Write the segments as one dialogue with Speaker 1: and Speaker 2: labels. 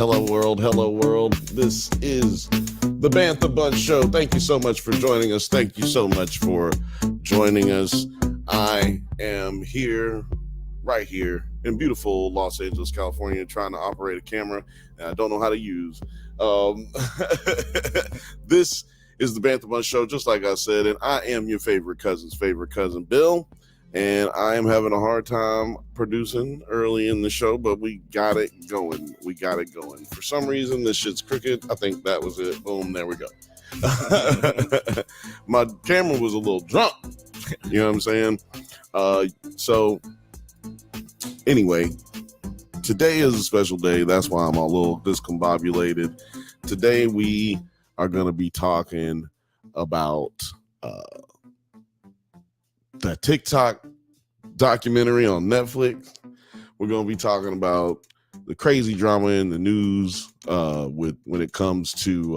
Speaker 1: Hello world, hello world. This is the Bantha Bunch Show. Thank you so much for joining us. Thank you so much for joining us. I am here, right here in beautiful Los Angeles, California, trying to operate a camera and I don't know how to use. This is the Bantha Bunch Show, just like I said, and I am your favorite cousin, Bill. And I am having a hard time producing early in the show, but we got it going. For some reason, this shit's crooked. I think that was it. Boom, there we go. My camera was a little drunk. You know what I'm saying? So, anyway, today is a special day. That's why I'm a little discombobulated. Today, we are going to be talking about the TikTok documentary on Netflix. We're going to be talking about the crazy drama in the news when it comes to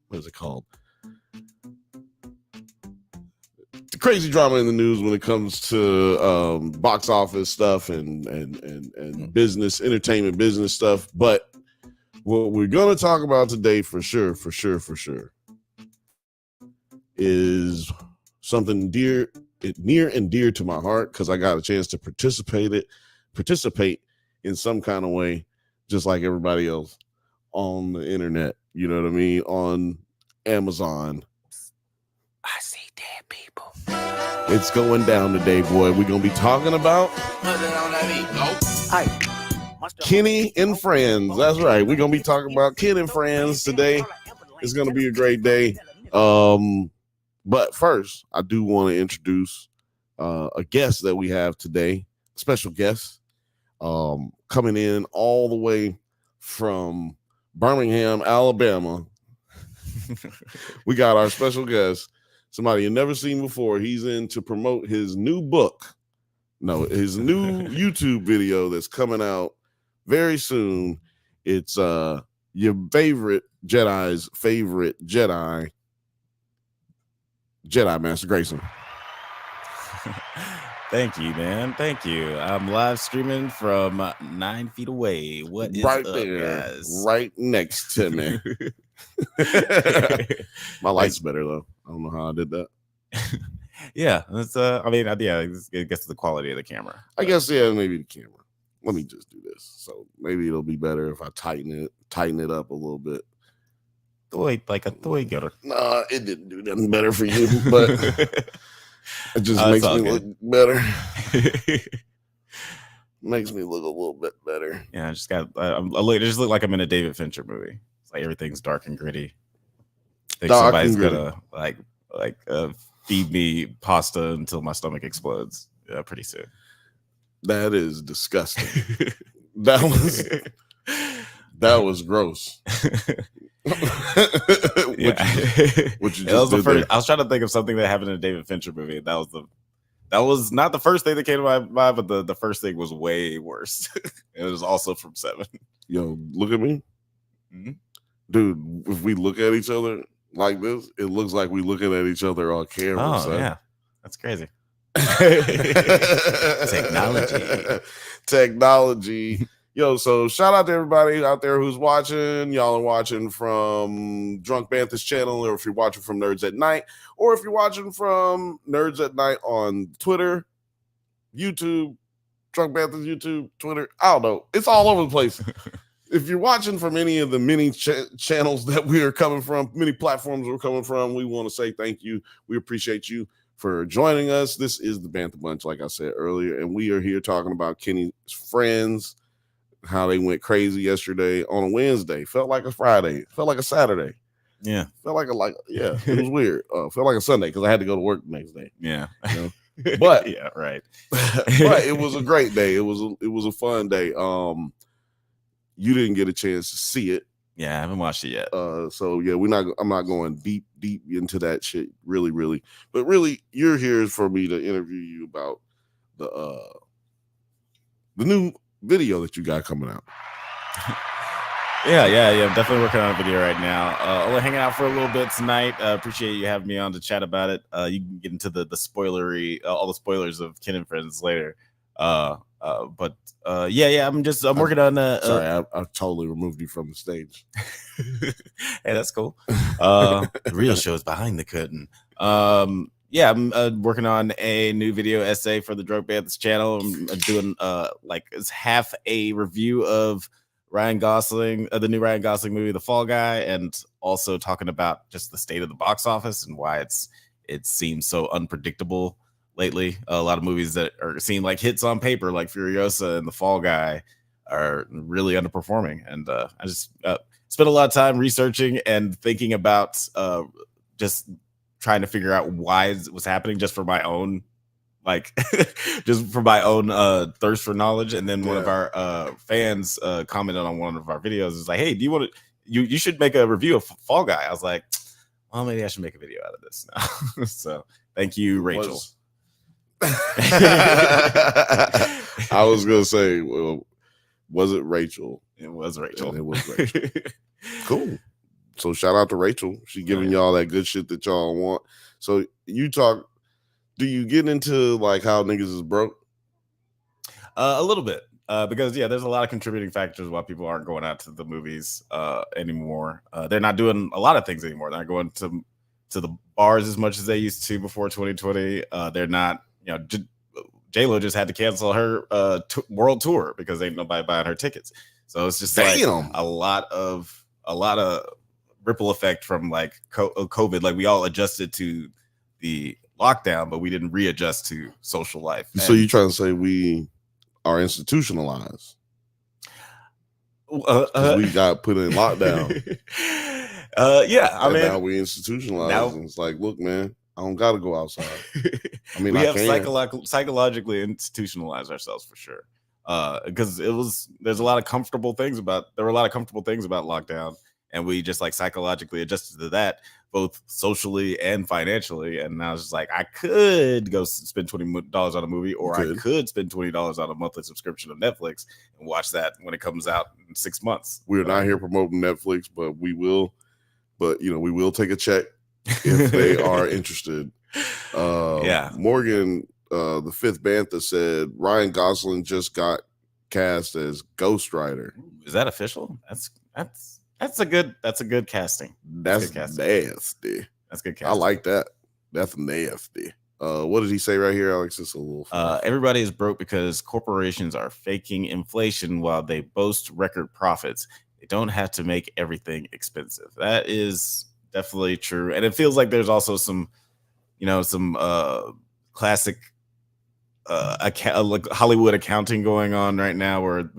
Speaker 1: what is it called? The crazy drama in the news when it comes to box office stuff and business, entertainment business stuff. But what we're going to talk about today for sure, is something near and dear to my heart because I got a chance to participate in some kind of way, just like everybody else on the internet. You know what I mean? On Amazon.
Speaker 2: I see dead people.
Speaker 1: It's going down today, boy. We're gonna be talking about Kenny and Friends. That's right. We're gonna be talking about Kenny and Friends today. It's gonna be a great day. But first, I do want to introduce a guest that we have today, a special guest, coming in all the way from Birmingham, Alabama. We got our special guest, somebody you've never seen before. He's in to promote his new book. No, his new YouTube video that's coming out very soon. It's your favorite Jedi's favorite Jedi Master Grayson.
Speaker 2: Thank you, man. Thank you. I'm live streaming from 9 feet away. What is
Speaker 1: right
Speaker 2: up,
Speaker 1: there,
Speaker 2: guys?
Speaker 1: right next to me. My light's better though. I don't know how I did that.
Speaker 2: Yeah, it's it gets to the quality of the camera.
Speaker 1: I guess maybe the camera. Let me just do this. So maybe it'll be better if I tighten it up a little bit. Nah, it didn't do nothing better for you, but it just makes me look better. Makes me look a little bit better.
Speaker 2: Yeah, I just got. I just look like I'm in a David Fincher movie. It's like everything's dark and gritty. I think somebody's gonna feed me pasta until my stomach explodes. Pretty soon.
Speaker 1: That is disgusting. That was gross. What you just did there?
Speaker 2: I was trying to think of something that happened in a David Fincher movie. That was not the first thing that came to my mind, but the first thing was way worse. It was also from 7.
Speaker 1: Yo, look at me. Mm-hmm. Dude, if we look at each other like this, it looks like we're looking at each other on camera.
Speaker 2: Oh, yeah. That's crazy.
Speaker 1: Technology. Yo, so shout out to everybody out there who's watching. Y'all are watching from Drunk Bantha's channel, or if you're watching from Nerds at Night, or if you're watching from Nerds at Night on Twitter, YouTube, Drunk Bantha's YouTube, Twitter. I don't know. It's all over the place. If you're watching from any of the many channels that we are coming from, many platforms we're coming from, we want to say thank you. We appreciate you for joining us. This is the Bantha Bunch, like I said earlier, and we are here talking about Kenny's Friends, how they went crazy yesterday on a Wednesday. Felt like a Friday. Felt like a Saturday.
Speaker 2: Yeah.
Speaker 1: Felt like it was weird. Felt like a Sunday because I had to go to work the next day.
Speaker 2: Yeah.
Speaker 1: You know? But
Speaker 2: yeah, right.
Speaker 1: But it was a great day. It was a fun day. You didn't get a chance to see it.
Speaker 2: Yeah, I haven't watched it yet.
Speaker 1: So yeah, I'm not going deep into that shit, really. But really, you're here for me to interview you about the new video that you got coming out.
Speaker 2: Yeah. I'm definitely working on a video right now. I'll hang out for a little bit tonight. Appreciate you having me on to chat about it. You can get into the spoilery, all the spoilers of Ken and Friends later. But I'm working on.
Speaker 1: Sorry, I totally removed you from the stage.
Speaker 2: Hey, that's cool. The real show is behind the curtain. I'm working on a new video essay for the Drug Bantha channel. I'm doing it's half a review of Ryan Gosling, the new Ryan Gosling movie, The Fall Guy, and also talking about just the state of the box office and why it seems so unpredictable lately. A lot of movies that seem like hits on paper, like Furiosa and The Fall Guy, are really underperforming. And I just spent a lot of time researching and thinking about just trying to figure out why it was happening, just for my own thirst for knowledge. And then one of our fans commented on one of our videos. Is like, hey, do you want to? You should make a review of Fall Guy. I was like, well, maybe I should make a video out of this now. So thank you, Rachel.
Speaker 1: I was gonna say, well, was it Rachel?
Speaker 2: It was Rachel.
Speaker 1: And it was Rachel. Cool. So shout out to Rachel. She giving y'all that good shit that y'all want. So you talk. Do you get into like how niggas is broke?
Speaker 2: A little bit. Because there's a lot of contributing factors why people aren't going out to the movies anymore. They're not doing a lot of things anymore. They're not going to the bars as much as they used to before 2020. They're not, J-Lo just had to cancel her world tour because ain't nobody buying her tickets. So it's just like a lot of ripple effect from like COVID. Like we all adjusted to the lockdown, but we didn't readjust to social life.
Speaker 1: So you trying to say we are institutionalized? We got put in lockdown.
Speaker 2: I mean,
Speaker 1: now we institutionalized. And it's like, look, man, I don't got to go outside. I mean,
Speaker 2: we have psychologically institutionalized ourselves for sure. Because there were a lot of comfortable things about lockdown, and we just like psychologically adjusted to that, both socially and financially. And now it's just like, I could go spend $20 on a movie, or I could spend $20 on a monthly subscription of Netflix and watch that when it comes out in 6 months.
Speaker 1: We're not here promoting Netflix, but we will. But we will take a check if they are interested. Morgan, the fifth Bantha, said Ryan Gosling just got cast as Ghost Rider.
Speaker 2: Is that official? That's a good casting.
Speaker 1: That's
Speaker 2: good casting.
Speaker 1: Nasty.
Speaker 2: That's good casting.
Speaker 1: I like that. That's nasty. What did he say right here, Alex? It's a little
Speaker 2: everybody is broke because corporations are faking inflation while they boast record profits. They don't have to make everything expensive. That is definitely true. And it feels like there's also some classic Hollywood accounting going on right now, where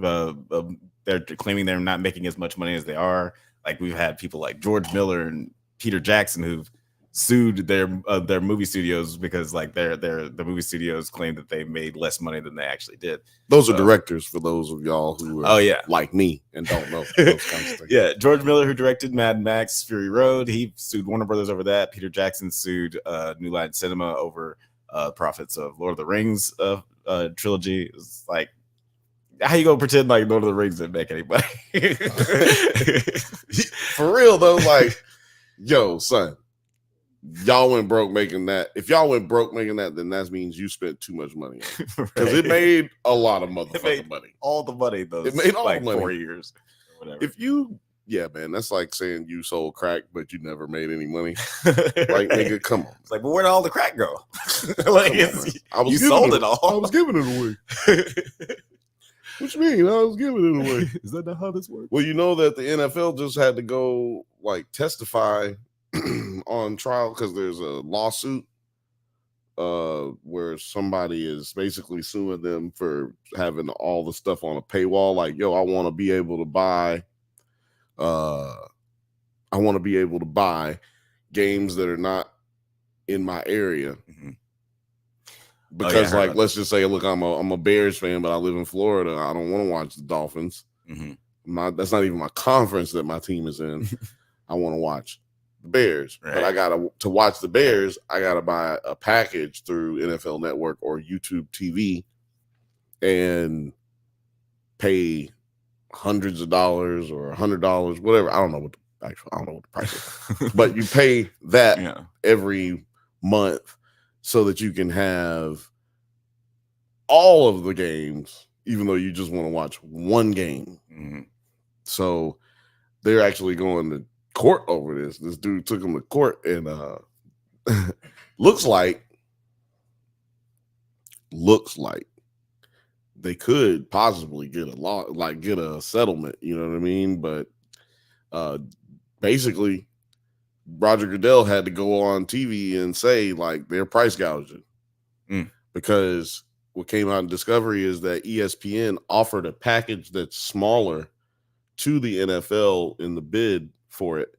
Speaker 2: they're claiming they're not making as much money as they are. Like we've had people like George Miller and Peter Jackson who've sued their movie studios because like the movie studios claim that they made less money than they actually did.
Speaker 1: Those are directors, for those of y'all who are like me and don't know those kinds of things.
Speaker 2: Yeah, George Miller, who directed Mad Max Fury Road, he sued Warner Brothers over that. Peter Jackson sued New Line Cinema over profits of Lord of the Rings trilogy. It's like, how you gonna pretend like Lord of the Rings didn't make any money?
Speaker 1: For real though, like, yo, son, y'all went broke making that. If y'all went broke making that, then that means you spent too much money because it made a lot of motherfucking money.
Speaker 2: All the money though.
Speaker 1: It made all the money.
Speaker 2: 4 years. Or whatever.
Speaker 1: If you, man, that's like saying you sold crack but you never made any money. Like, nigga, come on.
Speaker 2: It's like, but where did all the crack go? Like, you sold it all.
Speaker 1: I was giving it away. What you mean? I was giving it away.
Speaker 2: Is that not how this works?
Speaker 1: Well, you know that the NFL just had to go like testify on trial because there's a lawsuit where somebody is basically suing them for having all the stuff on a paywall. Like, yo, I want to be able to buy games that are not in my area. Mm-hmm. Because let's just say, look, I'm a Bears fan, but I live in Florida. I don't want to watch the Dolphins. Mm-hmm. That's not even my conference that my team is in. I want to watch the Bears, right. But to watch the Bears, I gotta buy a package through NFL Network or YouTube TV and pay hundreds of dollars or $100, whatever. I don't know what the price is, but you pay that every month so that you can have all of the games even though you just want to watch one game.
Speaker 2: Mm-hmm.
Speaker 1: So they're actually going to court over this. This dude took him to court, and looks like they could possibly get get a settlement. You know what I mean? But basically, Roger Goodell had to go on TV and say like they're price gouging because what came out in Discovery is that ESPN offered a package that's smaller to the NFL in the bid for it.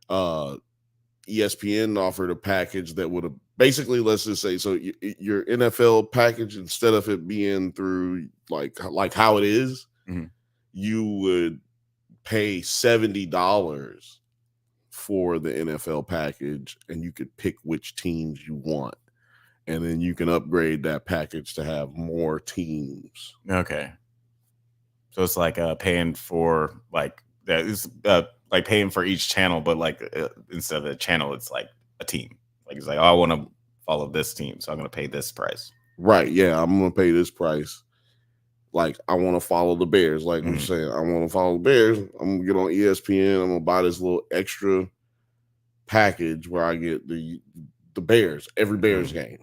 Speaker 1: ESPN offered a package that would have basically, let's just say, so your NFL package, instead of it being through like how it is, you would pay $70 for the NFL package, and you could pick which teams you want, and then you can upgrade that package to have more teams.
Speaker 2: Okay, so it's like paying for like that is like paying for each channel, but like instead of a channel, it's like a team. Like it's like, oh, I want to follow this team, so I'm going to pay this price.
Speaker 1: Right? Yeah, I'm going to pay this price. Like I want to follow the Bears. Like I'm saying, I want to follow the Bears. I'm gonna get on ESPN. I'm gonna buy this little extra package where I get the Bears, every Bears game,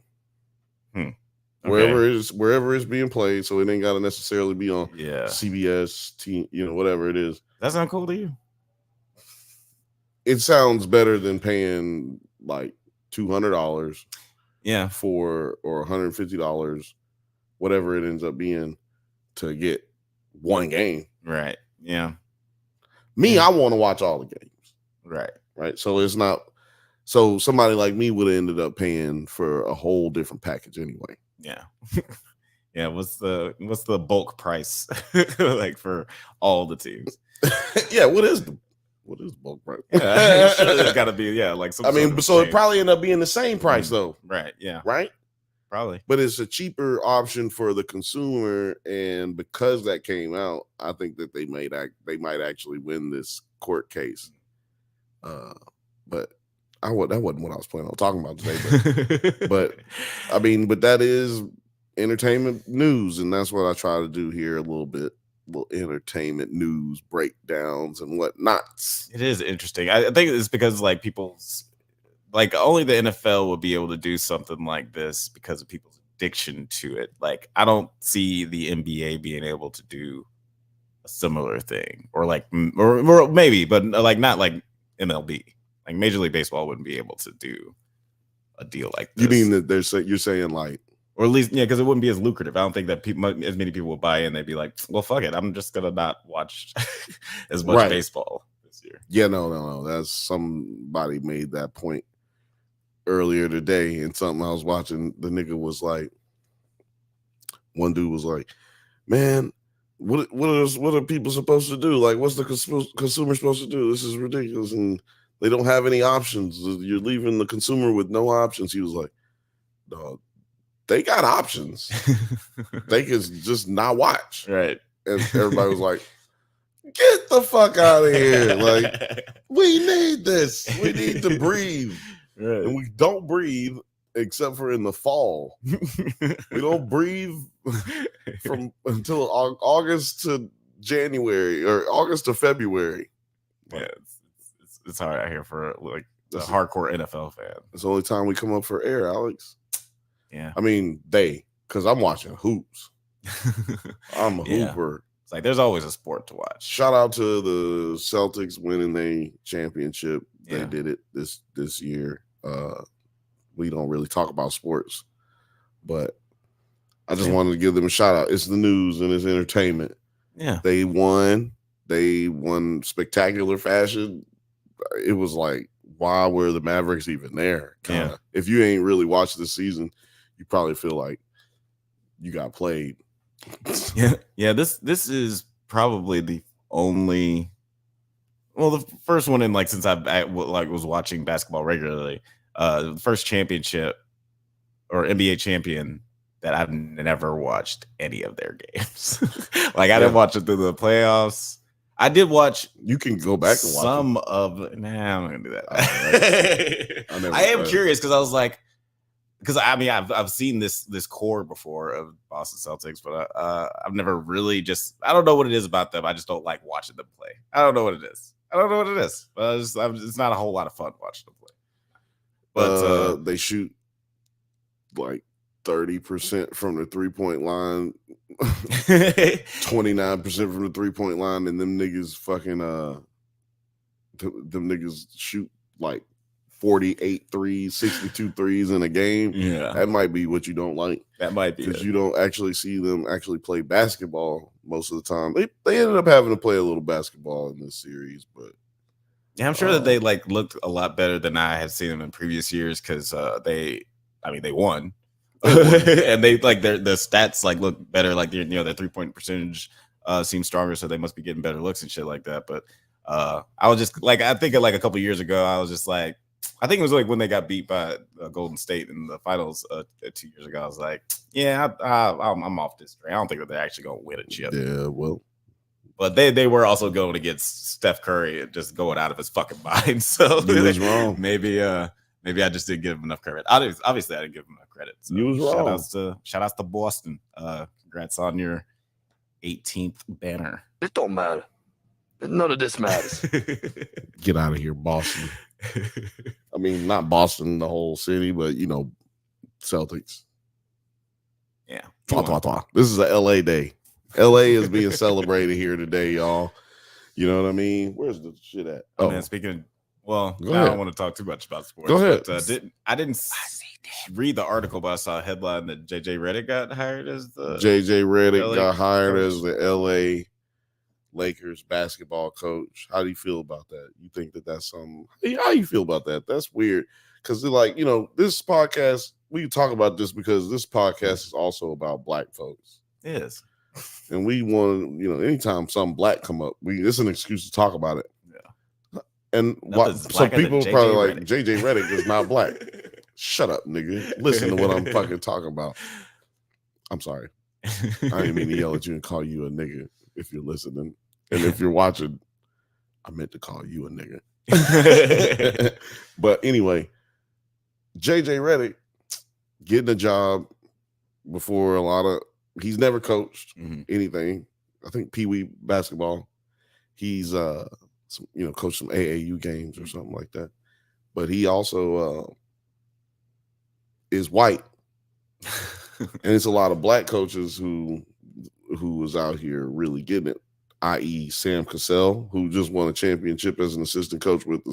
Speaker 1: okay. wherever it's being played. So it ain't got to necessarily be on CBS, whatever it is.
Speaker 2: That sound cool to you?
Speaker 1: It sounds better than paying like $200, or $150, whatever it ends up being, to get one game.
Speaker 2: Right. Yeah.
Speaker 1: I want to watch all the games.
Speaker 2: Right.
Speaker 1: So it's not. So somebody like me would have ended up paying for a whole different package anyway.
Speaker 2: Yeah. Yeah. What's the bulk price like for all the teams?
Speaker 1: Yeah. What is the bulk price?
Speaker 2: Yeah, it's got to be like. Some
Speaker 1: so it probably ended up being the same price though.
Speaker 2: Right. Yeah.
Speaker 1: Right.
Speaker 2: Probably.
Speaker 1: But it's a cheaper option for the consumer, and because that came out, I think that they might actually win this court case. But that wasn't what I was planning on talking about today. But that is entertainment news, and that's what I try to do here a little entertainment news breakdowns and whatnots.
Speaker 2: It is interesting. I think it's because like people's. Like only the NFL would be able to do something like this because of people's addiction to it. Like I don't see the NBA being able to do a similar thing, or maybe, but like not like MLB. Like Major League Baseball wouldn't be able to do a deal like this.
Speaker 1: You mean that you're saying like,
Speaker 2: or at least because it wouldn't be as lucrative. I don't think that as many people would buy in. They'd be like, well, fuck it, I'm just gonna not watch as much baseball this year.
Speaker 1: Yeah, no. That's somebody made that point earlier today, and something I was watching, the nigga was like, one dude was like, man, what are people supposed to do? Like, what's the consumer supposed to do? This is ridiculous, and they don't have any options. You're leaving the consumer with no options. He was like, no, they got options. They can just not watch.
Speaker 2: Right.
Speaker 1: And everybody was like, get the fuck out of here. Like, we need this. We need to breathe.
Speaker 2: Right.
Speaker 1: And we don't breathe except for in the fall. We don't breathe until August to January, or August to February.
Speaker 2: Yeah, it's hard out here for like a hardcore NFL fan.
Speaker 1: It's the only time we come up for air, Alex.
Speaker 2: Yeah.
Speaker 1: I mean, because I'm watching hoops. I'm a hooper.
Speaker 2: It's like there's always a sport to watch.
Speaker 1: Shout out to the Celtics winning the championship. They did it this year. We don't really talk about sports, but I just wanted to give them a shout out. It's the news and it's entertainment.
Speaker 2: Yeah.
Speaker 1: They won spectacular fashion. It was like, why were the Mavericks even there? Kinda. If you ain't really watched this season, you probably feel like you got played.
Speaker 2: Yeah. This is probably the only. Well, the first one in since I was watching basketball regularly, the first championship or NBA champion that I've never watched any of their games. I didn't watch it through the playoffs. I did watch.
Speaker 1: You can go back and watch
Speaker 2: some of. Nah, I'm not gonna do that. I am curious because I was like, because I mean I've seen this core before of Boston Celtics, but I've never really I don't know what it is about them. I just don't like watching them play. I don't know what it is. But it's not a whole lot of fun watching them play. But
Speaker 1: they shoot like 30% from the 3-point line, 29% from the 3-point line, and them niggas fucking them niggas shoot like 48 threes, 62 threes in a game.
Speaker 2: Yeah,
Speaker 1: that might be what you don't like.
Speaker 2: That might be
Speaker 1: because you don't actually see them actually play basketball most of the time. They ended up having to play a little basketball in this series, but
Speaker 2: yeah, I'm sure that they like looked a lot better than I had seen them in previous years because they won. And they like the stats like look better, like their 3-point percentage seems stronger, so they must be getting better looks and shit like that. But I was just like, I think like a couple years ago, I was just like, I think it was like when they got beat by Golden State in the finals 2 years ago. I was like, yeah, I'm off this train. I don't think that they're actually going to win a chip.
Speaker 1: Yeah, well,
Speaker 2: but they were also going against Steph Curry and just going out of his fucking mind. So
Speaker 1: you was wrong.
Speaker 2: Maybe I just didn't give him enough credit. Obviously, I didn't give him enough credit. So
Speaker 1: you was wrong.
Speaker 2: Shout outs to Boston. Congrats on your 18th banner.
Speaker 3: It don't matter. None of this matters.
Speaker 1: Get out of here, Boston. I mean, not Boston, the whole city, but Celtics.
Speaker 2: Yeah.
Speaker 1: This is a LA day. LA is being celebrated here today, y'all. You know what I mean? Where's the shit at?
Speaker 2: Oh, man, speaking. Well, I don't want to talk too much about sports.
Speaker 1: Go ahead.
Speaker 2: But, I didn't read the article, but I saw a headline that JJ Redick got hired as the
Speaker 1: JJ Redick got hired as the LA Lakers basketball coach. How do you feel about that? You think that's something? How you feel about that? That's weird because this podcast, we talk about this because this podcast is also about black folks.
Speaker 2: It is.
Speaker 1: And we want, anytime some black come up, it's an excuse to talk about it.
Speaker 2: Yeah.
Speaker 1: And some people probably like JJ Redick is not black. Shut up, nigga. Listen to what I'm fucking talking about. I'm sorry. I didn't mean to yell at you and call you a nigga if you're listening. And if you're watching, I meant to call you a nigga. But anyway, JJ Redick getting a job before he's never coached anything. I think Pee Wee basketball. He's coached some AAU games or something like that. But he also is white. And it's a lot of black coaches who was out here really getting it, i.e. Sam Cassell, who just won a championship as an assistant coach with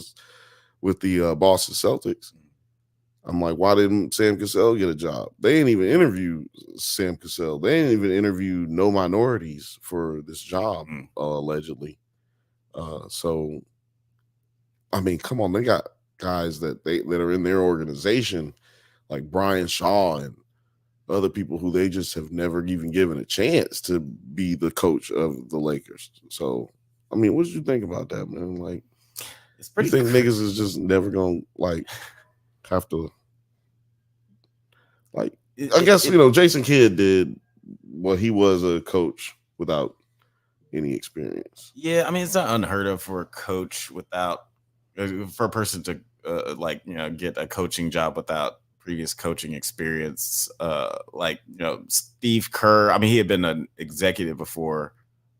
Speaker 1: the Boston Celtics. I'm like, why didn't Sam Cassell get a job? They didn't even interview Sam Cassell. They didn't even interview no minorities for this job, allegedly. So, I mean, come on, they got guys that are in their organization, like Brian Shaw and other people who they just have never even given a chance to be the coach of the Lakers. So, I mean, what did you think about that, man? Like,
Speaker 2: it's pretty.
Speaker 1: You think niggas is just never gonna have to I guess Jason Kidd did he was a coach without any experience.
Speaker 2: Yeah, I mean it's not unheard of for a coach for a person to get a coaching job without previous coaching experience. Steve Kerr, I mean he had been an executive before,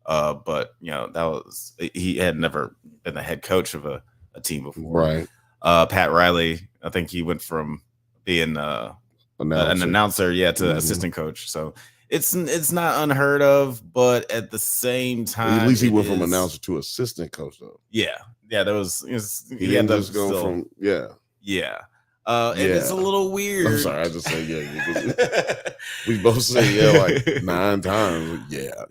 Speaker 2: but he had never been the head coach of a team before.
Speaker 1: Right.
Speaker 2: Pat Riley, I think he went from being an announcer, to assistant coach. So it's not unheard of, but at the same time,
Speaker 1: at least he went from announcer to assistant coach, though.
Speaker 2: Yeah, there was.
Speaker 1: He had to go from
Speaker 2: and it's a little weird.
Speaker 1: I'm sorry, I just say yeah. We both say like 9 times. Yeah.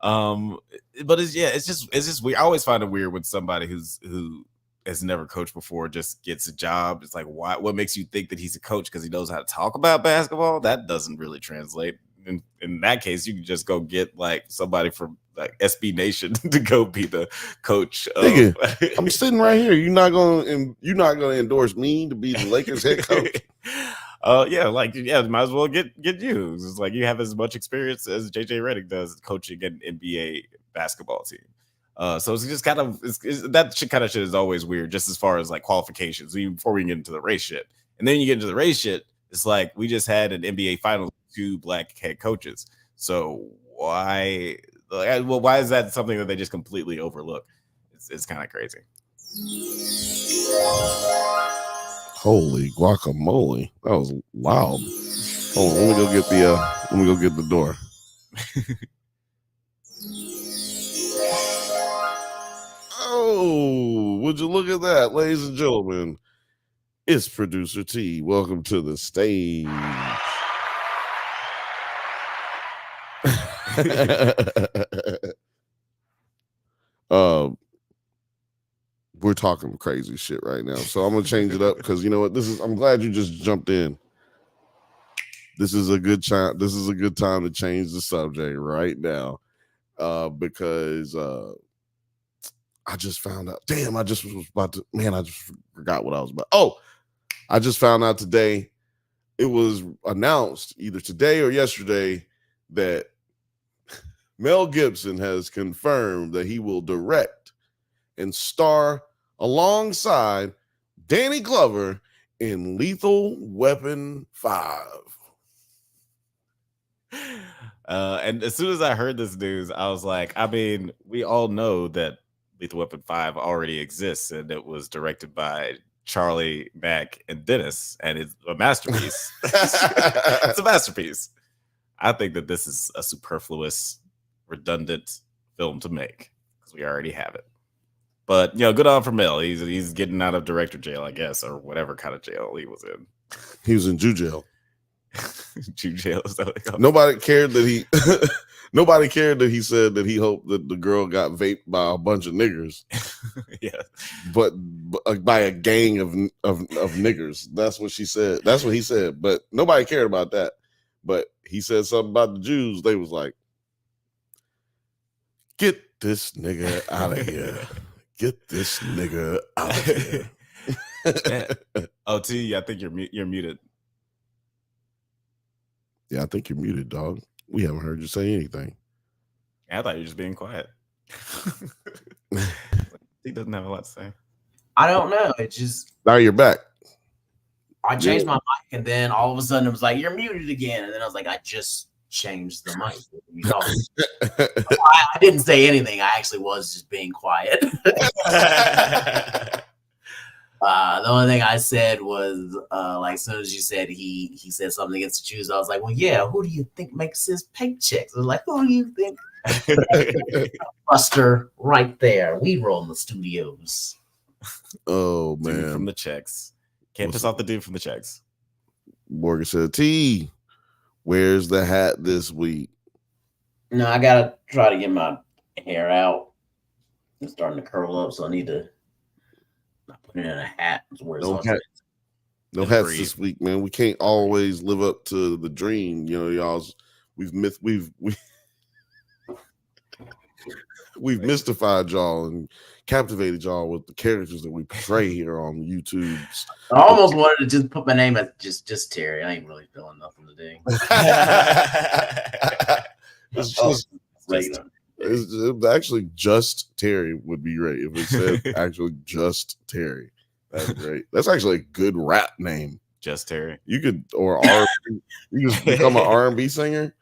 Speaker 2: But it's just weird. I always find it weird when somebody who has never coached before just gets a job. It's like, why? What makes you think that he's a coach? Because he knows how to talk about basketball? That doesn't really translate. In that case, you can just go get like somebody from like SB Nation to go be the coach.
Speaker 1: Nigga, I'm sitting right here. You're not gonna endorse me to be the Lakers head coach.
Speaker 2: Might as well get you. It's like you have as much experience as JJ Redick does coaching an NBA basketball team. So it's just kind of that shit is always weird, just as far as like qualifications. Even before we get into the race shit, And then you get into the race shit. It's like we just had an NBA Finals with 2 black head coaches. So why? Well, why is that something that they just completely overlook? It's kind of crazy.
Speaker 1: Holy guacamole! That was loud. Hold on, let me go get the door. Oh, would you look at that, ladies and gentlemen? It's Producer T. Welcome to the stage. We're talking crazy shit right now, so I'm gonna change it up because you know what? I'm glad you just jumped in. This is a good time. This is a good time to change the subject right now, because I just found out. Damn, I just was about to. Man, I just forgot what I was about. Oh, I just found out today. It was announced either today or yesterday that Mel Gibson has confirmed that he will direct and star alongside Danny Glover in Lethal Weapon 5.
Speaker 2: And as soon as I heard this news, I was like, I mean, we all know that Lethal Weapon 5 already exists, and it was directed by Charlie, Mack, and Dennis, and it's a masterpiece. It's a masterpiece. I think that this is a superfluous, redundant film to make because we already have it. But, you know, good on for Mel. He's getting out of director jail, I guess, or whatever kind of jail he was in.
Speaker 1: He was in Jew jail.
Speaker 2: Jew jail, is that what they call it?
Speaker 1: Nobody cared that he nobody cared that he said that he hoped that the girl got vaped by a bunch of niggers.
Speaker 2: Yeah.
Speaker 1: But by a gang of niggers. That's what she said. That's what he said. But nobody cared about that. But he said something about the Jews. They was like, get this nigga out of here. Get this nigga out of here.
Speaker 2: Oh, T, I think you're muted.
Speaker 1: Yeah, I think you're muted, dog. We haven't heard you say anything.
Speaker 2: I thought you were just being quiet. He doesn't have a lot to say.
Speaker 4: I don't know. It just
Speaker 1: now you're back.
Speaker 4: I changed my mic, and then all of a sudden it was like, you're muted again. And then I was like, I just changed the mic. I didn't say anything. I actually was just being quiet. The only thing I said was, like, as soon as you said he said something against the Jews, I was like, well, yeah, who do you think makes his paychecks? I was like, who do you think? Buster, right there. We roll in the studios.
Speaker 1: Oh, man.
Speaker 2: Dude from the checks. Can't piss off the dude from the checks.
Speaker 1: Morgan said, T, where's the hat this week?
Speaker 4: No, I got to try to get my hair out. It's starting to curl up, so I need to put it in a hat.
Speaker 1: No hats this week, man. We can't always live up to the dream. You know, we've mystified y'all and captivated y'all with the characters that we portray here on YouTube.
Speaker 4: I almost wanted to just put my name as just Terry. I ain't really feeling nothing today.
Speaker 1: It's actually just Terry would be great if it said actually just Terry. That's great. That's actually a good rap name.
Speaker 2: Just Terry.
Speaker 1: You could R&B, you just become an R&B singer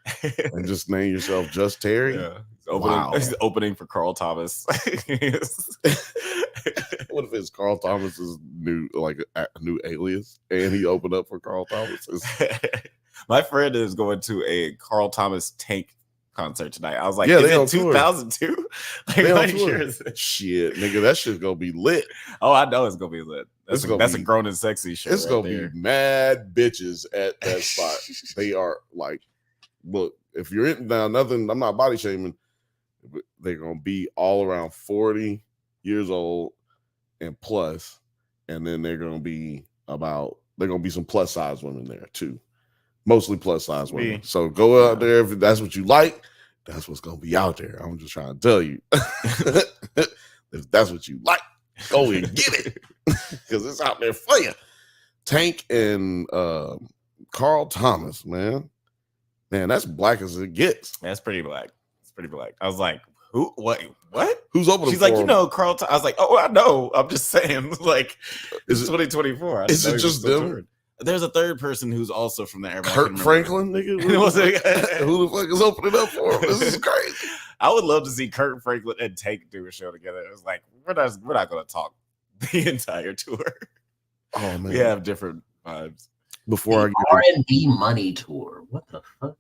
Speaker 1: and just name yourself Just Terry.
Speaker 2: Yeah. Opening for Carl Thomas.
Speaker 1: What if it's Carl Thomas's new alias and he opened up for Carl Thomas?
Speaker 2: My friend is going to a Carl Thomas Tank concert tonight. I was like,
Speaker 1: yeah,
Speaker 2: is it 2002? Like,
Speaker 1: sure is it? Shit, nigga, that shit's gonna be lit.
Speaker 2: Oh, I know it's gonna be lit. That's a grown and sexy shit.
Speaker 1: It's gonna be mad bitches at that spot. They are like, look, if you're in now, nothing, I'm not body shaming. They're gonna be all around 40 years old and plus, and then they're gonna be some plus size women there too. Mostly plus size women. So go out there if that's what you like. That's what's gonna be out there. I'm just trying to tell you. If that's what you like, go and get it because it's out there for you. Tank and Carl Thomas, man, that's black as it gets.
Speaker 2: That's pretty black. It's pretty black. I was like, who? What?
Speaker 1: Who's opening?
Speaker 2: She's like, you know, Carl. I was like, oh, I know. I'm just saying, like, it's 2024.
Speaker 1: Is it just them?
Speaker 2: There's a third person who's also from there.
Speaker 1: Kurt Franklin, nigga. Who the fuck is opening up for him? This is crazy.
Speaker 2: I would love to see Kurt Franklin and Tank do a show together. It was like we're not going to talk the entire tour.
Speaker 1: Oh man,
Speaker 2: we have different vibes.
Speaker 4: Before the R&B Money Tour. What the fuck?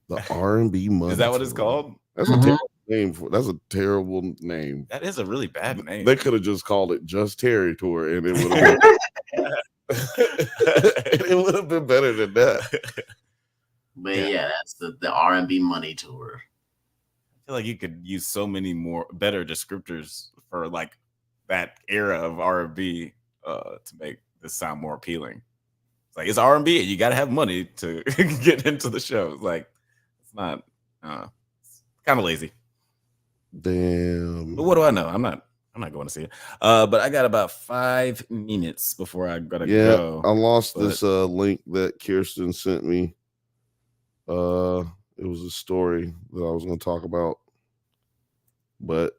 Speaker 1: The R&B Money.
Speaker 2: Is that what it's called?
Speaker 1: That's a terrible name for. That's a terrible name.
Speaker 2: That is a really bad name.
Speaker 1: They could have just called it Just Terry Tour, and it would have been. It would have been better than that.
Speaker 4: But yeah, that's the R&B Money Tour.
Speaker 2: I feel like you could use so many more better descriptors for like that era of R&B to make this sound more appealing. It's like it's R&B and you got to have money to get into the show. It's like it's not it's kind of lazy.
Speaker 1: Damn.
Speaker 2: But what do I know? I'm not going to see it. But I got about 5 minutes before I gotta go.
Speaker 1: I lost this link that Kirsten sent me. It was a story that I was going to talk about, but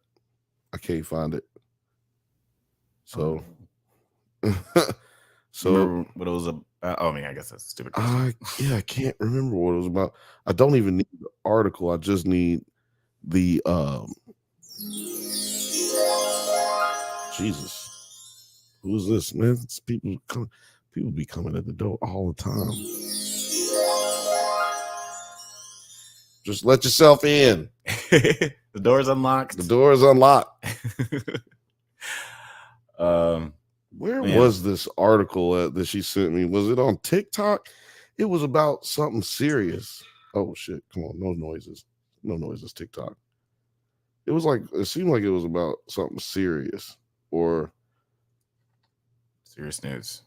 Speaker 1: I can't find it. So,
Speaker 2: remember what it was about? Oh, I mean, I guess that's a stupid question.
Speaker 1: I can't remember what it was about. I don't even need the article. I just need the Jesus. Who's this, man? It's people be coming at the door all the time. Just let yourself in.
Speaker 2: The door's unlocked.
Speaker 1: The door is unlocked. Where
Speaker 2: Man.
Speaker 1: was this article that she sent me? Was it on TikTok? It was about something serious. Oh shit! Come on, no noises, TikTok. It seemed like it was about something serious or
Speaker 2: serious news.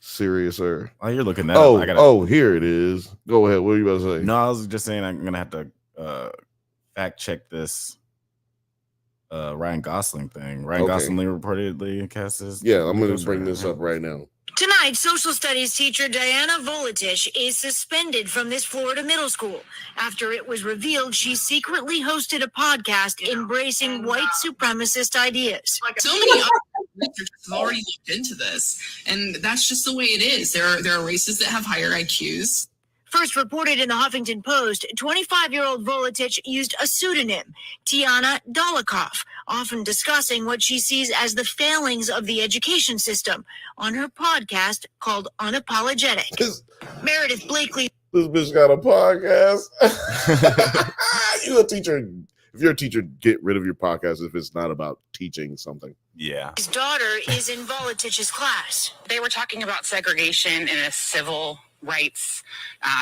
Speaker 1: Seriouser.
Speaker 2: Oh, you're looking that
Speaker 1: up. Here it is. Go ahead. What are you about to say?
Speaker 2: No, I was just saying I'm gonna have to fact check this Ryan Gosling thing. Gosling reportedly cast his.
Speaker 1: Yeah, I'm gonna bring this up right now.
Speaker 5: Tonight, social studies teacher Diana Volitich is suspended from this Florida middle school after it was revealed she secretly hosted a podcast embracing white supremacist ideas.
Speaker 6: So many other researchers have already looked into this, and that's just the way it is. There are races that have higher IQs.
Speaker 5: First reported in the Huffington Post, 25-year-old Volitich used a pseudonym, Tiana Dolokhov, often discussing what she sees as the failings of the education system on her podcast called Unapologetic. Meredith Blakely.
Speaker 1: This bitch got a podcast. You a teacher. If you're a teacher, get rid of your podcast if it's not about teaching something.
Speaker 2: Yeah.
Speaker 5: His daughter is in Volitich's class.
Speaker 7: They were talking about segregation in a civil rights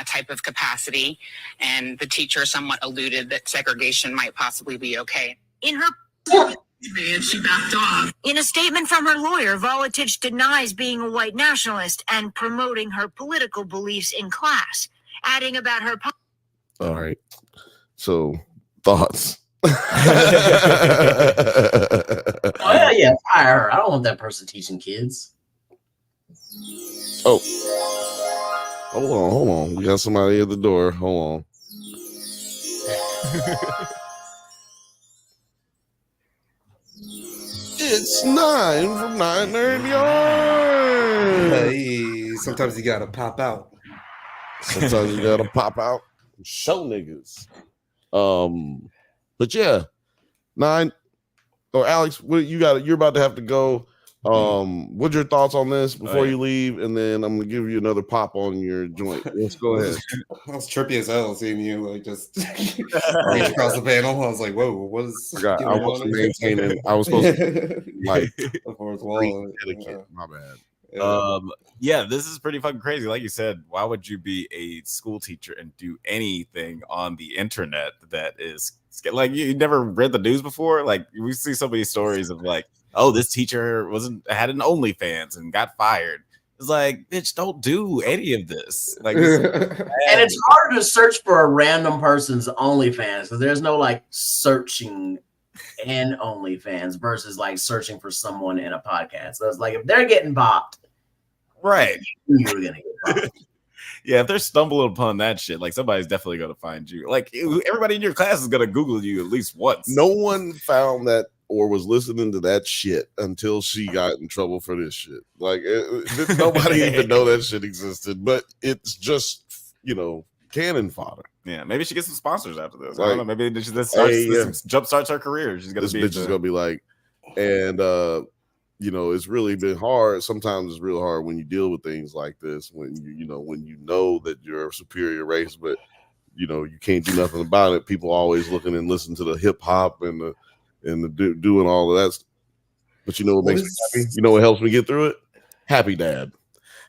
Speaker 7: type of capacity, and the teacher somewhat alluded that segregation might possibly be okay.
Speaker 5: In her
Speaker 6: And she backed off.
Speaker 5: In a statement from her lawyer, Volitich denies being a white nationalist and promoting her political beliefs in class, adding about her.
Speaker 1: All right. So, thoughts.
Speaker 4: Oh yeah, fire her. I don't want that person teaching kids.
Speaker 1: Oh. Hold on. We got somebody at the door. Hold on. It's 9 from 9 Nerd Yard.
Speaker 8: Hey, sometimes you gotta pop out.
Speaker 1: Sometimes you gotta pop out and show niggas. But yeah, 9. Or Alex, what you got? You're about to have to go. What's your thoughts on this before you leave? And then I'm gonna give you another pop on your joint. Let's go ahead.
Speaker 8: I was trippy as hell seeing you like just reach across the panel. I was like, whoa, what is
Speaker 1: I wasn't maintaining. I was supposed to like
Speaker 8: the fourth wall.
Speaker 1: Etiquette. My bad.
Speaker 2: Yeah, this is pretty fucking crazy. Like you said, why would you be a school teacher and do anything on the internet that is like you never read the news before? Like we see so many stories of like, oh, this teacher had an OnlyFans and got fired. It's like, bitch, don't do any of this. Like,
Speaker 4: and it's hard to search for a random person's OnlyFans because there's no like searching in OnlyFans versus like searching for someone in a podcast. So it's like if they're getting bopped,
Speaker 2: right?
Speaker 4: You're gonna get bopped.
Speaker 2: Yeah, if they're stumbling upon that shit, like somebody's definitely gonna find you. Like everybody in your class is gonna Google you at least once.
Speaker 1: No one found that or was listening to that shit until she got in trouble for this shit. Like nobody even know that shit existed, but it's just, cannon fodder.
Speaker 2: Yeah, maybe she gets some sponsors after this. I
Speaker 1: Like,
Speaker 2: don't know. Maybe this jump starts her career. She's gonna
Speaker 1: this bitch is gonna be like, and it's really been hard. Sometimes it's real hard when you deal with things like this, when you know that you're a superior race, but you can't do nothing about it. People always looking and listening to the hip hop and doing all of that. But what makes me happy? You know what helps me get through it? Happy Dad.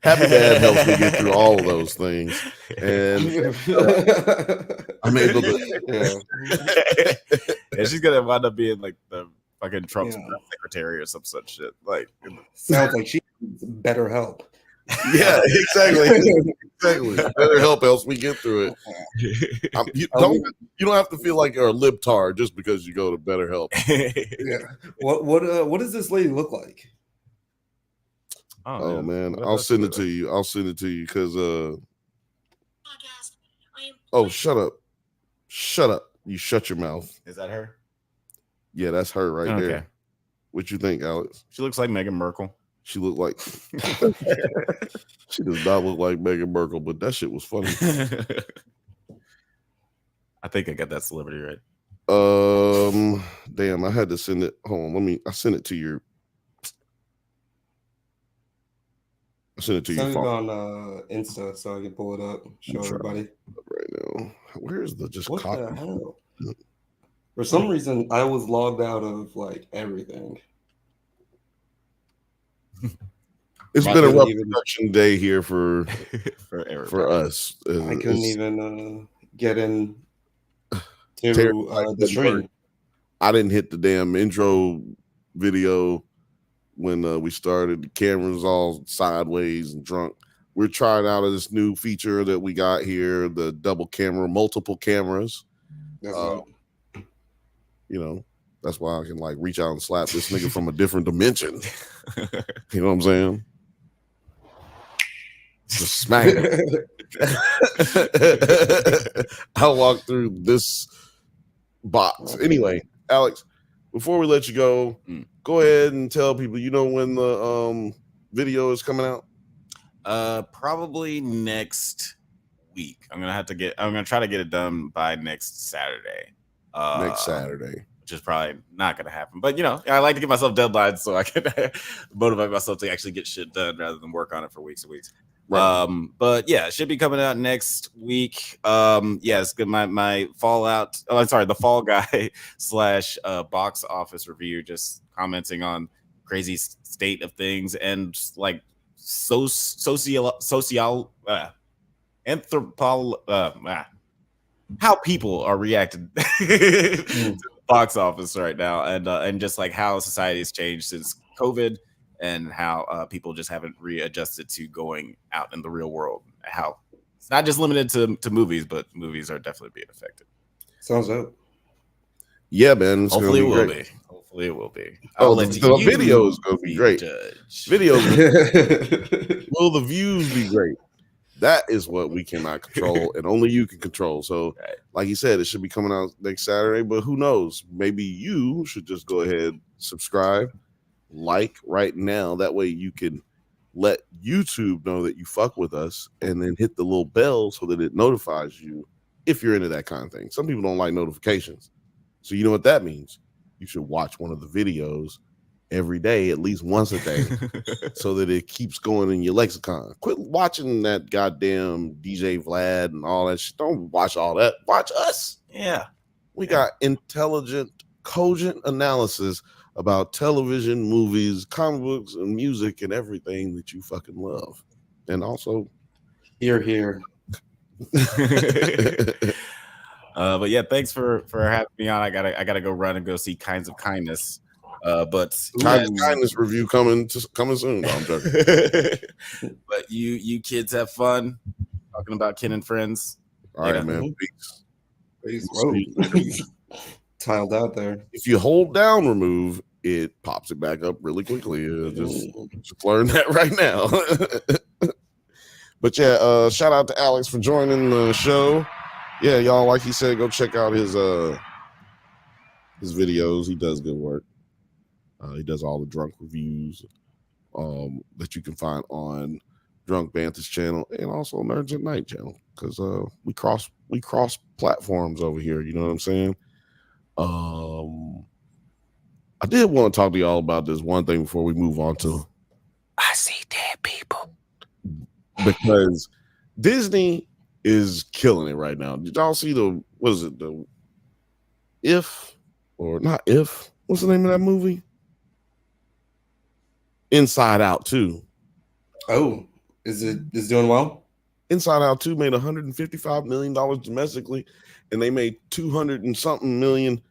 Speaker 1: Happy Dad helps me get through all of those things, and I'm able to.
Speaker 2: Yeah, she's gonna wind up being like the fucking Trump's secretary or some such shit. Like,
Speaker 8: sounds like she needs better help.
Speaker 1: Yeah, exactly. Better help helps me get through it. You don't have to feel like you're a libtard just because you go to BetterHelp.
Speaker 8: Yeah. What does this lady look like?
Speaker 1: Oh man, I'll send it to you. I'll send it to you because oh, shut up. You shut your mouth.
Speaker 2: Is that her?
Speaker 1: Yeah, that's her right there. What you think, Alex?
Speaker 2: She looks like Meghan Markle.
Speaker 1: She looked like she does not look like Meghan Markle, but that shit was funny.
Speaker 2: I think I got that celebrity right.
Speaker 1: Damn, I had to send it. Hold on, I sent it to your. I sent it to
Speaker 8: your
Speaker 1: phone.
Speaker 8: On Insta so I can pull it up, show everybody
Speaker 1: right now. Where's the
Speaker 8: what
Speaker 1: copy?
Speaker 8: The hell? For some reason, I was logged out of like everything.
Speaker 1: It's been a rough production day here for us.
Speaker 8: I couldn't even get in to the stream.
Speaker 1: I didn't hit the damn intro video when we started. The camera's all sideways and drunk. We're trying out of this new feature that we got here, the double camera, multiple cameras. That's why I can like reach out and slap this nigga from a different dimension. You know what I'm saying? Just smack it. I'll walk through this box. Anyway, Alex, before we let you go, go ahead and tell people, when the video is coming out?
Speaker 2: Probably next week. I'm gonna try to get it done by next Saturday.
Speaker 1: Next Saturday.
Speaker 2: Which is probably not going to happen. But, I like to give myself deadlines so I can motivate myself to actually get shit done rather than work on it for weeks and weeks. Right. But yeah, it should be coming out next week. It's good. My Fallout. Oh, I'm sorry. The Fall Guy / box office review, just commenting on crazy state of things and like how people are reacting to the box office right now, and just like how society has changed since COVID, and how people just haven't readjusted to going out in the real world. How it's not just limited to movies, but movies are definitely being affected.
Speaker 8: Sounds up.
Speaker 1: Yeah, man.
Speaker 2: Hopefully it will be. Hopefully it will be.
Speaker 1: The video is going to be great. Videos. Will the views be great? That is what we cannot control, and only you can control. So, like you said, it should be coming out next Saturday, but who knows? Maybe you should just go ahead, subscribe, like right now. That way you can let YouTube know that you fuck with us, and then hit the little bell so that it notifies you if you're into that kind of thing. Some people don't like notifications. So you know what that means? You should watch one of the videos every day, at least once a day, so that it keeps going in your lexicon. Quit watching that goddamn DJ Vlad and all that shit. Don't watch all that. Watch us.
Speaker 2: Yeah.
Speaker 1: We got intelligent, cogent analysis about television, movies, comic books, and music, and everything that you fucking love. And also,
Speaker 8: here.
Speaker 2: But yeah, thanks for having me on. I gotta go run and go see Kinds of Kindness. But
Speaker 1: kindness review coming soon. No, I'm joking.
Speaker 2: But you kids have fun talking about kin and friends.
Speaker 1: All right, man.
Speaker 8: Peace. Tiled out there.
Speaker 1: If you hold down remove, it pops it back up really quickly. Just learn that right now. But yeah, shout out to Alex for joining the show. Yeah, y'all, like he said, go check out his videos. He does good work. He does all the drunk reviews that you can find on Drunk Bantha's channel and also Nerds at Night channel, because we cross platforms over here. You know what I'm saying? I did want to talk to y'all about this one thing before we move on to
Speaker 3: I see dead people.
Speaker 1: because Disney is killing it right now. Did y'all see the what's the what's the name of that movie? Inside Out 2.
Speaker 8: Oh, is doing well?
Speaker 1: Inside Out 2 made $155 million domestically, and they made 200 and something million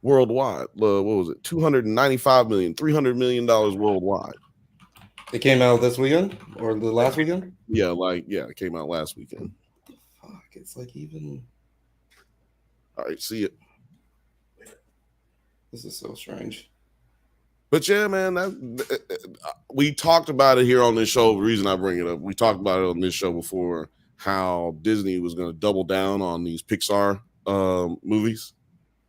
Speaker 1: worldwide. What was it? 295 million, $300 million worldwide.
Speaker 8: It came out this weekend or the last weekend?
Speaker 1: Yeah, it came out last weekend.
Speaker 8: Fuck, it's like even.
Speaker 1: All right, see it.
Speaker 8: This is so strange.
Speaker 1: But yeah, man, we talked about it here on this show. The reason I bring it up, we talked about it on this show before, how Disney was going to double down on these Pixar movies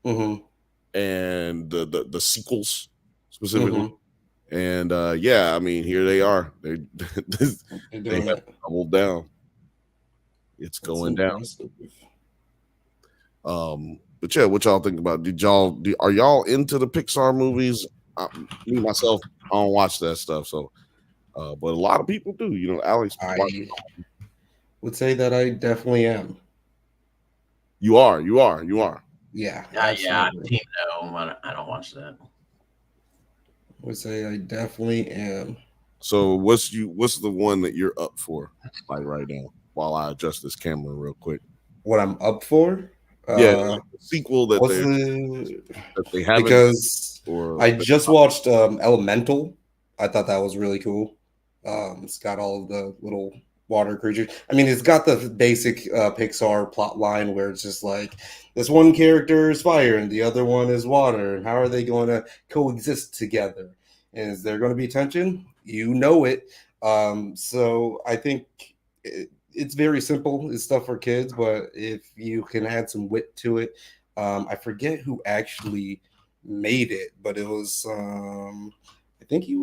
Speaker 1: and the sequels specifically. And yeah, I mean, here they are. They have doubled down. It's going down. But yeah, what y'all think about? Are y'all into the Pixar movies? Me myself, I don't watch that stuff. So, but a lot of people do. You know, Alex.
Speaker 8: I would say that I definitely am.
Speaker 1: You are.
Speaker 8: Yeah.
Speaker 4: Yeah. Team no, I don't watch that.
Speaker 8: I would say I definitely am.
Speaker 1: So, what's the one that you're up for, like right now? While I adjust this camera real quick.
Speaker 8: What I'm up for?
Speaker 1: Like the sequel that they haven't,
Speaker 8: because I just watched Elemental. I thought that was really cool. It's got all of the little water creatures. I mean, it's got the basic Pixar plot line where it's just like this one character is fire and the other one is water, and how are they going to coexist together? And is there going to be tension? You know it. So I think it's very simple. It's stuff for kids, but if you can add some wit to it, I forget who actually made it, but it was I think he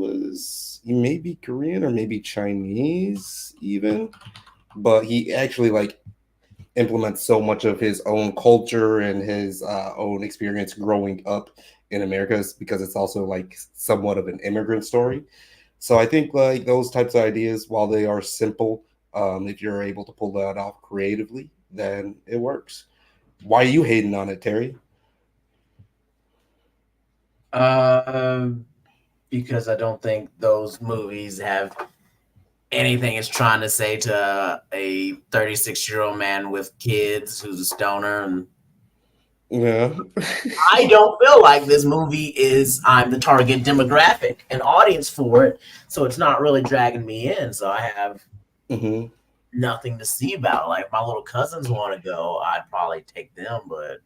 Speaker 8: may be Korean or maybe Chinese even, but he actually like implements so much of his own culture and his own experience growing up in America, because it's also like somewhat of an immigrant story. So I think like those types of ideas, while they are simple, if you're able to pull that off creatively, then it works. Why are you hating on it, Terry?
Speaker 4: Because I don't think those movies have anything it's trying to say to a 36-year-old man with kids who's a stoner. And
Speaker 8: yeah,
Speaker 4: I don't feel like this movie I'm the target demographic and audience for it, so it's not really dragging me in. So I have nothing to see about it. Like, if my little cousins want to go, I'd probably take them. But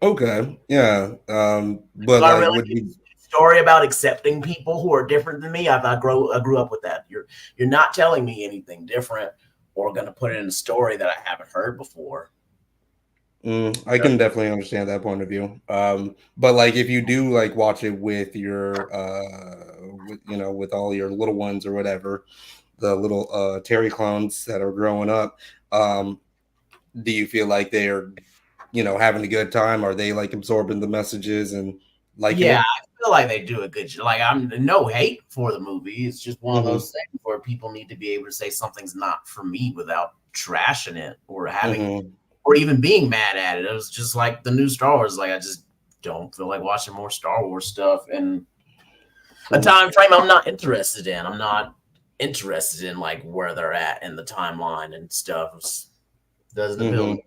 Speaker 8: okay, yeah, but
Speaker 4: I
Speaker 8: like,
Speaker 4: really
Speaker 8: would be
Speaker 4: story about accepting people who are different than me. I grew up with that. You're not telling me anything different or going to put it in a story that I haven't heard before.
Speaker 8: I can definitely understand that point of view. But like, if you do like watch it with your with all your little ones or whatever, the little Terry clones that are growing up, do you feel like they're having a good time? Are they like absorbing the messages and like
Speaker 4: I feel like they do a good job. Like, I'm no hate for the movie. It's just one of those things where people need to be able to say something's not for me without trashing it or having or even being mad at it. It was just like the new Star Wars. Like, I just don't feel like watching more Star Wars stuff in a time frame I'm not interested in. I'm not interested in like where they're at in the timeline and stuff. Doesn't appeal.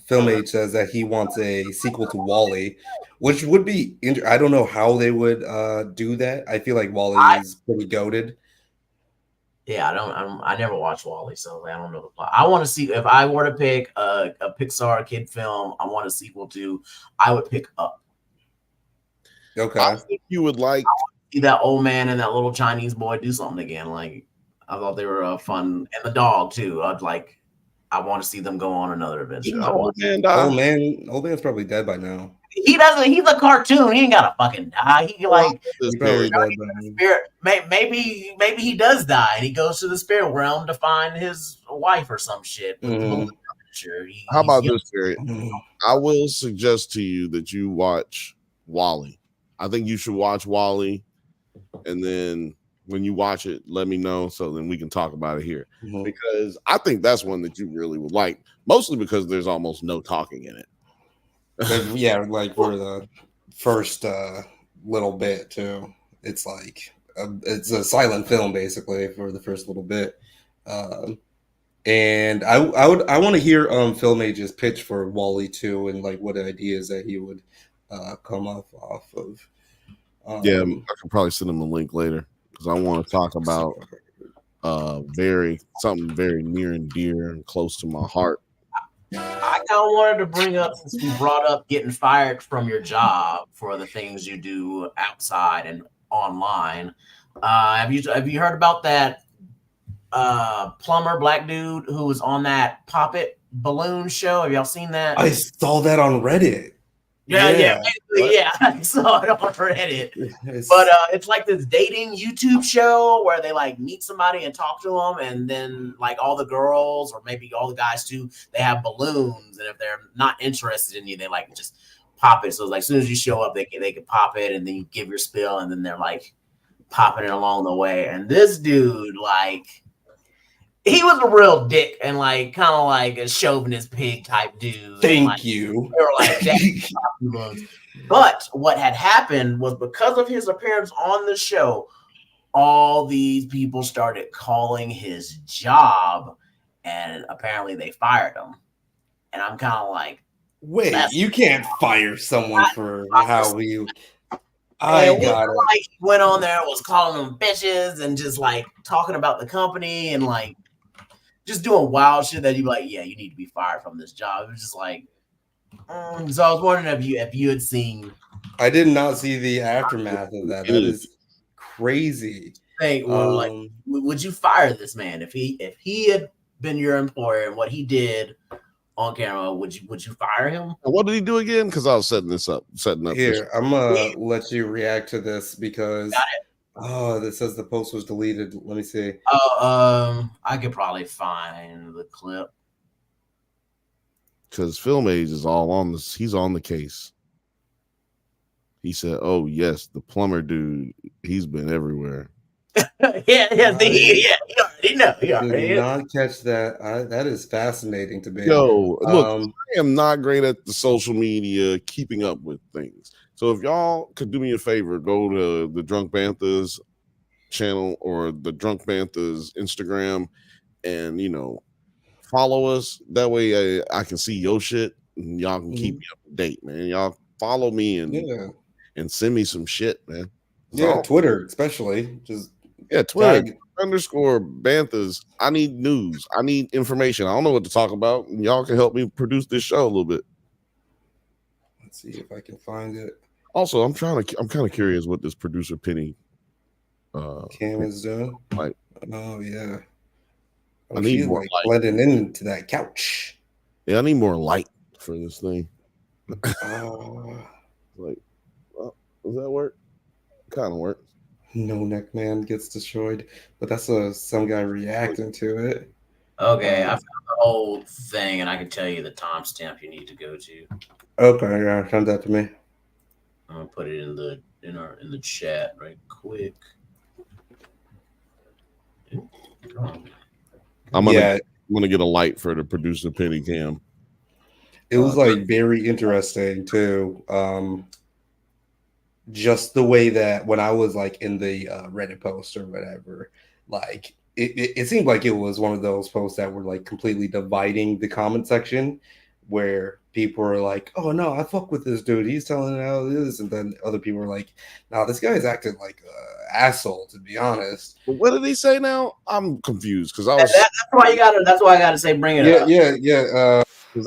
Speaker 8: Filmage says that he wants a sequel to WALL-E, which would be I don't know how they would do that. I feel like WALL-E is pretty goated.
Speaker 4: Yeah, I never watched WALL-E, so I don't know the plot. I want to see, if I were to pick a Pixar kid film I want a sequel to, I would pick Up.
Speaker 8: Okay.
Speaker 1: I think you would like
Speaker 4: see that old man and that little Chinese boy do something again. Like, I thought they were fun, and the dog too. I want to see them go on another adventure.
Speaker 8: Old man's probably dead by now.
Speaker 4: he doesn't. He's a cartoon. He ain't gotta fucking die. He like
Speaker 8: He probably does.
Speaker 4: spirit. Maybe he does die, and he goes to the spirit realm to find his wife or some shit.
Speaker 1: How about this, Terry? I will suggest to you that you watch Wall-E. I think you should watch Wall-E, and then when you watch it, let me know so then we can talk about it here. Because I think that's one that you really would like, mostly because there's almost no talking in it.
Speaker 8: Yeah, like for the first little bit too. It's like it's a silent film basically for the first little bit. And I want to hear Film Age's pitch for Wall-E 2 and like what ideas that he would come off of.
Speaker 1: Yeah, I could probably send him a link later because I want to talk about something very near and dear and close to my heart.
Speaker 4: I kind of wanted to bring up, since we brought up getting fired from your job for the things you do outside and online. Have you heard about that plumber black dude who was on that Pop-It balloon show? Have y'all seen that?
Speaker 8: I saw that on Reddit.
Speaker 4: Yeah. I saw it on Reddit. But it's like this dating YouTube show where they like meet somebody and talk to them, and then like all the girls or maybe all the guys too, they have balloons, and if they're not interested in you, they like just pop it. So it's like as soon as you show up, they can pop it, and then you give your spill, and then they're like popping it along the way. And this dude, like, he was a real dick and like kind of like a chauvinist pig type dude.
Speaker 8: Thank you.
Speaker 4: They were like, but what had happened was because of his appearance on the show, all these people started calling his job, and apparently they fired him. And I'm kind of like,
Speaker 8: wait, you can't fire someone for how you. I got it.
Speaker 4: Like, he went on there and was calling them bitches and just like talking about the company and like just doing wild shit that you'd be like, yeah, you need to be fired from this job. It was just like, so I was wondering if you had seen.
Speaker 8: I did not see the aftermath of that. That is crazy.
Speaker 4: Hey, well, like, would you fire this man if he had been your employer and what he did on camera? Would you fire him?
Speaker 1: What did he do again? Because I was setting up.
Speaker 8: Here, I'm gonna let you react to this because.
Speaker 4: Got it.
Speaker 8: Oh, that says the post was deleted. Let me see.
Speaker 4: I could probably find the clip.
Speaker 1: Because Film Age is all on this. He's on the case. He said, "Oh yes, the plumber dude. He's been everywhere."
Speaker 4: He already know. He already
Speaker 8: did not catch that. That is fascinating to me.
Speaker 1: Yo, look, I am not great at the social media keeping up with things. So if y'all could do me a favor, go to the Drunk Bantha's channel or the Drunk Bantha's Instagram, and follow us. That way I can see your shit and y'all can keep me up to date, man. Y'all follow me and send me some shit, man.
Speaker 8: Twitter especially. Just
Speaker 1: Twitter _Banthas. I need news. I need information. I don't know what to talk about, and y'all can help me produce this show a little bit.
Speaker 8: Let's see if I can find it.
Speaker 1: Also, I'm kind of curious what this producer Penny
Speaker 8: Cam is doing.
Speaker 1: Like,
Speaker 8: oh yeah.
Speaker 1: I need more
Speaker 8: like blending into that couch.
Speaker 1: Yeah, I need more light for this thing. Like, well, does that work? Kind of works.
Speaker 8: No Neck Man gets destroyed, but that's some guy reacting to it.
Speaker 4: Okay, I found the whole thing, and I can tell you the timestamp you need to go to.
Speaker 8: Okay, yeah, send that to me.
Speaker 4: I'm gonna put it in the chat right quick.
Speaker 1: I'm gonna get a light for the producer Penny Cam.
Speaker 8: It was like very interesting too. Just the way that when I was like in the Reddit post or whatever, like it seemed like it was one of those posts that were like completely dividing the comment section, where people were like, "Oh no, I fuck with this dude. He's telling it how it is," and then other people were like, "Nah, this guy's acting like an asshole." To be honest,
Speaker 1: what did he say now? I'm confused because I was.
Speaker 4: That's why I gotta say bring it up.
Speaker 8: Yeah.
Speaker 1: Because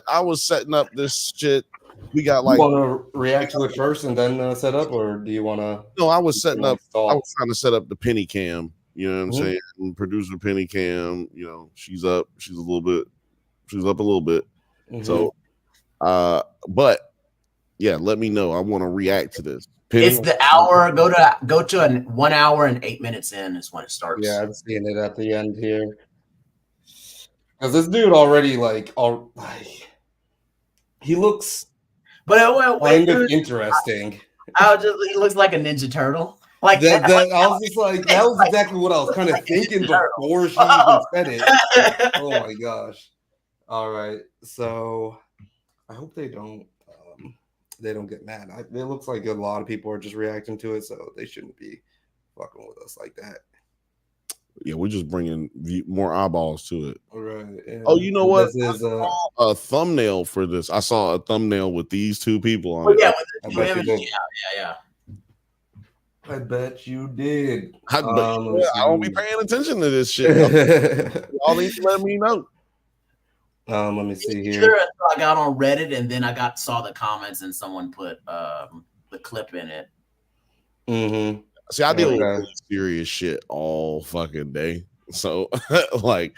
Speaker 1: I was setting up this shit. We got like.
Speaker 8: You want to react to it first and then set up, or do you want to?
Speaker 1: No, I was setting up. I was trying to set up the Penny Cam. You know what I'm saying? And producer Penny Cam. She's up. She's up a little bit. So, but Yeah, let me know. I want to react to this.
Speaker 4: It's the hour. Go to 1 hour and 8 minutes in is when it starts.
Speaker 8: Yeah, I'm seeing it at the end here. Because this dude already he looks kind of interesting.
Speaker 4: He looks like a Ninja Turtle. Like
Speaker 8: that I was just like, that was exactly what I was kind of thinking before she even said it. Oh my gosh. All right. So I hope they don't get mad. It looks like a lot of people are just reacting to it, so they shouldn't be fucking with us like that.
Speaker 1: Yeah, we're just bringing more eyeballs to it.
Speaker 8: All right. Yeah.
Speaker 1: Oh, you know what?
Speaker 8: This is
Speaker 1: a thumbnail for this. I saw a thumbnail with these two people on it.
Speaker 4: Yeah,
Speaker 8: yeah. I bet you did.
Speaker 1: I don't be paying attention to this shit. Y'all need to let me know.
Speaker 8: Let me see here.
Speaker 4: Sure, I got on Reddit and then I saw the comments and someone put the clip in it.
Speaker 8: Mm-hmm.
Speaker 1: See, I deal with really serious shit all fucking day, so like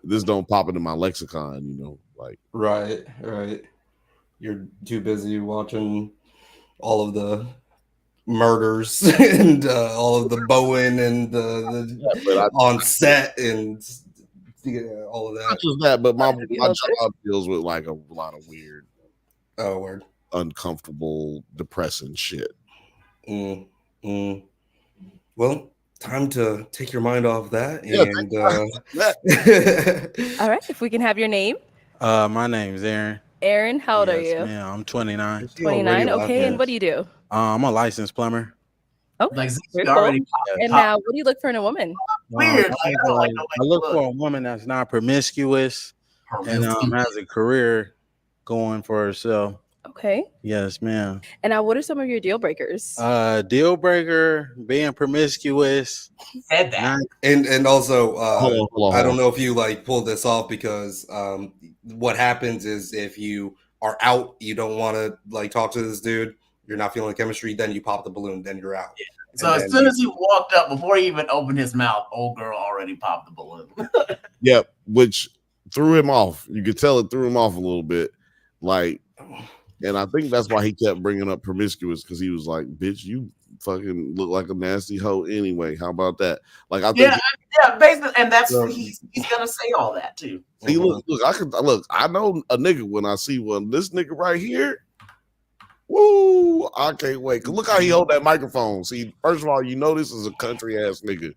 Speaker 1: this don't pop into my lexicon, you know. Like
Speaker 8: right. You're too busy watching all of the murders and all of the Bowen and the on set and all of that.
Speaker 1: Not just that, but my job deals with like a lot of weird,
Speaker 8: word,
Speaker 1: uncomfortable, depressing shit.
Speaker 8: Well, time to take your mind off that.
Speaker 9: All right, if we can have your name.
Speaker 10: My name is Aaron.
Speaker 9: Aaron, how old are you?
Speaker 10: Yeah, I'm 29.
Speaker 9: 29, okay. And what do you do?
Speaker 10: I'm a licensed plumber.
Speaker 9: Oh,
Speaker 4: like
Speaker 9: very cool. And now, what do you look for in a woman?
Speaker 4: Weird.
Speaker 10: I look for a woman that's not promiscuous and has a career going for herself.
Speaker 9: Okay.
Speaker 10: Yes, ma'am.
Speaker 9: And now, what are some of your deal breakers?
Speaker 10: Deal breaker, being promiscuous.
Speaker 4: Said that.
Speaker 8: And also,
Speaker 1: hold on.
Speaker 8: I don't know if you like pulled this off because what happens is if you are out, you don't want to like talk to this dude, you're not feeling the chemistry, then you pop the balloon, then you're out.
Speaker 4: Yeah. So as soon as he walked up, before he even opened his mouth, old girl already popped the balloon.
Speaker 1: Yep, which threw him off. You could tell it threw him off a little bit. Like, and I think that's why he kept bringing up promiscuous, because he was like, bitch, you fucking look like a nasty hoe anyway. How about that? Like, I think
Speaker 4: basically, and that's he's gonna say all that too.
Speaker 1: See, look, I know a nigga when I see one. This nigga right here, woo, I can't wait. Cause look how he hold that microphone. See, first of all, you know this is a country ass nigga,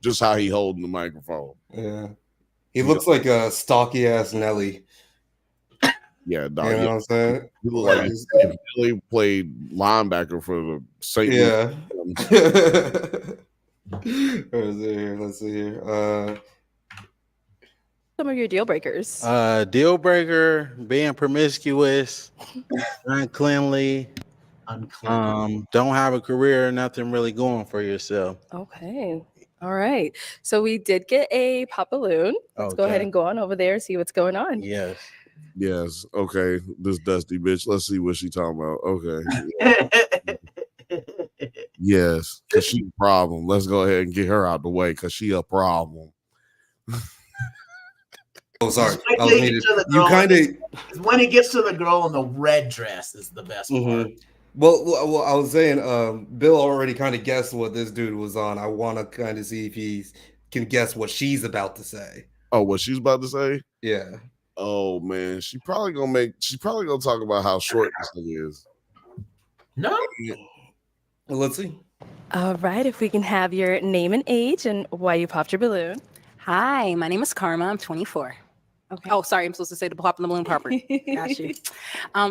Speaker 1: just how he holding the microphone.
Speaker 8: Yeah, he looks like a stocky ass Nelly.
Speaker 1: Yeah, dog.
Speaker 8: You know what I'm saying?
Speaker 1: He look like he played linebacker for the St.
Speaker 8: Yeah. Let's see here.
Speaker 9: Some of your deal breakers.
Speaker 10: Deal breaker, being promiscuous, uncleanly, don't have a career, nothing really going for yourself.
Speaker 9: Okay. All right. So we did get a pop balloon. Let's go ahead and go on over there and see what's going on.
Speaker 1: Yes. Okay. This dusty bitch. Let's see what she talking about. Okay. Yes. Cause she a problem. Let's go ahead and get her out the way because she a problem.
Speaker 8: Oh, sorry. You kind of
Speaker 4: when he gets to the girl in the red dress is the best part.
Speaker 8: Well, I was saying, Bill already kind of guessed what this dude was on. I want to kind of see if he can guess what she's about to say.
Speaker 1: Oh, what she's about to say?
Speaker 8: Yeah.
Speaker 1: Oh man, she's probably gonna talk about how short this thing is.
Speaker 4: No.
Speaker 8: Well, let's see.
Speaker 9: All right, if we can have your name and age and why you popped your balloon.
Speaker 11: Hi, my name is Karma. I'm 24. Okay. Oh, sorry, I'm supposed to say the popping the balloon proper. Got you.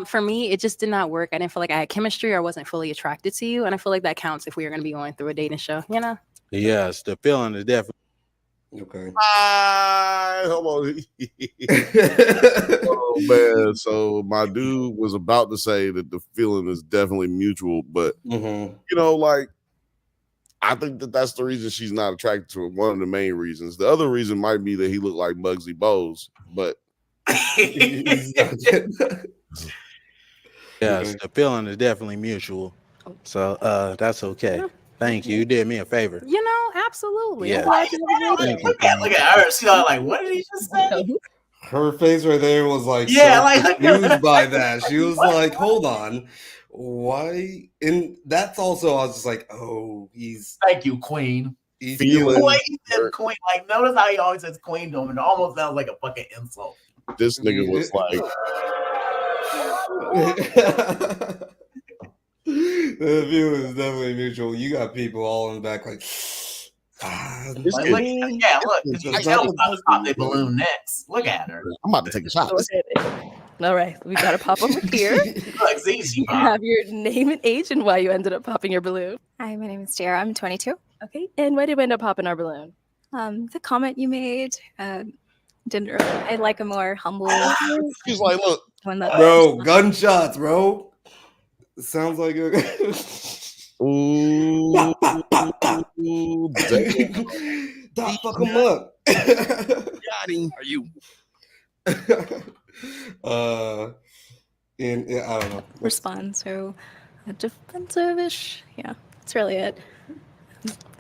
Speaker 11: For me, it just did not work. I didn't feel like I had chemistry or I wasn't fully attracted to you. And I feel like that counts if we are going to be going through a dating show, you know?
Speaker 10: Yes, the feeling is definitely.
Speaker 8: Okay.
Speaker 1: Hold on. Oh man, so my dude was about to say that the feeling is definitely mutual, but you know, like I think that's the reason she's not attracted to him. One of the main reasons. The other reason might be that he looked like Muggsy Bogues, but
Speaker 10: yes, the feeling is definitely mutual. So that's okay. Yeah. Thank you. You did me a favor.
Speaker 11: You know, absolutely.
Speaker 10: Yeah.
Speaker 4: Look at her. She's like, what did he just say?
Speaker 8: Her face right there was like,
Speaker 4: confused
Speaker 8: by that. She was like, hold on. Why? And that's also, I was just like, oh,
Speaker 4: Thank you, Queen.
Speaker 8: He's
Speaker 4: The way he said Queen, like, notice how he always says Queen to him, and it almost sounds like a fucking insult.
Speaker 1: This nigga was like,
Speaker 8: the view is definitely mutual. You got people all in the back like,
Speaker 4: look, I tell them about to pop their balloon next. Look at her.
Speaker 1: I'm about to take a shot.
Speaker 9: All right, we got to pop over here.
Speaker 4: Look, see, she
Speaker 9: You have your name and age and why you ended up popping your balloon.
Speaker 12: Hi, my name is Tara. I'm 22.
Speaker 9: Okay, and why did we end up popping our balloon?
Speaker 12: The comment you made didn't really. I like a more humble.
Speaker 1: She's like, look,
Speaker 8: bro, gunshots, bro. Sounds like a.
Speaker 1: Ooh,
Speaker 8: Doc, fuck him up.
Speaker 3: Are you?
Speaker 8: And I don't know.
Speaker 12: Respond so defensive-ish. Yeah, that's really it.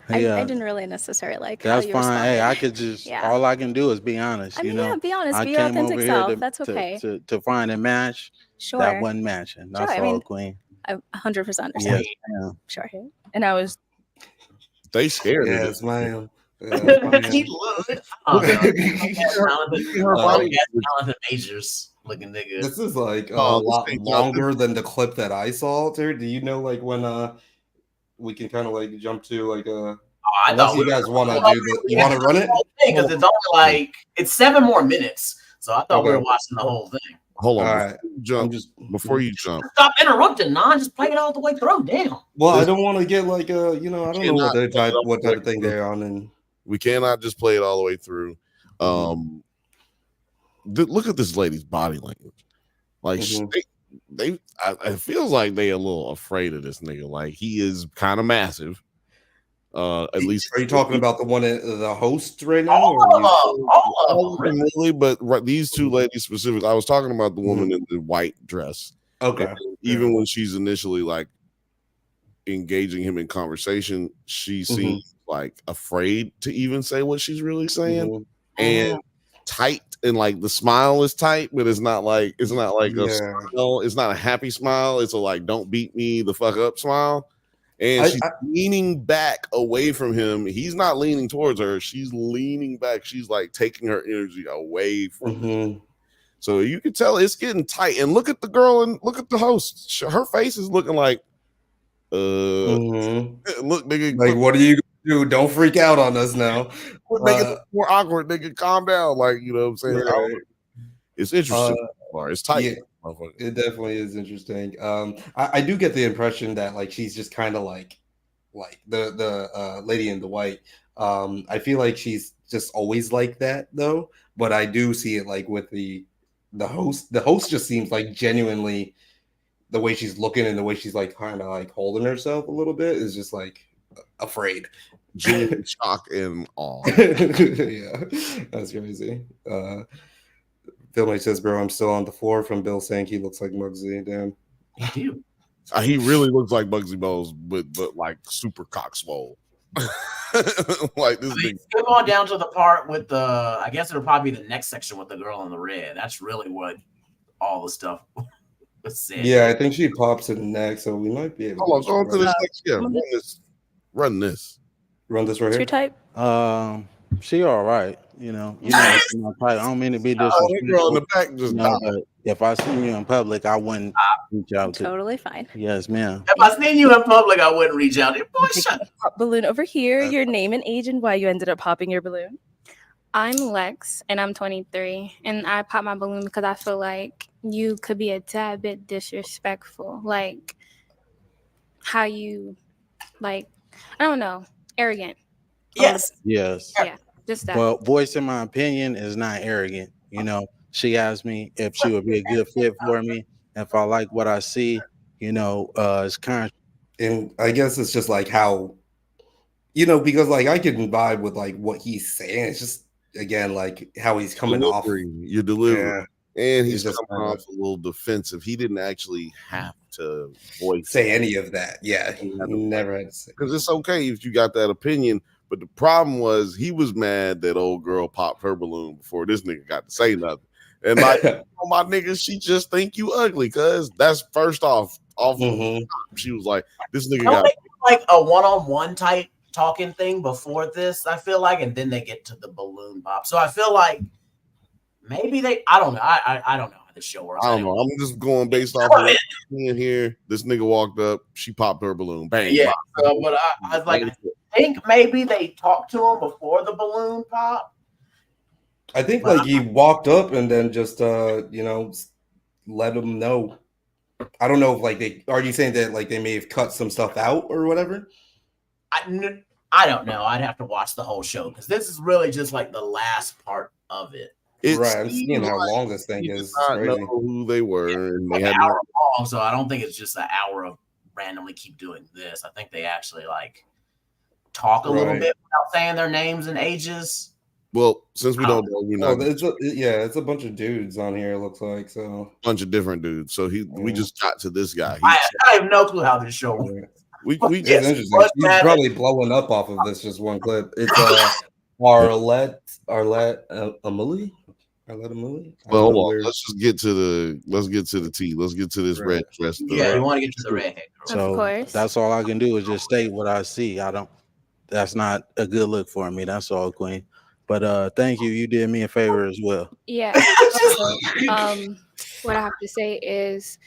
Speaker 10: Hey,
Speaker 12: I didn't really necessarily like.
Speaker 10: That's
Speaker 12: how you
Speaker 10: fine.
Speaker 12: responded.
Speaker 10: Hey, I could just.
Speaker 12: Yeah.
Speaker 10: All I can do is be honest.
Speaker 12: I mean,
Speaker 10: you know,
Speaker 12: yeah, be honest.
Speaker 10: I
Speaker 12: Be your
Speaker 10: came
Speaker 12: authentic
Speaker 10: over
Speaker 12: self.
Speaker 10: here
Speaker 12: That's okay.
Speaker 10: to find a match
Speaker 12: Sure.
Speaker 10: that wasn't matching. That's
Speaker 12: Sure, I
Speaker 10: all,
Speaker 12: mean,
Speaker 10: Queen.
Speaker 12: I 100% understand.
Speaker 10: Yes, ma'am.
Speaker 12: Sure.
Speaker 9: And I was.
Speaker 1: they scared me.
Speaker 8: Yes, ma'am.
Speaker 4: Talented majors looking nigga.
Speaker 8: This is like a lot longer than the clip that I saw. Terry, do you know like when we can kind of like jump to like
Speaker 4: I
Speaker 8: unless
Speaker 4: thought
Speaker 8: you guys want to do the, you want to run it
Speaker 4: because it's only like it's 7 more minutes. So I thought we were watching the whole thing.
Speaker 1: Hold on,
Speaker 8: All right.
Speaker 1: jump before you jump.
Speaker 4: Stop interrupting, non. Just play it all the way through. Damn.
Speaker 8: Well, I don't want to get like I don't know
Speaker 1: Cannot
Speaker 8: what type of thing they're on, and
Speaker 1: we cannot just play it all the way through. Look at this lady's body language. Like it feels like they a little afraid of this nigga. Like he is kind of massive. At least
Speaker 8: are you talking about the one the host right now?
Speaker 1: All of them really, but these two ladies specifically. I was talking about the woman in the white dress.
Speaker 8: Okay.
Speaker 1: Even when she's initially like engaging him in conversation, she seems like afraid to even say what she's really saying. And tight, and like the smile is tight, but it's not like a smile. It's not a happy smile. It's a like don't beat me the fuck up smile. And she's leaning back away from him. He's not leaning towards her. She's leaning back. She's like taking her energy away from him. So you can tell it's getting tight. And look at the girl and look at the host. Her face is looking like, look, nigga.
Speaker 8: Like, what are you gonna do? Don't freak out on us now.
Speaker 1: Make it more awkward, nigga. Calm down. Like, you know what I'm saying?
Speaker 8: Right.
Speaker 1: It's interesting. It's tight.
Speaker 8: Yeah, it definitely is interesting. I do get the impression that like she's just kind of like the lady in the white. I feel like she's just always like that though. But I do see it like with the host. The host just seems like genuinely the way she's looking and the way she's like kind of like holding herself a little bit is just like afraid.
Speaker 1: Genuine shock and awe.
Speaker 8: Yeah, that's crazy. Philmate says, bro, I'm still on the floor from Bill saying he looks like Muggsy. Damn.
Speaker 1: He really looks like Muggsy Bogues, but like super cock swole. Like this big.
Speaker 4: Skip on down to the part with the, I guess it'll probably be the next section with the girl in the red. That's really what all the stuff was said.
Speaker 8: Yeah, I think she pops it next, so we might be able
Speaker 1: to. Go on to this next. Yeah, run this.
Speaker 8: Run this right
Speaker 9: What's
Speaker 8: here.
Speaker 9: your type?
Speaker 10: She all right. You know, that's my type. I don't mean to be disrespectful.
Speaker 1: Girl in the back just
Speaker 10: but if I see you in public, I wouldn't reach out to.
Speaker 12: Totally fine.
Speaker 10: Yes, ma'am.
Speaker 4: If I seen you in public, I wouldn't reach out. Boy, shut
Speaker 9: up. Balloon over here. Your name and age and why you ended up popping your balloon.
Speaker 13: I'm Lex and I'm 23, and I popped my balloon because I feel like you could be a tad bit disrespectful, like how you, like, I don't know, arrogant.
Speaker 4: Yes.
Speaker 10: Yes.
Speaker 13: Yeah. Just that.
Speaker 10: Well, voicing my opinion is not arrogant. You know, she asked me if she would be a good fit for me. If I like what I see, you know, it's kind of.
Speaker 8: And I guess it's just like how, you know, because like I can vibe with like what he's saying. It's just, again, like how he's coming off.
Speaker 1: Your delivery.
Speaker 8: Yeah.
Speaker 1: And he's just coming off a little defensive. He didn't actually have to
Speaker 8: say any of that. Yeah. He never had to say.
Speaker 1: Because it's okay if you got that opinion. But the problem was he was mad that old girl popped her balloon before this nigga got to say nothing. And like, oh, my nigga, she just think you ugly, cuz that's first off off. She was like, "This nigga
Speaker 4: Don't
Speaker 1: got
Speaker 4: they do like a one-on-one type talking thing before this? I feel like, and then they get to the balloon pop. So I feel like maybe they. I don't know. I don't know how the show works.
Speaker 1: I don't know. I'm just going based off of seeing here. This nigga walked up. She popped her balloon. Bang.
Speaker 4: Yeah.
Speaker 1: Pop.
Speaker 4: But I was like, I think maybe they talked to him before the balloon pop.
Speaker 8: I think like he walked up and then just let him know. I don't know if like are you saying that like they may have cut some stuff out or whatever?
Speaker 4: I don't know. I'd have to watch the whole show because this is really just like the last part of it.
Speaker 8: Right, I'm seeing how long this thing is.
Speaker 1: I don't know who they were, and they had
Speaker 4: an hour long, so I don't think it's just an hour of randomly keep doing this. I think they actually like talk a little bit without saying their names and ages.
Speaker 1: Well, since we don't know, we're not.
Speaker 8: It's a bunch of dudes on here. It looks like so.
Speaker 1: A bunch of different dudes. So we just got to this guy.
Speaker 4: I have no clue how this show works.
Speaker 1: It's
Speaker 8: interesting. He's probably blowing up off of this just one clip. It's Arlette Amelie.
Speaker 1: Well, hold on. Let's get to the tea. Let's get to this red dress.
Speaker 4: Yeah, you want to get to the redhead.
Speaker 10: So
Speaker 13: of course.
Speaker 10: That's all I can do is just state what I see. That's not a good look for me. That's all, Queen. But thank you. You did me a favor as well.
Speaker 13: Yeah. What I have to say is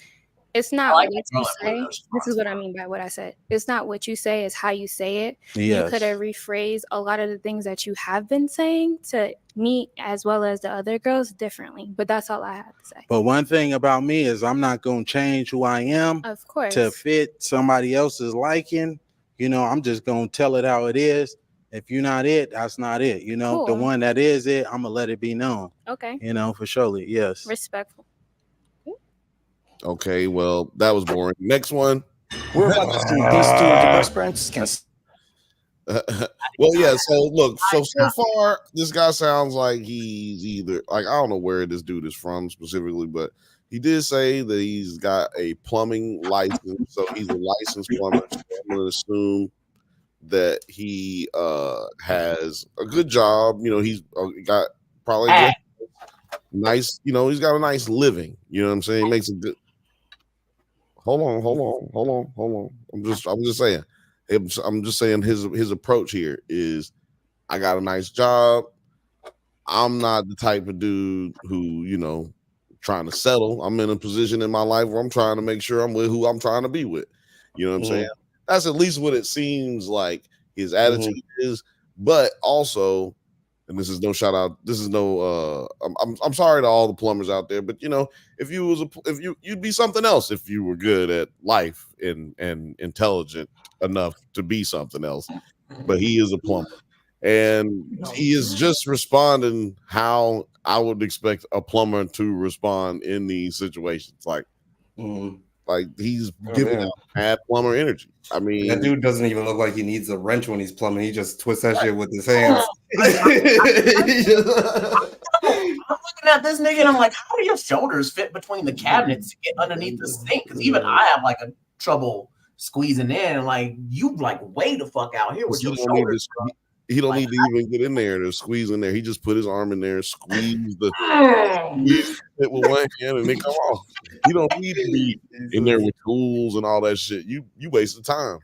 Speaker 13: it's not what you say. This is what I mean by what I said. It's not what you say, it's how you say it.
Speaker 10: Yes.
Speaker 13: You could have rephrased a lot of the things that you have been saying to me as well as the other girls differently. But that's all I have to say.
Speaker 10: But one thing about me is I'm not going to change who I am
Speaker 13: of course
Speaker 10: to fit somebody else's liking. I'm just going to tell it how it is. If you're not it, that's not it.
Speaker 13: Cool.
Speaker 10: The one that is it, I'm going to let it be known.
Speaker 13: Okay.
Speaker 10: For surely. Yes.
Speaker 13: Respectful.
Speaker 1: Okay, well, that was boring. Next one.
Speaker 3: We're about to see these two diverse friends.
Speaker 1: Well, yeah. So look, so far, this guy sounds like he's either like I don't know where this dude is from specifically, but he did say that he's got a plumbing license, so he's a licensed plumber. So I'm gonna assume that he has a good job. He's got probably nice. He's got a nice living. You know what I'm saying? He makes a good. Hold on. I'm just saying. I'm just saying his approach here is I got a nice job. I'm not the type of dude who, trying to settle. I'm in a position in my life where I'm trying to make sure I'm with who I'm trying to be with. You know what I'm saying? That's at least what it seems like his attitude is. But also, and this is no shout out. This is no. I'm sorry to all the plumbers out there, but if you'd be something else if you were good at life and intelligent enough to be something else. But he is a plumber, and he is just responding how I would expect a plumber to respond in these situations. Like he's giving out mad plumber energy. I mean,
Speaker 8: that dude doesn't even look like he needs a wrench when he's plumbing. He just twists that shit with his hands.
Speaker 4: I'm looking at this nigga and I'm like, how do your shoulders fit between the cabinets to get underneath the sink? Because even I have like a trouble squeezing in. And like you like way the fuck out here with your shoulders.
Speaker 1: He don't need to even get in there to squeeze in there. He just put his arm in there, squeeze it with one hand, and then come off. You don't need to be in there with tools and all that shit. You wasted time.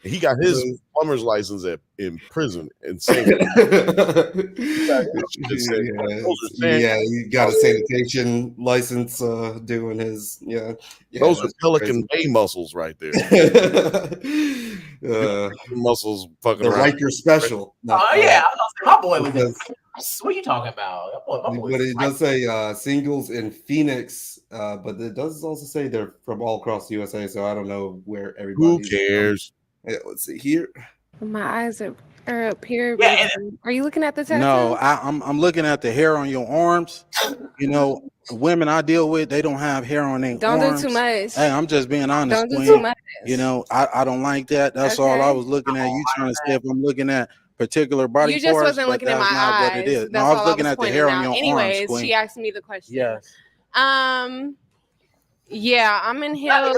Speaker 1: And he got his plumber's license in prison and saying,
Speaker 8: yeah, he got a sanitation license doing his
Speaker 1: Those are Pelican Bay muscles right there. Muscles fucking
Speaker 8: the
Speaker 1: around.
Speaker 8: Riker special.
Speaker 4: My boy was in. What are you talking about?
Speaker 8: But it does say singles in Phoenix, but it does also say they're from all across the USA. So I don't know where everybody.
Speaker 1: Who cares?
Speaker 8: Yeah, let's see here.
Speaker 14: My eyes are up here.
Speaker 4: Yeah,
Speaker 14: are you looking at the tattoo?
Speaker 10: No, I'm looking at the hair on your arms. Women I deal with, they don't have hair on their arms.
Speaker 14: Don't do too much.
Speaker 10: Hey, I'm just being honest.
Speaker 14: Don't do
Speaker 10: Queen.
Speaker 14: too much.
Speaker 10: I don't like that. That's all I was looking at. You trying to say if I'm looking at particular body parts?
Speaker 14: You just wasn't looking at my eyes.
Speaker 10: What it is.
Speaker 14: That's
Speaker 10: I was
Speaker 14: all
Speaker 10: looking at the hair on your
Speaker 14: Anyways,
Speaker 10: arms. Queen.
Speaker 14: She asked me the question.
Speaker 10: Yes.
Speaker 14: Yeah, I'm in heels.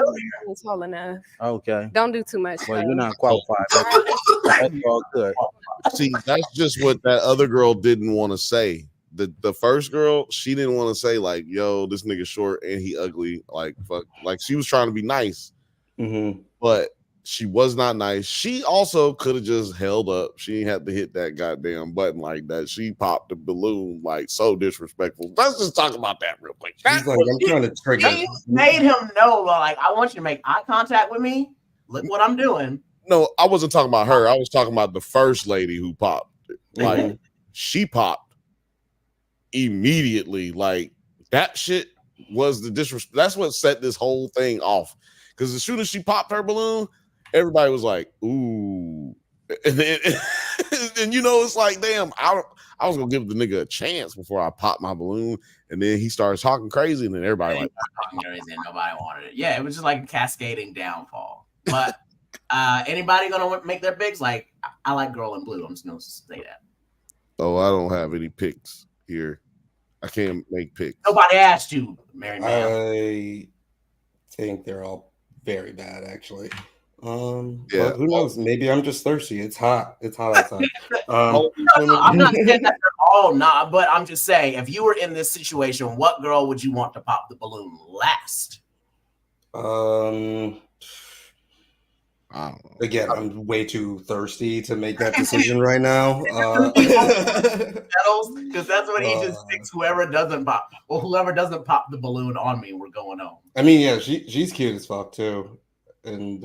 Speaker 14: It's tall enough.
Speaker 10: Okay.
Speaker 14: Don't do too much.
Speaker 10: Well, you're not qualified. That's all good.
Speaker 1: See, that's just what that other girl didn't want to say. The first girl, she didn't want to say like, "Yo, this nigga short and he ugly." Like, fuck. Like she was trying to be nice, but she was not nice. She also could have just held up. She ain't had to hit that goddamn button like that. She popped the balloon like so disrespectful. Let's just talk about that real quick.
Speaker 8: She's like, I'm trying to trigger.
Speaker 4: She made him know, like, I want you to make eye contact with me. Look what I'm doing.
Speaker 1: No, I wasn't talking about her. I was talking about the first lady who popped. Like, she popped immediately. Like, that shit was the disrespect. That's what set this whole thing off. Because as soon as she popped her balloon, everybody was like, ooh. And then, and you know, it's like, damn, I was going to give the nigga a chance before I popped my balloon. And then he started talking crazy, and then everybody like,
Speaker 4: talking crazy, and nobody wanted it. Yeah, it was just like a cascading downfall. But anybody gonna make their picks? Like, I like Girl in Blue. I'm just gonna say that.
Speaker 1: Oh, I don't have any picks here. I can't make picks.
Speaker 4: Nobody asked you, Mary.
Speaker 8: I think they're all very bad, actually.
Speaker 1: Yeah.
Speaker 8: Who knows? Maybe I'm just thirsty. It's hot. It's hot outside.
Speaker 4: I'm not saying that they're all not, but I'm just saying, if you were in this situation, what girl would you want to pop the balloon last?
Speaker 8: Again, I'm way too thirsty to make that decision right now.
Speaker 4: Because that's what he just thinks. Whoever doesn't pop the balloon on me, we're going home.
Speaker 8: I mean, yeah, she's cute as fuck too, and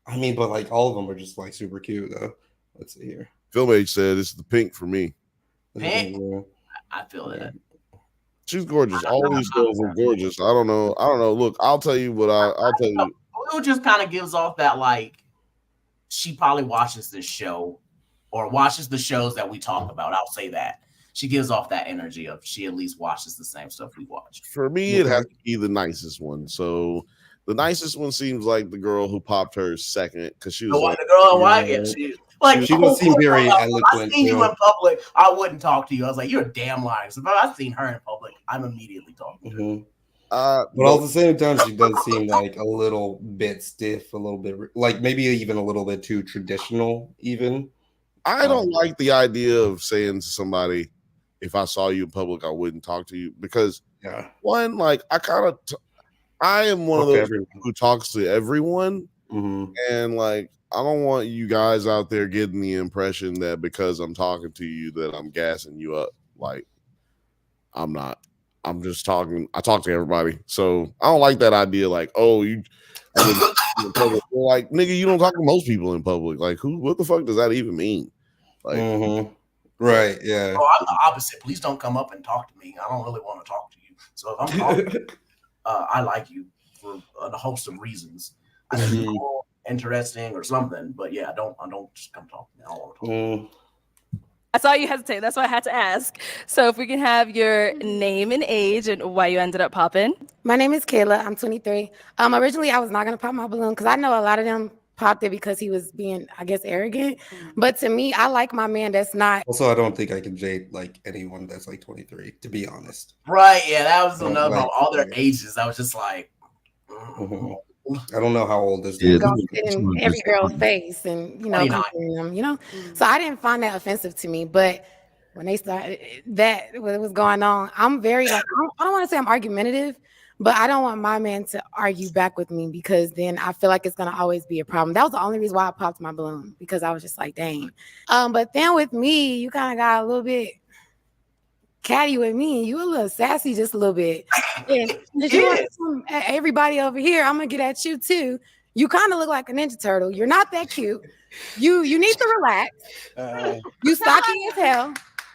Speaker 8: I mean, but like all of them are just like super cute though. Let's see here.
Speaker 1: Film Age said it's the pink for me.
Speaker 4: Pink? I feel that.
Speaker 1: She's gorgeous. All these girls are gorgeous. I don't know. Look, I'll tell you what I'll tell you.
Speaker 4: Blue just kind of gives off that, like, she probably watches this show or watches the shows that we talk about. I'll say that. She gives off that energy of she at least watches the same stuff we watch.
Speaker 1: For me, it has to be the nicest one. So the nicest one seems like the girl who popped her second because she was
Speaker 4: the girl in white. Yeah,
Speaker 8: she does seem very eloquent.
Speaker 4: I seen you in public, I wouldn't talk to you. I was like, you're a damn liar. So if I've seen her in public, I'm immediately talking to her.
Speaker 8: But at the same time, she does seem like a little bit stiff, a little bit like maybe even a little bit too traditional. Even
Speaker 1: I don't like the idea of saying to somebody, if I saw you in public, I wouldn't talk to you because one, like I am one of those who talks to everyone, and like I don't want you guys out there getting the impression that because I'm talking to you that I'm gassing you up. Like I'm not. I'm just talking. I talk to everybody, so I don't like that idea. Like, oh, you in public. Like, nigga, you don't talk to most people in public. Like, who? What the fuck does that even mean? Like,
Speaker 8: right? Yeah.
Speaker 4: Oh, I'm the opposite. Please don't come up and talk to me. I don't really want to talk to you. So if I'm talking, I like you for a host of reasons. I think you're cool, interesting, or something. But yeah, I don't just come talk to me. I don't want to talk.
Speaker 9: I saw you hesitate. That's why I had to ask. So if we can have your name and age and why you ended up popping.
Speaker 15: My name is Kayla. I'm 23. Originally, I was not going to pop my balloon because I know a lot of them popped it because he was being, I guess, arrogant. But to me, I like my man that's not.
Speaker 8: Also, I don't think I can date like anyone that's like 23, to be honest.
Speaker 4: Right. Yeah, that was another problem. All their ages. I was just like,
Speaker 8: I don't know how old this is.
Speaker 15: In every girl's face and, comparing them, So I didn't find that offensive to me. But when they started what was going on, I'm very, like, I don't want to say I'm argumentative, but I don't want my man to argue back with me because then I feel like it's going to always be a problem. That was the only reason why I popped my balloon because I was just like, dang. But then with me, you kind of got a little bit catty with me. You a little sassy just a little bit. And you want everybody over here, I'm gonna get at you too. You kind of look like a Ninja Turtle. You're not that cute. You need to relax. You stocky as hell.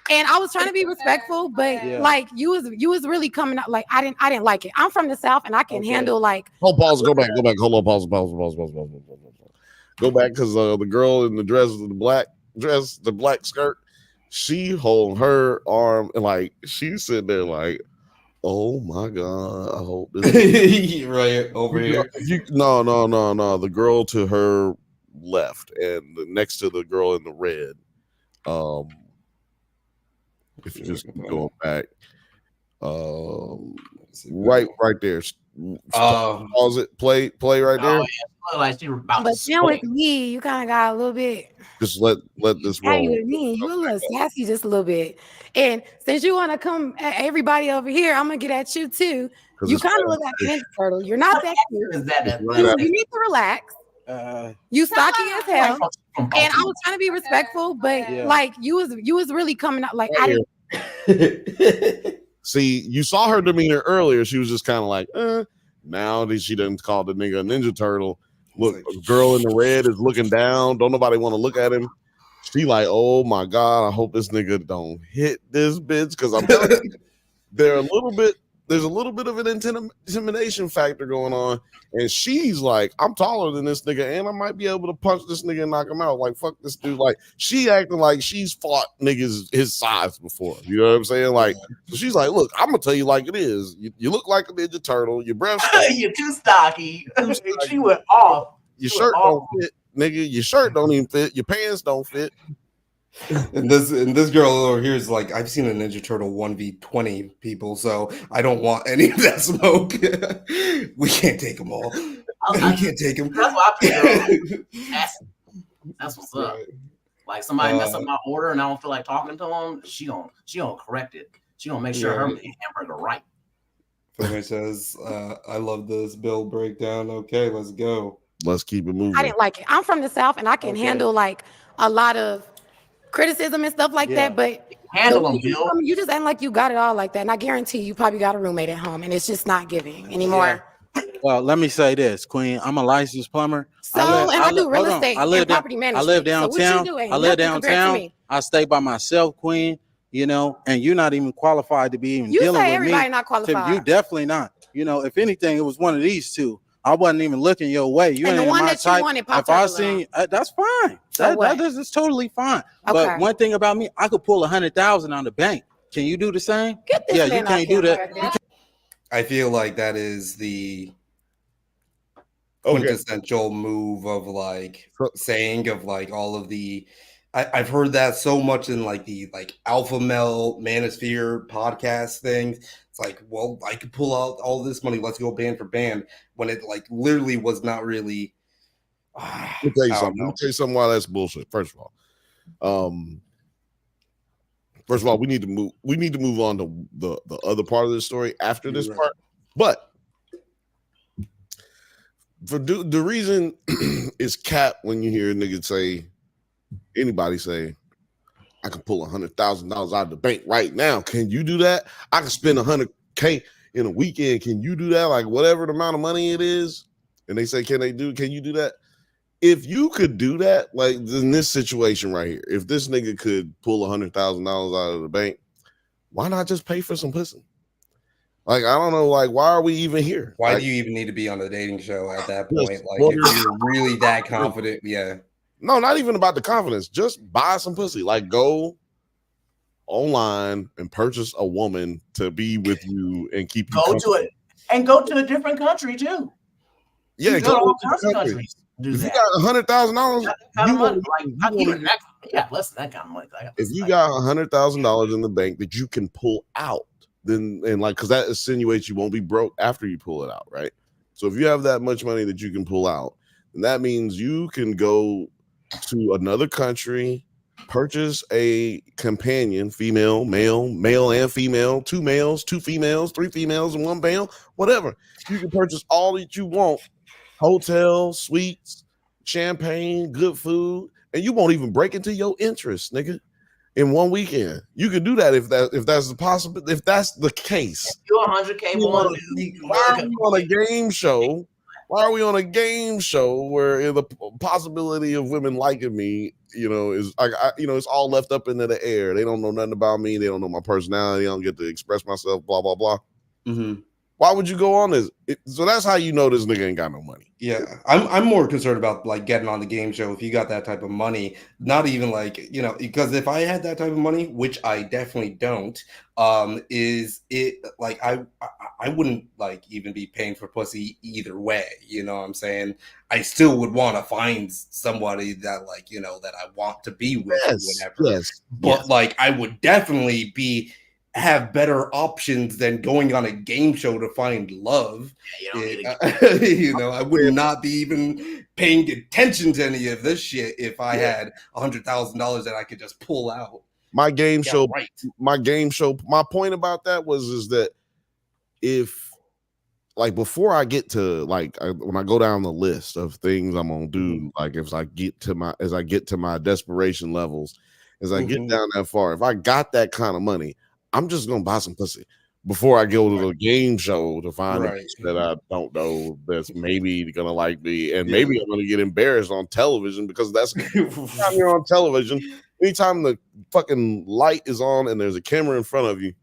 Speaker 15: And I was trying to be respectful, but like you was really coming out like I didn't like it. I'm from the South and I can handle like
Speaker 1: pause, go back. Hold on, pause. Go back because the girl in the dress with the black skirt. She hold her arm and like she's sitting there like, oh my god, I hope this
Speaker 8: right over here.
Speaker 1: No. The girl to her left and next to the girl in the red. If you just go back, right there. Pause it. Play right there.
Speaker 4: like she was about
Speaker 15: But
Speaker 4: to
Speaker 15: then with
Speaker 4: swing.
Speaker 15: me, you kind of got a little bit.
Speaker 1: Just let this
Speaker 15: Yeah, you
Speaker 1: roll.
Speaker 15: with me. You a little sassy, just a little bit. And since you want to come at everybody over here, I'm gonna get at you too. You kind of look like a Ninja Turtle. You're not that cute. You need to relax. You stocky as hell. And I was trying to be respectful, but like you was really coming out like I didn't.
Speaker 1: See, you saw her demeanor earlier. She was just kind of like, Now that she done called the nigga a Ninja Turtle. Look, a girl in the red is looking down. Don't nobody want to look at him. She like, oh my God, I hope this nigga don't hit this bitch. Because I'm telling you, there's a little bit of an intimidation factor going on. And she's like, I'm taller than this nigga, and I might be able to punch this nigga and knock him out. Like, fuck this dude. Like, she acting like she's fought niggas his size before. You know what I'm saying? Like, so she's like, look, I'm gonna tell you like it is. You look like a Ninja Turtle. Your breath
Speaker 4: You're too stocky. She went off.
Speaker 1: Your shirt don't fit, nigga. Your shirt don't even fit. Your pants don't fit.
Speaker 8: And this girl over here is like, I've seen a Ninja Turtle 1v20 people, so I don't want any of that smoke. We can't take them all. We can't take them.
Speaker 4: That's why I pick That's what's up. Like somebody mess up my order and I don't feel like talking to them, she gonna correct it. She gonna make sure her hamburger right.
Speaker 8: Somebody says, I love this bill breakdown. Okay, let's go.
Speaker 1: Let's keep it moving.
Speaker 15: I didn't like it. I'm from the South and I can handle like a lot of criticism and stuff like that, but you just act like you got it all like that. And I guarantee you probably got a roommate at home and it's just not giving anymore.
Speaker 10: Well, let me say this, Queen. I'm a licensed plumber.
Speaker 15: I do real estate and property management.
Speaker 10: I live downtown.
Speaker 15: So
Speaker 10: I live downtown. I stay by myself, Queen. You know, and you're not even qualified to be even dealing with me.
Speaker 15: Everybody not qualified.
Speaker 10: You definitely not. You know, if anything, it was one of these two. I wasn't even looking your way. You ain't my type. If I seen, that's fine. That is totally fine. Okay. But one thing about me, I could pull 100,000 on the bank. Can you do the same?
Speaker 15: You
Speaker 10: can't do that.
Speaker 8: I feel like that is the quintessential move of like saying of like all of the. I've heard that so much in like the alpha male manosphere podcast things. It's like, well, I could pull out all this money. Let's go band for band. When it like literally was not really.
Speaker 1: Let me tell you something. Why that's bullshit. First of all, we need to move. We need to move on to the other part of the story after this part. But for the reason is cap when you hear a nigga say. Anybody say, I can pull $100,000 out of the bank right now. Can you do that? I can spend $100K in a weekend. Can you do that? Like whatever the amount of money it is. And they say, can you do that? If you could do that, like in this situation right here, if this nigga could pull $100,000 out of the bank, why not just pay for some pussy? Like, I don't know, like, why are we even here?
Speaker 8: Why do you even need to be on a dating show at that point? Like, if you're really that confident,
Speaker 1: No, not even about the confidence. Just buy some pussy. Like, go online and purchase a woman to be with you and keep you.
Speaker 4: Go to it and go to a different country too.
Speaker 1: Yeah, go to all kinds of countries. If you got $100,000,
Speaker 4: less than that kind of money.
Speaker 1: If you got $100,000 in the bank that you can pull out, then because that insinuates you won't be broke after you pull it out, right? So if you have that much money that you can pull out, then that means you can go to another country, purchase a companion, female, male and female, 2 males, 2 females, 3 females, and 1 male, whatever. You can purchase all that you want, hotels, suites, champagne, good food, and you won't even break into your interest, nigga, in 1 weekend. You can do that if that's possible, if that's the case.
Speaker 4: You 100K more.
Speaker 1: Why are we on a game show? Why are we on a game show where the possibility of women liking me, is it's all left up into the air. They don't know nothing about me. They don't know my personality. I don't get to express myself, blah, blah, blah.
Speaker 8: Mm-hmm.
Speaker 1: Why would you go on this? So that's how you know this nigga ain't got no money.
Speaker 8: Yeah, I'm more concerned about like getting on the game show if you got that type of money. Not even like, because if I had that type of money, which I definitely don't, is it like I wouldn't like even be paying for pussy either way. You know what I'm saying? I still would want to find somebody that like, that I want to be with or whatever.
Speaker 1: Yes.
Speaker 8: But like I would definitely be have better options than going on a game show to find love. I would not be even paying attention to any of this shit if I had $100,000 that I could just pull out.
Speaker 1: My point about that is that if, like, before I get to, like, when I go down the list of things I'm gonna do, like, as I get to my desperation levels, as I get down that far, if I got that kind of money, I'm just gonna buy some pussy before I go to the game show to find a bitch that I don't know that's maybe gonna like me, and maybe I'm gonna get embarrassed on television, because that's anytime you're on television, anytime the fucking light is on and there's a camera in front of you,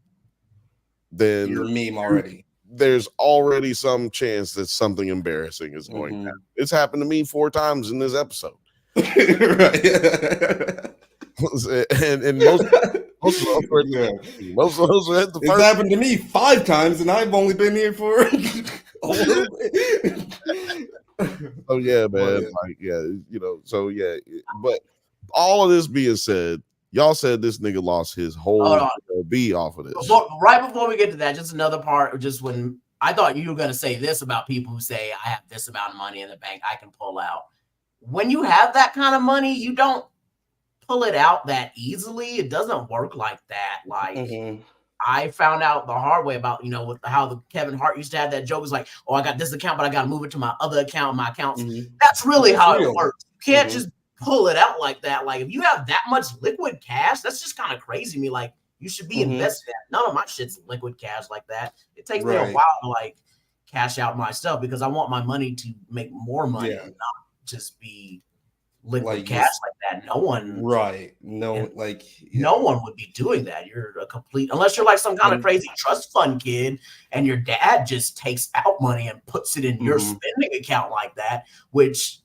Speaker 1: then
Speaker 8: you're a meme already.
Speaker 1: There's already some chance that something embarrassing is going to happen. It's happened to me 4 times in this episode. and most of those were at the
Speaker 8: first. It's happened to me 5 times, and I've only been here for a little bit.
Speaker 1: Oh yeah, man. But all of this being said, y'all said this nigga lost his whole B off of this.
Speaker 4: Right before we get to that, just another part, just when I thought you were going to say this about people who say, I have this amount of money in the bank I can pull out. When you have that kind of money, you don't pull it out that easily. It doesn't work like that. Like, I found out the hard way about, with how the Kevin Hart used to have that joke. It's like, oh, I got this account, but I got to move it to my other account, my accounts. That's really how it works. You can't just pull it out like that. Like, if you have that much liquid cash, that's just kind of crazy to me. Like, you should be invested. None of my shit's liquid cash like that. It takes me a while to like cash out my stuff, because I want my money to make more money and not just be liquid cash like that. No one no one would be doing that. You're a complete, unless you're like some kind of crazy trust fund kid and your dad just takes out money and puts it in your spending account like that, which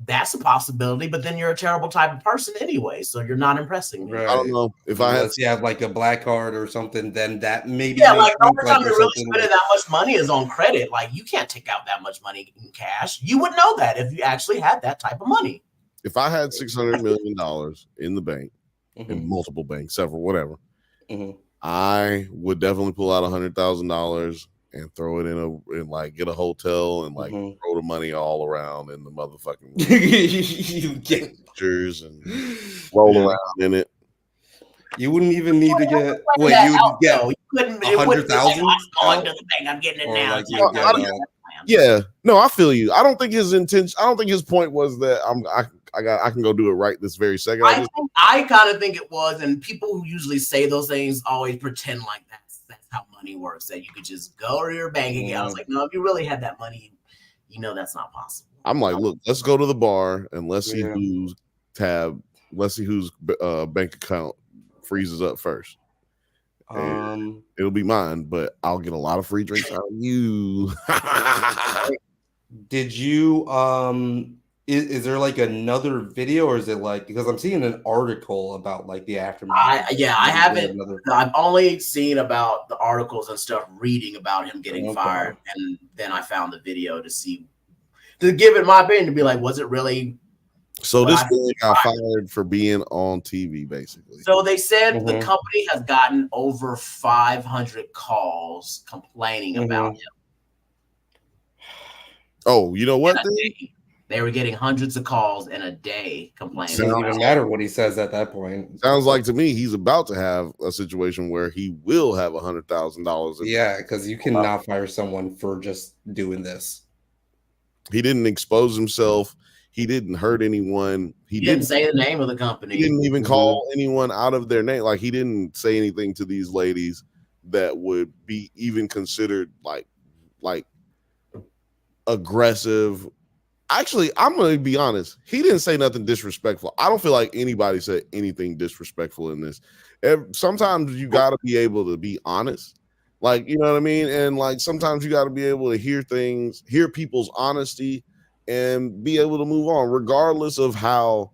Speaker 4: that's a possibility, but then you're a terrible type of person anyway, so you're not impressing me.
Speaker 8: Right.
Speaker 1: I don't know if
Speaker 8: unless you have like a black card or something, then that maybe
Speaker 4: like the only time you're really spending that much money is on credit. Like, you can't take out that much money in cash. You would know that if you actually had that type of money.
Speaker 1: If I had $600 million in the bank, in multiple banks, several, whatever, I would definitely pull out $100,000 and throw it in like get a hotel and like throw the money all around in the motherfucking pictures and roll around in it.
Speaker 8: You wouldn't even need to get. Wait, you would get 100,000.
Speaker 4: I'm going to the bank. I'm getting it now.
Speaker 1: Yeah, no, I feel you. I don't think his intention. I don't think his point was that I can go do it right this very second.
Speaker 4: I kind of think it was, and people who usually say those things always pretend like that's how money works. That you could just go to your bank account. I was like, no, if you really had that money, that's not possible. I'm
Speaker 1: like, look, let's go to the bar and let's see whose bank account freezes up first. It'll be mine, but I'll get a lot of free drinks out of you.
Speaker 8: Did you is there like another video, or is it like, because I'm seeing an article about like the aftermath?
Speaker 4: I haven't. I've only seen about the articles and stuff, reading about him getting fired, and then I found the video to give it my opinion, to be like, was it really?
Speaker 1: So this guy got fired for being on TV, basically.
Speaker 4: So they said the company has gotten over 500 calls complaining about him.
Speaker 1: Oh, you know what?
Speaker 4: They were getting hundreds of calls in a day complaining.
Speaker 8: It doesn't even matter what he says at that point.
Speaker 1: Sounds like to me he's about to have a situation where he will have $100,000.
Speaker 8: Yeah, because you cannot fire someone for just doing this.
Speaker 1: He didn't expose himself. He didn't hurt anyone. He
Speaker 4: didn't say the name of the company.
Speaker 1: He didn't even call anyone out of their name. Like, he didn't say anything to these ladies that would be even considered like aggressive. Actually, I'm going to be honest. He didn't say nothing disrespectful. I don't feel like anybody said anything disrespectful in this. Sometimes you got to be able to be honest. Like, you know what I mean? And like, sometimes you got to be able to hear people's honesty and be able to move on, regardless of how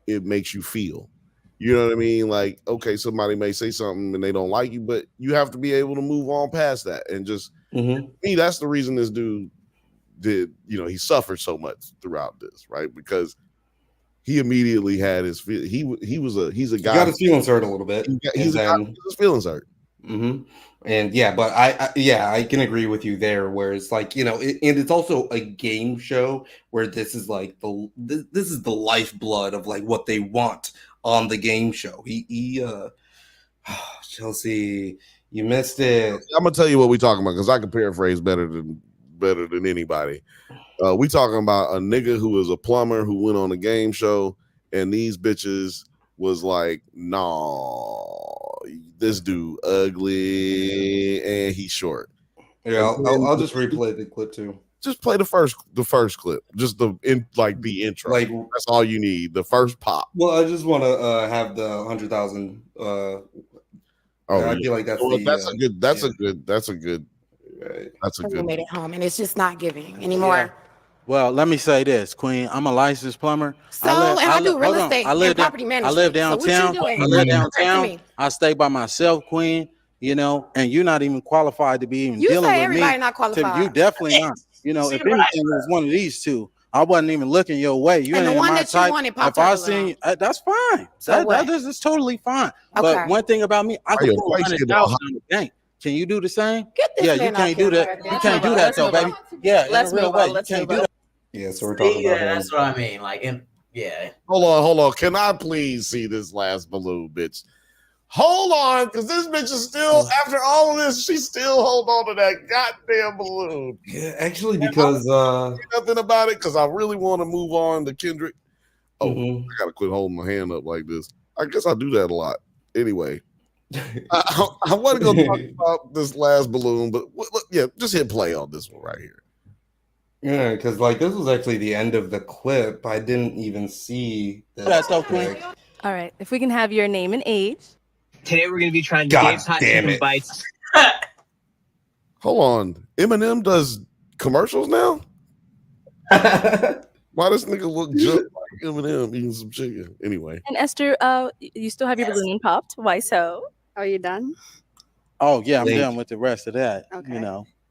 Speaker 1: it makes you feel. You know what I mean? Like, okay, somebody may say something and they don't like you, but you have to be able to move on past that. And just, me, that's the reason this dude did, he suffered so much throughout this, right? Because he immediately had his he's a guy.
Speaker 8: He got his feelings hurt a little bit.
Speaker 1: He's a guy who got his feelings hurt.
Speaker 8: Mm-hmm. And yeah, but I can agree with you there. Where it's like, and it's also a game show where this is like this is the lifeblood of like what they want on the game show. Chelsea, you missed it.
Speaker 1: I'm gonna tell you what we talking about because I can paraphrase better than anybody. We talking about a nigga who was a plumber who went on a game show, and these bitches was like, "Nah, this dude ugly and he's short."
Speaker 8: Yeah, I'll just replay the clip too.
Speaker 1: Just play the first clip, just the intro. Like that's all you need. The first pop.
Speaker 8: Well, I just want to have the 100,000. I feel like that's a good.
Speaker 15: Made it home, and it's just not giving anymore.
Speaker 10: Yeah. Well, let me say this, Queen. I'm a licensed plumber.
Speaker 15: So, I do real estate and property management.
Speaker 10: I live downtown.
Speaker 15: So what you doing?
Speaker 10: I stay by myself, Queen. And you're not even qualified to be even
Speaker 15: you
Speaker 10: dealing
Speaker 15: say
Speaker 10: with
Speaker 15: everybody
Speaker 10: me.
Speaker 15: Not qualified.
Speaker 10: You definitely not. If anything, it was one of these two. I wasn't even looking your way. You ain't my type. If I seen, that's fine.
Speaker 15: So
Speaker 10: that is totally fine.
Speaker 15: Okay.
Speaker 10: But one thing about me, I can pull 100,000 on the bank. Can you do the same?
Speaker 15: You
Speaker 10: can't do that. You can't do that though, baby. Yeah, in a real way, you can't do that.
Speaker 8: Yeah, so we're talking about
Speaker 4: that's what I mean. Like, yeah.
Speaker 1: Hold on. Can I please see this last balloon, bitch? Hold on, because this bitch is still, after all of this, she still hold on to that goddamn balloon.
Speaker 8: Yeah, actually, because
Speaker 1: nothing about it, because I really want to move on to Kendrick. Oh,
Speaker 8: I
Speaker 1: gotta quit holding my hand up like this. I guess I do that a lot. Anyway, I want to go talk about this last balloon, but yeah, just hit play on this one right here.
Speaker 8: Yeah, because like this was actually the end of the clip. I didn't even see this.
Speaker 10: That's okay.
Speaker 9: All right, if we can have your name and age.
Speaker 16: Today we're going to be trying
Speaker 8: God
Speaker 16: Dave's Hot
Speaker 8: damn
Speaker 16: Chicken
Speaker 8: it.
Speaker 16: Bites.
Speaker 1: Hold on. Eminem does commercials now? Why does nigga look just like Eminem eating some chicken? Anyway.
Speaker 9: And Esther, you still have your balloon popped. Why so?
Speaker 17: Are you done?
Speaker 10: Oh, yeah, I'm done with the rest of that.
Speaker 17: Okay.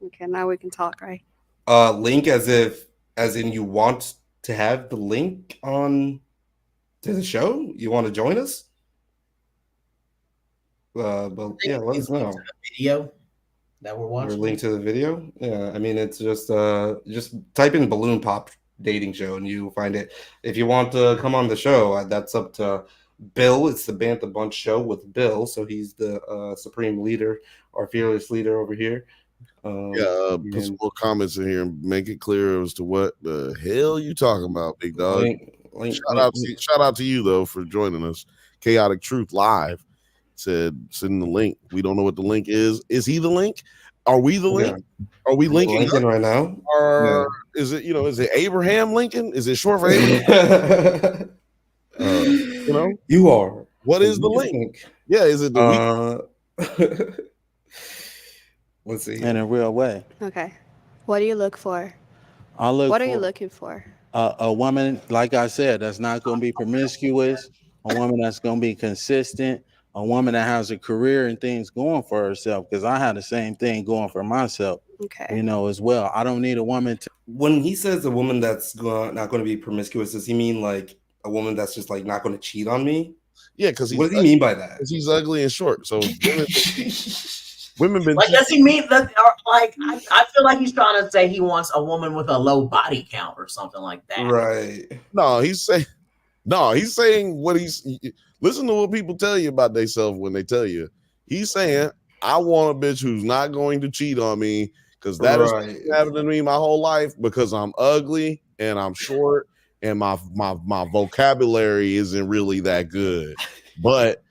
Speaker 17: Okay, now we can talk, right?
Speaker 8: Link as in you want to have the link on to the show? You want to join us? But yeah, let us know.
Speaker 4: Video that we're watching.
Speaker 8: Or link to the video. Yeah, I mean it's just type in balloon pop dating show and you'll find it. If you want to come on the show, that's up to Bill. It's the Bantha Bunch show with Bill, so he's the supreme leader, our fearless leader over here.
Speaker 1: Put some more comments in here and make it clear as to what the hell you talking about, big dog. Shout out to you though for joining us. Chaotic Truth Live said send the link. We don't know what the link is. Is he the link? Are we the link? Yeah. Are we linking
Speaker 8: right now?
Speaker 1: Or is it is it Abraham Lincoln? Is it short for Abraham?
Speaker 8: You are.
Speaker 1: What is the link? Yeah, is it the week?
Speaker 8: Let's see.
Speaker 10: In a real way.
Speaker 17: Okay. What do you look for?
Speaker 10: What
Speaker 17: are you looking for?
Speaker 10: A woman, like I said, that's not going to be promiscuous. A woman that's going to be consistent. A woman that has a career and things going for herself. Because I had the same thing going for myself.
Speaker 17: Okay.
Speaker 10: As well. I don't need a woman to.
Speaker 8: When he says a woman that's not going to be promiscuous, does he mean like a woman that's just like not going to cheat on me?
Speaker 1: Yeah, because
Speaker 8: what does he mean by that?
Speaker 1: Because he's ugly and short. So women been
Speaker 4: like, does he mean that? Like, I feel like he's trying to say he wants a woman with a low body count or something like that.
Speaker 8: Right.
Speaker 1: No, he's saying what he's. Listen to what people tell you about themselves when they tell you. He's saying, I want a bitch who's not going to cheat on me because that is what's happened to me my whole life because I'm ugly and I'm short and my vocabulary isn't really that good. But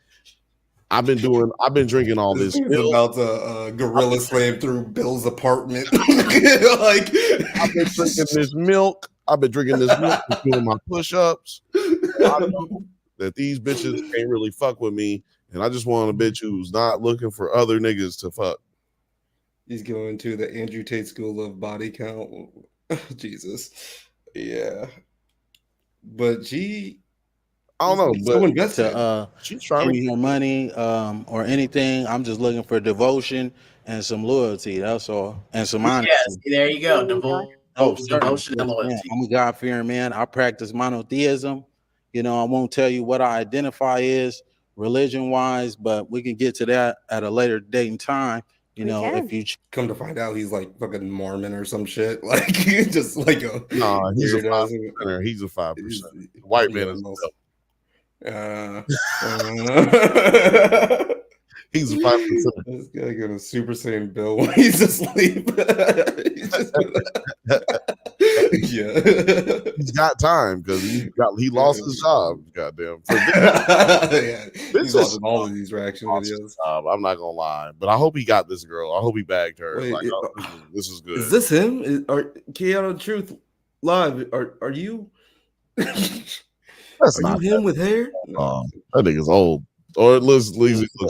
Speaker 1: I've been drinking all this.
Speaker 8: About to gorilla slam through Bill's apartment. Like
Speaker 1: I've been drinking this milk. I've been drinking this milk and doing my push-ups. I know that these bitches can't really fuck with me, and I just want a bitch who's not looking for other niggas to fuck.
Speaker 8: He's going to the Andrew Tate School of Body Count. Jesus. Yeah. But I don't know, but
Speaker 10: so invested. She's trying to give me her money or anything. I'm just looking for devotion and some loyalty. That's all. And some honesty.
Speaker 4: Yes, there you go. Devotion and loyalty.
Speaker 10: I'm a God-fearing man. I practice monotheism. I won't tell you what I identify as religion wise, but we can get to that at a later date and time. You know, if you
Speaker 8: come to find out he's like fucking Mormon or some shit, like just like a
Speaker 1: no, he's a 5%. He's a 5%. White man is he's a 5%.
Speaker 8: This guy got a Super Saiyan Bill when he's asleep. Yeah,
Speaker 1: he's got time because he lost his job. Goddamn,
Speaker 8: yeah, he's lost all of these reaction videos.
Speaker 1: I'm not gonna lie, but I hope he got this girl. I hope he bagged her.
Speaker 8: Wait,
Speaker 1: like, this is good.
Speaker 8: Is this him? Are Kiana Truth live? Are you?
Speaker 1: That's not
Speaker 8: him with hair?
Speaker 1: That nigga's old. Or looks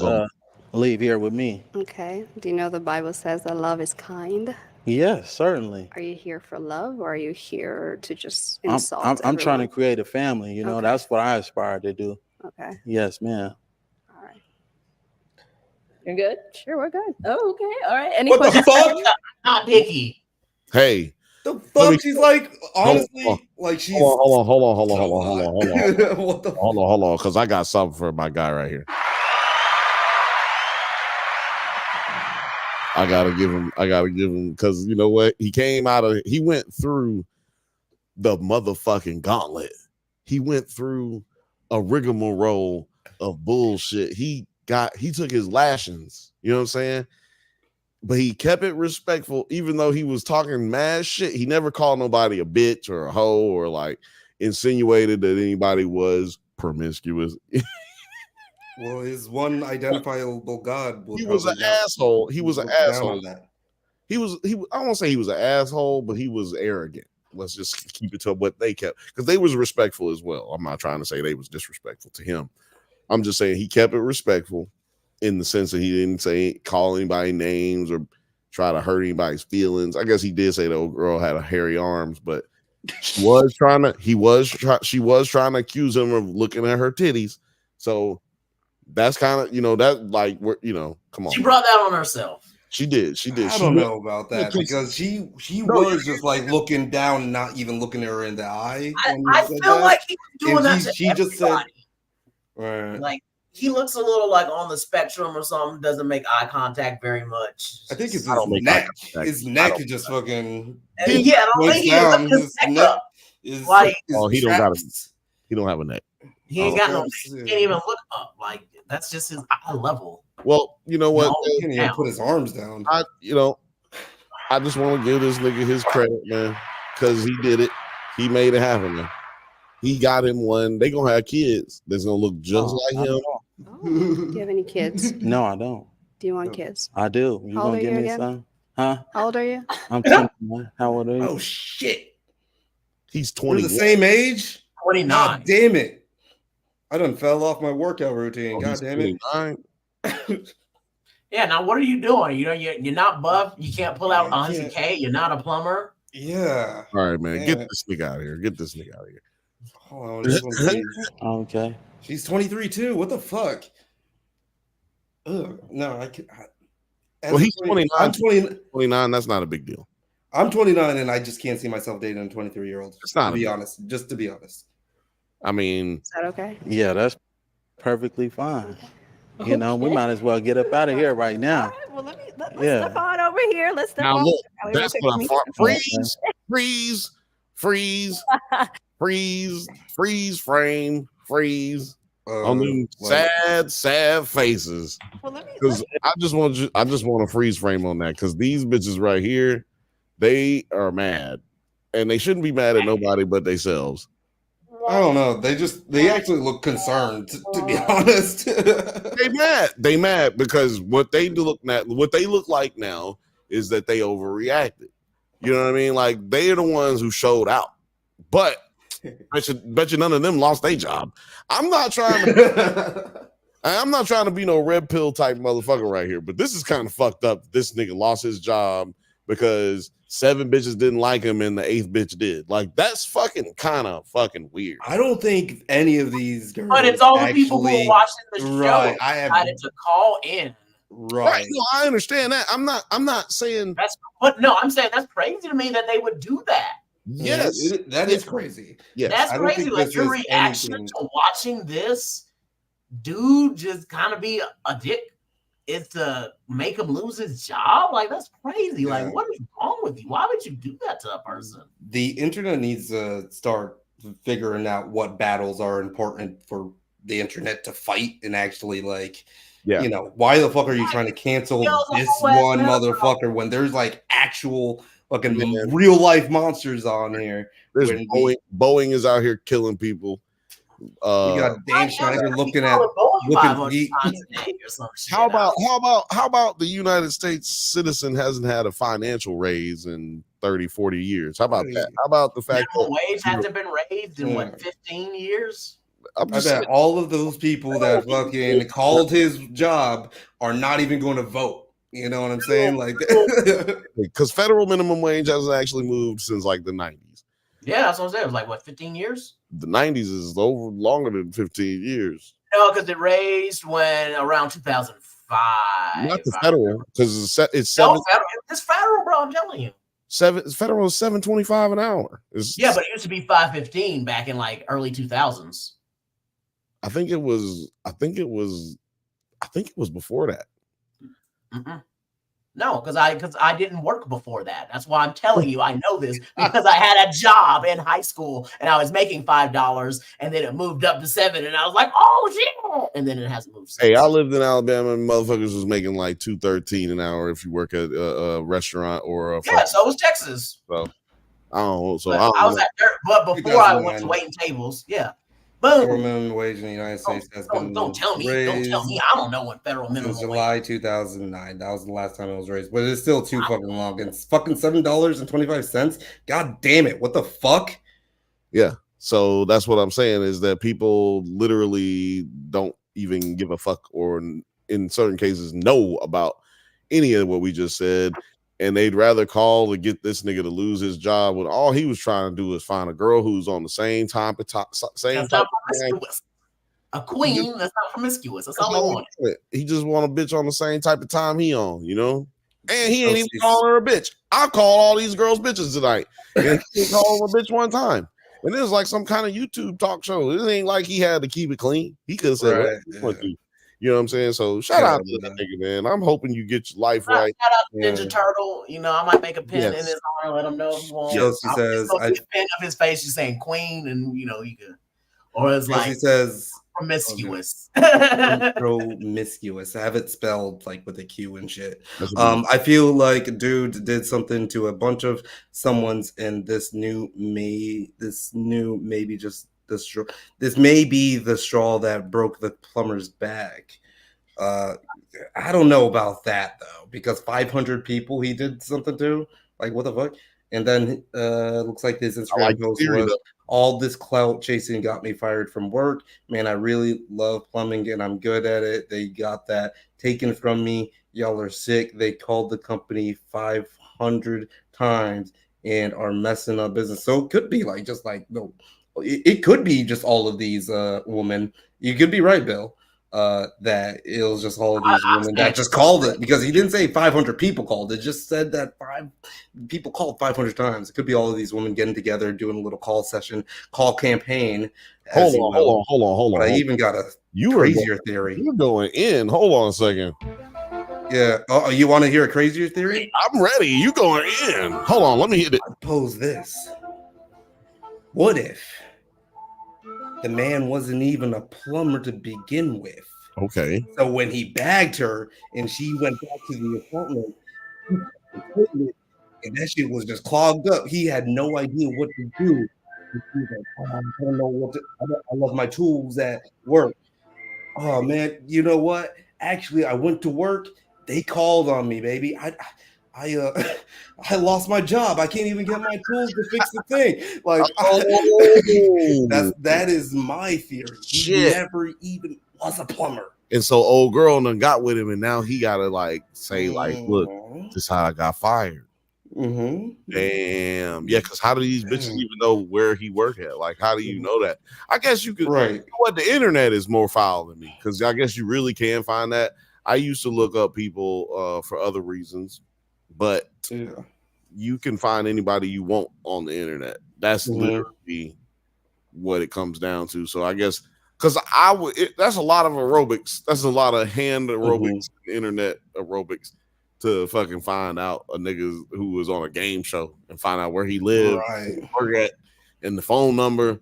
Speaker 1: old.
Speaker 10: Leave here with me.
Speaker 17: Okay. Do you know the Bible says that love is kind?
Speaker 10: Yes, certainly.
Speaker 17: Are you here for love, or are you here to just insult?
Speaker 10: I'm trying to create a family. You know, that's what I aspire to do.
Speaker 17: Okay.
Speaker 10: Yes, ma'am.
Speaker 17: All right.
Speaker 9: You're good? Sure, we're good. Oh, okay. All right. Any
Speaker 8: What
Speaker 9: questions?
Speaker 8: the fuck?
Speaker 4: Not picky.
Speaker 1: Hey.
Speaker 8: The fuck? She's like, honestly, like she's.
Speaker 1: Hold on.
Speaker 8: What the?
Speaker 1: Hold on, because I got something for my guy right here. I gotta give him because you know what? He went through the motherfucking gauntlet. He went through a rigmarole of bullshit. He took his lashings, you know what I'm saying? But he kept it respectful, even though he was talking mad shit. He never called nobody a bitch or a hoe or like insinuated that anybody was promiscuous.
Speaker 8: Well, his one identifiable God.
Speaker 1: He was an asshole. He was an asshole. I won't say he was an asshole, but he was arrogant. Let's just keep it to what they kept, because they was respectful as well. I'm not trying to say they was disrespectful to him. I'm just saying he kept it respectful in the sense that he didn't call anybody names or try to hurt anybody's feelings. I guess he did say the old girl had a hairy arms, but she was trying to accuse him of looking at her titties. So that's kind of, that like, come on.
Speaker 4: She brought that on herself.
Speaker 1: She did.
Speaker 8: I don't know about that because she was just like looking down, not even looking at her in the eye.
Speaker 4: I feel like he was doing that to
Speaker 8: she just said,
Speaker 4: right. Like he looks a little like on the spectrum or something. Doesn't make eye contact very much.
Speaker 8: I think it's his neck. His neck is just fucking.
Speaker 4: Yeah, I don't think
Speaker 8: down.
Speaker 4: His neck is like.
Speaker 1: Oh, he don't got he don't have a neck.
Speaker 4: He ain't got no. He can't even look up. Like that's just his eye level.
Speaker 1: Well, you know what?
Speaker 8: He can't even put his arms down.
Speaker 1: I just want to give this nigga his credit, man, because he did it. He made it happen, man. He got him one. They gonna have kids that's gonna look just like him.
Speaker 17: Do you have any kids?
Speaker 10: No, I don't.
Speaker 17: Do you want kids?
Speaker 10: I do. You
Speaker 17: How old
Speaker 10: gonna
Speaker 17: are
Speaker 10: give
Speaker 17: you
Speaker 10: me
Speaker 17: again?
Speaker 10: some? Huh?
Speaker 17: How old are you?
Speaker 10: I'm 21. How old are you?
Speaker 8: Oh shit!
Speaker 1: He's
Speaker 8: We're
Speaker 1: 20.
Speaker 8: the same age.
Speaker 4: 29.
Speaker 8: God damn it! I done fell off my workout routine. God damn it!
Speaker 4: Yeah. Now what are you doing? You're not buff. You can't pull out 100K. You're not a plumber.
Speaker 8: Yeah.
Speaker 1: All right, man. Get this nigga out of here. Get this nigga out of here.
Speaker 8: Hold on.
Speaker 10: Okay.
Speaker 8: She's 23 too. What the fuck? Ugh, no, I can't.
Speaker 1: Well, he's 29.
Speaker 8: I'm
Speaker 1: 29. That's not a big deal.
Speaker 8: I'm 29, and I just can't see myself dating a 23-year-old.
Speaker 1: It's not.
Speaker 8: To be honest. Just to be honest.
Speaker 1: I mean,
Speaker 17: Is that okay?
Speaker 10: Yeah, that's perfectly fine. You know, we might as well get up out of here right now.
Speaker 9: Well, let's step on over here. Let's step
Speaker 1: now
Speaker 9: on.
Speaker 1: look, that's what I thought. Freeze frame. On them sad faces. Because I just want a freeze frame on that, because these bitches right here, they are mad, and they shouldn't be mad at nobody but themselves.
Speaker 8: I don't know. They actually look concerned, to be honest.
Speaker 1: They mad because what they look like now is that they overreacted. You know what I mean? Like, they are the ones who showed out, but bet you none of them lost their job. I'm not trying to be no red pill type motherfucker right here, but this is kind of fucked up. This nigga lost his job because 7 bitches didn't like him and the 8th bitch did. Like, that's fucking kind of fucking weird.
Speaker 8: I don't think any of these girls.
Speaker 4: But it's all the people who are watching the show
Speaker 8: Right,
Speaker 4: decided to call in.
Speaker 8: Right.
Speaker 1: No, I understand that. I'm not saying
Speaker 4: I'm saying that's crazy to me that they would do that.
Speaker 1: Yes,
Speaker 8: that is crazy.
Speaker 1: Yes,
Speaker 4: that's
Speaker 8: I don't
Speaker 4: crazy.
Speaker 8: think
Speaker 4: Like
Speaker 8: this
Speaker 4: your
Speaker 8: is
Speaker 4: reaction
Speaker 8: anything-
Speaker 4: to watching this dude just kind of be a dick is to make him lose his job? Like, that's crazy.
Speaker 8: Yeah.
Speaker 4: Like, what is wrong with you? Why would you do that to a person?
Speaker 8: The internet needs to start figuring out what battles are important for the internet to fight and actually, like, you know, why the fuck are you trying to cancel this one motherfucker when there's like actual fucking real life monsters on here?
Speaker 1: There's Boeing is out here killing people.
Speaker 8: You got Dan Schneider looking deep.
Speaker 1: How about the United States citizen hasn't had a financial raise in 30, 40 years? How about that? How about the fact
Speaker 4: that wage hasn't been raised in what, 15 years?
Speaker 8: I bet all of those people that fucking called his job are not even going to vote. You know what I'm saying? Like,
Speaker 1: because federal minimum wage hasn't actually moved since like the 90s.
Speaker 4: Yeah, that's what I'm saying. It was like, what, 15 years?
Speaker 1: The 90s is longer than 15 years.
Speaker 4: No, because it raised when around 2005.
Speaker 1: Not the federal, because it's
Speaker 4: seven. No, federal. It's federal, bro. I'm telling you.
Speaker 1: Federal is $7.25 an hour.
Speaker 4: Yeah, but it used to be $5.15 back in like early 2000s.
Speaker 1: I think it was before that.
Speaker 4: Mm-mm. No, because I didn't work before that. That's why I'm telling you I know this, because I had a job in high school and I was making $5 and then it moved up to $7 and I was like, oh shit, and then it hasn't moved.
Speaker 1: Hey, I lived in Alabama and motherfuckers was making like $2.13 an hour if you work at a restaurant or
Speaker 4: yeah, so was Texas.
Speaker 1: So I don't know. So
Speaker 4: I was at there, but before I went to waiting tables, yeah.
Speaker 8: Federal minimum wage in the United States has been
Speaker 4: don't tell me. I don't know what federal minimum wage.
Speaker 8: July 2009. That was the last time it was raised, but it's still too fucking long. It's fucking $7.25. God damn it! What the fuck?
Speaker 1: Yeah. So that's what I'm saying is that people literally don't even give a fuck, or in certain cases know about any of what we just said, and they'd rather call to get this nigga to lose his job when all he was trying to do is find a girl who's on the same type of
Speaker 4: a queen that's not promiscuous. That's all he wanted.
Speaker 1: He just want a bitch on the same type of time he on, you know? And he ain't even calling her a bitch. I call all these girls bitches tonight. And he didn't call her a bitch one time. And it was like some kind of YouTube talk show. It ain't like he had to keep it clean. He could have said, right, you know what I'm saying? So shout out to that nigga, man. I'm hoping you get your life right.
Speaker 4: Shout out to Ninja Turtle. You know, I might make a pin in his honor, let him know if you want.
Speaker 8: Chelsea says,
Speaker 4: a pin of his face, just saying queen, and you know, you could. Or it's like
Speaker 8: he says
Speaker 4: promiscuous.
Speaker 8: Promiscuous. I have it spelled like with a Q and shit. I feel like dude did something to a bunch of someone's, and this may be the straw. This may be the straw that broke the plumber's back. I don't know about that though, because 500 people he did something to. Like, what the fuck? And then looks like this Instagram post was, all this clout chasing got me fired from work. Man, I really love plumbing and I'm good at it. They got that taken from me. Y'all are sick. They called the company 500 times and are messing up business. So it could be like, just like, no, it could be just all of these women. You could be right, Bill. That it was just all of these women that just called it, because he didn't say 500 people called. It just said that 5 people called 500 times. It could be all of these women getting together, doing a little call session, call campaign.
Speaker 1: Hold on.
Speaker 8: I even got a crazier theory.
Speaker 1: You're going in. Hold on a second.
Speaker 8: Yeah. Oh, you want to hear a crazier theory?
Speaker 1: I'm ready. You going in. Hold on. Let me hit it.
Speaker 8: Pose this. What if the man wasn't even a plumber to begin with?
Speaker 1: Okay.
Speaker 8: So when he bagged her and she went back to the apartment, and that shit was just clogged up, he had no idea what to do. He was like, oh, I don't know what to. I love my tools at work. Oh man, you know what? Actually, I went to work. They called on me, baby. I lost my job. I can't even get my tools to fix the thing. Like, that is my theory. He never even was a plumber.
Speaker 1: And so old girl done got with him, and now he gotta like say, like, look, this is how I got fired.
Speaker 8: Mm-hmm.
Speaker 1: Damn. Yeah, because how do these bitches even know where he worked at? Like, how do you know that? I guess you could.
Speaker 8: Right.
Speaker 1: You know what? The internet is more foul than me, because I guess you really can find that. I used to look up people for other reasons, but you can find anybody you want on the internet. That's literally what it comes down to. So I guess Because that's a lot of aerobics. That's a lot of hand aerobics, internet aerobics to fucking find out a nigga who was on a game show and find out where he lived, work at, and the phone number.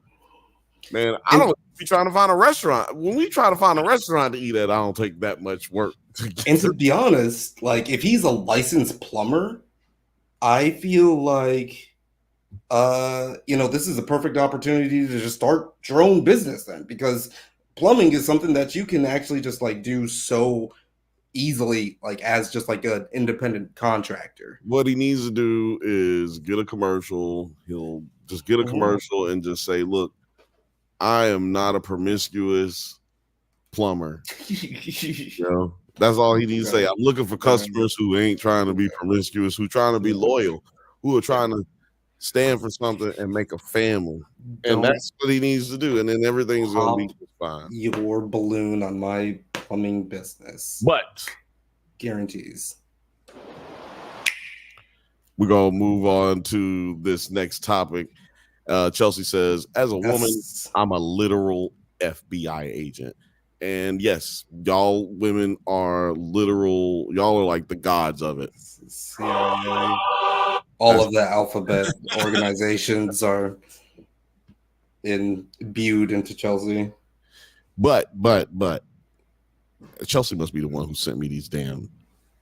Speaker 1: Man, I don't be trying to find a restaurant. When we try to find a restaurant to eat at, I don't take that much work.
Speaker 8: To be honest, like if he's a licensed plumber, I feel like this is a perfect opportunity to just start your own business then, because plumbing is something that you can actually just like do so easily, like as just like an independent contractor.
Speaker 1: What he needs to do is get a commercial. He'll just get a commercial and just say, look, I am not a promiscuous plumber. That's all he needs to say. I'm looking for customers who ain't trying to be promiscuous, who trying to be loyal, who are trying to stand for something and make a family. And that's what he needs to do. And then everything's going to be fine.
Speaker 8: Your balloon on my plumbing business.
Speaker 1: But
Speaker 8: guarantees.
Speaker 1: We're going to move on to this next topic. Chelsea says, as a woman, I'm a literal FBI agent. And yes, y'all women are literal. Y'all are like the gods of it.
Speaker 8: CIA. All of the alphabet organizations are imbued into Chelsea.
Speaker 1: But Chelsea must be the one who sent me these damn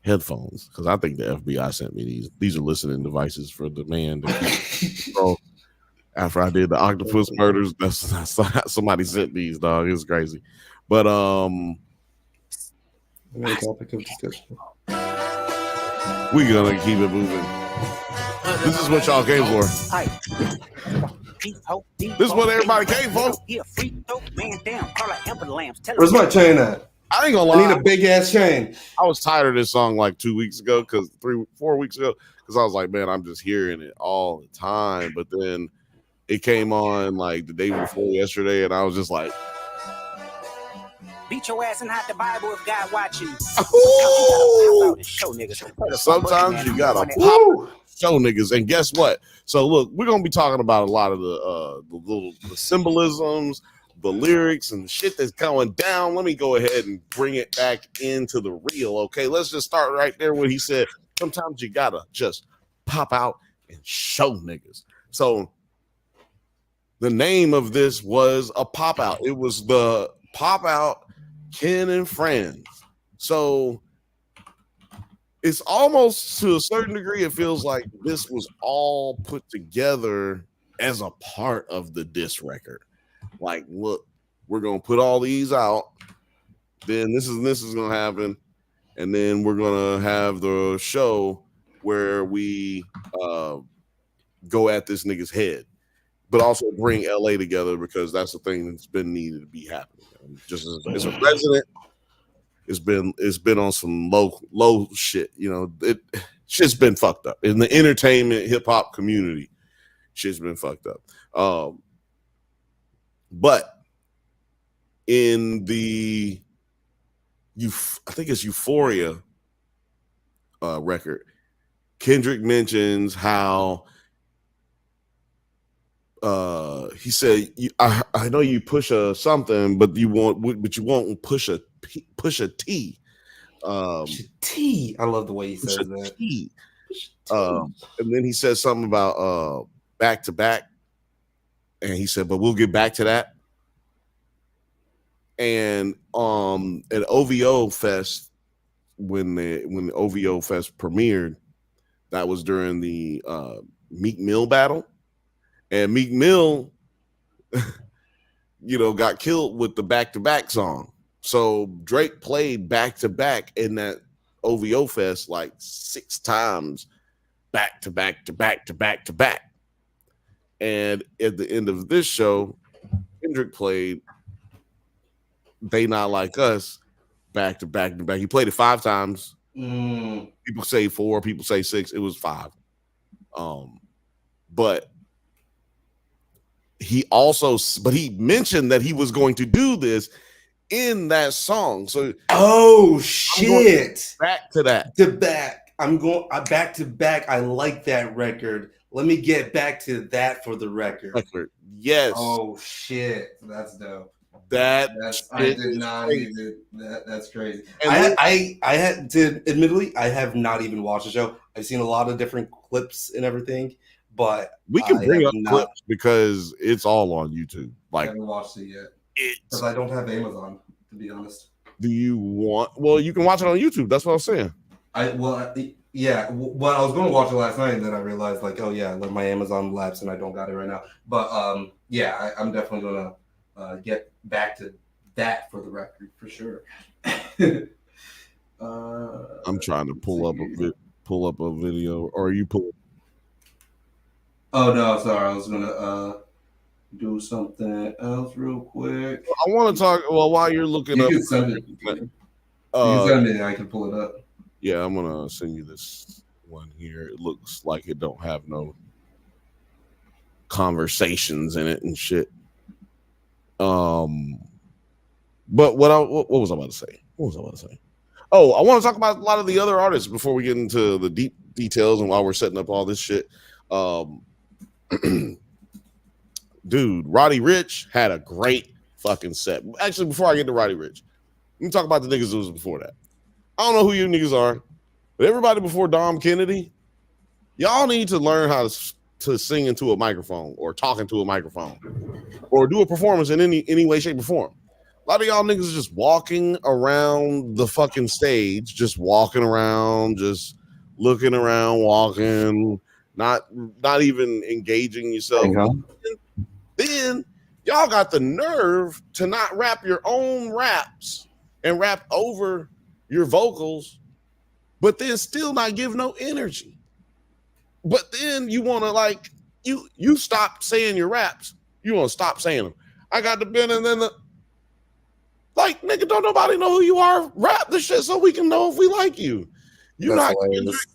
Speaker 1: headphones, because I think the FBI sent me these. These are listening devices for the man to keep control. After I did the octopus murders, that's somebody sent these, dog. It's crazy. But
Speaker 8: topic of discussion.
Speaker 1: We're gonna keep it moving. This is what y'all came for. This is what everybody came for.
Speaker 8: Where's my chain at?
Speaker 1: I ain't gonna lie.
Speaker 8: I need a big ass chain.
Speaker 1: I was tired of this song like 2 weeks ago, 4 weeks ago, because I was like, man, I'm just hearing it all the time. But then it came on like the day before yesterday, and I was just like,
Speaker 18: beat your ass and hide the Bible if God watching.
Speaker 1: Sometimes you gotta pop show niggas. And guess what? So look, we're gonna be talking about a lot of the symbolisms, the lyrics, and the shit that's going down. Let me go ahead and bring it back into the real. Okay, let's just start right there when he said, sometimes you gotta just pop out and show niggas. So the name of this was a pop out. It was the pop out Ken and Friends. So it's almost, to a certain degree, it feels like this was all put together as a part of the diss record. Like, look, we're gonna put all these out, then this is gonna happen, and then we're gonna have the show where we go at this nigga's head, but also bring LA together, because that's the thing that's been needed to be happening. Just as a resident, it's been on some low shit. Shit's been fucked up in the entertainment hip hop community. Shit's been fucked up. But in the I think it's Euphoria record, Kendrick mentions how he said, I know you push a something, but you won't push a T.
Speaker 8: T. I love the way he says that.
Speaker 1: T. And then he says something about back to back, and he said, but we'll get back to that. And at OVO Fest, when the OVO Fest premiered, that was during the Meek Mill battle. And Meek Mill, got killed with the back-to-back song. So Drake played back-to-back in that OVO Fest like 6 times, back-to-back. And at the end of this show, Kendrick played They Not Like Us back-to-back. He played it 5 times. People say 4, people say 6. It was 5. But he mentioned that he was going to do this in that song. So
Speaker 8: shit.
Speaker 1: Back to that.
Speaker 8: I'm going back to back. I like that record. Let me get back to that for the record.
Speaker 1: Yes.
Speaker 8: Oh shit. That's dope. I did not even. That's crazy. I had to admittedly, I have not even watched the show. I've seen a lot of different clips and everything, but
Speaker 1: we can bring up clips because it's all on YouTube.
Speaker 8: I haven't watched it yet because I don't have Amazon, to be honest.
Speaker 1: Do you want? Well, you can watch it on YouTube. That's what I'm saying.
Speaker 8: Yeah. Well, I was going to watch it last night, and then I realized, like, oh yeah, my Amazon lapsed, and I don't got it right now. But yeah, I'm definitely gonna get back to that for the record for sure.
Speaker 1: I'm trying to pull up a video, or you pull.
Speaker 8: Oh no, sorry, I was gonna do something else real quick.
Speaker 1: I want to talk. Well, while you're looking up,
Speaker 8: you can send it. You can send it, and I can pull it up.
Speaker 1: Yeah, I'm gonna send you this one here. It looks like it don't have no conversations in it and shit. But what was I about to say? Oh, I want to talk about a lot of the other artists before we get into the deep details and while we're setting up all this shit. Dude, Roddy Ricch had a great fucking set. Actually, before I get to Roddy Ricch, let me talk about the niggas that was before that. I don't know who you niggas are, but everybody before Dom Kennedy, y'all need to learn how to sing into a microphone or talk into a microphone or do a performance in any way, shape, or form. A lot of y'all niggas are just walking around the fucking stage, just walking around, just looking around, walking, not even engaging yourself. Then y'all got the nerve to not rap your own raps and rap over your vocals, but then still not give no energy. But then you want to like you stop saying your raps. You want to stop saying them. I got the pen and then the like, nigga, don't nobody know who you are. Rap the shit so we can know if we like you. You not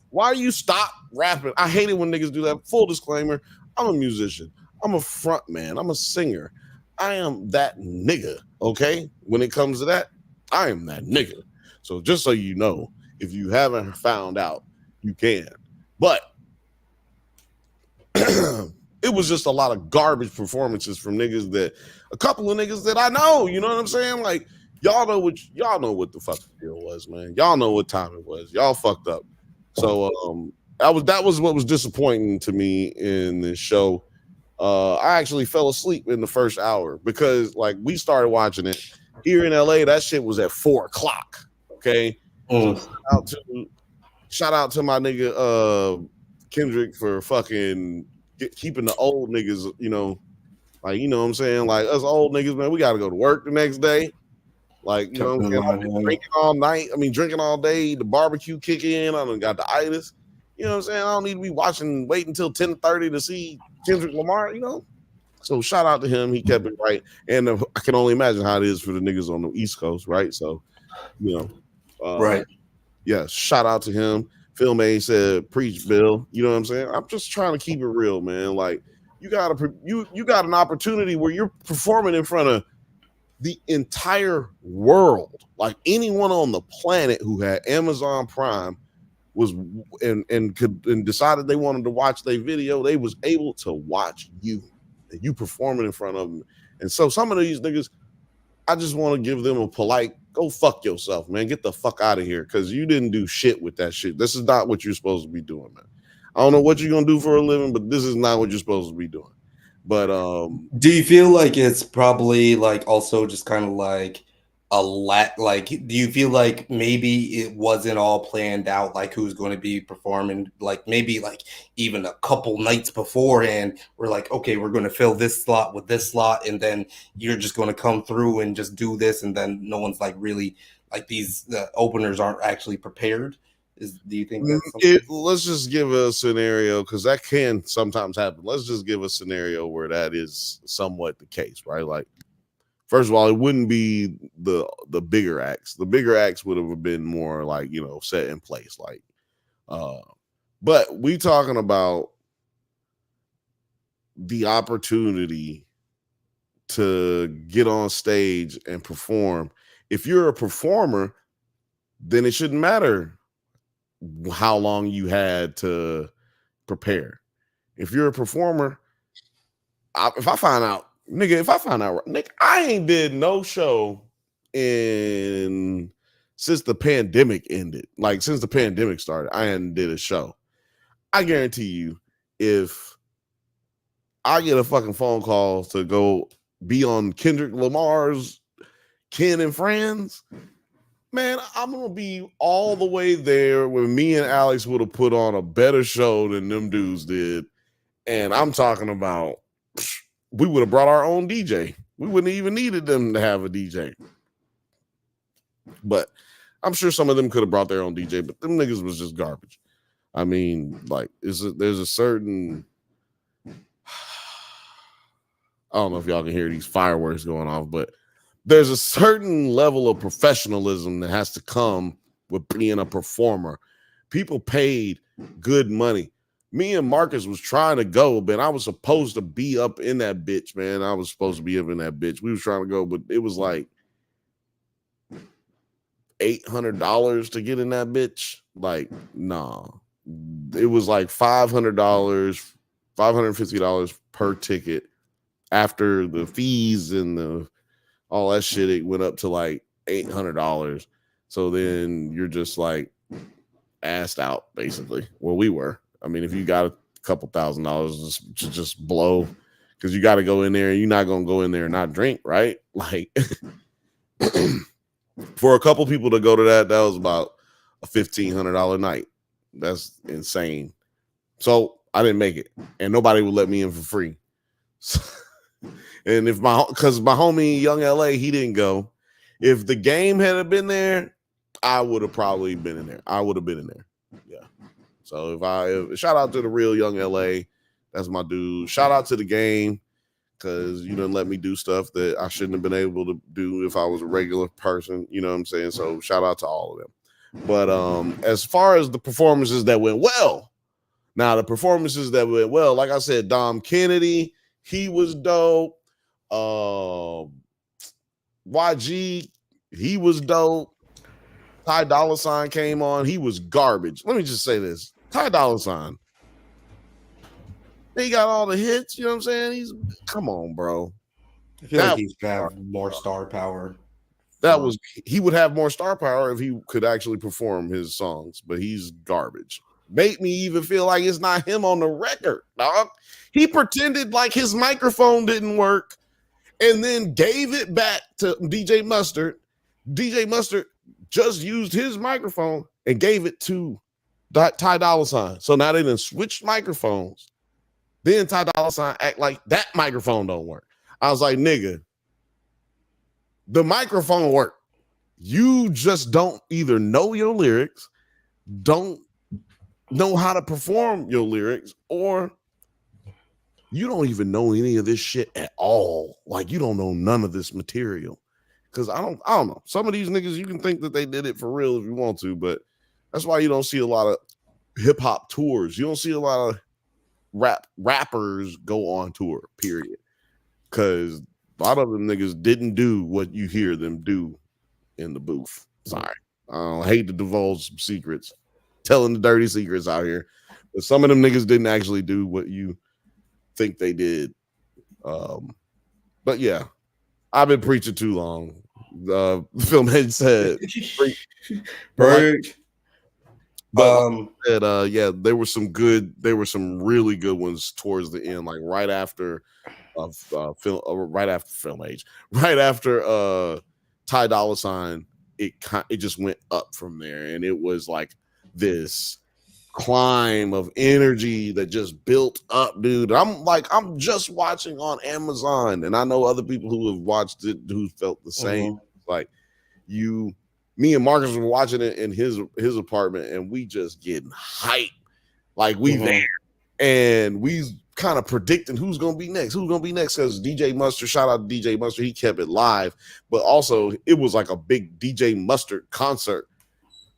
Speaker 1: why you stop rapping? I hate it when niggas do that. Full disclaimer: I'm a musician. I'm a front man. I'm a singer. I am that nigga. Okay, when it comes to that, I am that nigga. So just so you know, if you haven't found out, you can. But it was just a lot of garbage performances from niggas a couple of niggas that I know. You know what I'm saying? Like y'all know what the fucking deal was, man. Y'all know what time it was. Y'all fucked up. So that was what was disappointing to me in this show. I actually fell asleep in the first hour because like we started watching it here in LA. That shit was at 4:00. Okay. So shout out to my nigga Kendrick for fucking keeping the old niggas, you know, like, you know what I'm saying? Like us old niggas, man, we got to go to work the next day. Like, you know what I'm saying? I've been drinking all night. I mean, drinking all day, the barbecue kick in. I done got the itis. You know what I'm saying? I don't need to be wait until 10:30 to see Kendrick Lamar, you know? So shout out to him. He kept it right. And I can only imagine how it is for the niggas on the East Coast, right? So, you know.
Speaker 8: Right.
Speaker 1: Yeah, shout out to him. Phil May said, preach, Bill. You know what I'm saying? I'm just trying to keep it real, man. Like, you got an opportunity where you're performing in front of the entire world. Like anyone on the planet who had Amazon Prime was and decided they wanted to watch their video, they was able to watch you and you performing in front of them. And so some of these niggas, I just want to give them a polite go fuck yourself, man. Get the fuck out of here because you didn't do shit with that shit. This is not what you're supposed to be doing, man. I don't know what you're gonna do for a living, but this is not what you're supposed to be doing. But
Speaker 8: do you feel like it's probably like also just kind of like like do you feel like maybe it wasn't all planned out, like who's going to be performing, like maybe like even a couple nights beforehand we're like, okay, we're going to fill this slot with this slot and then you're just going to come through and just do this, and then no one's like really like the openers aren't actually prepared? Do you think that's
Speaker 1: let's just give a scenario, because that can sometimes happen. Let's just give a scenario where that is somewhat the case, right? Like, first of all, it wouldn't be the bigger acts. The bigger acts would have been more like, you know, set in place. Like, but we talking about the opportunity to get on stage and perform. If you're a performer, then it shouldn't matter how long you had to prepare. If you're a performer, if I find out nigga, if I find out, nigga, I ain't did no show since the pandemic ended. Like since the pandemic started, I hadn't did a show. I guarantee you, if I get a fucking phone call to go be on Kendrick Lamar's Ken and Friends, man, I'm gonna be all the way there where me and Alex would have put on a better show than them dudes did. And I'm talking about we would have brought our own DJ. We wouldn't even needed them to have a DJ. But I'm sure some of them could have brought their own DJ, but them niggas was just garbage. I mean, like, there's a certain I don't know if y'all can hear these fireworks going off, but there's a certain level of professionalism that has to come with being a performer. People paid good money. Me and Marcus was trying to go, but I was supposed to be up in that bitch, man. I was supposed to be up in that bitch. We was trying to go, but it was like $800 to get in that bitch. Like, nah. It was like $500, $550 per ticket. After the fees and all that shit, it went up to like $800. So then you're just like assed out, basically. Well, we were. I mean, if you got a couple $1,000 to just blow, because you got to go in there, and you're not gonna go in there and not drink, right? Like, for a couple people to go to that was about a $1,500 night. That's insane. So I didn't make it, and nobody would let me in for free. So, and because my homie Young LA, he didn't go. If the game had been there, I would have probably been in there. I would have been in there. Yeah. So if shout out to the real Young LA, that's my dude. Shout out to the game, because you didn't let me do stuff that I shouldn't have been able to do if I was a regular person. You know what I'm saying? So shout out to all of them. But as far as the performances that went well, like I said, Dom Kennedy, he was dope. YG, he was dope. Ty Dolla $ign came on. He was garbage. Let me just say this. Ty Dolla $ign. He got all the hits, you know what I'm saying? Come on, bro.
Speaker 8: I feel like he should have more star power.
Speaker 1: He would have more star power if he could actually perform his songs, but he's garbage. Made me even feel like it's not him on the record, dog. He pretended like his microphone didn't work and then gave it back to DJ Mustard. DJ Mustard just used his microphone and gave it to Ty Dolla $ign. So now they done switched microphones. Then Ty Dolla $ign act like that microphone don't work. I was like, nigga, the microphone worked. You just don't either know your lyrics, don't know how to perform your lyrics, or you don't even know any of this shit at all. Like, you don't know none of this material. Because I don't know. Some of these niggas, you can think that they did it for real if you want to, but that's why you don't see a lot of hip hop tours. You don't see a lot of rappers go on tour, period. Because a lot of them niggas didn't do what you hear them do in the booth. Sorry. I hate to divulge some secrets, telling the dirty secrets out here. But some of them niggas didn't actually do what you think they did. But yeah, I've been preaching too long. Filmhead said,
Speaker 8: right.
Speaker 1: But yeah, there were some really good ones towards the end, like right after Film Age, right after Ty Dolla $ign, it just went up from there, and it was like this climb of energy that just built up, dude. I'm just watching on Amazon, and I know other people who have watched it who felt the same. Like me and Marcus were watching it in his apartment, and we just getting hyped, like we there, and we kind of predicting who's gonna be next, because DJ Mustard, shout out to DJ Mustard, he kept it live, but also it was like a big DJ Mustard concert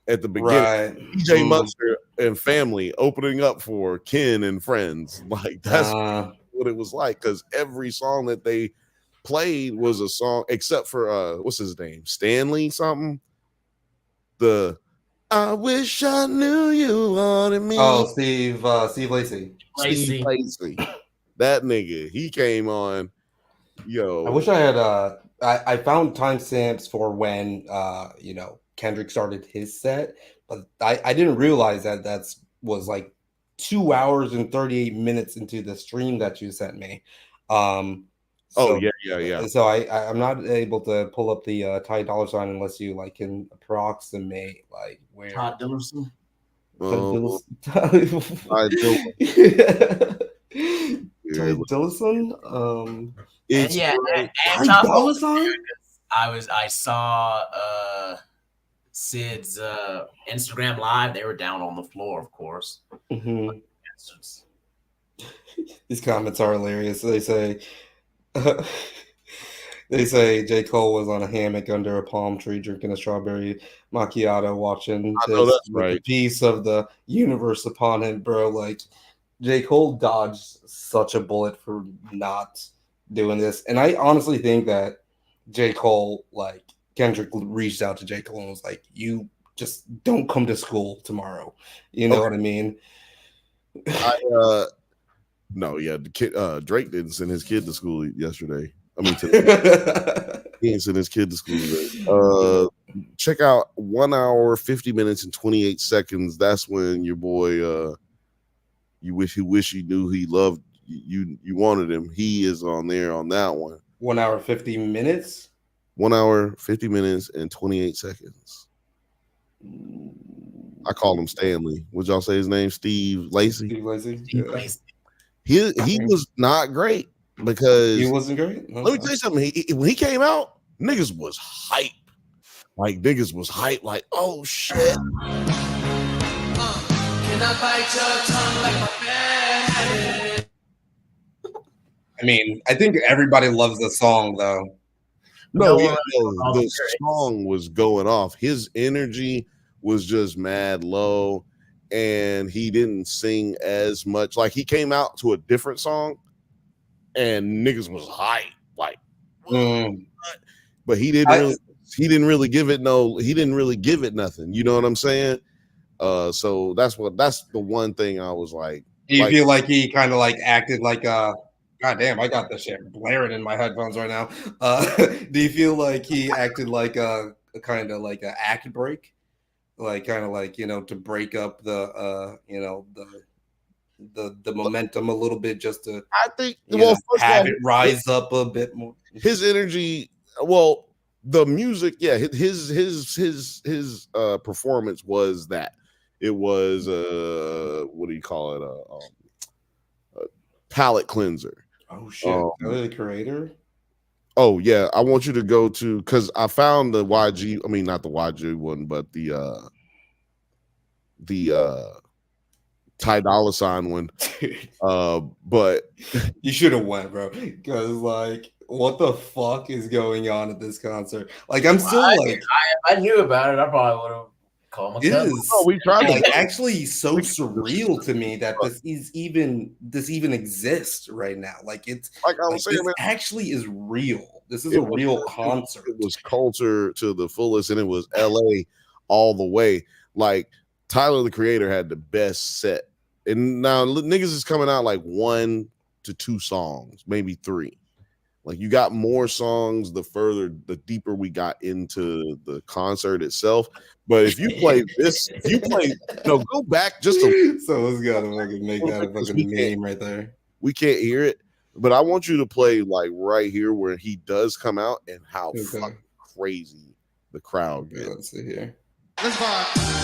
Speaker 1: at the beginning. Right. DJ Mustard and family opening up for Ken and Friends. Like, that's what it was like, because every song that they played was a song, except for what's his name, Stanley something, I wish I knew you wanted me.
Speaker 8: Steve Lacy.
Speaker 1: Steve Lacy. That nigga, he came on Yo,
Speaker 8: I wish I had I found timestamps for when Kendrick started his set, but I didn't realize that was like 2 hours and 38 minutes into the stream that you sent me. So I'm not able to pull up the Ty Dolla $ign unless you like can approximate like where
Speaker 4: Todd Dillerson.
Speaker 8: Ty Dillerson.
Speaker 4: And yeah, and Ty Dolla $ign. I saw Sid's Instagram live. They were down on the floor, of course.
Speaker 8: Mm-hmm. These comments are hilarious. They say J. Cole was on a hammock under a palm tree drinking a strawberry macchiato, watching this with a piece of the universe upon him, bro. Like J. Cole dodged such a bullet for not doing this. And I honestly think that J. Cole, like Kendrick reached out to J. Cole and was like, you just don't come to school tomorrow. You know what I mean?
Speaker 1: No, yeah, the kid Drake didn't send his kid to school yesterday. I mean, he didn't send his kid to school today. Check out 1 hour, 50 minutes, and 28 seconds. That's when your boy, you wish he knew he loved you wanted him. He is on there on that one.
Speaker 8: 1 hour, 50 minutes?
Speaker 1: 1 hour, 50 minutes, and 28 seconds. I called him Stanley. Would y'all say his name? Steve Lacy?
Speaker 8: Steve Lacy.
Speaker 1: He was not great because
Speaker 8: he wasn't great.
Speaker 1: Let me tell you something. When he came out, niggas was hype. Like niggas was hype. Like, oh shit.
Speaker 19: Can I bite your tongue like my man?
Speaker 8: I mean, I think everybody loves the song though.
Speaker 1: The song was going off. His energy was just mad low, and he didn't sing as much. Like he came out to a different song, and niggas was hype. Like, but he didn't really give it nothing. You know what I'm saying? So that's the one thing I was like.
Speaker 8: Do you feel like he kind of like acted like God damn, I got this shit blaring in my headphones right now. Do you feel like he acted like a kind of like an act break? Like kind of like, to break up the the momentum a little bit, just to
Speaker 1: I think
Speaker 8: have it rise up a bit more.
Speaker 1: His energy, the music, yeah, his performance was that. It was what do you call it? A palate cleanser.
Speaker 8: Oh shit! The creator.
Speaker 1: Oh yeah, I want you to go to, because I found the YG. I mean, not the YG one, but the Ty Dolla $ign one. But
Speaker 8: you should have went, bro. Because like, what the fuck is going on at this concert? Like, I'm still
Speaker 4: if I knew about it, I probably would have called my cousin.
Speaker 1: We tried
Speaker 8: like actually so surreal to me that this even exists right now. Like it's
Speaker 1: like I was saying,
Speaker 8: this actually is real. This is a real concert.
Speaker 1: It was culture to the fullest, and it was LA all the way. Like Tyler the Creator had the best set, and now niggas is coming out like 1 to 2 songs, maybe 3. Like you got more songs the deeper we got into the concert itself. But if you play go back just to
Speaker 8: someone's gotta fucking make that a fucking meme right there.
Speaker 1: We can't hear it, but I want you to play like right here where he does come out and how fucking crazy the crowd gets.
Speaker 8: Let's see here.
Speaker 19: Let's vibe.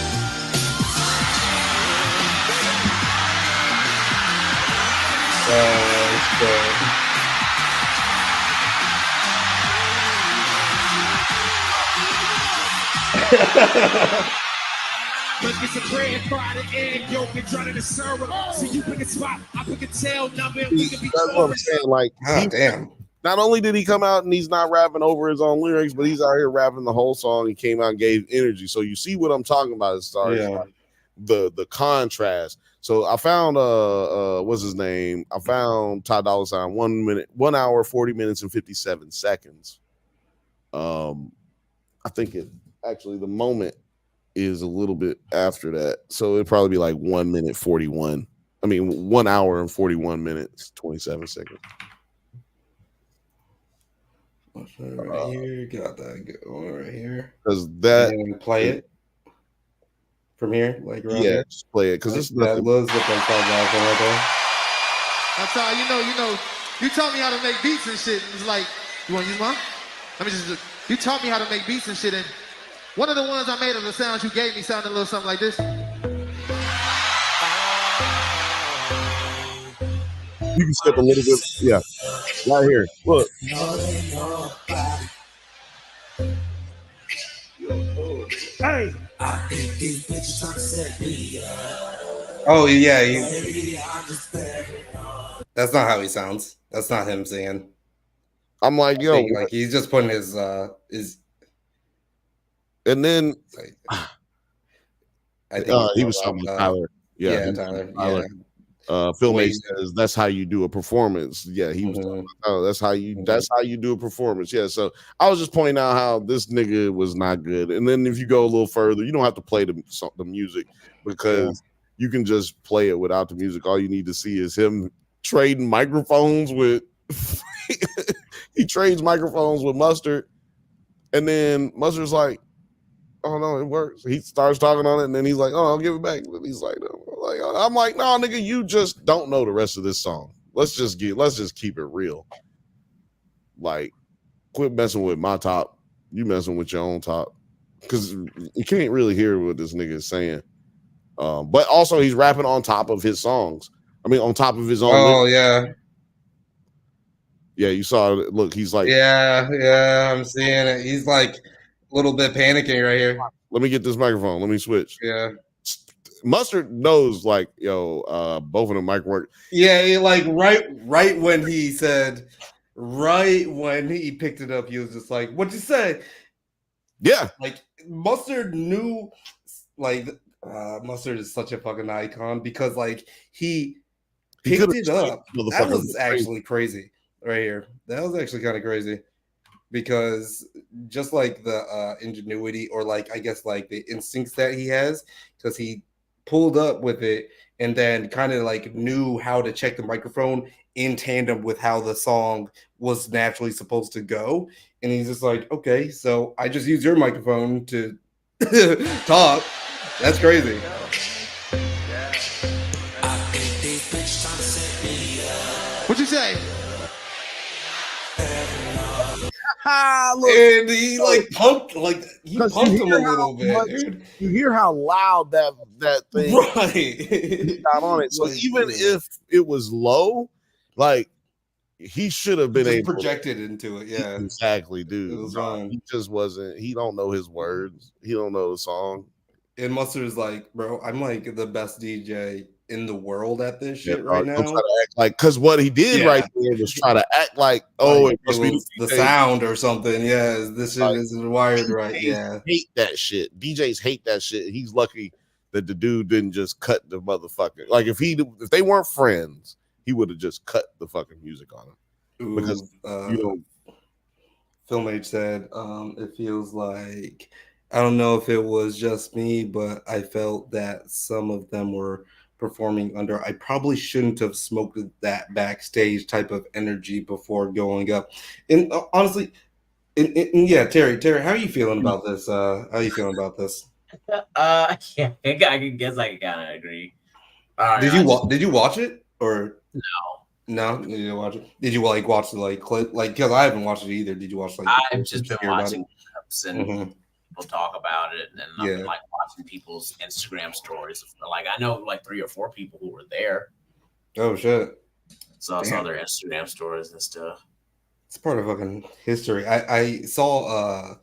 Speaker 20: Let's get some bread, fried and egg yolk and dry to the syrup. So you pick a spot, I pick a tail number, and we can be.
Speaker 1: That's what I'm saying. Like,
Speaker 8: damn.
Speaker 1: Not only did he come out and he's not rapping over his own lyrics, but he's out here rapping the whole song. He came out and gave energy. So you see what I'm talking about as far as like the contrast. So I found what's his name? I found Ty Dolla $ign 1 hour, 40 minutes, and 57 seconds. I think it actually the moment is a little bit after that. So it'd probably be like 1 minute 41. I mean 1 hour and 41 minutes, 27 seconds.
Speaker 8: Right here, got that going right here.
Speaker 1: Because that
Speaker 8: and play it from here, like around here.
Speaker 1: Just play it because it's
Speaker 8: that
Speaker 1: nothing.
Speaker 8: Liz look like right there.
Speaker 20: That's how you taught me how to make beats and shit. It's like, you want to use mine? You taught me how to make beats and shit, and one of the ones I made of the sounds you gave me sounded a little something like this.
Speaker 1: You can skip a little bit. Yeah. Right here. Look.
Speaker 20: Hey.
Speaker 8: Oh yeah. That's not how he sounds. That's not him singing.
Speaker 1: I'm like, yo,
Speaker 8: like he's just putting his
Speaker 1: and then
Speaker 8: I think
Speaker 1: he was talking about Tyler.
Speaker 8: Yeah, Tyler.
Speaker 1: Yeah. Phil May says that's how you do a performance. Yeah, he was talking about, that's how you do a performance. Yeah, so I was just pointing out how this nigga was not good. And then if you go a little further, you don't have to play the music because you can just play it without the music. All you need to see is him trading microphones with he trades microphones with Mustard, and then Mustard's like, oh no, it works. He starts talking on it, and then he's like, oh, I'll give it back. And he's like, I'm like, no, nigga, you just don't know the rest of this song. Let's just keep it real. Like, quit messing with my top. You messing with your own top. Because you can't really hear what this nigga is saying. But also he's rapping on top of his songs. I mean, on top of his own.
Speaker 8: Oh, yeah.
Speaker 1: Yeah, you saw it. Look, he's like,
Speaker 8: yeah, I'm seeing it. He's like a little bit panicking right here.
Speaker 1: Let me get this microphone. Let me switch.
Speaker 8: Yeah.
Speaker 1: Mustard knows, like, yo, both of them mic work.
Speaker 8: Yeah, like right when he said, right when he picked it up, he was just like, "What'd you say?"
Speaker 1: Yeah,
Speaker 8: like Mustard knew, like Mustard is such a fucking icon because like he picked it up. That was actually crazy right here. That was actually kind of crazy because just like the ingenuity or like I guess like the instincts that he has, because he pulled up with it and then kind of like knew how to check the microphone in tandem with how the song was naturally supposed to go. And he's just like, okay, so I just use your microphone to talk. That's crazy.
Speaker 20: What'd you say?
Speaker 8: And he like pumped him a little bit, dude.
Speaker 1: You hear how loud that thing got on it. So even if it was low, like he should have been able
Speaker 8: projected into it. Yeah,
Speaker 1: exactly, dude. He just wasn't. He don't know his words. He don't know the song.
Speaker 8: And Mustard is like, bro, I'm like the best DJ in the world at this shit right now. Try to
Speaker 1: act like, because what he did right there was try to act like, oh,
Speaker 8: like, it must be the sound or something. Yeah, this shit isn't wired right. Yeah,
Speaker 1: hate that shit. DJs hate that shit. He's lucky that the dude didn't just cut the motherfucker. Like if they weren't friends, he would have just cut the fucking music on him. Because
Speaker 8: Film Age said it feels like, I don't know if it was just me, but I felt that some of them were performing under, I probably shouldn't have smoked that backstage type of energy before going up. And honestly, yeah, Terry, how are you feeling about this? How are you feeling about this?
Speaker 4: I guess I kind of agree.
Speaker 8: Did you watch it or no? You didn't watch it. Did you like watch the like clip? Like, because I haven't watched it either. Did you watch like?
Speaker 4: I've just been watching clips and people talk about it, and I've been like watching people's Instagram stories. Like I know like 3 or 4 people who were there.
Speaker 8: Oh shit!
Speaker 4: So I saw their Instagram stories and stuff.
Speaker 8: It's part of fucking history. I saw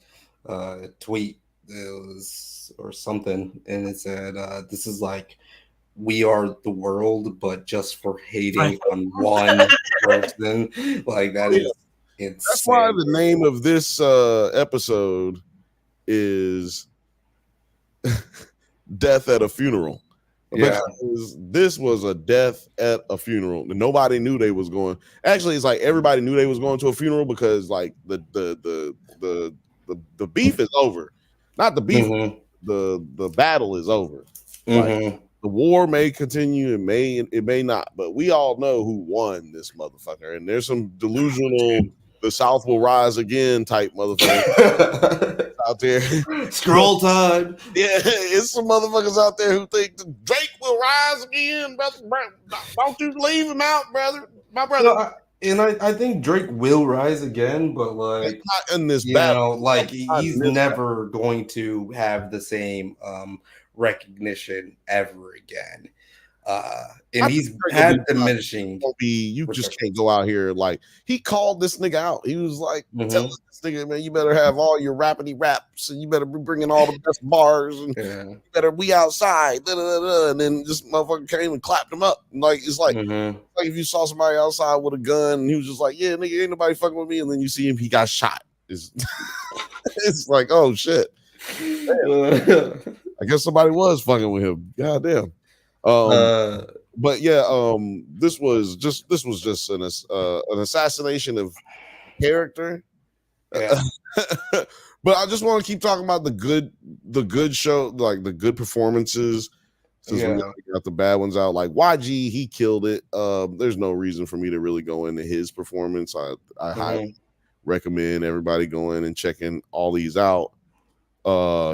Speaker 8: a tweet or something, and it said this is like, we are the world, but just for hating on one person. Like that is insane.
Speaker 1: That's why the name of this episode is Death at a Funeral.
Speaker 8: Yeah.
Speaker 1: Because this was a death at a funeral. Nobody knew they was going. Actually, it's like everybody knew they was going to a funeral because like the beef is over. Not the beef, the battle is over. Like, the war may continue, it may not, but we all know who won this motherfucker. And there's some delusional the South will rise again type motherfucker out there.
Speaker 8: Scroll time.
Speaker 1: Yeah, it's some motherfuckers out there who think the Drake will rise again, brother. Don't you leave him out, brother. My brother.
Speaker 8: I think Drake will rise again, but like
Speaker 1: not in this battle.
Speaker 8: Like he's never going to have the same recognition ever again. And he's had diminishing.
Speaker 1: You just can't go out here like he called this nigga out. He was like, telling this nigga, man, you better have all your rappity raps and you better be bringing all the best bars and you better be outside. And then this motherfucker came and clapped him up. Like it's like if you saw somebody outside with a gun and he was just like, yeah, nigga, ain't nobody fucking with me. And then you see him, he got shot. It's like, oh shit. I guess somebody was fucking with him. Goddamn. But yeah, this was just an assassination of character.
Speaker 8: Yeah.
Speaker 1: But I just want to keep talking about the good show, like the good performances. Since we got the bad ones out, like YG, he killed it. There's no reason for me to really go into his performance. I highly recommend everybody going and checking all these out.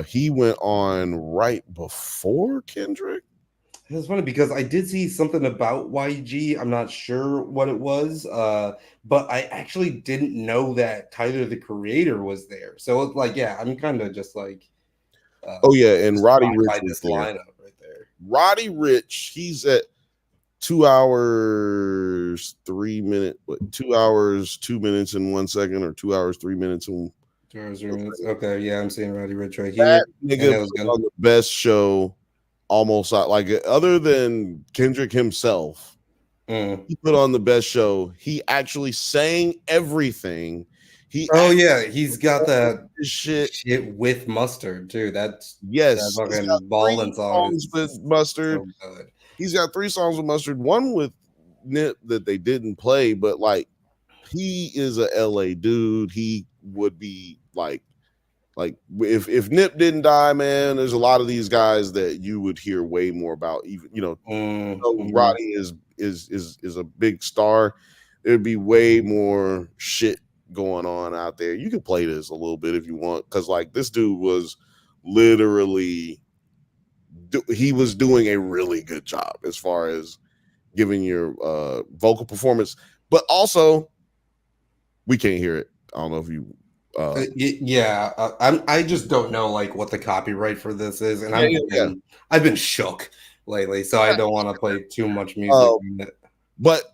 Speaker 1: He went on right before Kendrick.
Speaker 8: It's funny because I did see something about YG. I'm not sure what it was, but I actually didn't know that Tyler the Creator was there. So it's like, yeah, I'm kind of just like,
Speaker 1: and Roddy Ricch
Speaker 8: by this lineup right there.
Speaker 1: Roddy Ricch, he's at 2 hours 3 minutes, 2 hours 2 minutes and 1 second, or 2 hours 3 minutes and
Speaker 8: 2 hours 3 minutes. Okay, yeah, I'm seeing Roddy Ricch right here.
Speaker 1: That nigga was on the best show. Almost like other than Kendrick himself, he put on the best show. He actually sang everything. He's
Speaker 8: got that shit with Mustard too. That's that fucking ballin' songs
Speaker 1: with Mustard. So good. He's got 3 songs with Mustard. One with Nip that they didn't play, but like he is a LA dude. He would be like if Nip didn't die, man, there's a lot of these guys that you would hear way more about. Even Roddy is a big star. There'd be way more shit going on out there. You can play this a little bit if you want, because like this dude was literally he was doing a really good job as far as giving your vocal performance, but also we can't hear it. I don't know if you.
Speaker 8: I just don't know like what the copyright for this is, and I've been shook lately, so I don't want to play too much music.
Speaker 1: But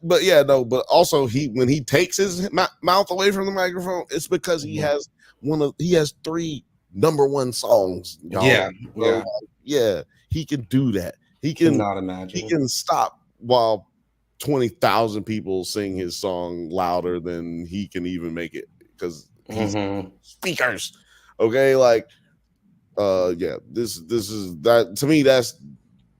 Speaker 1: also when he takes his mouth away from the microphone, it's because he has 3 #1 songs. Y'all. Yeah, he can do that. He can
Speaker 8: not imagine.
Speaker 1: He can stop while 20,000 people sing his song louder than he can even make it, because speakers. Okay, like this is that to me, that's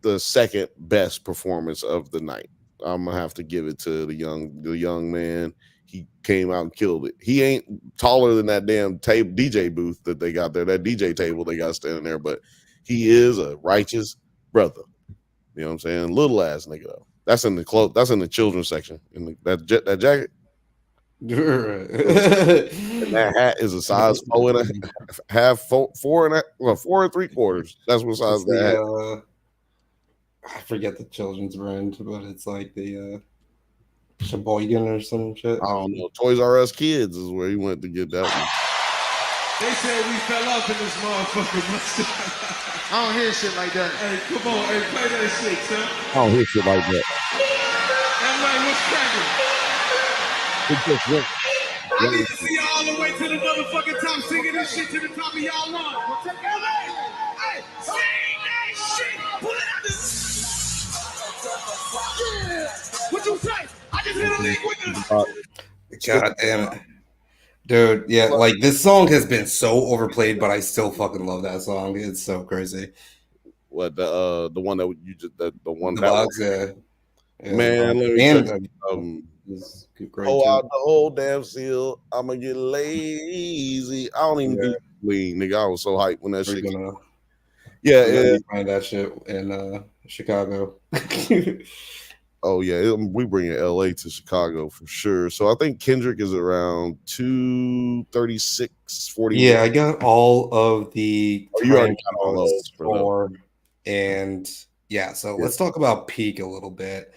Speaker 1: the second best performance of the night. I'm gonna have to give it to the young man. He came out and killed it. He ain't taller than that damn DJ booth that they got there, that DJ table they got standing there, but he is a righteous brother. You know what I'm saying? Little ass nigga though. That's in the children's section. That jacket. And that hat is a size 4 3/4. That's what size that hat.
Speaker 8: I forget the children's brand, but it's like the Sheboygan or some shit.
Speaker 1: I don't know. Toys R Us Kids is where he went to get that one.
Speaker 20: They said we fell off in this motherfucker. I don't hear shit like that. Hey, come on, hey, play that shit, son.
Speaker 1: I don't hear shit like that.
Speaker 20: LA, what's cracking?
Speaker 1: It just went.
Speaker 20: I need to see y'all all the way to the motherfucking top, singing this shit to the top of y'all lungs. What's up, LA? Hey, sing that shit. Pull it out this. Yeah. What you say? I just hit a link with
Speaker 8: God damn it. Dude, yeah, like this song has been so overplayed, but I still fucking love that song. It's so crazy.
Speaker 1: What the one that you just the one
Speaker 8: the
Speaker 1: that
Speaker 8: box,
Speaker 1: man, let me tell you,
Speaker 8: great
Speaker 1: out the whole damn seal. I'm gonna get lazy. I don't even be lean, nigga. I was so hyped when that shit came out. Yeah,
Speaker 8: find that shit in Chicago.
Speaker 1: Oh yeah, we bringing LA to Chicago for sure. So I think Kendrick is around 236, 40.
Speaker 8: Yeah, I got all of the
Speaker 1: you already
Speaker 8: time
Speaker 1: got all those
Speaker 8: for and yeah. So let's talk about peak a little bit.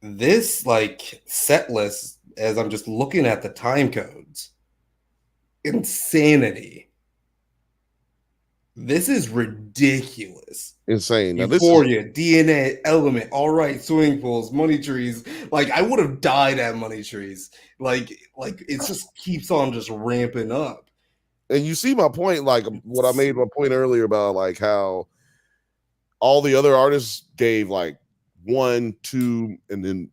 Speaker 8: This like set list, as I'm just looking at the time codes, insanity. This is ridiculous.
Speaker 1: Insane. Now,
Speaker 8: Euphoria, DNA, Element, all right, swimming pools, Money Trees. Like I would have died at Money Trees. Like it just keeps on just ramping up.
Speaker 1: And you see my point, like what I made my point earlier about like how all the other artists gave like 1, 2, and then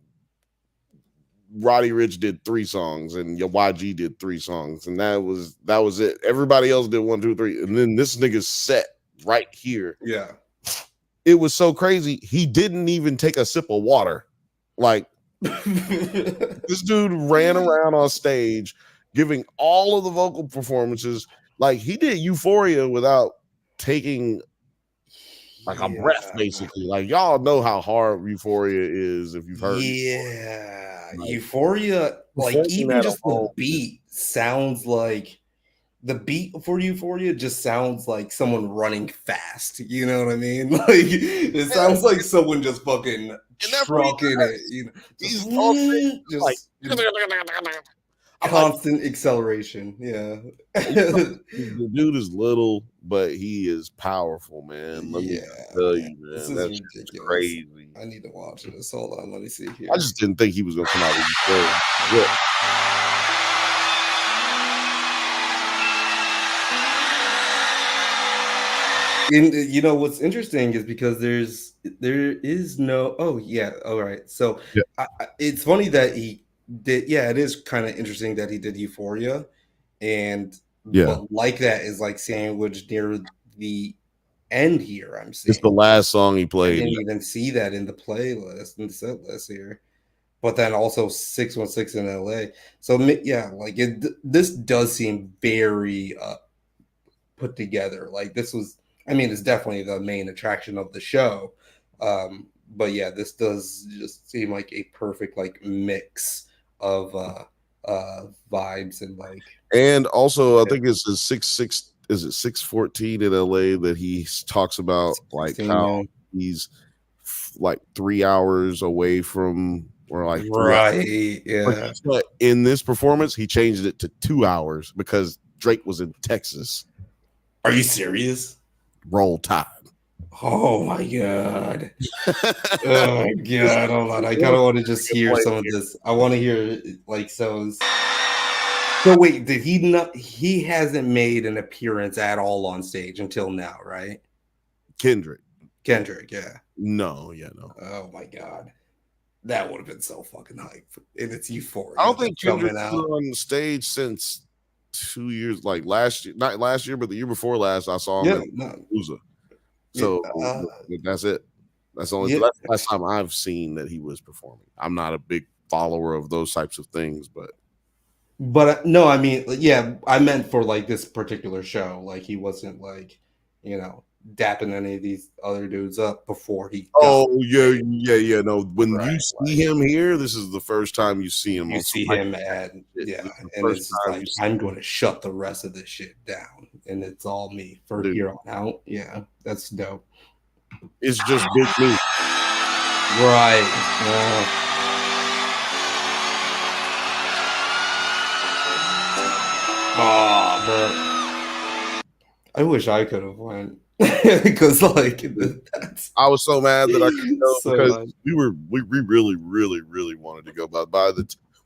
Speaker 1: Roddy Ricch did 3 songs, and your YG did 3 songs, and that was it. Everybody else did 1, 2, 3, and then this nigga's set right here.
Speaker 8: Yeah,
Speaker 1: it was so crazy. He didn't even take a sip of water. Like this dude ran around on stage giving all of the vocal performances. Like he did Euphoria without taking like a breath, basically. Like y'all know how hard Euphoria is if you've heard.
Speaker 8: Yeah, Euphoria. Like even just the beat sounds like the beat for Euphoria just sounds like someone running fast. You know what I mean? Like it sounds like someone just fucking trucking it. You know,
Speaker 1: he's
Speaker 8: just constant acceleration. Yeah,
Speaker 1: the dude is little, but he is powerful, man. Let me tell you, man,
Speaker 8: this
Speaker 1: that's
Speaker 8: is ridiculous.
Speaker 1: Crazy.
Speaker 8: I need to watch this. Hold on, let me see here.
Speaker 1: I just didn't think he was gonna come out with Euphoria. Yeah.
Speaker 8: And you know what's interesting is because there is no all right. So it's funny that he did. Yeah, it is kind of interesting that he did Euphoria, and but like that is like sandwiched near the end here. I'm seeing
Speaker 1: it's the last song he played.
Speaker 8: I didn't even see that in the playlist in the set list here. But then also 616 in LA. So yeah, like this does seem very put together. Like this was. I mean, it's definitely the main attraction of the show. But yeah, this does just seem like a perfect like mix of vibes and like.
Speaker 1: And also, I think it's 614 in LA that he talks about like how he's like 3 hours away from or like
Speaker 8: yeah.
Speaker 1: But in this performance, he changed it to 2 hours because Drake was in Texas.
Speaker 8: Are you serious?
Speaker 1: Roll Tide.
Speaker 8: Oh my god. Oh my god. Hold on. I kind of want to just hear some of this. I want to hear like so wait, did he not he hasn't made an appearance at all on stage until now, right?
Speaker 1: Kendrick,
Speaker 8: yeah.
Speaker 1: No.
Speaker 8: Oh my god. That would have been so fucking hype. And it's Euphoria.
Speaker 1: I don't think Kendrick's been on stage since 2 years, like not last year, but the year before last, I saw him in Palooza. So that's it. That's the only that's the last time I've seen that he was performing. I'm not a big follower of those types of things, but
Speaker 8: no, I mean, yeah, I meant for like this particular show. Like he wasn't like, you know, dapping any of these other dudes up before he.
Speaker 1: No. When you see him here, this is the first time you see him.
Speaker 8: You see him at and it's like I'm going to shut the rest of this shit down, and it's all me for here on out. Yeah, that's dope.
Speaker 1: It's just big me,
Speaker 8: right? Oh man, I wish I could have went. Because like
Speaker 1: I was so mad that I couldn't go because we really wanted to go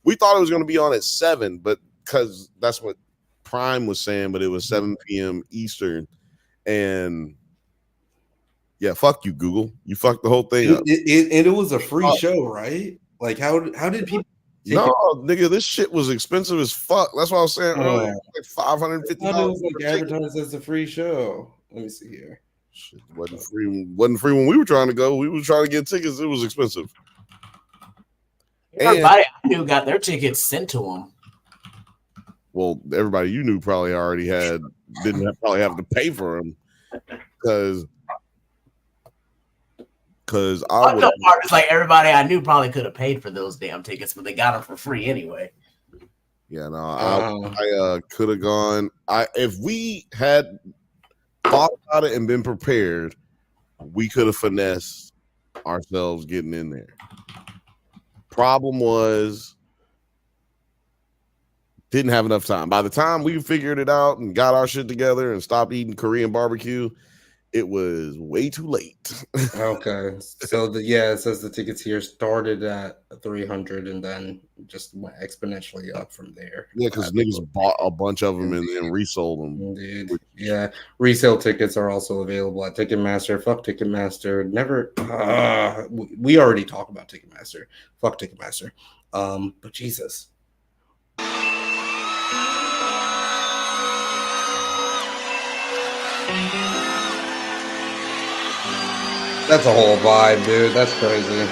Speaker 1: we thought it was going to be on at 7, but because that's what Prime was saying, but it was 7 p.m. Eastern, and yeah, fuck you, Google, you fucked the whole thing up.
Speaker 8: It was a free show, right? Like how did people?
Speaker 1: Nigga, this shit was expensive as fuck. That's what I was saying earlier. Like $550.
Speaker 8: It was like advertised as a free show. Let me see here.
Speaker 1: Shit wasn't free when we were trying to go. We were trying to get tickets. It was expensive.
Speaker 4: Everybody I knew got their tickets sent to them.
Speaker 1: Well, everybody you knew probably already didn't probably have to pay for them because because I would.
Speaker 4: It's like everybody I knew probably could have paid for those damn tickets, but they got them for free anyway.
Speaker 1: Yeah, no, I could have gone. If we had thought about it and been prepared, we could have finessed ourselves getting in there. Problem was, didn't have enough time. By the time we figured it out and got our shit together and stopped eating Korean barbecue, it was way too late.
Speaker 8: Okay, so it says the tickets here started at 300 and then just went exponentially up from there.
Speaker 1: Yeah, because niggas bought a bunch of them and then resold them.
Speaker 8: Indeed. Yeah, resale tickets are also available at Ticketmaster. Fuck Ticketmaster. Never. We already talked about Ticketmaster. Fuck Ticketmaster. But Jesus. That's a whole vibe, dude. That's crazy. Yep.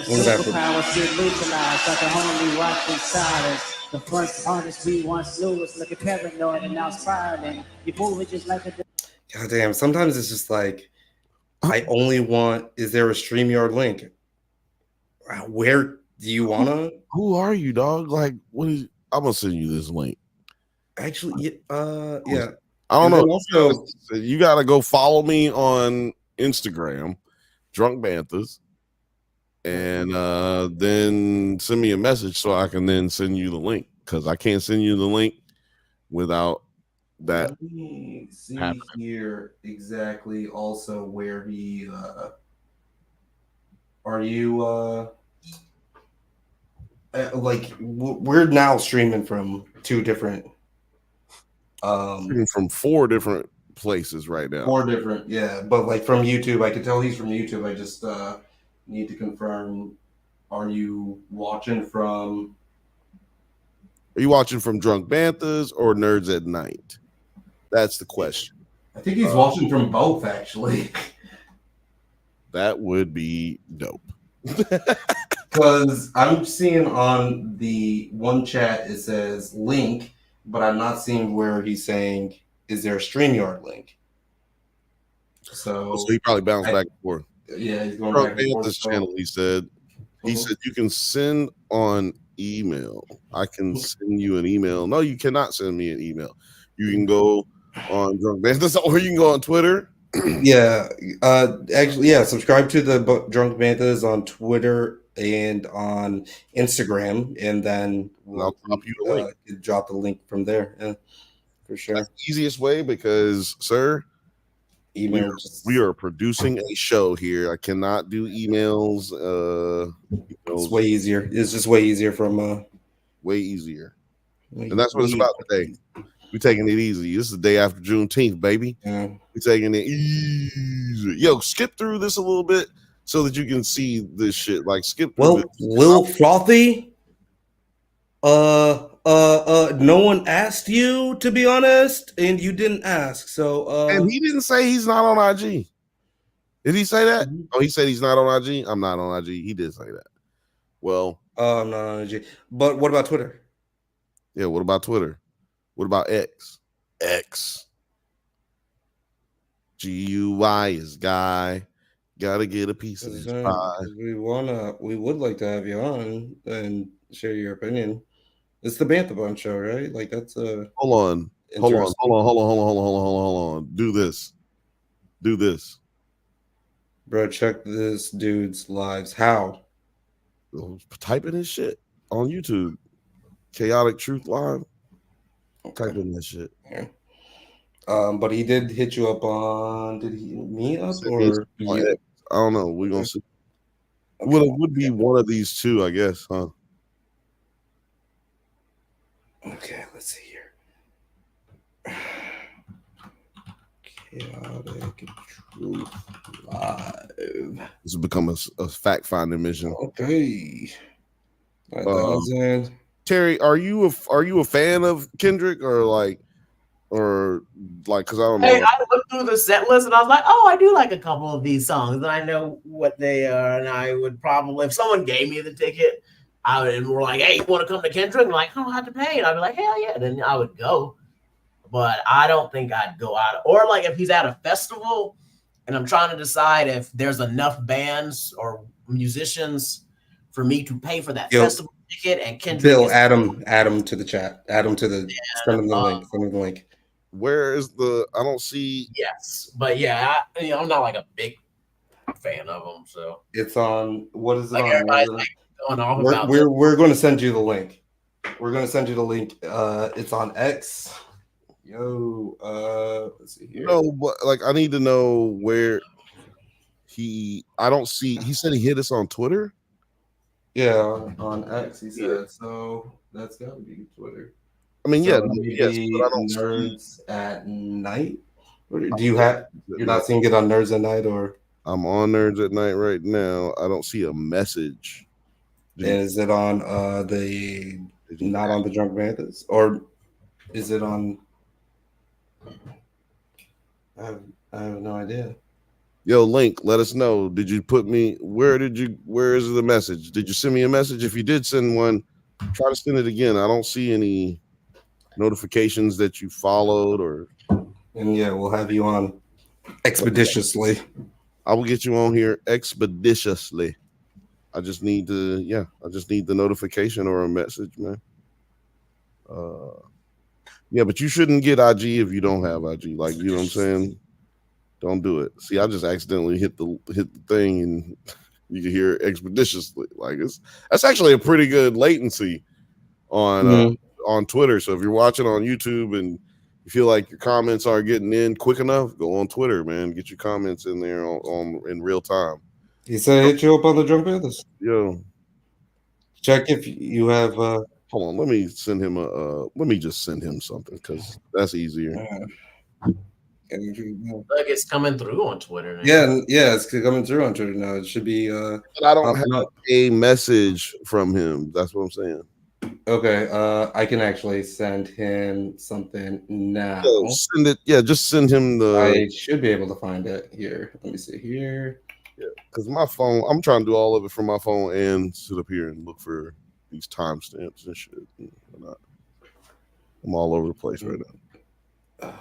Speaker 18: Superpower shit neutralized, like a homie watching silence. The first artist we once knew was looking paranoid and now spiraling. You're moving just like a.
Speaker 8: God damn, sometimes it's just like, I only want, is there a StreamYard link? Where do you want to?
Speaker 1: Who are you, dog? Like, what is, I'm going to send you this link.
Speaker 8: Actually, yeah.
Speaker 1: I don't know. Also, you got to go follow me on Instagram, Drunk Banthas, and then send me a message so I can then send you the link, because I can't send you the link without that.
Speaker 8: Let me see here exactly also where he are you like we're now streaming from two different
Speaker 1: from 4 different places right now.
Speaker 8: 4 different, yeah, but like from YouTube, I can tell he's from YouTube. I just need to confirm. Are you watching from
Speaker 1: Drunk Banthas or Nerds at Night? That's the question.
Speaker 8: I think he's watching from both, actually.
Speaker 1: That would be dope.
Speaker 8: Because I'm seeing on the one chat it says link, but I'm not seeing where he's saying, is there a StreamYard link? So
Speaker 1: he probably bounced back and forth.
Speaker 8: Yeah, he's going
Speaker 1: Drunk
Speaker 8: back and forth.
Speaker 1: Banthas channel, he said. He said you can send on email. I can send you an email. No, you cannot send me an email. You can go on Drunk Banthas, or you can go on Twitter.
Speaker 8: Yeah, actually, yeah. Subscribe to the Drunk Banthas on Twitter and on Instagram, and then
Speaker 1: I'll drop you the link.
Speaker 8: Drop the link from there. Yeah, for sure.
Speaker 1: That's the easiest way because, sir, we are producing a show here. I cannot do emails.
Speaker 8: It's way easier. It's just way easier from
Speaker 1: way easier. And that's what it's about today. We're taking it easy. This is the day after Juneteenth, baby.
Speaker 8: Yeah.
Speaker 1: We're taking it easy. Yo, skip through this a little bit so that you can see this shit. Like, skip through this.
Speaker 8: Lil Frothy, no one asked you, to be honest, and you didn't ask. So
Speaker 1: and he didn't say he's not on IG. Did he say that? Oh, he said he's not on IG. I'm not on IG. He did say that. Well,
Speaker 8: I'm not on IG. But what about Twitter?
Speaker 1: Yeah, what about Twitter? What about X? X. GUI is guy. Gotta get a piece of this pie.
Speaker 8: We would like to have you on and share your opinion. It's the Bantha Bunch show, right? Like that's a
Speaker 1: hold on. Do this.
Speaker 8: Bro, check this dude's lives. How?
Speaker 1: Type in his shit on YouTube. Chaotic Truth Live. Type in this shit.
Speaker 8: Yeah. But he did hit you up on. Did he me up or?
Speaker 1: I don't know. We're gonna see. Well, it would be one of these two, I guess, huh?
Speaker 8: Okay, let's see here. Chaotic Truth Live.
Speaker 1: This has become a fact-finding mission.
Speaker 8: Okay.
Speaker 1: Terry, are you a fan of Kendrick or because I don't know.
Speaker 4: Hey, I looked through the set list and I was like, oh, I do like a couple of these songs and I know what they are, and I would probably, if someone gave me the ticket, I would, and we're like, hey, you want to come to Kendrick? I'm like, I don't have to pay, and I'd be like, hell yeah, then I would go. but I don't think I'd go out. Or like if he's at a festival and I'm trying to decide if there's enough bands or musicians for me to pay for that festival ticket, and Kendrick
Speaker 8: Bill, add him to the chat. Add him to the send him the link. Send him the link.
Speaker 1: Where is the? I don't see.
Speaker 4: Yes, but yeah, I'm not like a big fan of them. So
Speaker 8: it's on. What is it
Speaker 4: like
Speaker 8: on?
Speaker 4: everybody's like going off about.
Speaker 8: We're going to send you the link. We're going to send you the link. It's on X. Let's see here.
Speaker 1: No, but like I need to know where I don't see. He said he hit us on Twitter.
Speaker 8: Yeah, on X he said. So that's got to be Twitter.
Speaker 1: I mean,
Speaker 8: so
Speaker 1: yes, but I don't
Speaker 8: Nerds at Night. Do you have? You're not seeing it on Nerds at Night, or?
Speaker 1: I'm on Nerds at Night right now. I don't see a message.
Speaker 8: Is it on not on the Drunk Banthas, or is it on? I have no idea.
Speaker 1: Yo, Link, let us know. Did you put me? Where is the message? Did you send me a message? If you did send one, try to send it again. I don't see any notifications that you followed or.
Speaker 8: And yeah, we'll have you on expeditiously.
Speaker 1: I will get you on here expeditiously. I just need the notification or a message, man. Yeah, but you shouldn't get IG if you don't have IG. Like, you know what I'm saying? Don't do it. See, I just accidentally hit the thing and you can hear it expeditiously. Like that's actually a pretty good latency on Twitter. So if you're watching on YouTube and you feel like your comments are getting in quick enough, go on Twitter, man. Get your comments in there on in real time.
Speaker 8: He said hit you up on the Drunk Banthas.
Speaker 1: Yo,
Speaker 8: check if you have.
Speaker 1: Hold on, let me send him let me just send him something because that's easier.
Speaker 4: Like it's coming through on Twitter now.
Speaker 8: Yeah, it's coming through on Twitter now. It should be.
Speaker 1: But I don't have a message from him. That's what I'm saying.
Speaker 8: Okay, I can actually send him something now.
Speaker 1: Send it. Yeah, just send him the.
Speaker 8: I should be able to find it here. Let me see here.
Speaker 1: Yeah, because my phone, I'm trying to do all of it from my phone and sit up here and look for these timestamps and shit. I'm all over the place right now.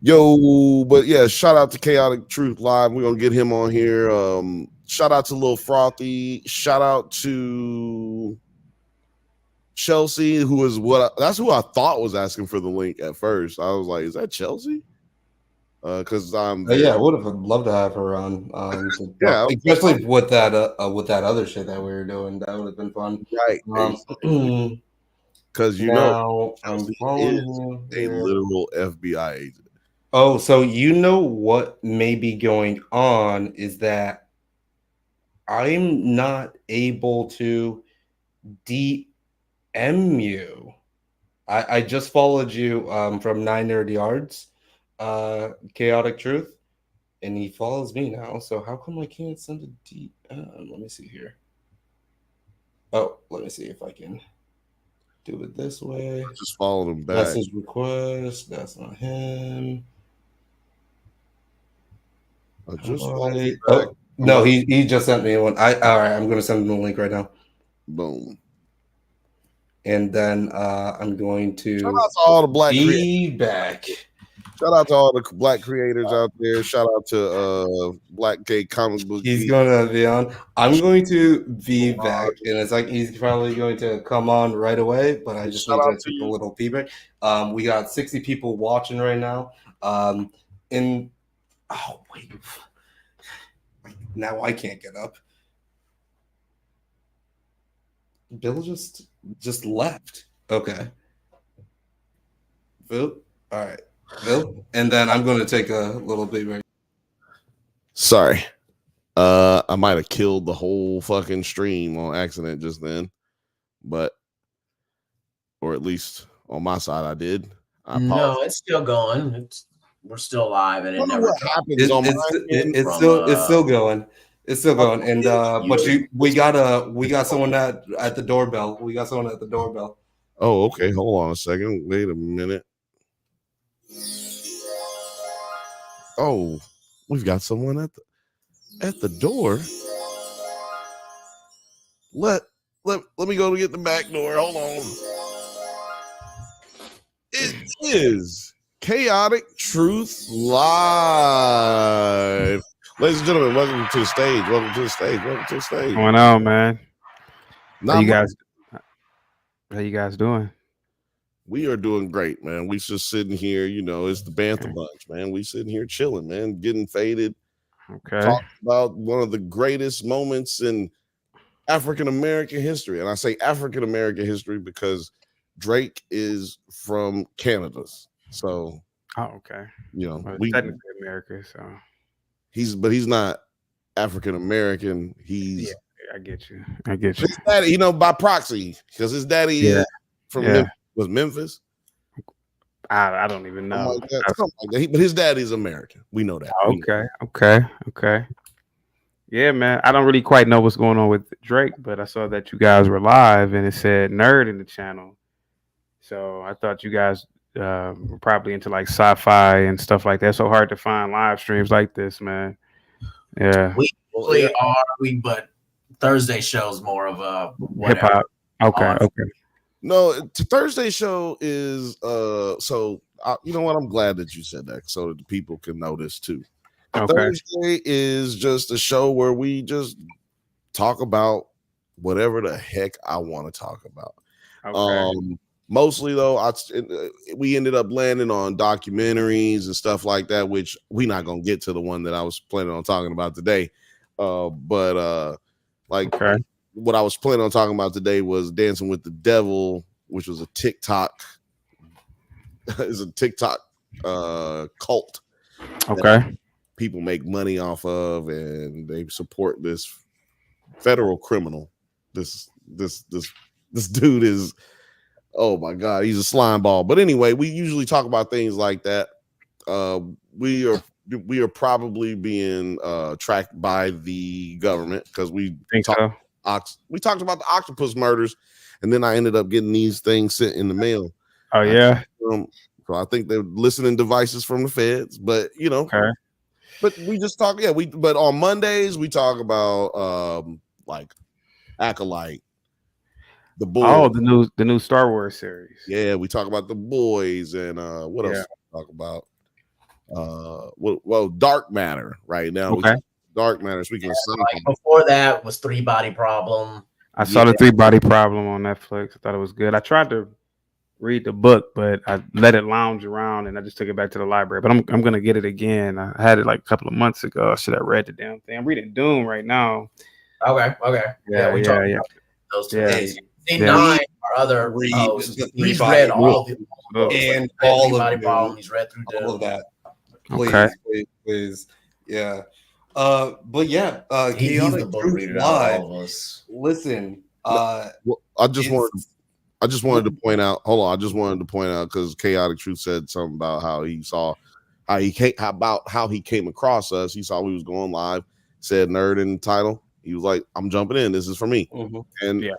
Speaker 1: Yo, but yeah, shout out to Chaotic Truth Live. We're gonna get him on here. Shout out to Lil Frothy. Shout out to Chelsea, who is that's who I thought was asking for the link at first. I was like, is that Chelsea? Because I'm
Speaker 8: I would have loved to have her on.
Speaker 1: Yeah,
Speaker 8: especially with that other shit that we were doing. That would have been fun.
Speaker 1: Right. Because
Speaker 8: I'm following
Speaker 1: a literal FBI agent.
Speaker 8: Oh, so you know what may be going on is that I'm not able to DM you. I just followed you from 9 Nerd Yards, Chaotic Truth, and he follows me now. So how come I can't send a DM? Let me see here. Oh, let me see if I can do it this way.
Speaker 1: I just followed him back.
Speaker 8: That's his request. That's not him.
Speaker 1: I just
Speaker 8: no, he just sent me one. All right, I'm gonna send him the link right now.
Speaker 1: Boom.
Speaker 8: And then I'm going to
Speaker 1: shout out to all the black
Speaker 8: feedback.
Speaker 1: Shout out to all the black creators out there. Shout out to Black Gay Comic Book.
Speaker 8: He's gonna be on. I'm going to be back, and it's like he's probably going to come on right away. But I just need to take a little feedback. We got 60 people watching right now. Oh wait, now I can't get up. Bill just left. Okay, Bill. All right, Bill, and then I'm going to take a little bit break.
Speaker 1: Sorry, I might have killed the whole fucking stream on accident just then, or at least on my side, I did.
Speaker 4: No, it's still going. We're still live, and it never happens.
Speaker 8: It's still going. It's still going. And but we got someone at the doorbell. We got someone at the doorbell.
Speaker 1: Oh, okay. Hold on a second. Wait a minute. Oh, we've got someone at the door. Let me go to get the back door. Hold on. It is Chaotic Truth Live. Ladies and gentlemen, welcome to the stage. Welcome to the stage. Welcome to the stage.
Speaker 21: What's going on, man?
Speaker 1: How you
Speaker 21: guys doing?
Speaker 1: We are doing great, man. We just sitting here, it's the Bantha bunch, man. We sitting here chilling, man, getting faded.
Speaker 21: Okay.
Speaker 1: Talking about one of the greatest moments in African American history. And I say African American history because Drake is from Canada. So
Speaker 21: okay.
Speaker 1: Well,
Speaker 21: we technically America, so
Speaker 1: he's not African American. He's
Speaker 21: I get you. His
Speaker 1: daddy, by proxy, because his daddy is from Memphis.
Speaker 21: I don't even know.
Speaker 1: Something like that. But his daddy's American. We know that.
Speaker 21: Okay. Yeah, man. I don't really quite know what's going on with Drake, but I saw that you guys were live and it said nerd in the channel. So I thought you guys were probably into like sci-fi and stuff like that. It's so hard to find live streams like this, man. Yeah.
Speaker 4: We are, but Thursday show's more of a
Speaker 21: hip hop. Okay.
Speaker 1: No, Thursday show is you know what? I'm glad that you said that so that the people can know this too. Okay. Thursday is just a show where we just talk about whatever the heck I want to talk about. Okay. Mostly though, we ended up landing on documentaries and stuff like that, which we're not gonna get to the one that I was planning on talking about today. What I was planning on talking about today was Dancing with the Devil, which was a TikTok. Is a TikTok cult.
Speaker 21: Okay.
Speaker 1: People make money off of, and they support this federal criminal. This dude is, oh my God, he's a slime ball. But anyway, we usually talk about things like that. We are probably being tracked by the government because we talked about the octopus murders, and then I ended up getting these things sent in the mail.
Speaker 21: Oh yeah.
Speaker 1: So I think they're listening devices from the feds, but
Speaker 21: Okay.
Speaker 1: But we just talk, but on Mondays we talk about like Acolyte, the Boys.
Speaker 21: Oh, the new Star Wars series.
Speaker 1: Yeah, we talk about the Boys and what else we talk about? Dark Matter right now.
Speaker 21: Okay.
Speaker 1: Dark Matter. Speaking of something.
Speaker 4: Before that was Three Body Problem.
Speaker 21: I saw the 3 Body Problem on Netflix. I thought it was good. I tried to read the book, but I let it lounge around and I just took it back to the library. But I'm gonna get it again. I had it like a couple of months ago. I should have read the damn thing. I'm reading Doom right now.
Speaker 4: Okay.
Speaker 1: Yeah.
Speaker 4: We talked about those 2 days. C9, our other host, he's read all the
Speaker 8: and all
Speaker 4: Three Body
Speaker 8: of
Speaker 4: Problem. He's read through
Speaker 8: all of that.
Speaker 21: Okay.
Speaker 8: Please. Yeah. But yeah,
Speaker 4: he's the book reader out of all of us.
Speaker 8: Listen,
Speaker 1: I just wanted to point out. Hold on, I just wanted to point out because Chaotic Truth said something about how he came across us. He saw we was going live. Said nerd in the title. He was like, "I'm jumping in. This is for me."
Speaker 8: Mm-hmm.
Speaker 1: And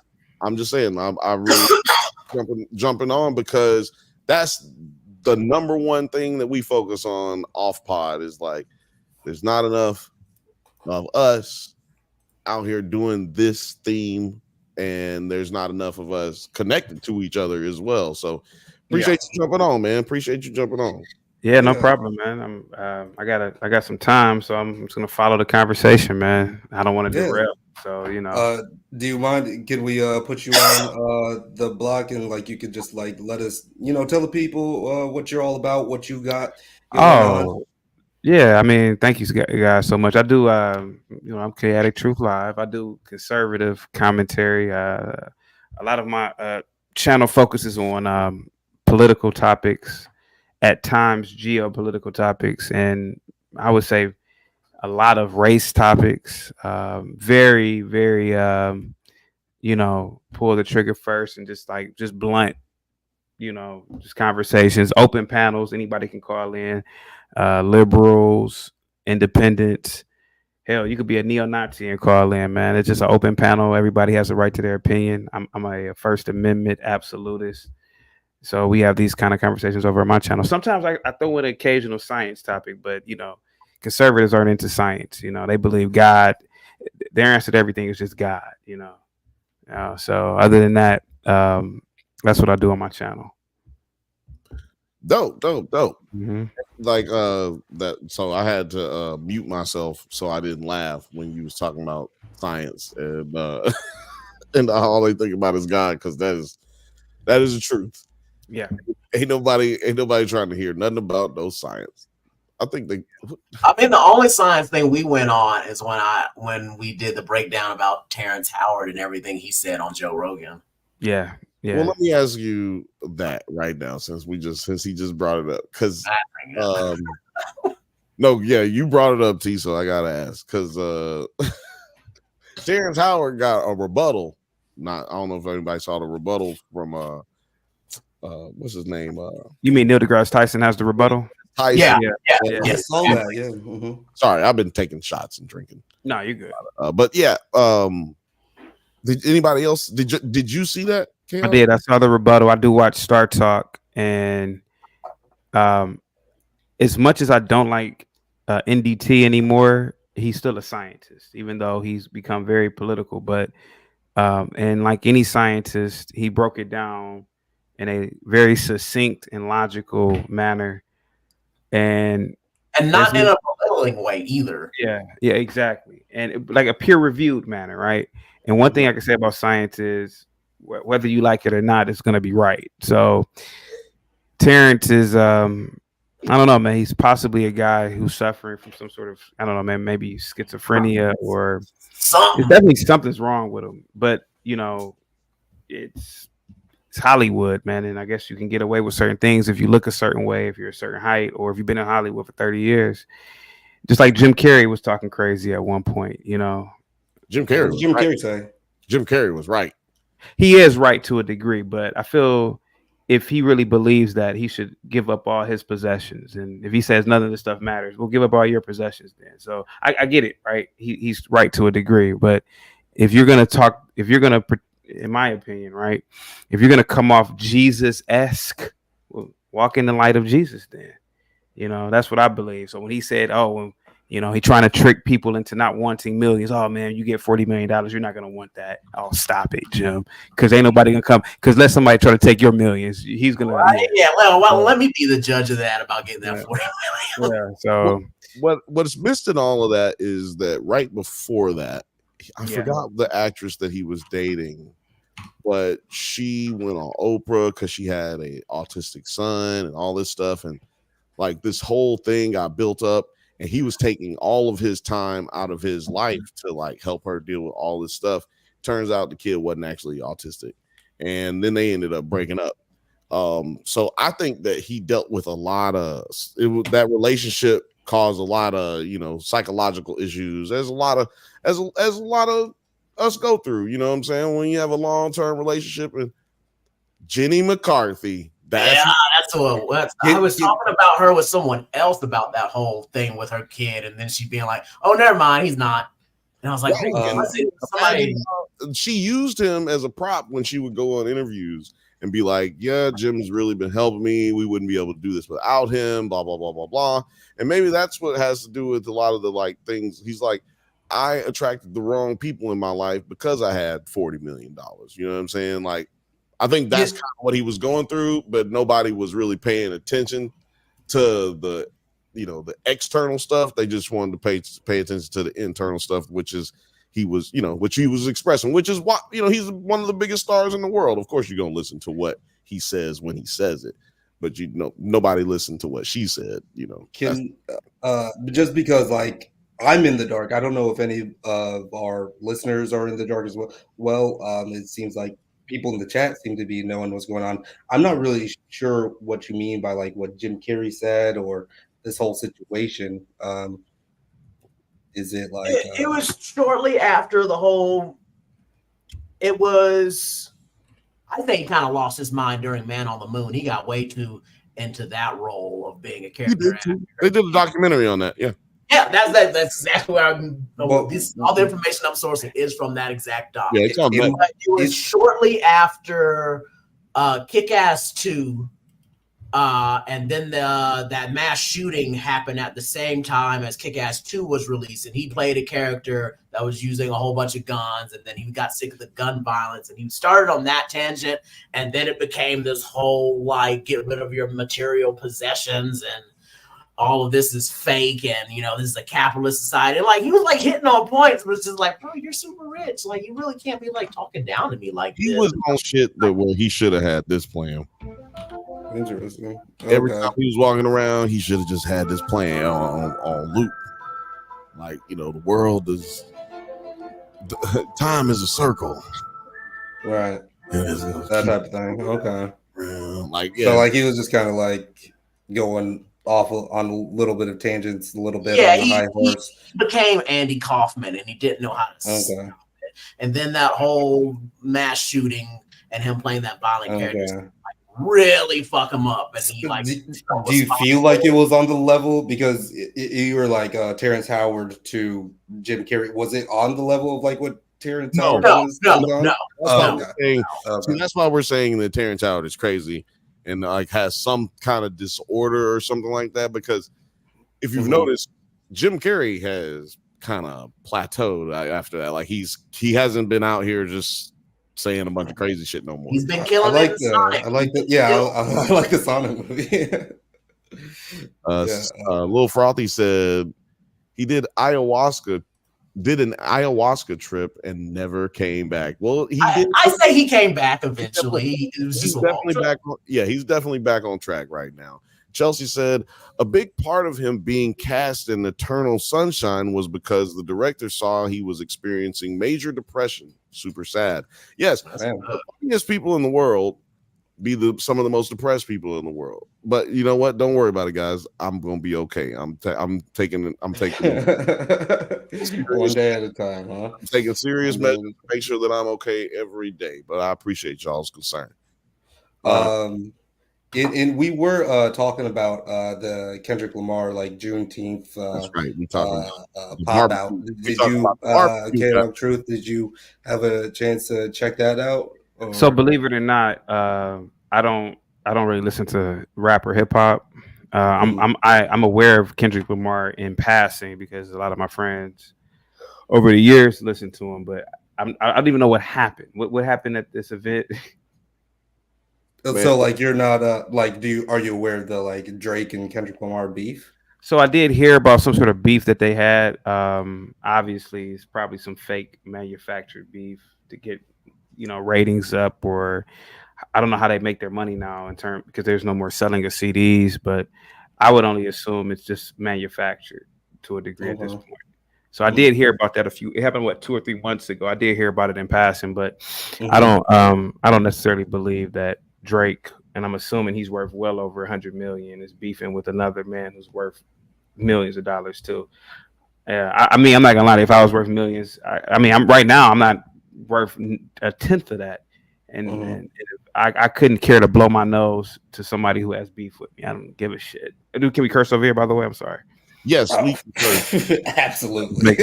Speaker 1: I'm just saying, I really jumping on because that's the number one thing that we focus on off pod is like, there's not enough of us out here doing this theme. And there's not enough of us connected to each other as well. So appreciate you jumping on, man. Appreciate you jumping on.
Speaker 21: Yeah, no problem, man. I got some time, so I'm just gonna follow the conversation, man. I don't want to derail. So
Speaker 8: do you mind? Can we put you on the block and like you could just like let us tell the people what you're all about, what you got going on?
Speaker 21: Yeah, I mean, thank you guys so much. I do, I'm Chaotic Truth Live. I do conservative commentary. A lot of my channel focuses on political topics, at times geopolitical topics, and I would say a lot of race topics. Very, very, pull the trigger first and just blunt, just conversations, open panels. Anybody can call in. Liberals, independents, hell, you could be a neo-Nazi and call in, man. It's just an open panel. Everybody has a right to their opinion. I'm a First Amendment absolutist. So we have these kind of conversations over on my channel. Sometimes I throw in an occasional science topic, but conservatives aren't into science. They believe God, their answer to everything is just God, So other than that, that's what I do on my channel.
Speaker 1: Dope.
Speaker 21: Mm-hmm.
Speaker 1: Like that. So I had to mute myself so I didn't laugh when you was talking about science and and all they think about is God, because that is the truth.
Speaker 21: Yeah.
Speaker 1: Ain't nobody trying to hear nothing about no science. I think they.
Speaker 4: I mean, the only science thing we went on is when we did the breakdown about Terrence Howard and everything he said on Joe Rogan.
Speaker 21: Yeah.
Speaker 1: Well, let me ask you that right now, since he just brought it up, because no, yeah, you brought it up, T. So I gotta ask, because Terrence Howard got a rebuttal. I don't know if anybody saw the rebuttal from what's his name?
Speaker 21: You mean Neil deGrasse Tyson has the rebuttal?
Speaker 1: Tyson.
Speaker 21: Yeah.
Speaker 8: I saw that. Yeah. Mm-hmm.
Speaker 1: Sorry, I've been taking shots and drinking.
Speaker 21: No, you're good.
Speaker 1: But yeah, did anybody else? Did you see that?
Speaker 21: I did. I saw the rebuttal. I do watch Star Talk, and as much as I don't like NDT anymore, he's still a scientist, even though he's become very political. But and like any scientist, he broke it down in a very succinct and logical manner, and
Speaker 4: not in a belittling way either.
Speaker 21: Yeah, exactly, and like a peer-reviewed manner, right? And one thing I can say about science is, whether you like it or not, it's going to be right. So Terrence is, I don't know, man. He's possibly a guy who's suffering from some sort of, I don't know, man, maybe schizophrenia or something. Definitely something's wrong with him. But you know, it's Hollywood, man, and I guess you can get away with certain things if you look a certain way, if you're a certain height, or if you've been in Hollywood for 30 years. Just like Jim Carrey was talking crazy at one point, you know.
Speaker 1: Jim Carrey say? Jim Carrey was right.
Speaker 21: He is right to a degree, but I feel if he really believes that, he should give up all his possessions. And if he says none of this stuff matters, we'll give up all your possessions then. So I get it, right? He's right to a degree, but if you're gonna talk, in my opinion, right, if you're gonna come off Jesus-esque, well, walk in the light of Jesus then. You know, that's what I believe. So when he said, you know, he trying to trick people into not wanting millions. Oh man, you get $40 million, you're not gonna want that. Oh, stop it, Jim. Because ain't nobody gonna come. Because let somebody try to take your millions. He's gonna.
Speaker 4: Let me be the judge of that about getting that $40 million.
Speaker 21: Yeah. So
Speaker 1: what's missed in all of that is that right before that, I forgot the actress that he was dating, but she went on Oprah because she had a autistic son and all this stuff, and like this whole thing got built up, and he was taking all of his time out of his life to like help her deal with all this stuff. Turns out the kid wasn't actually autistic, and then they ended up breaking up. So I think that he dealt with a lot of that relationship caused a lot of, you know, psychological issues. There's a lot of us go through, you know what I'm saying, when you have a long-term relationship. And Jenny McCarthy,
Speaker 4: that's what it was. I was talking about her with someone else about that whole thing with her kid, and then she being like, "Oh, never mind, he's not." And I was like,
Speaker 1: she used him as a prop when she would go on interviews and be like, "Yeah, Jim's really been helping me. We wouldn't be able to do this without him." Blah blah blah blah blah. And maybe that's what has to do with a lot of the like things. He's like, I attracted the wrong people in my life because I had $40 million. You know what I'm saying? Like, I think that's kind of what he was going through, but nobody was really paying attention to the, you know, the external stuff. They just wanted to pay attention to the internal stuff, which is which he was expressing, which is what, you know, he's one of the biggest stars in the world. Of course, you're going to listen to what he says when he says it, but you know, nobody listened to what she said, you know.
Speaker 8: Just because like I'm in the dark, I don't know if any of our listeners are in the dark as well. It seems like people in the chat seem to be knowing what's going on. I'm not really sure what you mean by like what Jim Carrey said or this whole situation. Is it like
Speaker 4: it was shortly after the whole? It was. I think he kind of lost his mind during Man on the Moon. He got way too into that role of being a character.
Speaker 1: They did a documentary on that. Yeah.
Speaker 4: Yeah, that's exactly where all the information I'm sourcing is from that exact doc.
Speaker 1: Yeah,
Speaker 4: it was shortly after Kick-Ass 2 And then that mass shooting happened at the same time as Kick-Ass 2 was released, and he played a character that was using a whole bunch of guns, and then he got sick of the gun violence, and he started on that tangent, and then it became this whole, like, get rid of your material possessions, and all of this is fake, and, you know, this is a capitalist society. And, like, he was, like, hitting on points, but it's just like, bro, you're super rich. Like, you really can't be, like, talking down to me like
Speaker 1: he
Speaker 4: this.
Speaker 1: was on shit that where he should have had this plan.
Speaker 8: Interesting.
Speaker 1: Every time he was walking around, he should have just had this plan on loop. Like, you know, the world is time is a circle,
Speaker 8: right? That type of thing. Okay.
Speaker 1: Like, yeah.
Speaker 8: So like he was just kind of like going off on a little bit of tangents, a little bit
Speaker 4: Yeah,
Speaker 8: on the high horse.
Speaker 4: He became Andy Kaufman, and he didn't know how to stop it. And then that whole mass shooting and him playing that violent character really fuck him up. And he like,
Speaker 8: do you feel like it was on the level because you were like Terrence Howard to Jim Carrey? Was it on the level of like what Terrence Howard was?
Speaker 1: See, that's why we're saying that Terrence Howard is crazy and like has some kind of disorder or something like that. Because if you've noticed, Jim Carrey has kind of plateaued after that. Like he hasn't been out here just saying a bunch of crazy shit no more.
Speaker 4: He's been killing
Speaker 8: I like the Sonic movie.
Speaker 1: Lil Frothy said he did an ayahuasca trip and never came back. Well,
Speaker 4: I say he came back eventually. He's
Speaker 1: definitely back. He's definitely back on track right now. Chelsea said a big part of him being cast in Eternal Sunshine was because the director saw he was experiencing major depression. Super sad. Yes, the funniest people in the world be some of the most depressed people in the world. But you know what? Don't worry about it, guys. I'm gonna be okay. I'm taking it one
Speaker 8: day at a time, huh?
Speaker 1: I'm taking serious measures to make sure that I'm okay every day. But I appreciate y'all's concern.
Speaker 8: And we were talking about the Kendrick Lamar like Juneteenth.
Speaker 1: That's right. We talking
Speaker 8: pop out. Did you, Truth? Did you have a chance to check that out?
Speaker 21: So believe it or not, I don't really listen to rap or hip hop. I'm aware of Kendrick Lamar in passing because a lot of my friends over the years listen to him, but I don't even know what happened. What happened at this event?
Speaker 8: So like you're not like are you aware of the like Drake and Kendrick Lamar beef?
Speaker 21: So I did hear about some sort of beef that they had. Obviously it's probably some fake manufactured beef to get, you know, ratings up, or I don't know how they make their money now because there's no more selling of CDs, but I would only assume it's just manufactured to a degree at this point. So I did hear about that it happened 2 or 3 months ago. I did hear about it in passing, but I don't necessarily believe that Drake, and I'm assuming he's worth well over 100 million, is beefing with another man who's worth millions of dollars too. I mean, I'm not gonna lie. If I was worth millions, I'm right now. I'm not worth a tenth of that, and I couldn't care to blow my nose to somebody who has beef with me. I don't give a shit. Can we curse over here? By the way, I'm sorry.
Speaker 1: Yes, we can curse.
Speaker 8: Absolutely.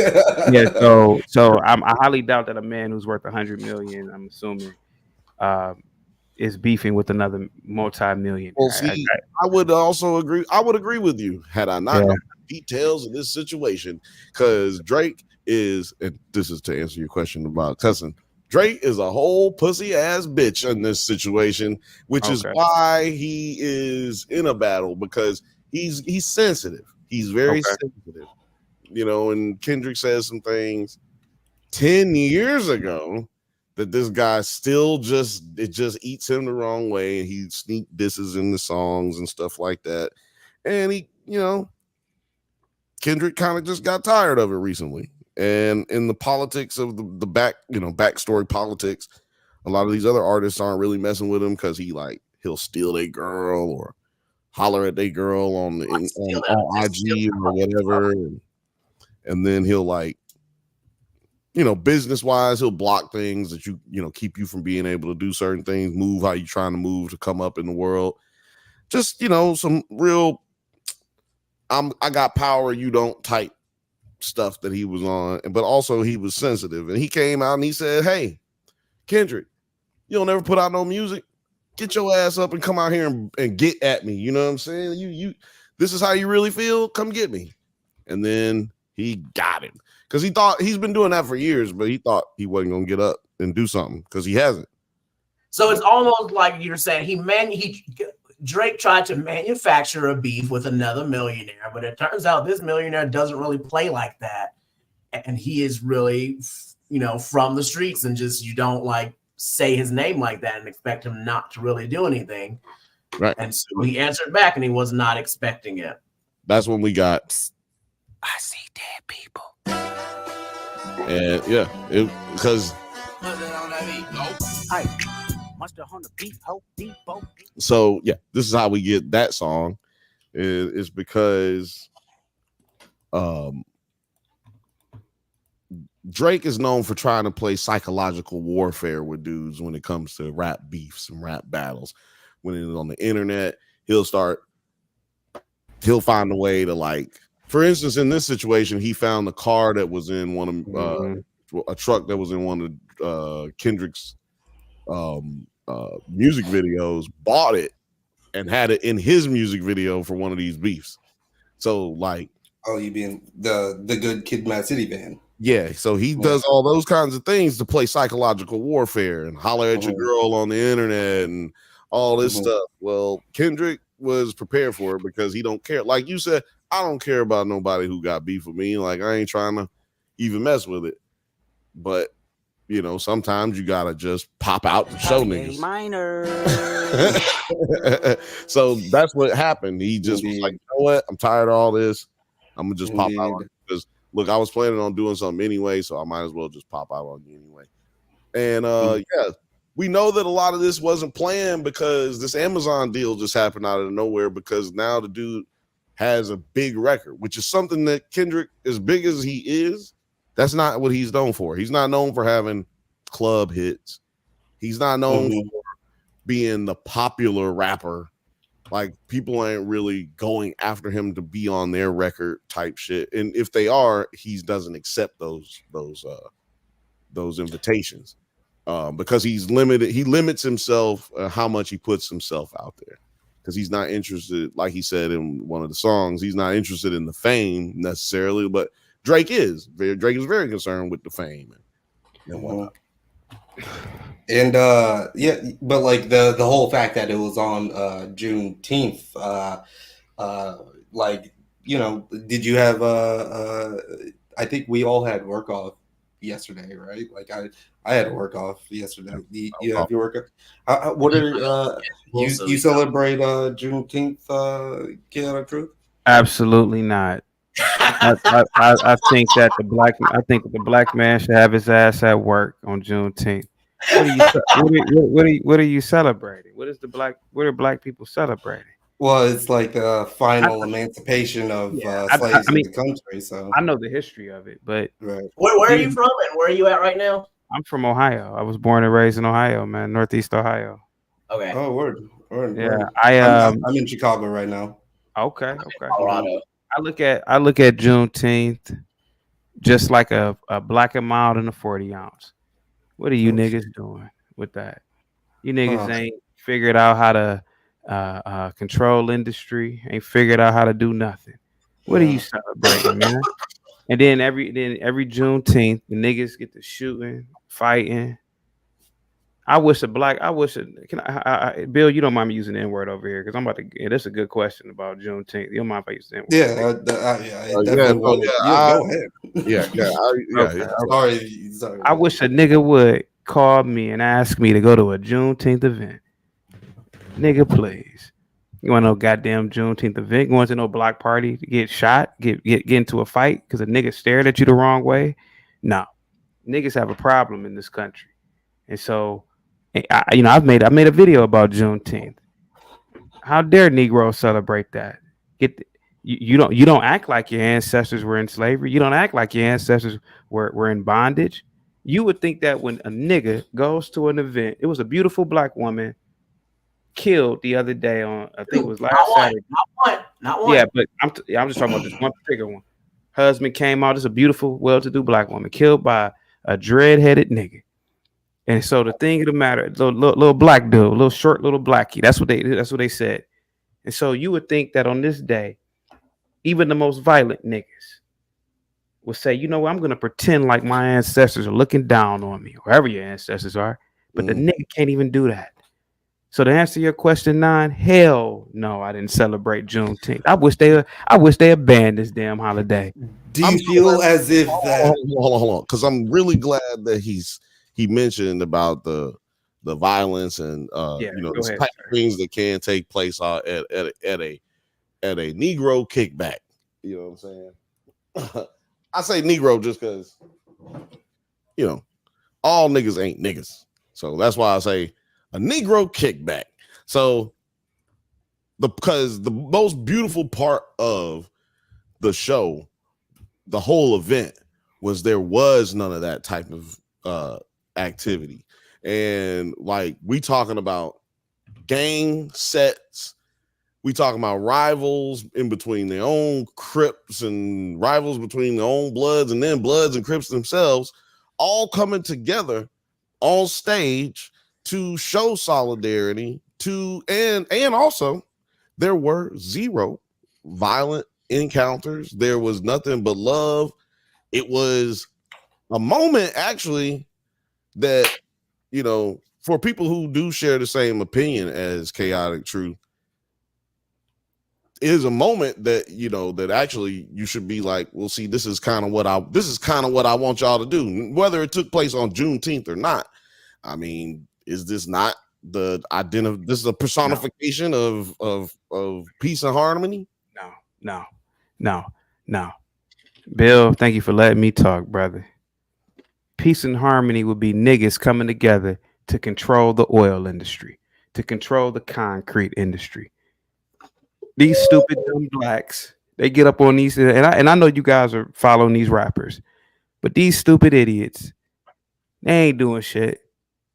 Speaker 21: Yeah. So I highly doubt that a man who's worth 100 million, I'm assuming, is beefing with another multi-million.
Speaker 1: Well, see, I would also agree. I would agree with you had I not known the details of this situation, because Drake is, and this is to answer your question about cussing. Drake is a whole pussy ass bitch in this situation, which is why he is in a battle, because he's sensitive. He's very sensitive, you know. And Kendrick says some things 10 years ago that this guy still just eats him the wrong way, and he sneak disses in the songs and stuff like that. And he, you know, Kendrick kind of just got tired of it recently. And in the politics of the backstory politics, a lot of these other artists aren't really messing with him because he'll steal a girl or holler at a girl on IG or whatever, and then he'll business wise, he'll block things that keep you from being able to do certain things, move how you're trying to move to come up in the world. Just, some real I got power, you don't type stuff that he was on. But also he was sensitive, and he came out and he said, "Hey, Kendrick, you don't ever put out no music. get your ass up and come out here and get at me. You know what I'm saying? You this is how you really feel. Come get me. And then he got him because he thought he's been doing that for years, but he thought he wasn't gonna get up and do something because he hasn't.
Speaker 4: So it's almost like you're saying Drake tried to manufacture a beef with another millionaire, but it turns out this millionaire doesn't really play like that, and he is really, from the streets, and just you don't like say his name like that and expect him not to really do anything.
Speaker 1: Right.
Speaker 4: And so he answered back, and he was not expecting it.
Speaker 1: That's when we got.
Speaker 3: I see dead people.
Speaker 1: And yeah, because. So yeah, this is how we get that song. Is because Drake is known for trying to play psychological warfare with dudes when it comes to rap beefs and rap battles. When it's on the internet, he'll find a way to, like, for instance, in this situation, he found the car that was in one of a truck that was in one of Kendrick's music videos, bought it and had it in his music video for one of these beefs. So like,
Speaker 8: oh, you being the good Kid, Mad City band.
Speaker 1: Yeah, so he does all those kinds of things to play psychological warfare and holler at your girl on the internet and all this stuff. Well, Kendrick was prepared for it because he don't care. Like you said, I don't care about nobody who got beef with me. Like, I ain't trying to even mess with it. But, sometimes you got to just pop out to show niggas.
Speaker 3: Minor.
Speaker 1: So that's what happened. He just was like, you know what? I'm tired of all this. I'm going to just pop out because, look, I was planning on doing something anyway, so I might as well just pop out on you anyway. And, yeah, we know that a lot of this wasn't planned because this Amazon deal just happened out of nowhere because now the dude has a big record, which is something that Kendrick, as big as he is, that's not what he's known for. He's not known for having club hits. He's not known for being the popular rapper. Like, people ain't really going after him to be on their record type shit. And if they are, he doesn't accept those invitations because he's limited. He limits himself how much he puts himself out there because he's not interested, like he said in one of the songs, he's not interested in the fame necessarily, but Drake is. Drake is very concerned with the fame and whatnot.
Speaker 8: And yeah, but like the whole fact that it was on Juneteenth, like, did you have I think we all had work off yesterday, right? Like I had work off yesterday. You have your work off? What are you celebrate Juneteenth, Chaotic Truth?
Speaker 21: Absolutely not. I think that the black man should have his ass at work on Juneteenth. What are you celebrating? What are black people celebrating?
Speaker 8: Well, it's like the final emancipation of slaves in the country. So
Speaker 21: I know the history of it, but
Speaker 8: right.
Speaker 4: Where are you from and where are you at right now?
Speaker 21: I'm from Ohio. I was born and raised in Ohio, man, Northeast Ohio.
Speaker 4: Okay.
Speaker 8: Oh, word.
Speaker 21: Yeah,
Speaker 8: I'm in Chicago right now.
Speaker 21: Okay.
Speaker 4: Colorado.
Speaker 21: I look at Juneteenth just like a black and mild and a 40 ounce. What are you niggas doing with that? You niggas ain't figured out how to control industry, ain't figured out how to do nothing. What are you celebrating, man? And then every Juneteenth, the niggas get to shooting, fighting. Bill, you don't mind me using the N-word over here because I'm about to. Yeah, that's a good question about Juneteenth. You don't mind if I use the N-word?
Speaker 8: Go ahead.
Speaker 21: Sorry. I wish a nigga would call me and ask me to go to a Juneteenth event. Nigga, please. You want no goddamn Juneteenth event? Going to no block party to get shot, get into a fight because a nigga stared at you the wrong way? No. Niggas have a problem in this country, and so. I've made a video about Juneteenth. How dare Negroes celebrate that? You don't act like your ancestors were in slavery. You don't act like your ancestors were in bondage. You would think that when a nigga goes to an event, it was a beautiful black woman killed the other day on, I think it was last Saturday.
Speaker 4: Not one.
Speaker 21: Yeah, but I'm just talking about this one particular one. Husband came out. It's a beautiful, well-to-do black woman killed by a dread-headed nigga. And so the thing of the matter, little black dude, little short little blackie. That's what they said. And so you would think that on this day, even the most violent niggas would say, you know what, I'm gonna pretend like my ancestors are looking down on me, wherever your ancestors are. But the nigga can't even do that. So to answer your question 9, hell no, I didn't celebrate Juneteenth. I wish they had banned this damn holiday.
Speaker 8: Do you feel as if that?
Speaker 1: Hold on, because I'm really glad that he mentioned about the violence and the type of things that can take place at a Negro kickback. You know what I'm saying? I say Negro just because all niggas ain't niggas, so that's why I say a Negro kickback. So because the most beautiful part of the show, the whole event, was there was none of that type of activity. And like we talking about gang sets, we talking about rivals in between their own Crips and rivals between their own Bloods, and then Bloods and Crips themselves all coming together on stage to show solidarity and also there were 0 violent encounters. There was nothing but love. It was a moment actually that, for people who do share the same opinion as Chaotic Truth, is a moment that, that actually you should be like, well, see, this is kind of what I want y'all to do, whether it took place on Juneteenth or not. I mean, is this not this is a personification of peace and harmony?
Speaker 21: No. Bill, thank you for letting me talk, brother. Peace and harmony would be niggas coming together to control the oil industry, to control the concrete industry. These stupid dumb blacks, they get up on these, and I know you guys are following these rappers, but these stupid idiots, they ain't doing shit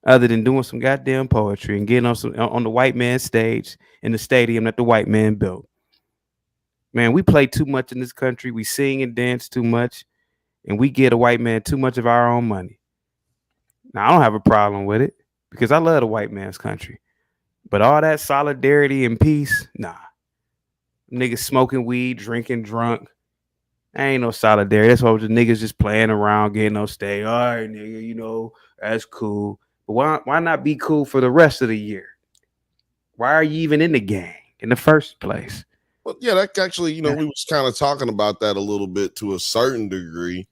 Speaker 21: other than doing some goddamn poetry and getting on the white man stage in the stadium that the white man built. Man, we play too much in this country. We sing and dance too much, and we get a white man too much of our own money. Now, I don't have a problem with it because I love the white man's country. But all that solidarity and peace, nah. Niggas smoking weed, drinking drunk. Ain't no solidarity. That's why the niggas just playing around, getting on stage. All right, nigga, that's cool. But why not be cool for the rest of the year? Why are you even in the gang in the first place?
Speaker 1: Well, yeah, that actually, we was kind of talking about that a little bit to a certain degree.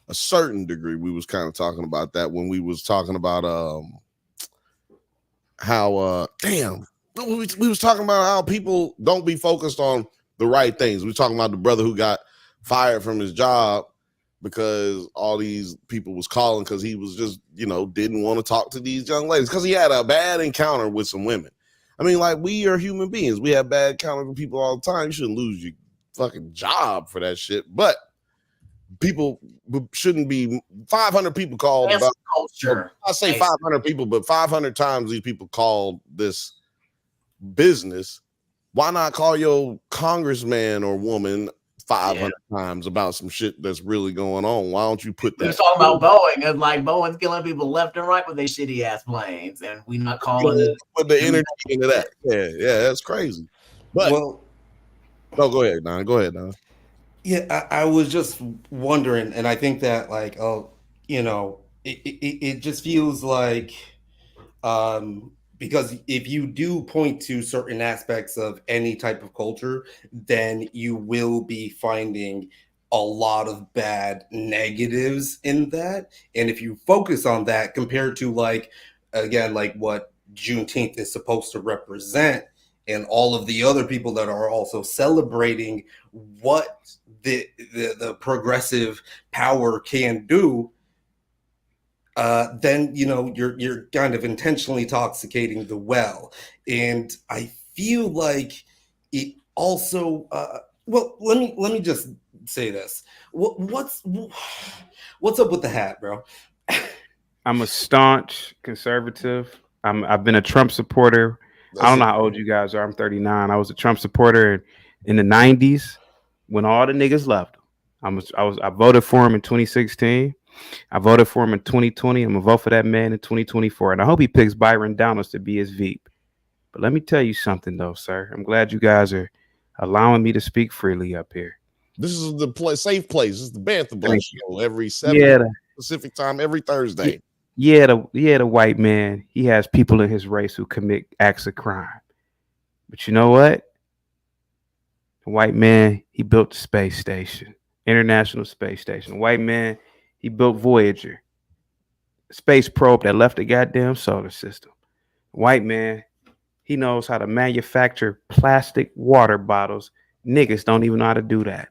Speaker 1: We was kind of talking about that when we was talking about how we was talking about how people don't be focused on the right things. We were talking about the brother who got fired from his job because all these people was calling because he was just, didn't want to talk to these young ladies because he had a bad encounter with some women. I mean, like, we are human beings. We have bad encounters with people all the time. You shouldn't lose your fucking job for that shit. But people shouldn't be 500 people called about culture. I say 500 people, but 500 times these people called this business. Why not call your congressman or woman 500 times about some shit that's really going on? Why don't you put that?
Speaker 4: We're talking about Boeing, and like Boeing's killing people left and right with their shitty ass planes, and we not calling it.
Speaker 1: Put the energy into that. Yeah, that's crazy. But no, go ahead, Don.
Speaker 8: Yeah, I was just wondering, and I think that it just feels like because if you do point to certain aspects of any type of culture, then you will be finding a lot of bad negatives in that. And if you focus on that compared to what Juneteenth is supposed to represent and all of the other people that are also celebrating what the progressive power can do, then you're kind of intentionally intoxicating the well. And I feel like it also let me just say this. What's up with the hat, bro?
Speaker 21: I'm a staunch conservative. I've been a Trump supporter. I don't know how old you guys are. I'm 39. I was a Trump supporter in the 90s when all the niggas left him. I voted for him in 2016. I voted for him in 2020. I'm gonna vote for that man in 2024, and I hope he picks Byron Donalds to be his Veep. But let me tell you something, though, sir. I'm glad you guys are allowing me to speak freely up here.
Speaker 1: This is the safe place. This is the Bantha Blow Show every 7 Pacific time every Thursday.
Speaker 21: The white man, he has people in his race who commit acts of crime. But you know what? The white man, he built the space station, International Space Station. The white man, he built Voyager, a space probe that left the goddamn solar system. The white man, he knows how to manufacture plastic water bottles. Niggas don't even know how to do that.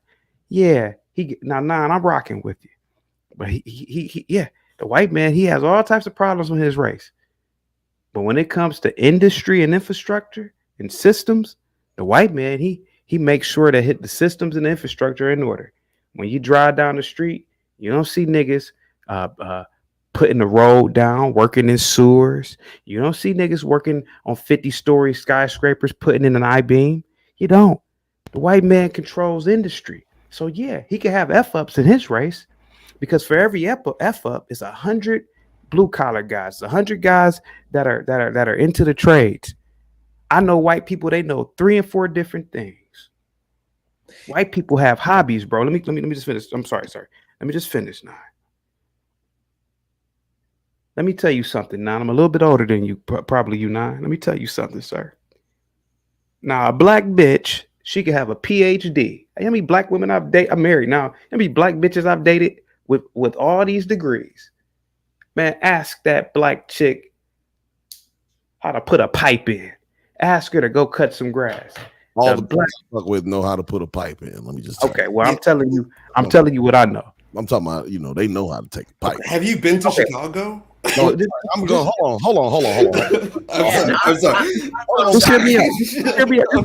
Speaker 21: Yeah, I'm rocking with you. But the white man, he has all types of problems with his race. But when it comes to industry and infrastructure and systems, the white man, he makes sure to hit the systems and infrastructure in order. When you drive down the street, you don't see niggas putting the road down, working in sewers. You don't see niggas working on 50-story skyscrapers, putting in an I-beam. You don't. The white man controls industry. So yeah, he can have F-ups in his race, because for every F-up is 100 blue-collar guys, 100 guys that are into the trades. I know white people, they know 3 and 4 different things. White people have hobbies, bro. Let me just finish. I'm sorry. Let me just finish now. Let me tell you something, Nine. I'm a little bit older than you, probably you, Nine. Let me tell you something, sir. Now, a black bitch, she could have a PhD. How many black women I'm married now? How many black bitches I've dated with all these degrees? Man, ask that black chick how to put a pipe in. Ask her to go cut some grass.
Speaker 1: All the black fuck with know how to put a pipe in. Let me just
Speaker 21: okay. Well, I'm telling you what I know.
Speaker 1: I'm talking about, they know how to take a pipe.
Speaker 8: Have you been to Chicago?
Speaker 1: No, I'm going. Hold on.
Speaker 8: I'm sorry.
Speaker 21: Just hear me out.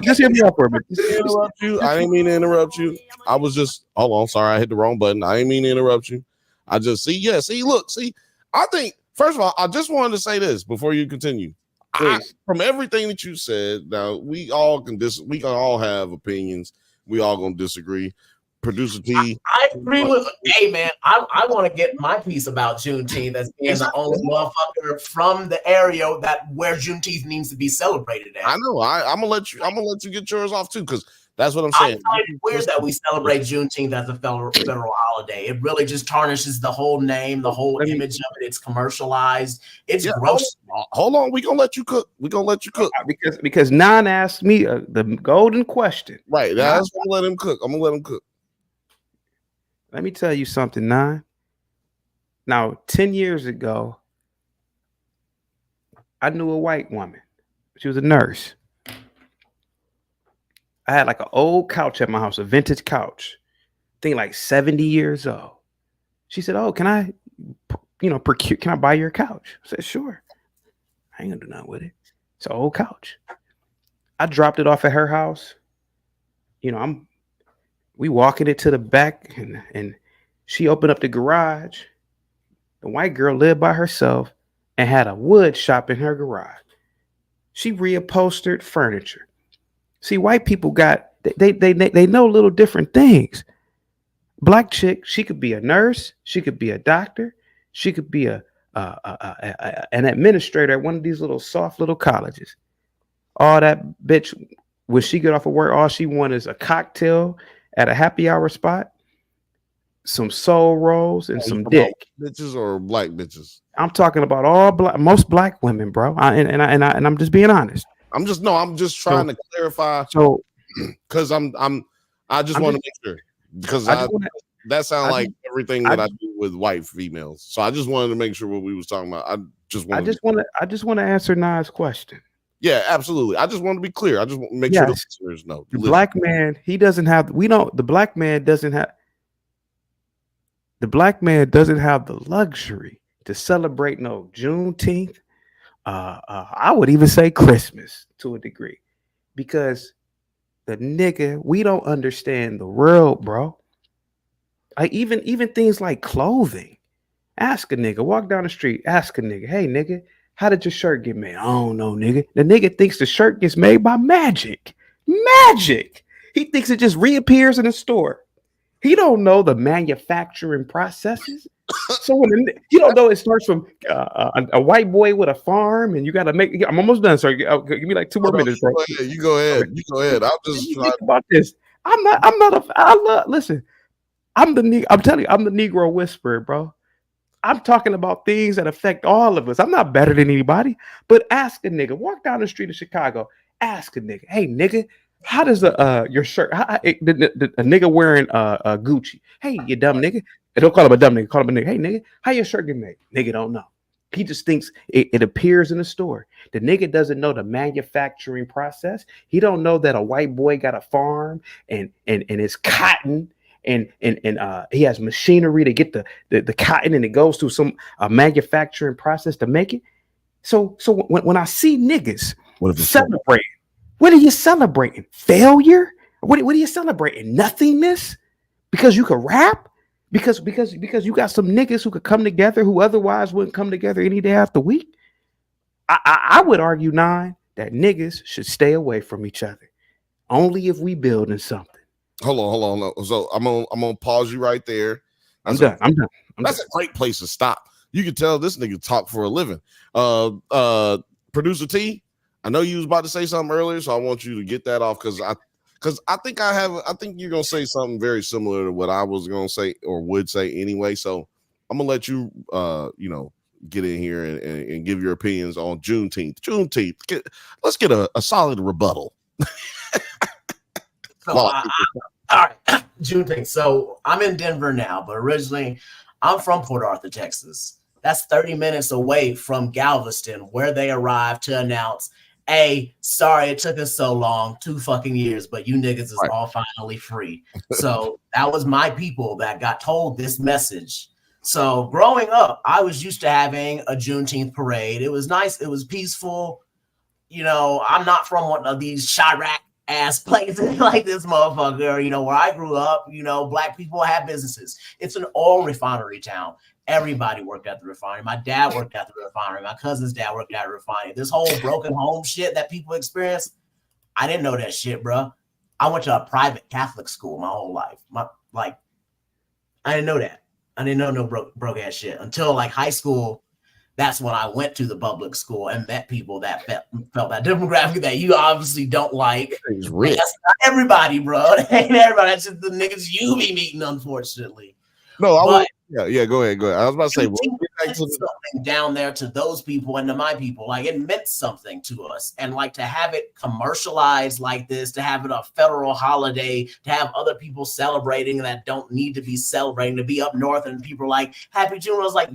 Speaker 21: Just hear me out for a minute.
Speaker 1: Interrupt you. I didn't mean to interrupt you. I was just hold on. Sorry, I hit the wrong button. I didn't mean to interrupt you. I just see. I think first of all, I just wanted to say this before you continue. From everything that you said, now we all can have opinions. We all gonna disagree. Producer T,
Speaker 4: I agree with. Hey man, I want to get my piece about Juneteenth as being the only motherfucker from the area where Juneteenth needs to be celebrated at.
Speaker 1: I know. I'm gonna let you get yours off too, because that's what I'm saying.
Speaker 4: I find it weird that we celebrate Juneteenth as a federal holiday. It really just tarnishes the whole name, the whole image of it. It's commercialized. It's gross.
Speaker 1: Hold on, we gonna let you cook.
Speaker 21: Because Nine asked me the golden question.
Speaker 1: Right. That's gonna let him cook. I'm gonna let him cook.
Speaker 21: Let me tell you something, Nine. Now, 10 years ago, I knew a white woman. She was a nurse. I had like an old couch at my house, a vintage couch, I think like 70 years old. She said, "Oh, can I buy your couch?" I said, "Sure." I ain't gonna do nothing with it. It's an old couch. I dropped it off at her house. We walking it to the back, and she opened up the garage. The white girl lived by herself and had a wood shop in her garage. She reupholstered furniture. See, white people they know little different things. Black chick, she could be a nurse, she could be a doctor, she could be an administrator at one of these little soft little colleges. All that bitch, when she get off of work, all she wants is a cocktail at a happy hour spot, some soul rolls, and some dick.
Speaker 1: Bitches or black bitches?
Speaker 21: I'm talking about most black women, bro. And I'm just being honest.
Speaker 1: I'm just trying to clarify.
Speaker 21: So,
Speaker 1: because I just want to make sure, because that sounds like everything that I do with white females. So I just wanted to make sure what we was talking about. I just
Speaker 21: want to answer Nine's question.
Speaker 1: Yeah, absolutely. I just want to be clear. I just want to make sure the listeners know.
Speaker 21: The black man, the black man doesn't have the luxury to celebrate no Juneteenth. I would even say Christmas to a degree, because the nigga, we don't understand the world, bro. Like even things like clothing. Ask a nigga, walk down the street, ask a nigga, "Hey nigga, how did your shirt get made?" "I don't know, nigga." The nigga thinks the shirt gets made by magic. Magic. He thinks it just reappears in the store. He don't know the manufacturing processes. So when you don't know, it starts from a white boy with a farm, and you got to make. I'm almost done, sir. Give me like 2 more minutes, bro.
Speaker 1: You go ahead. You go ahead. I'll just
Speaker 21: think about this. I'm not. I love. Listen, I'm telling you, I'm the Negro whisperer, bro. I'm talking about things that affect all of us. I'm not better than anybody, but ask a nigga. Walk down the street of Chicago. Ask a nigga. Hey, nigga, how does your shirt? A nigga wearing Gucci? Hey, you dumb nigga. Don't call him a dumb nigga. Call him a nigga. Hey, nigga, how your shirt get made? Nigga don't know. He just thinks it appears in the store. The nigga doesn't know the manufacturing process. He don't know that a white boy got a farm and it's cotton. And he has machinery to get the cotton, and it goes through some manufacturing process to make it. So when I see niggas celebrating, what are you celebrating? Failure? What are you celebrating? Nothingness? Because you could rap? Because you got some niggas who could come together who otherwise wouldn't come together any day after week? I would argue, that niggas should stay away from each other. Only if we building something.
Speaker 1: Hold on. So I'm gonna pause you right there.
Speaker 21: I'm done.
Speaker 1: That's a great place to stop. You can tell this nigga talk for a living. Producer T, I know you was about to say something earlier, so I want you to get that off because I think you're gonna say something very similar to what I was gonna say or would say anyway. So I'm gonna let you get in here and give your opinions on Juneteenth. Let's get a solid rebuttal.
Speaker 4: So, all right, Juneteenth. So I'm in Denver now, but originally I'm from Port Arthur, Texas. That's 30 minutes away from Galveston, where they arrived to announce, hey, sorry it took us so long, 2 fucking years, but you niggas is all finally free. So that was my people that got told this message. So growing up, I was used to having a Juneteenth parade. It was nice. It was peaceful. I'm not from one of these Chirac ass places like this motherfucker, where I grew up, black people have businesses. It's an oil refinery town. Everybody worked at the refinery. My dad worked at the refinery. My cousin's dad worked at the refinery. This whole broken home shit that people experience, I didn't know that shit, bro. I went to a private Catholic school my whole life. I didn't know that. I didn't know no broke ass shit until high school. That's when I went to the public school and met people that felt that demographic that you obviously don't like. That's not everybody, bro. It ain't everybody. That's just the niggas you be meeting, unfortunately.
Speaker 1: No, yeah, go ahead. I was about to say,
Speaker 4: something down there to those people and to my people. It meant something to us. And to have it commercialized like this, to have it a federal holiday, to have other people celebrating that don't need to be celebrating, to be up north and people are like, Happy June. I was like,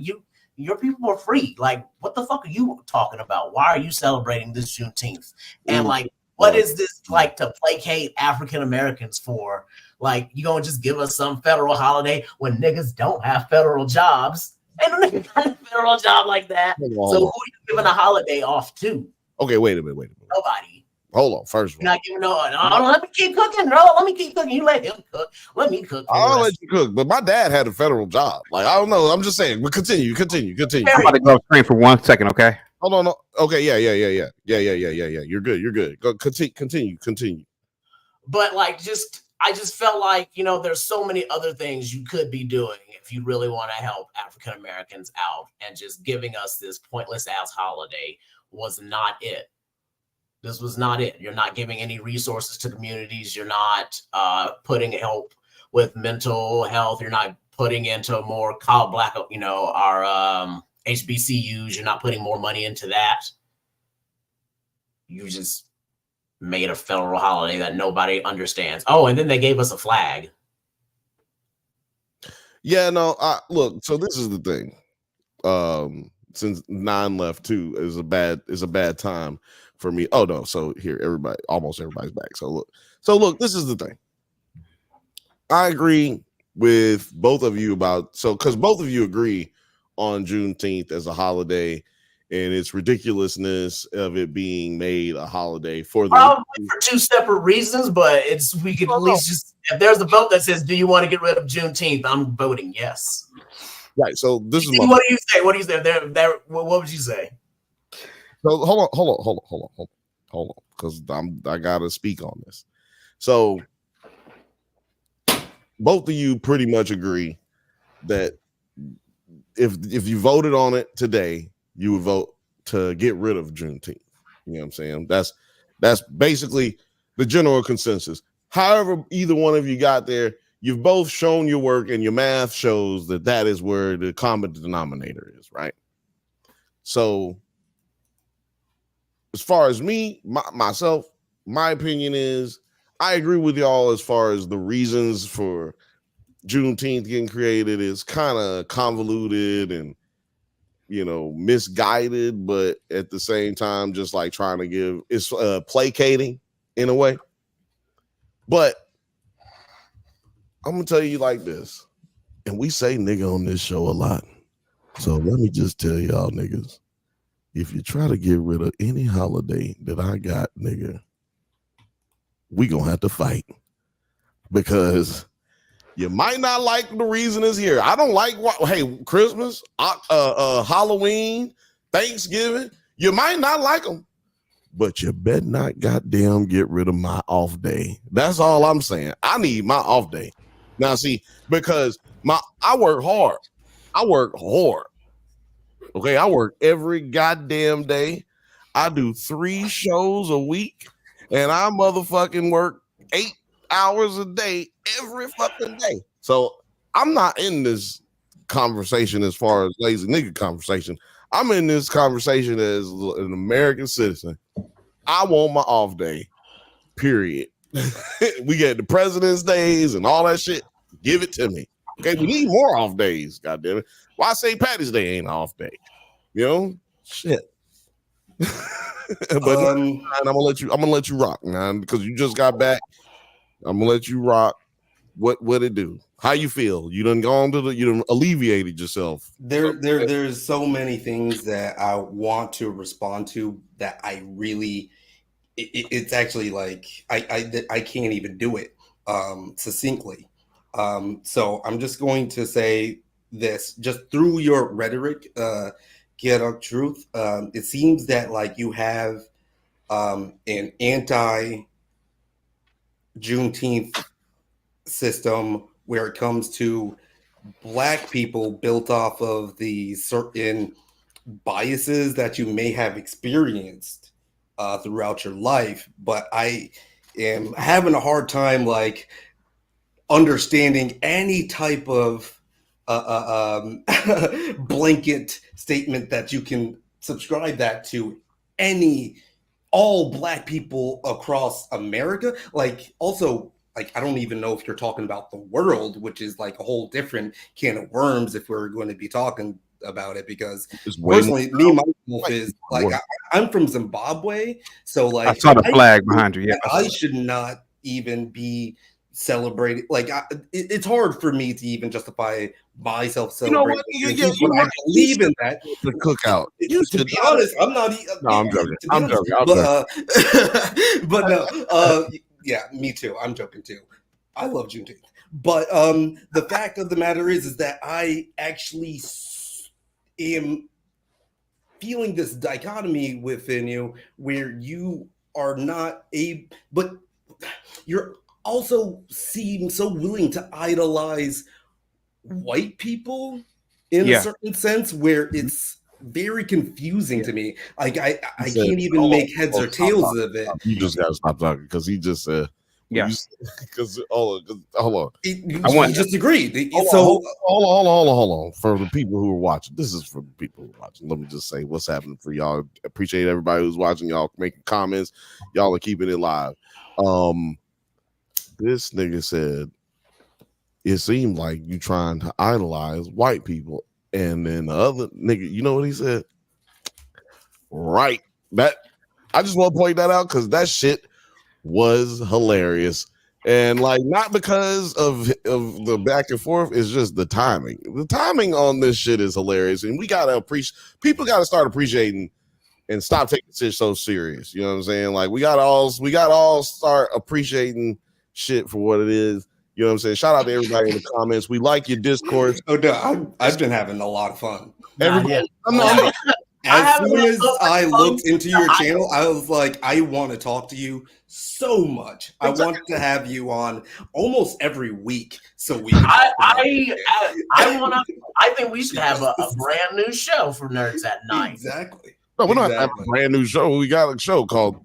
Speaker 4: your people are free. What the fuck are you talking about? Why are you celebrating this Juneteenth? And what is this to placate African Americans for? You gonna just give us some federal holiday when niggas don't have federal jobs? Ain't no nigga got a federal job like that. So who are you giving a holiday off to?
Speaker 1: Okay, wait a minute.
Speaker 4: Nobody.
Speaker 1: Hold on. First of all,
Speaker 4: not giving let me keep cooking, bro. Let me keep cooking. You let him cook. Let me cook.
Speaker 1: I'll let you cook. But my dad had a federal job. I don't know. I'm just saying. But continue.
Speaker 21: I'm about to go off screen for 1 second, okay?
Speaker 1: Hold on. Okay. Yeah. You're good. Go continue.
Speaker 4: But I just felt like, there's so many other things you could be doing if you really want to help African Americans out, and just giving us this pointless ass holiday was not it. This was not it. You're not giving any resources to communities. You're not putting help with mental health. You're not putting into more black, our HBCUs. You're not putting more money into that. You just made a federal holiday that nobody understands. Oh, and then they gave us a flag.
Speaker 1: Yeah, no, look, so this is the thing. Since 9 left too is a bad time for me. Oh no, so here almost everybody's back. So look, this is the thing. I agree with both of you because both of you agree on Juneteenth as a holiday and its ridiculousness of it being made a holiday for
Speaker 4: probably for 2 separate reasons, but we could at least just, if there's a vote that says, do you want to get rid of Juneteenth? I'm voting yes.
Speaker 1: Right. So this is
Speaker 4: what do you say? What do you say? What would you say?
Speaker 1: So hold on, because I gotta speak on this. So both of you pretty much agree that if you voted on it today, you would vote to get rid of Juneteenth. You know what I'm saying? That's basically the general consensus. However, either one of you got there, you've both shown your work, and your math shows that is where the common denominator is, right? So, as far as me, myself, my opinion is I agree with y'all as far as the reasons for Juneteenth getting created is kind of convoluted and, you know, misguided, but at the same time, just like trying to give, it's placating in a way. But I'm gonna tell you like this, and we say nigga on this show a lot. So let me just tell y'all niggas, if you try to get rid of any holiday that I got, nigga, we gonna have to fight, because you might not like the reason is here. I don't like Christmas, Halloween, Thanksgiving. You might not like them, but you better not goddamn get rid of my off day. That's all I'm saying. I need my off day. Now, see, because I work hard. Okay, I work every goddamn day. I do 3 shows a week, and I motherfucking work 8 hours a day every fucking day. So I'm not in this conversation as far as lazy nigga conversation. I'm in this conversation as an American citizen. I want my off day, period. We get the president's days and all that shit. Give it to me. Okay, we need more off days. God damn it. Why St. Patty's Day ain't an off day? You know? Shit. But I'm gonna let you rock, man, because you just got back. I'm gonna let you rock. What it do? How you feel? You done alleviated yourself.
Speaker 8: There's so many things that I want to respond to that I really it's actually like I can't even do it succinctly. So I'm just going to say this, just through your rhetoric, get a truth. It seems that like you have an anti-Juneteenth system where it comes to Black people built off of the certain biases that you may have experienced throughout your life. But I am having a hard time like understanding any type of blanket statement that you can subscribe that to all Black people across America. Like, also, like, I don't even know if you're talking about the world, which is like a whole different can of worms if we're going to be talking about it, because personally, me myself is like I'm from Zimbabwe, so like
Speaker 21: I saw the flag behind you. Yeah,
Speaker 8: I should not even be celebrated. Like it's hard for me to even justify myself celebrating.
Speaker 1: You
Speaker 8: I believe in that.
Speaker 1: The cookout.
Speaker 8: To be honest, I'm not.
Speaker 1: No, I'm joking. I'm joking.
Speaker 8: But no. Yeah, me too. I'm joking too. I love Juneteenth. But the fact of the matter is that I actually am feeling this dichotomy within you where you are not but you're also seem so willing to idolize white people in a certain sense, where it's very confusing to me. Like I can't even make heads or tails of it.
Speaker 1: You just gotta stop talking, because he just said, because hold on.
Speaker 8: I just agreed.
Speaker 1: Hold on. For the people who are watching, this is for the people who are watching. Let me just say what's happening for y'all. Appreciate everybody who's watching. Y'all making comments. Y'all are keeping it live. This nigga said it seemed like you trying to idolize white people, and then the other nigga, you know what he said? Right. That I just want to point that out because that shit was hilarious. And like, not because of the back and forth, it's just the timing. The timing on this shit is hilarious, and we gotta appreciate. People gotta start appreciating and stop taking shit so serious. You know what I'm saying? Like, we gotta all start appreciating shit for what it is. You know what I'm saying? Shout out to everybody in the comments. We like your discourse.
Speaker 8: Oh no, I've been having a lot of fun.
Speaker 1: Everybody,
Speaker 8: As soon as I looked into your channel, I was like, I want to talk to you so much. I want to have you on almost every week so we can
Speaker 4: I think we should have a brand new show for Nerds at Night.
Speaker 8: Exactly.
Speaker 1: No, we're not having a brand new show. We got a show called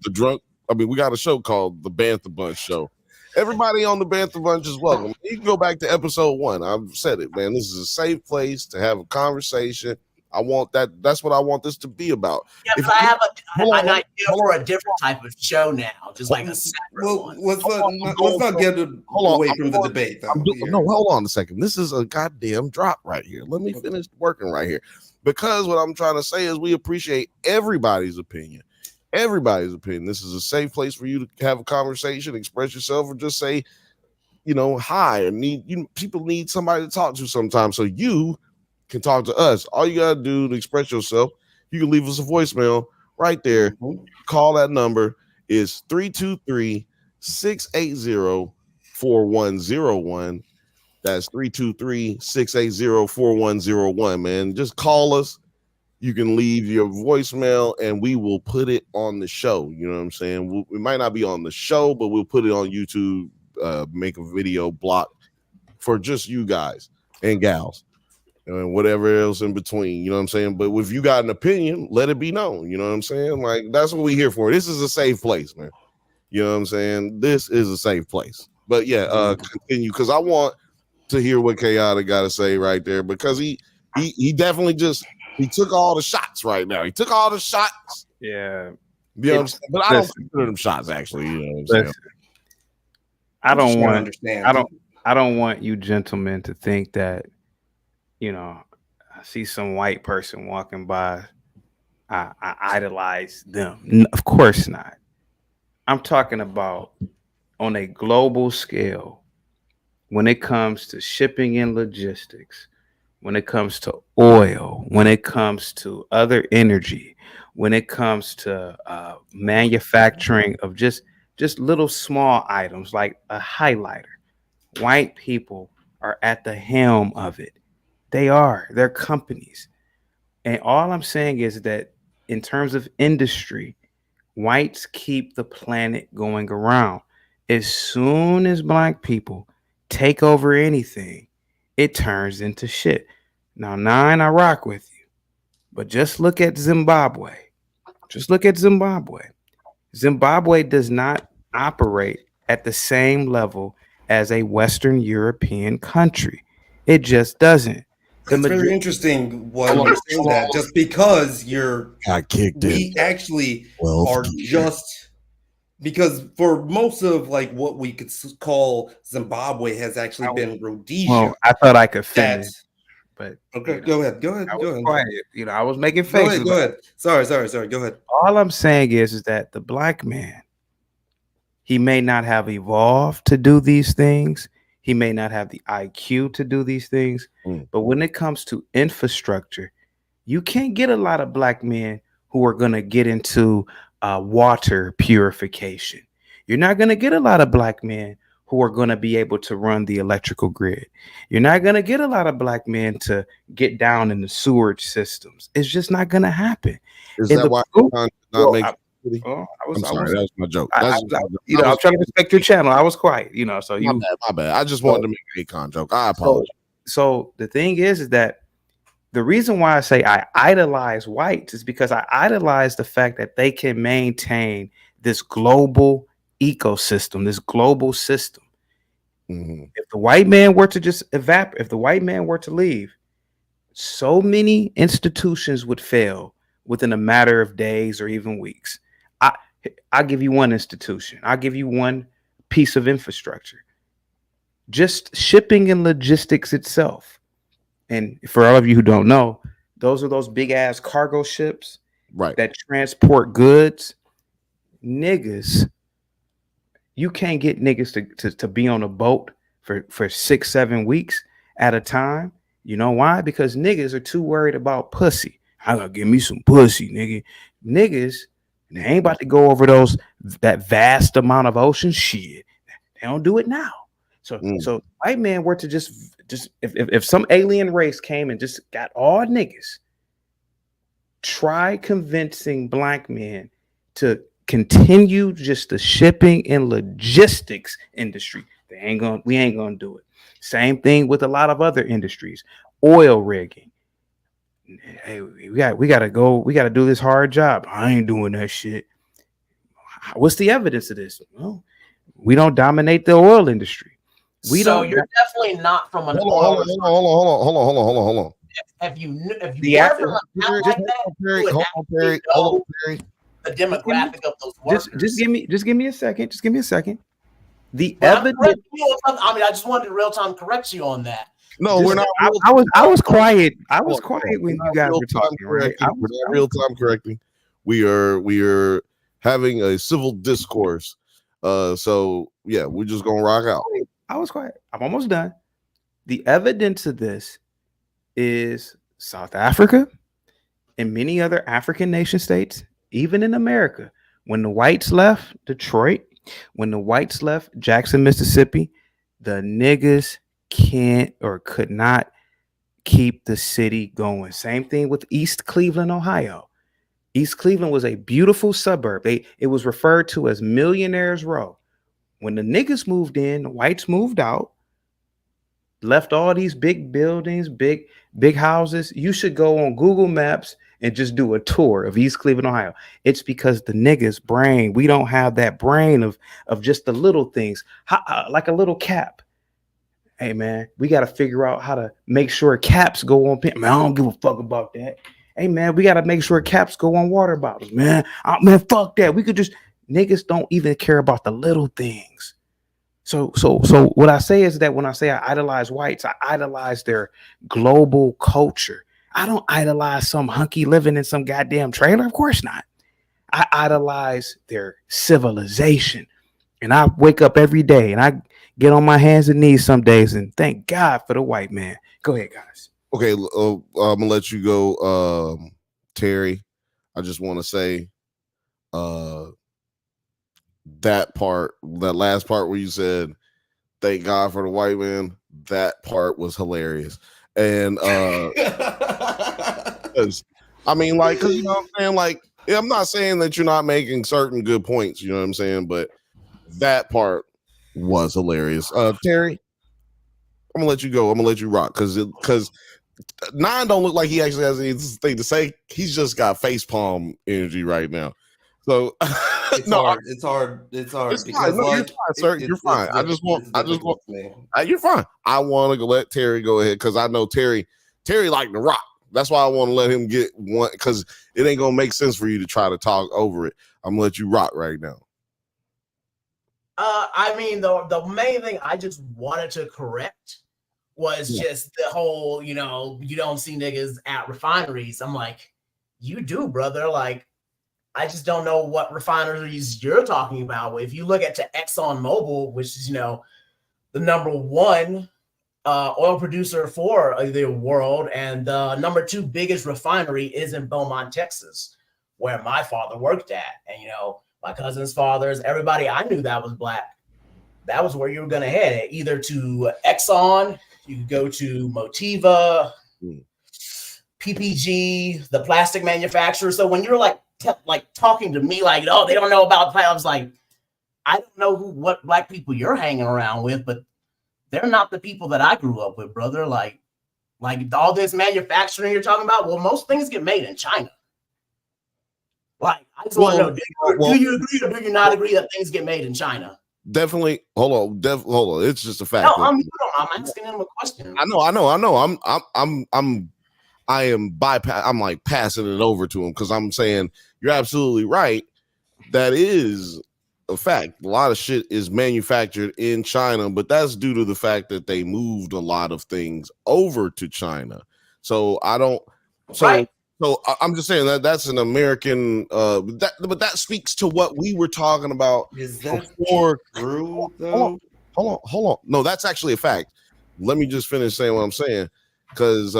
Speaker 1: we got a show called the Bantha Bunch Show. Everybody on the Bantha Bunch is welcome. You can go back to episode 1. I've said it, man. This is a safe place to have a conversation. I want that. That's what I want this to be about.
Speaker 4: Yeah, but I have an idea for a different type of show now, just like a separate one.
Speaker 8: Let's not get away from the debate, though.
Speaker 1: No, hold on a second. This is a goddamn drop right here. Let me finish working right here. Because what I'm trying to say is we appreciate everybody's opinion. Everybody's opinion. This is a safe place for you to have a conversation, express yourself, or just say, hi. And people need somebody to talk to sometimes. So you can talk to us. All you gotta do to express yourself, you can leave us a voicemail right there. Call that number is 323-680-4101. That's 323-680-4101, man. Just call us. You can leave your voicemail and we will put it on the show. You know what I'm saying? We might not be on the show, but we'll put it on YouTube, make a video block for just you guys and gals. And whatever else in between, you know what I'm saying? But if you got an opinion, let it be known. You know what I'm saying? Like, that's what we're here for. This is a safe place, man. You know what I'm saying? This is a safe place. But yeah, continue, because I want to hear what Chaotic got to say right there, because he definitely he took all the shots right now. He took all the shots.
Speaker 21: Yeah.
Speaker 1: You know what I'm saying? But I don't consider them shots, actually. You know what I'm saying?
Speaker 21: I don't want you gentlemen to think that, I see some white person walking by, I idolize them. Of course not. I'm talking about on a global scale, when it comes to shipping and logistics, when it comes to oil, when it comes to other energy, when it comes to manufacturing of just little small items like a highlighter. White people are at the helm of it. They're companies. And all I'm saying is that in terms of industry, whites keep the planet going around. As soon as black people take over anything, it turns into shit. Now, I rock with you, but just look at Zimbabwe. Zimbabwe does not operate at the same level as a Western European country. It just doesn't.
Speaker 8: It's very interesting when you're saying that, just because because for most of like what we could call Zimbabwe has actually been Rhodesia.
Speaker 21: Well, I thought I could finish, but
Speaker 8: okay, go ahead.
Speaker 21: I was quiet. I was making faces.
Speaker 8: Go ahead. Sorry. Go ahead.
Speaker 21: All I'm saying is that the black man, he may not have evolved to do these things. He may not have the IQ to do these things, but when it comes to infrastructure, you can't get a lot of black men who are going to get into water purification. You're not going to get a lot of black men who are going to be able to run the electrical grid. You're not going to get a lot of black men to get down in the sewerage systems. It's just not going to happen.
Speaker 1: Is that why not make?
Speaker 21: I'm
Speaker 1: sorry, that was my joke.
Speaker 21: I'm trying to respect your channel. I was quiet, so
Speaker 1: my bad. I just wanted to make an Akon joke. I apologize.
Speaker 21: So the thing is that the reason why I say I idolize whites is because I idolize the fact that they can maintain this global ecosystem, this global system. If the white man were to just evaporate, if the white man were to leave, so many institutions would fail within a matter of days or even weeks. I'll give you one institution. I'll give you one piece of infrastructure. Just shipping and logistics itself. And for all of you who don't know, those are those big ass cargo ships that transport goods. Niggas, you can't get niggas to be on a boat for 6-7 weeks at a time. You know why? Because niggas are too worried about pussy. I gotta give me some pussy, nigga. Niggas, they ain't about to go over that vast amount of ocean shit. They don't do it now. So white man were to just if some alien race came and just got all niggas, try convincing black men to continue just the shipping and logistics industry. We ain't gonna do it. Same thing with a lot of other industries. Oil rigging. Hey, we gotta do this hard job. I ain't doing that shit. What's the evidence of this? Well, we don't dominate the oil industry.
Speaker 4: You're definitely not from an
Speaker 1: hold on.
Speaker 4: If you were from an account like that, you would actually know the demographic of those workers.
Speaker 21: Just give me a second. Just give me a second. The
Speaker 4: But
Speaker 21: evidence.
Speaker 4: I mean, I just wanted to real time correct you on that.
Speaker 1: No, we're not.
Speaker 21: I was quiet. I was quiet when you guys were talking. Right?
Speaker 1: We're not real time correcting. We are having a civil discourse. So yeah, we're just gonna rock out.
Speaker 21: I was quiet. I'm almost done. The evidence of this is South Africa and many other African nation states, even in America. When the whites left Detroit, when the whites left Jackson, Mississippi, the niggas can't or could not keep the city going. Same thing with East Cleveland, Ohio. East Cleveland was a beautiful suburb. It was referred to as Millionaires Row. When the niggas moved in, the whites moved out, left all these big buildings, big houses. You should go on Google Maps and just do a tour of East Cleveland, Ohio. It's because the niggas' brain, we don't have that brain of just the little things, like a little cap. Hey, man, we got to figure out how to make sure caps go on. Man, I don't give a fuck about that. Hey, man, we got to make sure caps go on water bottles, man. Man, fuck that. We could just, niggas don't even care about the little things. So what I say is that when I say I idolize whites, I idolize their global culture. I don't idolize some hunky living in some goddamn trailer. Of course not. I idolize their civilization. And I wake up every day and I get on my hands and knees some days and thank God for the white man. Go ahead, guys.
Speaker 1: Okay, I'm gonna let you go, Terry. I just want to say that last part where you said thank God for the white man, that part was hilarious. And I mean, like, because you know what I'm saying, like, I'm not saying that you're not making certain good points, you know what I'm saying, but that part was hilarious. Terry, I'm gonna let you go. I'm gonna let you rock because Nine don't look like he actually has anything to say. He's just got facepalm energy right now. So
Speaker 8: it's hard because
Speaker 1: fine. No, you're fine, sir. You're fine. You're fine. I want to let Terry go ahead because I know Terry like to rock. That's why I want to let him get one because it ain't gonna make sense for you to try to talk over it. I'm gonna let you rock right now.
Speaker 4: I mean, the main thing I just wanted to correct was just the whole, you know, you don't see niggas at refineries. I'm like, you do, brother. Like, I just don't know what refineries you're talking about. If you look at ExxonMobil, which is, you know, the number one oil producer for the world, and the number 2 biggest refinery is in Beaumont, Texas, where my father worked at. And, you know, my cousin's fathers, everybody I knew that was black. That was where you were going to head, either to Exxon, you could go to Motiva, PPG, the plastic manufacturer. So when you're like talking to me like, oh, they don't know about, I was like, I don't know what black people you're hanging around with, but they're not the people that I grew up with, brother. Like all this manufacturing you're talking about, well, most things get made in China. Like, I just want to know, do you agree or do you not agree that things get made in China?
Speaker 1: Definitely. Hold on. It's just a fact.
Speaker 4: No, I'm asking him a question.
Speaker 1: I know. I'm like passing it over to him because I'm saying you're absolutely right. That is a fact. A lot of shit is manufactured in China, but that's due to the fact that they moved a lot of things over to China. So I'm just saying that's an American. But that speaks to what we were talking about.
Speaker 8: Is that
Speaker 1: before?
Speaker 8: True, though?
Speaker 1: Hold on. No, that's actually a fact. Let me just finish saying what I'm saying, because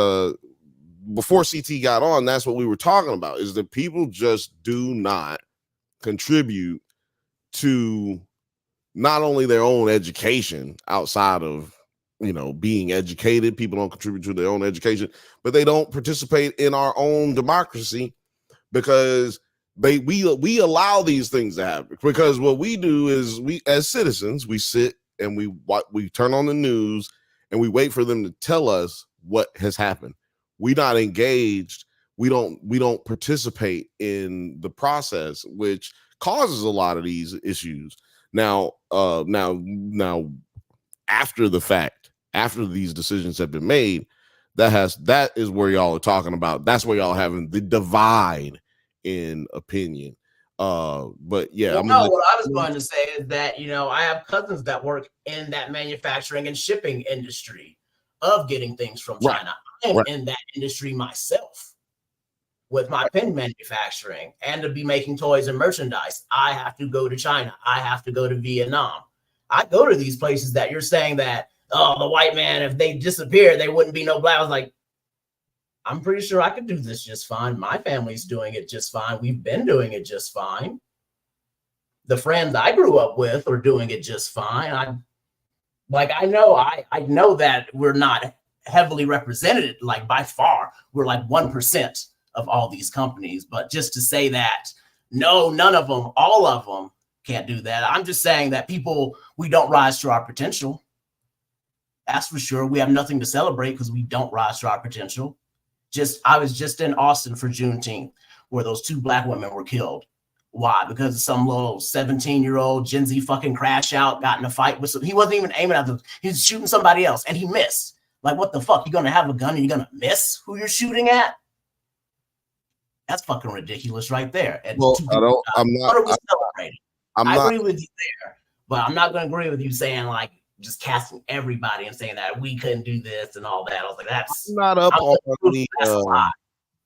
Speaker 1: before CT got on, that's what we were talking about. Is that people just do not contribute to not only their own education outside of, you know, being educated. People don't contribute to their own education, but they don't participate in our own democracy because we allow these things to happen. Because what we do is we, as citizens, we sit and we turn on the news and we wait for them to tell us what has happened. We're not engaged. We don't participate in the process, which causes a lot of these issues. Now, after the fact, after these decisions have been made, that is where y'all are talking about. That's where y'all having the divide in opinion. But yeah,
Speaker 4: what I was going to say is that, you know, I have cousins that work in that manufacturing and shipping industry of getting things from China. I'm in that industry myself with my pen manufacturing, and to be making toys and merchandise, I have to go to China. I have to go to Vietnam. I go to these places that you're saying that, oh, the white man, if they disappeared, they wouldn't be no black. I was like, I'm pretty sure I could do this just fine. My family's doing it just fine. We've been doing it just fine. The friends I grew up with are doing it just fine. I know that we're not heavily represented, like by far. We're like 1% of all these companies. But just to say that, no, none of them, all of them can't do that. I'm just saying that we don't rise to our potential. That's for sure. We have nothing to celebrate because we don't rise to our potential. I was just in Austin for Juneteenth, where those 2 black women were killed. Why? Because some little 17-year-old Gen Z fucking crash out, got in a fight with he wasn't even aiming at them. He was shooting somebody else and he missed. Like, what the fuck? You're gonna have a gun and you're gonna miss who you're shooting at? That's fucking ridiculous right there. And
Speaker 1: well,
Speaker 4: I agree with you there, but I'm not gonna agree with you saying like just casting everybody and saying that we couldn't do this and all that. I was like,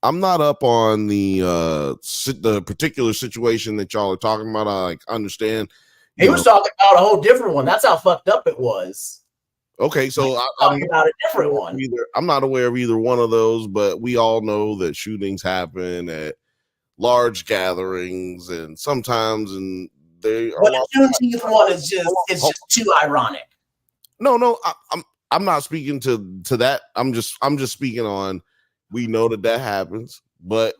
Speaker 1: I'm not up on the particular situation that y'all are talking about. I like understand.
Speaker 4: He was talking about a whole different one. That's how fucked up it was.
Speaker 1: Okay, so
Speaker 4: I'm about a different one.
Speaker 1: I'm not aware of either one of those, but we all know that shootings happen at large gatherings, and sometimes they are.
Speaker 4: But the Juneteenth one is just too ironic.
Speaker 1: No, I'm not speaking to that. I'm just speaking on. We know that happens, but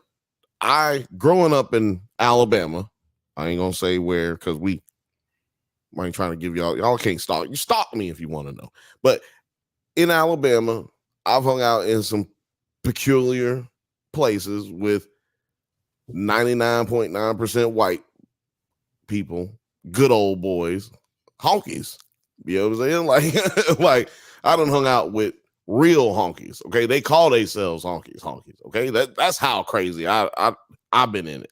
Speaker 1: growing up in Alabama, I ain't gonna say where because I ain't trying to give y'all can't stalk. You stalk me if you want to know. But in Alabama, I've hung out in some peculiar places with 99.9% white people, good old boys, honkies. You know what I'm saying? Like I done hung out with real honkies. Okay, they call themselves honkies. Okay, that's how crazy I've been in it.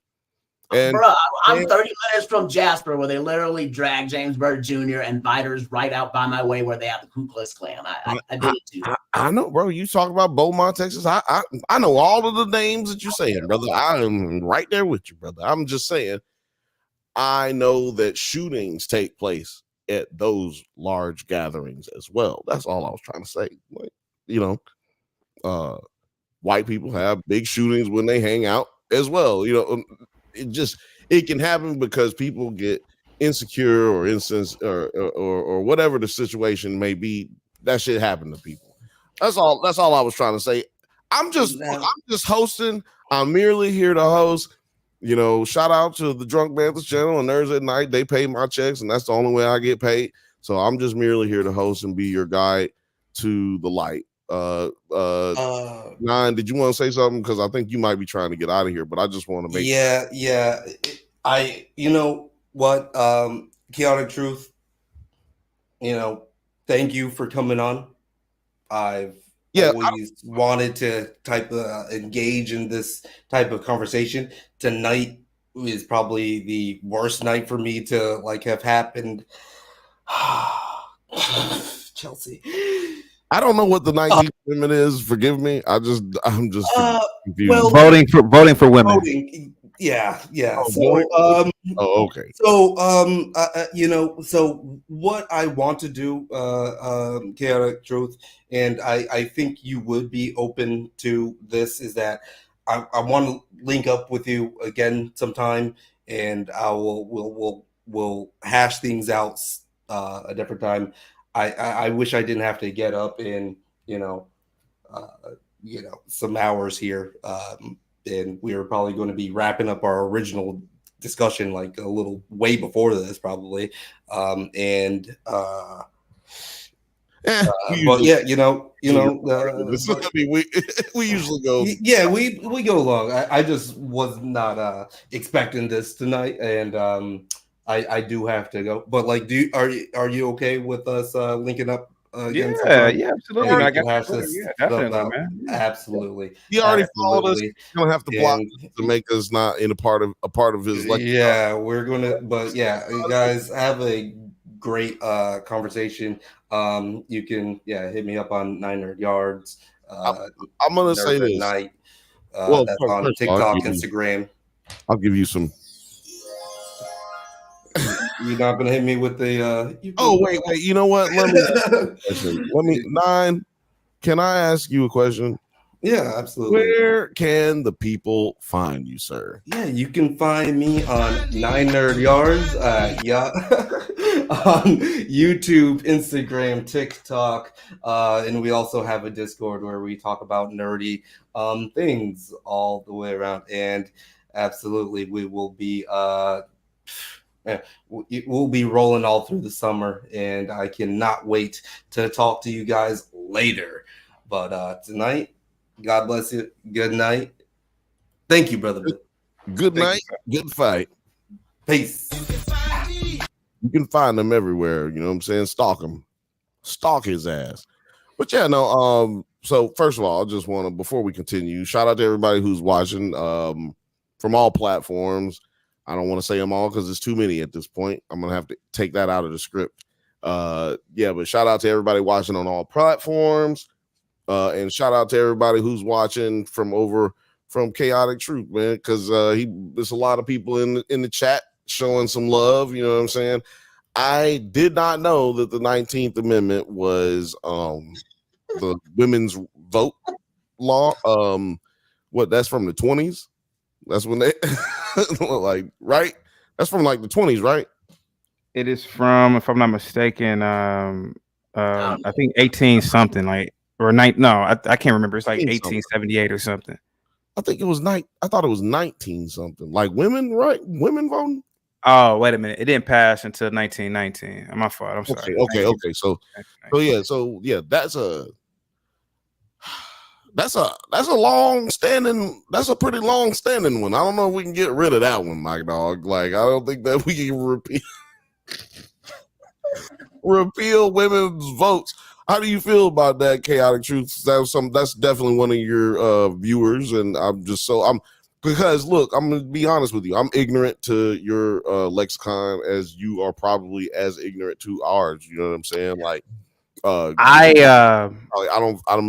Speaker 1: And
Speaker 4: bro, I'm 30 minutes from Jasper, where they literally drag James Byrd Jr. and Biters right out by my way, where they have the Ku Klux Klan. I did it too.
Speaker 1: I know, bro. You talk about Beaumont, Texas. I know all of the names that you're saying, brother. I am right there with you, brother. I'm just saying, I know that shootings take place at those large gatherings as well. That's all I was trying to say. Like, you know, white people have big shootings when they hang out as well. You know, it can happen because people get insecure or incensed or whatever the situation may be. That shit happened to people. That's all I was trying to say. I'm just hosting. I'm merely here to host. You know, shout out to the Drunk Bantha channel on Thursday night. They pay my checks, and that's the only way I get paid. So I'm just merely here to host and be your guide to the light. Nine, did you want to say something? Because I think you might be trying to get out of here, but I just want to make
Speaker 8: you know what, Chaotic Truth, you know, thank you for coming on. I've always wanted to engage in this type of conversation. Tonight is probably the worst night for me to have happened. Chelsea.
Speaker 1: I don't know what the 19th Amendment is. Forgive me. I'm just confused.
Speaker 21: Well, voting for women.
Speaker 8: Yeah.
Speaker 1: Oh, okay.
Speaker 8: So, you know, so what I want to do, Chaotic Truth, and I think you would be open to this, is that I want to link up with you again sometime, and we'll hash things out a different time. I wish I didn't have to get up in some hours here. and we were probably going to be wrapping up our original discussion like a little way before this, probably. But yeah, you know,
Speaker 1: I mean, we usually go.
Speaker 8: Yeah, we go long. I just was not expecting this tonight, and I do have to go. But like, are you okay with us linking up again?
Speaker 21: Yeah, absolutely.
Speaker 8: And
Speaker 21: I
Speaker 8: we
Speaker 21: got
Speaker 8: can hash
Speaker 21: you.
Speaker 8: this
Speaker 21: Yeah,
Speaker 8: stuff
Speaker 21: definitely,
Speaker 8: out.
Speaker 21: man. Yeah.
Speaker 8: Absolutely.
Speaker 1: He already followed us.
Speaker 8: Absolutely.
Speaker 1: You don't have to block to make us not in a part of his lecture.
Speaker 8: Yeah, we're gonna. But yeah, you guys have a great conversation. You can hit me up on 9 Nerd Yards.
Speaker 1: I'm gonna say this.
Speaker 8: Night.
Speaker 1: Well,
Speaker 8: that's
Speaker 1: first
Speaker 8: on
Speaker 1: of all,
Speaker 8: TikTok, Instagram.
Speaker 1: I'll give you some.
Speaker 8: You're not gonna hit me with the.
Speaker 1: Oh wait. You know what? Let me 9. Can I ask you a question?
Speaker 8: Yeah, absolutely.
Speaker 1: Where can the people find you, sir?
Speaker 8: Yeah, you can find me on 9 Nerd Yards. On YouTube, Instagram, TikTok, and we also have a Discord where we talk about nerdy things all the way around. And absolutely, we will be we'll be rolling all through the summer, and I cannot wait to talk to you guys later. But tonight, God bless you. Good night. Thank you, brother.
Speaker 1: Good night. Good fight.
Speaker 8: Peace.
Speaker 1: You can find them everywhere. You know what I'm saying? Stalk him. Stalk his ass. But yeah, no. So first of all, I just want to, before we continue, shout out to everybody who's watching from all platforms. I don't want to say them all because there's too many at this point. I'm gonna have to take that out of the script. But shout out to everybody watching on all platforms. And shout out to everybody who's watching from Chaotic Truth, man, because there's a lot of people in the chat showing some love. You know what I'm saying? I did not know that the 19th Amendment was the women's vote law. That's from the 20s. That's when they like, right? That's from like the 20s, right?
Speaker 21: It is from, if I'm not mistaken, I think 18 something, like, or night. No, I can't remember. It's like 1878 or something.
Speaker 1: I think it was I thought it was 19 something. Like women, right? Women voting.
Speaker 21: Oh, wait a minute. It didn't pass until 1919. My fault. I'm sorry.
Speaker 1: Okay. So yeah, that's a long standing. That's a pretty long standing one. I don't know if we can get rid of that one, my dog. Like, I don't think that we can repeal women's votes. How do you feel about that, Chaotic Truth? That's definitely one of your viewers, and because look, I'm gonna be honest with you. I'm ignorant to your lexicon as you are probably as ignorant to ours. You know what I'm saying? Like, I'm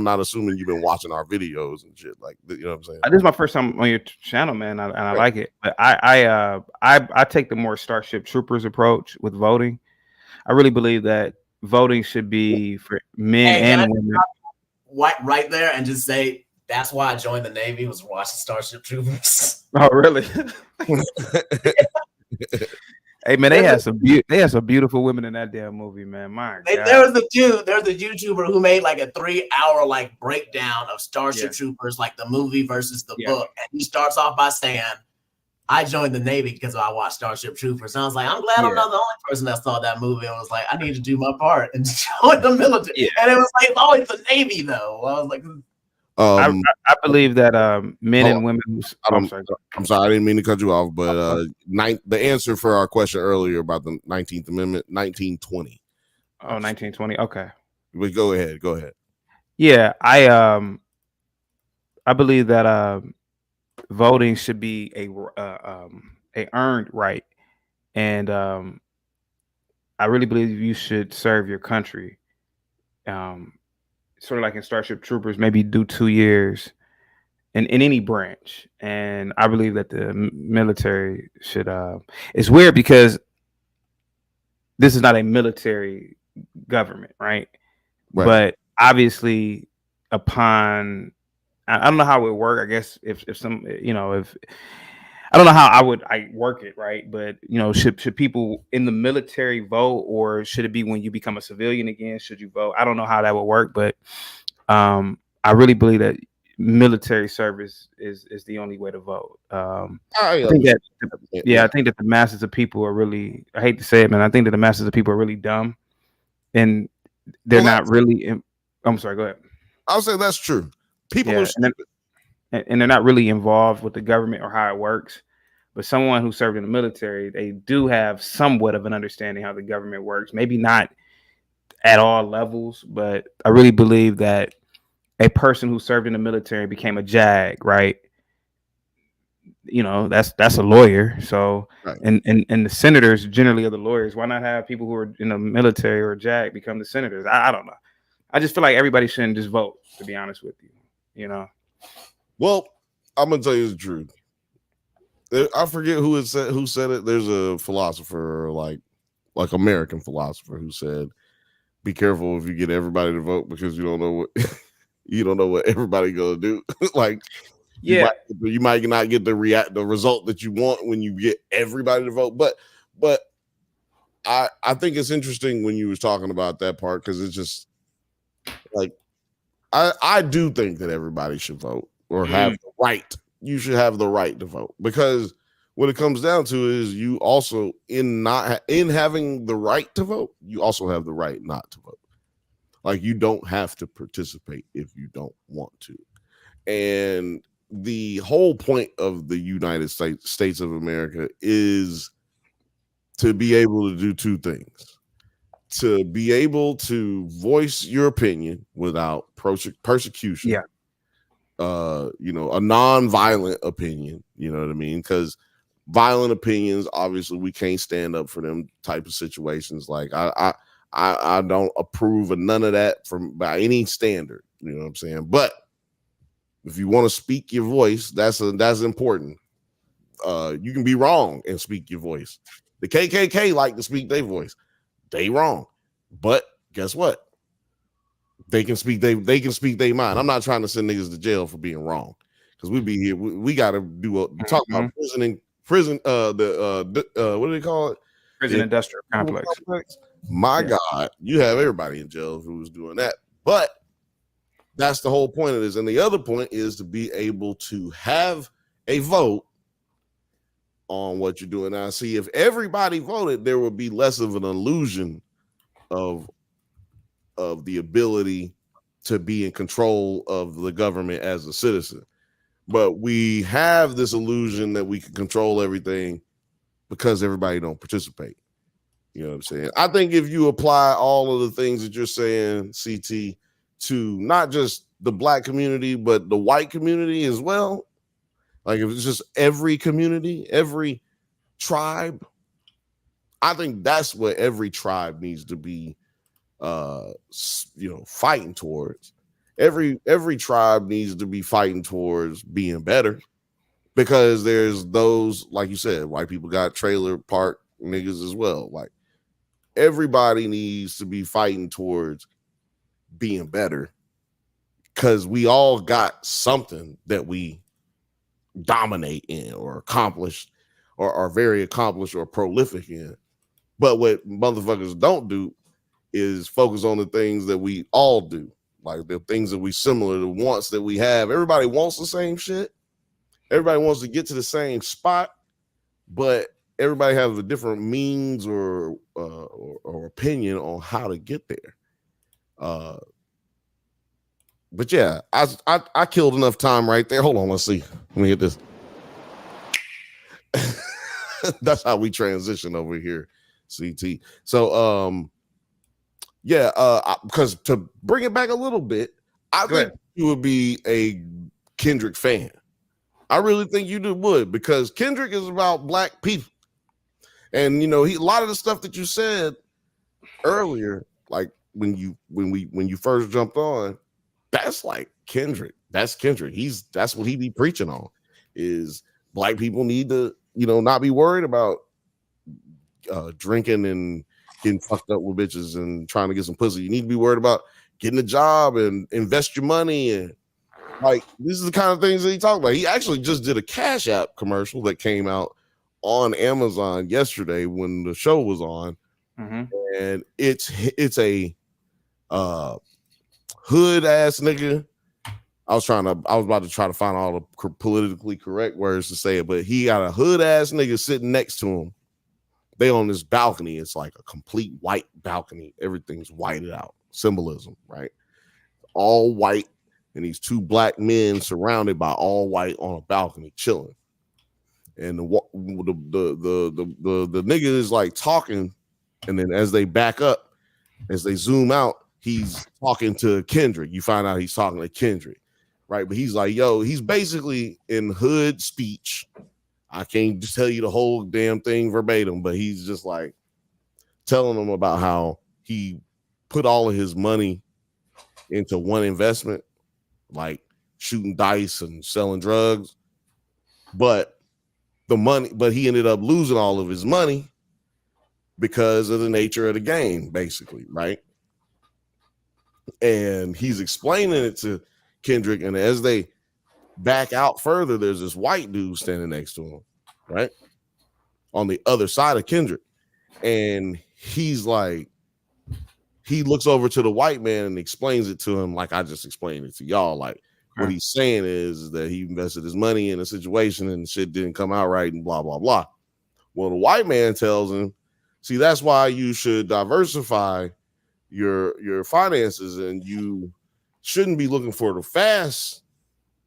Speaker 1: not assuming you've been watching our videos and shit. Like, you know what I'm saying?
Speaker 21: This is my first time on your channel, man, and I like it. But I take the more Starship Troopers approach with voting. I really believe that voting should be for men and women.
Speaker 4: Right there, and just say that's why I joined the Navy, was watching Starship Troopers.
Speaker 21: Oh, really? Hey man, they had some beautiful women in that damn movie, man. My God.
Speaker 4: There was a YouTuber who made like a 3-hour like breakdown of Starship Troopers, like the movie versus the book, and he starts off by saying, I joined the Navy because I watched Starship Troopers. And I was like, I'm glad I'm not the only person that saw that movie. I was like, I need to do my part and join the military. Yeah. And it was like, it's always the Navy, though. I was like,
Speaker 21: I believe that men and women.
Speaker 1: I'm sorry, I didn't mean to cut you off, but the answer for our question earlier about the 19th Amendment, 1920.
Speaker 21: Oh, 1920. Okay.
Speaker 1: But go ahead.
Speaker 21: Yeah, I believe that voting should be a earned right, and I really believe you should serve your country. Sort of like in Starship Troopers, maybe do 2 years in any branch. And I believe that the military should. It's weird because this is not a military government, right? But obviously, upon I don't know how it would work. I guess if some, if I don't know how I work it, right? But should people in the military vote, or should it be when you become a civilian again? Should you vote? I don't know how that would work, but I really believe that military service is the only way to vote. I think that I think that the masses of people are really, I hate to say it, man, I think that the masses of people are really dumb, and they're not really. I'm sorry. Go ahead.
Speaker 1: I'll say that's true. People are stupid.
Speaker 21: And they're not really involved with the government or how it works. But someone who served in the military, they do have somewhat of an understanding how the government works. Maybe not at all levels, but I really believe that a person who served in the military and became a JAG, right? You know, that's a lawyer. So,
Speaker 1: right.
Speaker 21: and the senators generally are the lawyers. Why not have people who are in the military or JAG become the senators? I don't know. I just feel like everybody shouldn't just vote, to be honest with you. You know.
Speaker 1: Well, I'm gonna tell you the truth. I forget who said it. There's a philosopher, like American philosopher, who said, "Be careful if you get everybody to vote because you don't know what everybody gonna do." Like,
Speaker 21: yeah,
Speaker 1: you might not get the result that you want when you get everybody to vote. But I think it's interesting when you was talking about that part, because it's just like I do think that everybody should vote or have the right. You should have the right to vote, because what it comes down to is you also in having the right to vote, you also have the right not to vote. Like, you don't have to participate if you don't want to. And the whole point of the United States of America is to be able to do two things: to be able to voice your opinion without persecution.
Speaker 21: Yeah.
Speaker 1: A non-violent opinion, you know what I mean? Because violent opinions, obviously, we can't stand up for them type of situations. Like, I don't approve of none of that by any standard, you know what I'm saying? But if you want to speak your voice, that's important. You can be wrong and speak your voice. The KKK like to speak their voice. They wrong. But guess what? They can speak their mind. I'm not trying to send niggas to jail for being wrong, because we be here. We got to do talk about prison. What do they call it?
Speaker 21: Prison industrial complex.
Speaker 1: My God, you have everybody in jail who's doing that. But that's the whole point of this. And the other point is to be able to have a vote on what you're doing. Now, see, if everybody voted, there would be less of an illusion of the ability to be in control of the government as a citizen. But we have this illusion that we can control everything because everybody don't participate. You know what I'm saying? I think if you apply all of the things that you're saying, CT, to not just the black community, but the white community as well, like if it's just every community, every tribe, I think that's what every tribe needs to be fighting towards. Every tribe needs to be fighting towards being better, because there's those, like you said, white people got trailer park niggas as well. Like, everybody needs to be fighting towards being better, because we all got something that we dominate in or accomplish or are very accomplished or prolific in. But what motherfuckers don't do is focus on the things that we all do, like the things that we similar, the wants that we have. Everybody wants the same shit. Everybody wants to get to the same spot, but everybody has a different means or opinion on how to get there. But yeah, I killed enough time right there. Hold on, let's see. Let me get this. That's how we transition over here, CT. So because to bring it back a little bit, I think you would be a Kendrick fan. I really think you would, because Kendrick is about black people. And a lot of the stuff that you said earlier, like when you first jumped on, that's like Kendrick. That's Kendrick. That's what he be preaching on, is black people need to, not be worried about drinking and getting fucked up with bitches and trying to get some pussy. You need to be worried about getting a job and invest your money. And like, this is the kind of things that he talked about. He actually just did a Cash App commercial that came out on Amazon yesterday when the show was on. And it's a hood ass nigga I was about to try to find all the politically correct words to say it, but he got a hood ass nigga sitting next to him. They on this balcony. It's like a complete white balcony. Everything's whited out. Symbolism, right? All white, and these two black men surrounded by all white on a balcony chilling. And the nigga is like talking, and then as they back up, as they zoom out, he's talking to Kendrick. You find out he's talking to Kendrick, right? But he's like, yo, he's basically in hood speech. I can't just tell you the whole damn thing verbatim, but he's just like telling them about how he put all of his money into one investment, like shooting dice and selling drugs. But he ended up losing all of his money because of the nature of the game, basically, right? And he's explaining it to Kendrick, and as they back out further, there's this white dude standing next to him, right? On the other side of Kendrick. And he's like, he looks over to the white man and explains it to him like I just explained it to y'all. Like, what he's saying is that he invested his money in a situation and shit didn't come out right and blah, blah, blah. Well, the white man tells him, see, that's why you should diversify your finances, and you shouldn't be looking for the fast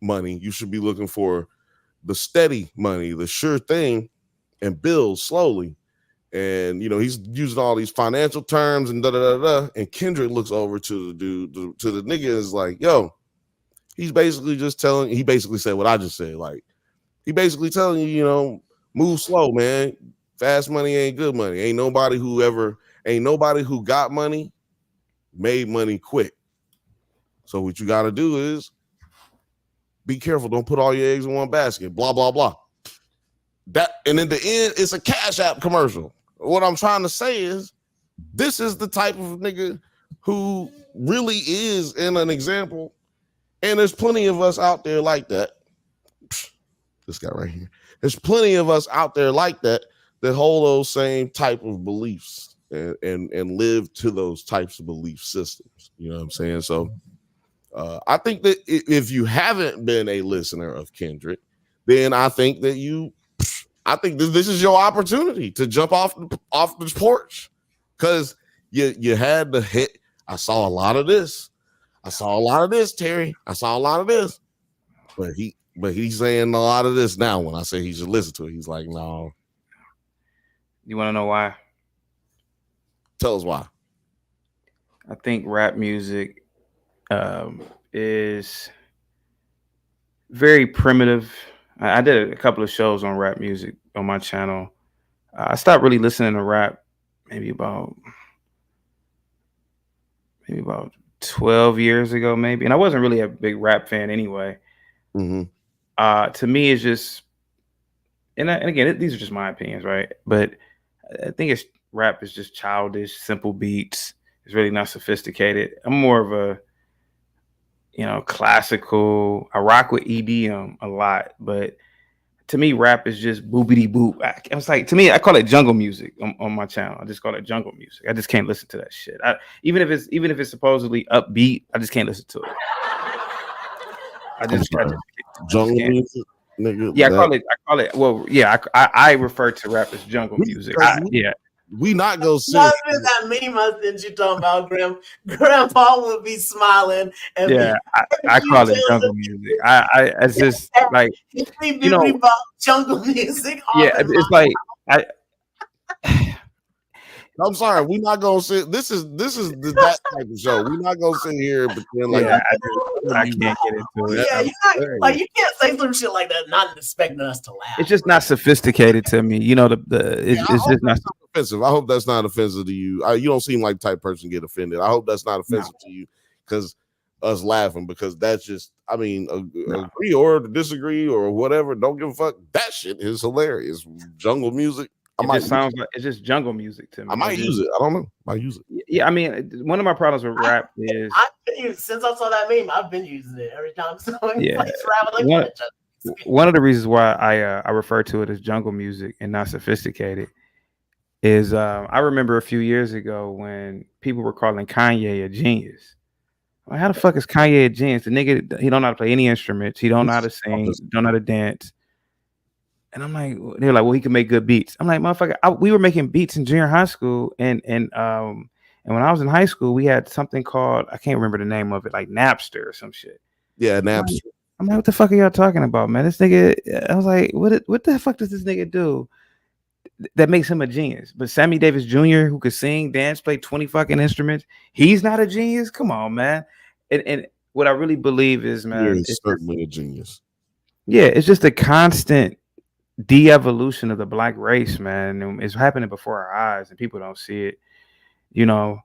Speaker 1: money. You should be looking for the steady money, the sure thing, and build slowly. And he's using all these financial terms and da. And Kendrick looks over to the dude, to the nigga, is like, yo, he's basically just telling. He basically said what I just said. Like, he basically telling you, move slow, man. Fast money ain't good money. Ain't nobody who got money made money quick. So what you got to do is be careful. Don't put all your eggs in one basket. Blah, blah, blah. That, and in the end, it's a Cash App commercial. What I'm trying to say is, this is the type of nigga who really is in an example. And there's plenty of us out there like that. This guy right here. There's plenty of us out there like that hold those same type of beliefs and live to those types of belief systems. You know what I'm saying? So I think that if you haven't been a listener of Kendrick, then I think that this is your opportunity to jump off the porch, because you had the hit. I saw a lot of this. Terry. I saw a lot of this. But he's saying a lot of this now. When I say he should listen to it, he's like, no.
Speaker 21: You want to know why?
Speaker 1: Tell us why.
Speaker 21: I think rap music is very primitive. I did a couple of shows on rap music on my channel. I stopped really listening to rap maybe about 12 years ago, maybe. And I wasn't really a big rap fan anyway.
Speaker 1: Mm-hmm.
Speaker 21: To me, it's just, and again, these are just my opinions, right? But I think rap is just childish, simple beats. It's really not sophisticated. I'm more of a, classical. I rock with EDM a lot, but to me, rap is just boopity boop. I was like, to me, I call it jungle music on my channel. I just call it jungle music. I just can't listen to that shit. Even if it's supposedly upbeat, I just can't listen to it. I just
Speaker 1: jungle music, nigga.
Speaker 21: Yeah, I call it. Well, yeah, I refer to rap as jungle music. Yeah.
Speaker 1: We not go see
Speaker 4: that meme I sent you talking about Grandpa would be smiling. And
Speaker 21: yeah, I call it jungle music. It's just like
Speaker 4: jungle music.
Speaker 21: Yeah, it's like
Speaker 1: I'm sorry, we're not gonna sit. This is that type of show. We're not gonna sit here and pretend like
Speaker 21: I can't get into it.
Speaker 4: Yeah, you can't say some shit like that, not expecting us to laugh.
Speaker 21: It's just not sophisticated to me. It's just not
Speaker 1: offensive. I hope that's not offensive to you. You don't seem like the type of person to get offended. I hope that's not offensive to you, because us laughing, because that's just, agree or disagree or whatever. Don't give a fuck. That shit is hilarious. Jungle music.
Speaker 21: It's just jungle music to me.
Speaker 1: I might use it. I don't know. I might use it.
Speaker 21: Yeah, one of my problems with rap is
Speaker 4: since I saw that meme, I've been using it every time.
Speaker 21: One of the reasons why I refer to it as jungle music and not sophisticated is I remember a few years ago when people were calling Kanye a genius. Like, how the fuck is Kanye a genius? The nigga, he don't know how to play any instruments. He don't know how to sing. Don't know how to dance. And I'm like, they're like, well, he can make good beats. I'm like, motherfucker, we were making beats in junior high school, and when I was in high school, we had something called, I can't remember the name of it, like Napster or some shit.
Speaker 1: Yeah, Napster.
Speaker 21: I'm like, what the fuck are y'all talking about, man? This nigga, I was like, what the fuck does this nigga do that makes him a genius? But Sammy Davis Jr., who could sing, dance, play 20 fucking instruments, he's not a genius? Come on, man. And what I really believe is, man,
Speaker 1: it's certainly a genius.
Speaker 21: Yeah, it's just a constant de-evolution of the black race, man. And it's happening before our eyes and people don't see it. You know,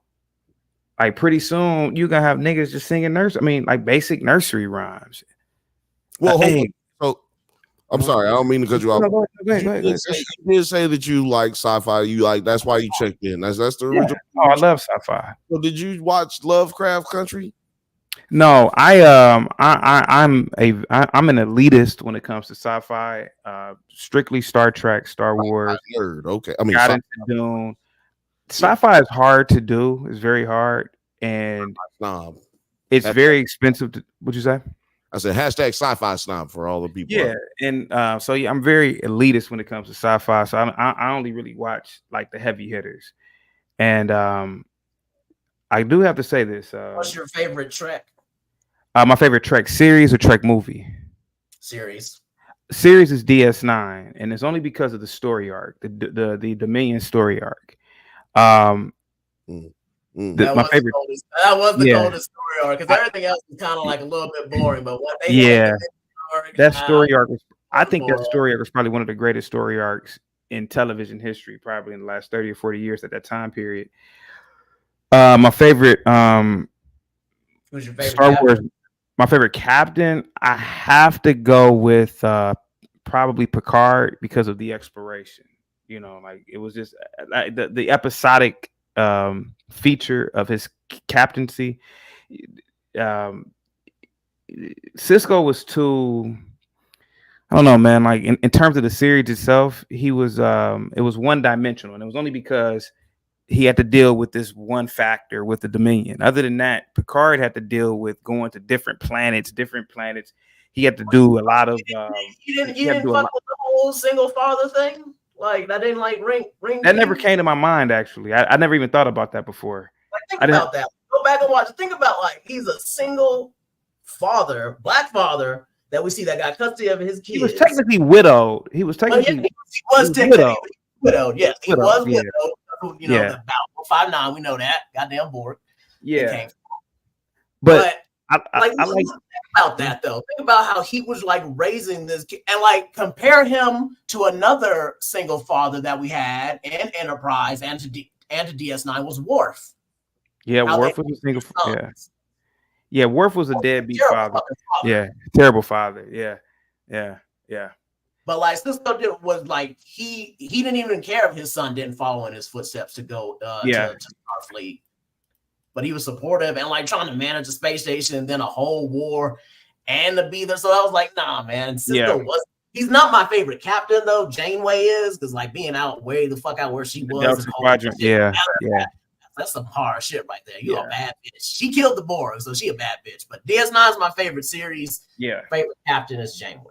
Speaker 21: like pretty soon you're gonna have niggas just singing like basic nursery rhymes.
Speaker 1: Well, so I'm sorry, I don't mean to cut you off.
Speaker 21: Go ahead.
Speaker 1: You did say that you like sci-fi. You like, that's why you checked in. That's the original.
Speaker 21: Oh, I love sci-fi.
Speaker 1: So did you watch Lovecraft Country?
Speaker 21: No, I'm an elitist when it comes to sci-fi. Strictly Star Trek, Star Wars.
Speaker 1: Nerd. Okay, I mean,
Speaker 21: got into Dune. Sci-fi is hard to do. It's very hard, and it's very expensive. What'd you say?
Speaker 1: I said hashtag sci-fi snob for all the people.
Speaker 21: Yeah, and so yeah, I'm very elitist when it comes to sci-fi. So I only really watch like the heavy hitters, and I do have to say this.
Speaker 4: What's your favorite Trek?
Speaker 21: My favorite Trek series or Trek movie?
Speaker 4: Series
Speaker 21: is DS9, and it's only because of the story arc, the Dominion story arc.
Speaker 4: That was the coldest story arc, because everything else is kind of like a little bit boring. But what they
Speaker 21: that story arc was, I think that story arc was probably one of the greatest story arcs in television history, probably in the last 30 or 40 years at that time period. My favorite,
Speaker 4: who's your favorite
Speaker 21: Star
Speaker 4: captain?
Speaker 21: Wars. My favorite captain, I have to go with probably Picard because of the exploration. You know, like it was just the episodic feature of his captaincy. Cisco was too, I don't know, man. Like in terms of the series itself, he was it was one dimensional, and it was only because he had to deal with this one factor with the Dominion. Other than that, Picard had to deal with going to different planets. He had to do a lot of.
Speaker 4: You didn't fuck with the whole single father thing. Like that didn't like ring.
Speaker 21: That never came to my mind. Actually, I never even thought about that before.
Speaker 4: Like, think about that. Go back and watch. Think about like he's a single father, black father that we see that got custody of his kids.
Speaker 21: He was technically widowed. He was technically
Speaker 4: widowed. Yes, he was widowed. You know,
Speaker 21: Yeah.
Speaker 4: about 5'9", we know that. Goddamn board.
Speaker 21: Yeah. But I
Speaker 4: think about that though. Think about how he was like raising this kid, and like compare him to another single father that we had in Enterprise and to DS9 was Worf.
Speaker 21: Yeah,
Speaker 4: How
Speaker 21: Worf
Speaker 4: they-
Speaker 21: was a single. Yeah, Worf was a deadbeat father. Yeah, terrible father. Yeah.
Speaker 4: But like Cisco was like he didn't even care if his son didn't follow in his footsteps to go to Starfleet. But he was supportive and like trying to manage a space station and then a whole war and to be there. So I was like, nah, man. Cisco he's not my favorite captain though. Janeway is, because like being out way the fuck out where she was.
Speaker 21: Delta Quadrant. Yeah.
Speaker 4: That's some hard shit right there. You're a bad bitch. She killed the Borg, so she a bad bitch. But DS9 is my favorite series.
Speaker 21: Yeah.
Speaker 4: Favorite captain is Janeway.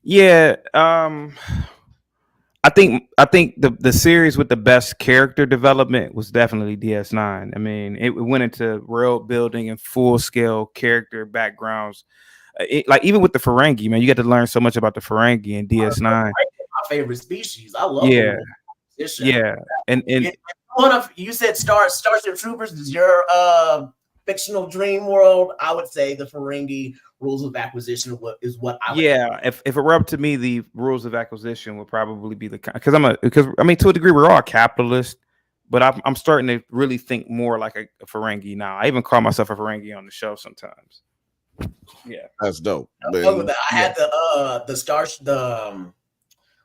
Speaker 21: Yeah, I think the series with the best character development was definitely DS9. I mean, it went into world building and full scale character backgrounds. Like even with the Ferengi, man, you got to learn so much about the Ferengi in DS9.
Speaker 4: My favorite species. I love
Speaker 21: Yeah,
Speaker 4: them.
Speaker 21: yeah, and
Speaker 4: you said Starship Troopers is your fictional dream world. I would say the Ferengi rules of acquisition is what I would
Speaker 21: if it were up to me, the rules of acquisition would probably be because I mean to a degree we're all capitalists, but I'm starting to really think more like a Ferengi now. I even call myself a Ferengi on the show sometimes. Yeah,
Speaker 1: that's dope.
Speaker 4: I had the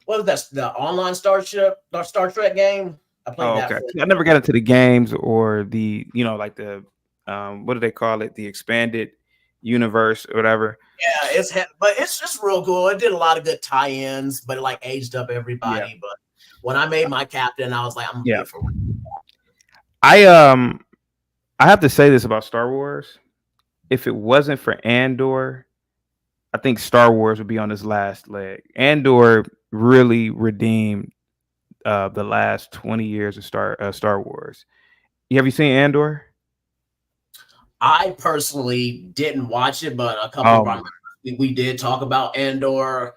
Speaker 4: what was that? The online Star Trek game. I played that.
Speaker 21: Okay. I never got into the games or the like the what do they call it? The expanded universe or whatever.
Speaker 4: Yeah, but it's just real cool. It did a lot of good tie-ins, but it like aged up everybody. Yeah. But when I made my captain, I was like, I'm for it.
Speaker 21: I have to say this about Star Wars. if it wasn't for Andor, I think Star Wars would be on its last leg. Andor really redeemed the last 20 years of Star Wars. Have you seen Andor?
Speaker 4: I personally didn't watch it, but a couple of our we did talk about Andor.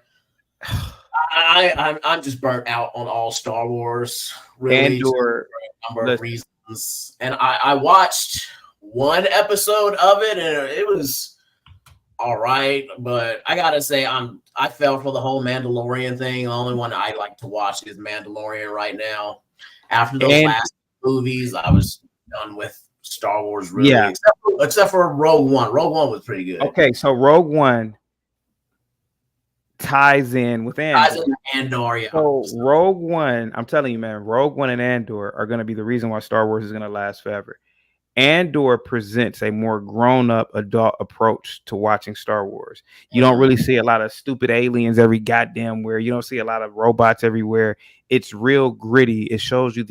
Speaker 4: I'm just burnt out on all Star Wars, really,
Speaker 21: Andor,
Speaker 4: for a number of reasons. And I watched one episode of it, and it was all right. But I gotta say, I fell for the whole Mandalorian thing. The only one I like to watch is Mandalorian right now. After those last movies, I was done with Star Wars, really.
Speaker 21: Yeah.
Speaker 4: Except for Rogue One. Rogue One was pretty good.
Speaker 21: Okay, so Rogue One ties in with Andor.
Speaker 4: Yeah.
Speaker 21: So Rogue One, I'm telling you, man, Rogue One and Andor are going to be the reason why Star Wars is going to last forever. Andor presents a more grown-up adult approach to watching Star Wars. You don't really see a lot of stupid aliens every goddamn where. You don't see a lot of robots everywhere. It's real gritty. It shows you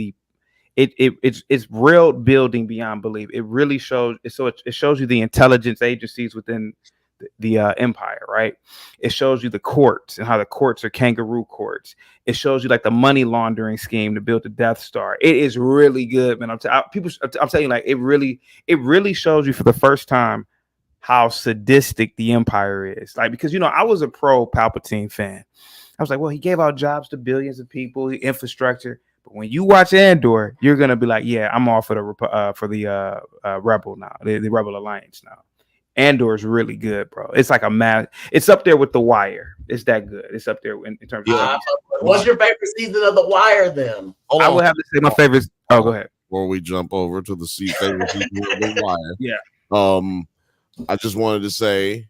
Speaker 21: it's real building beyond belief. It really shows. It shows you the intelligence agencies within the empire, right? It shows you the courts and how the courts are kangaroo courts. It shows you like the money laundering scheme to build the Death Star. It is really good, man. I'm telling you, like it really shows you for the first time how sadistic the empire is. Like, because I was a pro Palpatine fan. I was like, well, he gave out jobs to billions of people, the infrastructure. But when you watch Andor, you're gonna be like, yeah, I'm all for the Rebel now, the Rebel Alliance now. Andor is really good, bro. It's like it's up there with The Wire. It's that good. It's up there in terms of.
Speaker 4: What's your favorite season of The Wire then?
Speaker 21: I would have to say my favorite. Oh, go ahead.
Speaker 1: Before we jump over to the favorite season of The Wire.
Speaker 21: Yeah.
Speaker 1: I just wanted to say,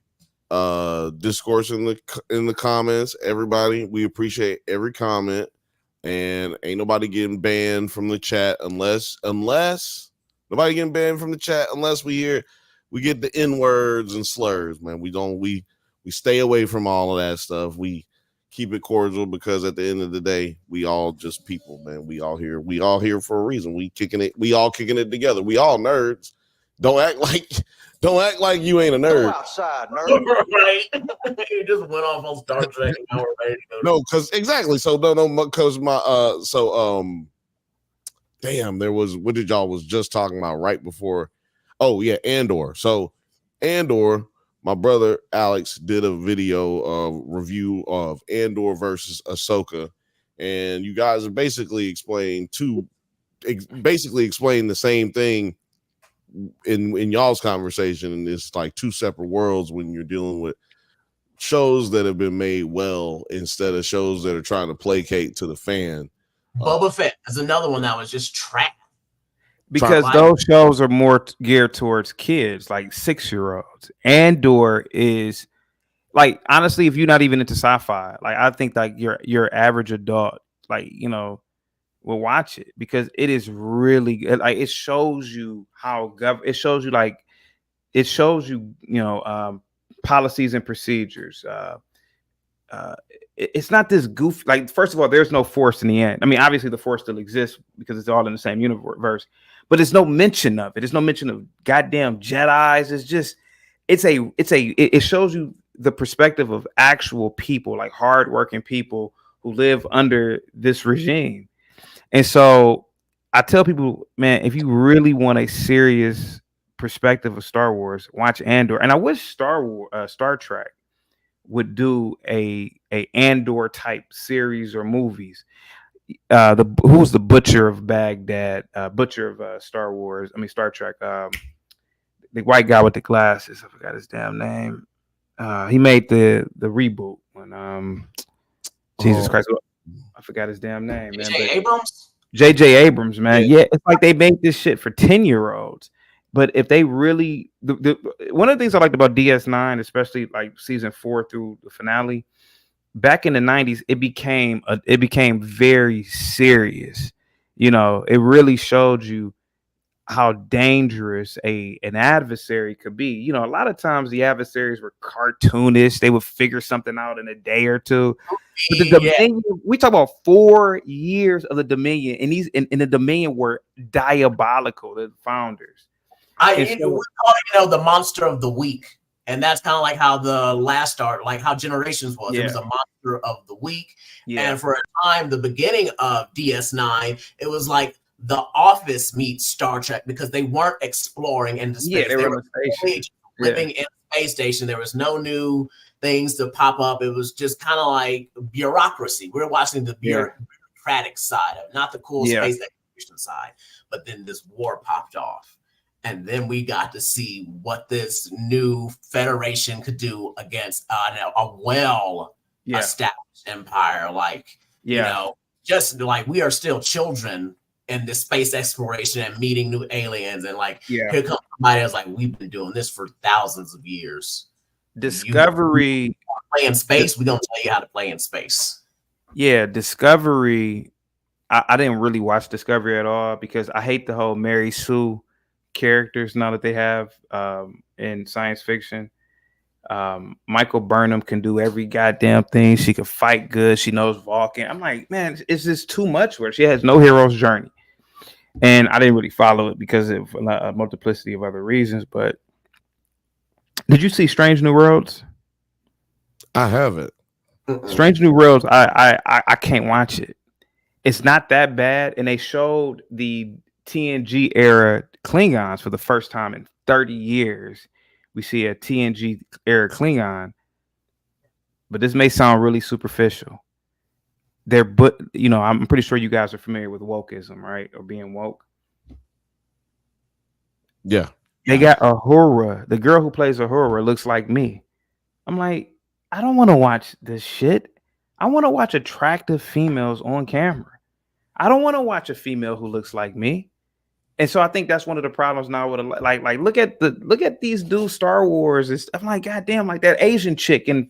Speaker 1: discourse in the comments, everybody. We appreciate every comment, and ain't nobody getting banned from the chat unless nobody getting banned from the chat unless we get the N-words and slurs, man. We stay away from all of that stuff. We keep it cordial because at the end of the day, we all just people, man. We all here for a reason. We all kicking it together. We all nerds. Don't act like you ain't a nerd.
Speaker 7: Go outside, nerd.
Speaker 4: Right. You just went off on Star Trek and now we're ready to go.
Speaker 1: No, because exactly. So because my damn, there was what did y'all was just talking about right before. Oh yeah, Andor. So Andor, my brother Alex did a video review of Andor versus Ahsoka, and you guys have basically explained the same thing in y'all's conversation. And it's like two separate worlds when you're dealing with shows that have been made well instead of shows that are trying to placate to the fan.
Speaker 4: Boba Fett is another one that was just trash.
Speaker 21: Because those shows are more geared towards kids, like 6-year-olds. Andor is like, honestly, if you're not even into sci-fi, like I think like your average adult, like, will watch it because it is really good. Like it shows you how policies and procedures. It's not this goofy. Like, first of all, there's no Force in the end. I mean, obviously the Force still exists because it's all in the same universe, but there's no mention of it. There's no mention of goddamn Jedis. It's just, it shows you the perspective of actual people, like hardworking people who live under this regime. And so I tell people, man, if you really want a serious perspective of Star Wars, watch Andor. And I wish Star Trek would do a Andor type series or movies. Who's the butcher of Baghdad, butcher of Star Trek, the white guy with the glasses, I forgot his damn name. He made the reboot when Jesus Christ, I forgot his damn name, man. J.J. Abrams, man. Yeah, it's like they made this shit for 10-year-olds. But if they really, one of the things I liked about DS9, especially like season 4 through the finale, back in the 90s, it became very serious. It really showed you how dangerous an adversary could be. A lot of times the adversaries were cartoonish. They would figure something out in a day or two. But the Dominion, we talk about 4 years of the Dominion, and the Dominion were diabolical, the founders.
Speaker 4: we call it, the monster of the week. And that's kind of like how the last start, like how Generations was. It was a monster of the week. Yeah. And for a time, the beginning of DS9, it was like The Office meets Star Trek because they weren't exploring into space.
Speaker 21: They were
Speaker 4: living in a space station. There was no new things to pop up. It was just kind of like bureaucracy. We're watching the bureaucratic side of it, not the cool space exploration side. But then this war popped off. And then we got to see what this new Federation could do against a well-established empire. Like, just like we are still children in this space exploration and meeting new aliens. And like, here comes somebody that's like, we've been doing this for thousands of years.
Speaker 21: Discovery.
Speaker 4: Play in space. We're going to tell you how to play in space.
Speaker 21: Yeah, Discovery. I didn't really watch Discovery at all because I hate the whole Mary Sue characters now that they have in science fiction. Michael Burnham can do every goddamn thing. She can fight good. She knows Vulcan. I'm like, man, it's just too much for her. She has no hero's journey. And I didn't really follow it because of a multiplicity of other reasons. But did you see Strange New Worlds?
Speaker 1: I haven't.
Speaker 21: Strange New Worlds, I can't watch it. It's not that bad. And they showed the TNG era Klingons for the first time in 30 years. We see a TNG era Klingon, but this may sound really superficial. I'm pretty sure you guys are familiar with wokeism, right? Or being woke.
Speaker 1: Yeah.
Speaker 21: They got Uhura. The girl who plays Uhura looks like me. I'm like, I don't want to watch this shit. I want to watch attractive females on camera. I don't want to watch a female who looks like me. And so I think that's one of the problems now with like look at these dudes Star Wars. I'm like, goddamn, like that Asian chick in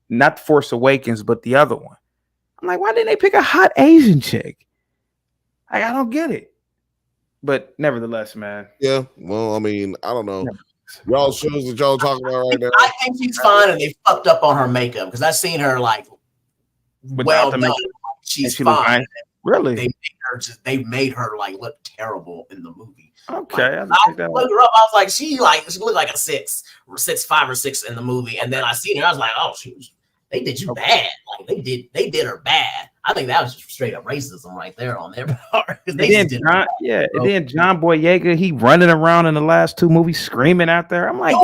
Speaker 21: not Force Awakens, but the other one. I'm like, why didn't they pick a hot Asian chick? Like, I don't get it. But nevertheless, man.
Speaker 1: Yeah. Well, I mean, I don't know. Y'all shows that y'all talking about right now.
Speaker 4: I think she's fine, and they fucked up on her makeup because I've seen her like done. She's fine.
Speaker 21: Really?
Speaker 4: They made her like look terrible in the movie.
Speaker 21: Okay,
Speaker 4: I looked her up. I was like, she looked like a 6'5" or 6" in the movie, and then I seen her. I was like, oh, they did you bad. Like they did her bad. I think that was just straight up racism right there on their part.
Speaker 21: And then John Boyega, he running around in the last two movies screaming out there. I'm like,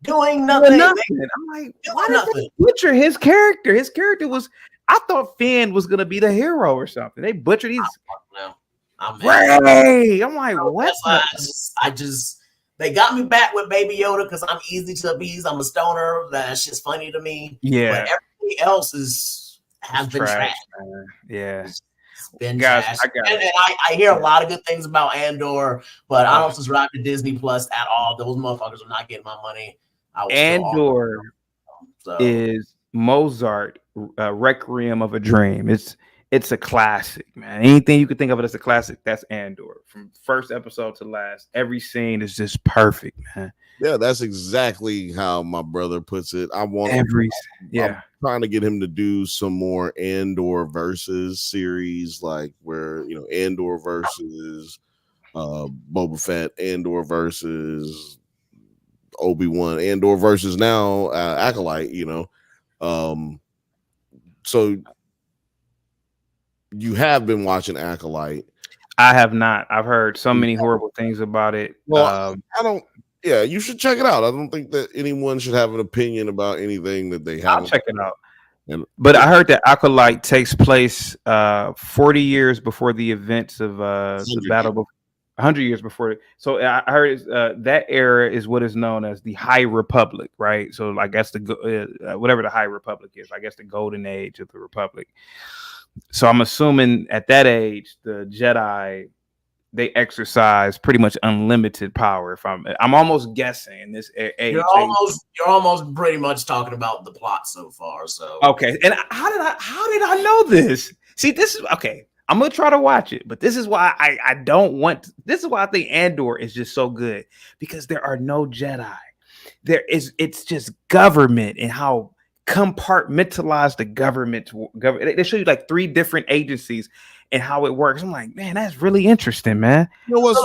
Speaker 4: doing nothing.
Speaker 21: I'm like, why did they butcher his character? His character was. I thought Finn was gonna be the hero or something. They butchered these. I'm like, what?
Speaker 4: They got me back with Baby Yoda because I'm easy to appease. I'm a stoner. That's just funny to me.
Speaker 21: Yeah.
Speaker 4: But everything else has been trash.
Speaker 21: Yeah.
Speaker 4: It's been trash. I hear a lot of good things about Andor, but I don't subscribe to Disney Plus at all. Those motherfuckers are not getting my money.
Speaker 21: Andor is Mozart. Requiem of a Dream. It's a classic, man. Anything you could think of it as a classic, that's Andor. From first episode to last, every scene is just perfect, man.
Speaker 1: Yeah, that's exactly how my brother puts it. I'm trying to get him to do some more Andor versus series, like where Andor versus Boba Fett, Andor versus Obi-Wan, Andor versus now Acolyte. So you have been watching Acolyte.
Speaker 21: I have not. I've heard so many horrible things about it.
Speaker 1: Well, I don't. Yeah, you should check it out. I don't think that anyone should have an opinion about anything that they have.
Speaker 21: I'll check it out. But I heard that Acolyte takes place 40 years before the events of the battle. 100 years before. So I heard that era is what is known as the High Republic, right? So I guess whatever the High Republic is, I guess the golden age of the Republic. So I'm assuming at that age, the Jedi, they exercise pretty much unlimited power. If I'm almost guessing in this age.
Speaker 4: You're almost pretty much talking about the plot so far. So
Speaker 21: okay, and how did I know this? See, this is okay. I'm gonna try to watch it, but this is why I don't want. This is why I think Andor is just so good because there are no Jedi. It's just government and how compartmentalize the government. They show you like 3 different agencies and how it works. I'm like, man, that's really interesting, man.
Speaker 1: You know what's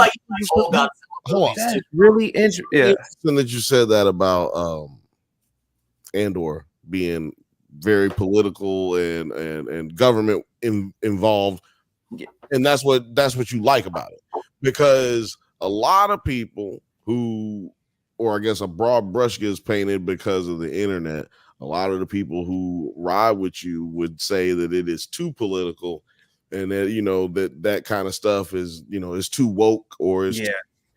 Speaker 4: hold on.
Speaker 21: That's really interesting. Yeah.
Speaker 1: Interesting that you said that about Andor being very political and government involved.
Speaker 21: Yeah.
Speaker 1: And that's what you like about it, because a lot of people who, or I guess a broad brush gets painted because of the internet. A lot of the people who ride with you would say that it is too political, and that, you know, that kind of stuff is, you know, is too woke, or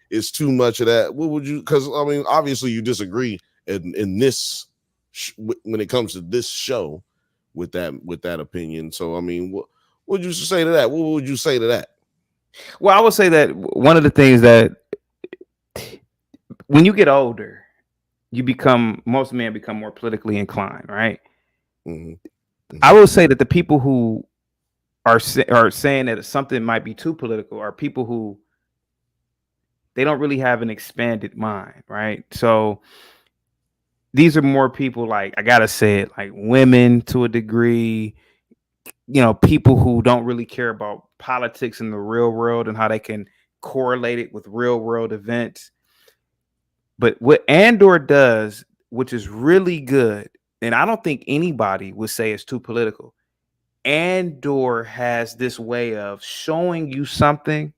Speaker 1: it's too much of that. What would you? Because I mean, obviously you disagree in this when it comes to this show with that opinion. So I mean, what would you say to that? What would you say to that?
Speaker 21: Well, I would say that one of the things that when you get older, most men become more politically inclined, right?
Speaker 1: Mm-hmm. Mm-hmm.
Speaker 21: I will say that the people who are saying that something might be too political are people who they don't really have an expanded mind, right? So these are more people, like, I gotta say it, like women to a degree, you know, people who don't really care about politics in the real world and how they can correlate it with real world events. But what Andor does, which is really good, and I don't think anybody would say it's too political, Andor has this way of showing you something,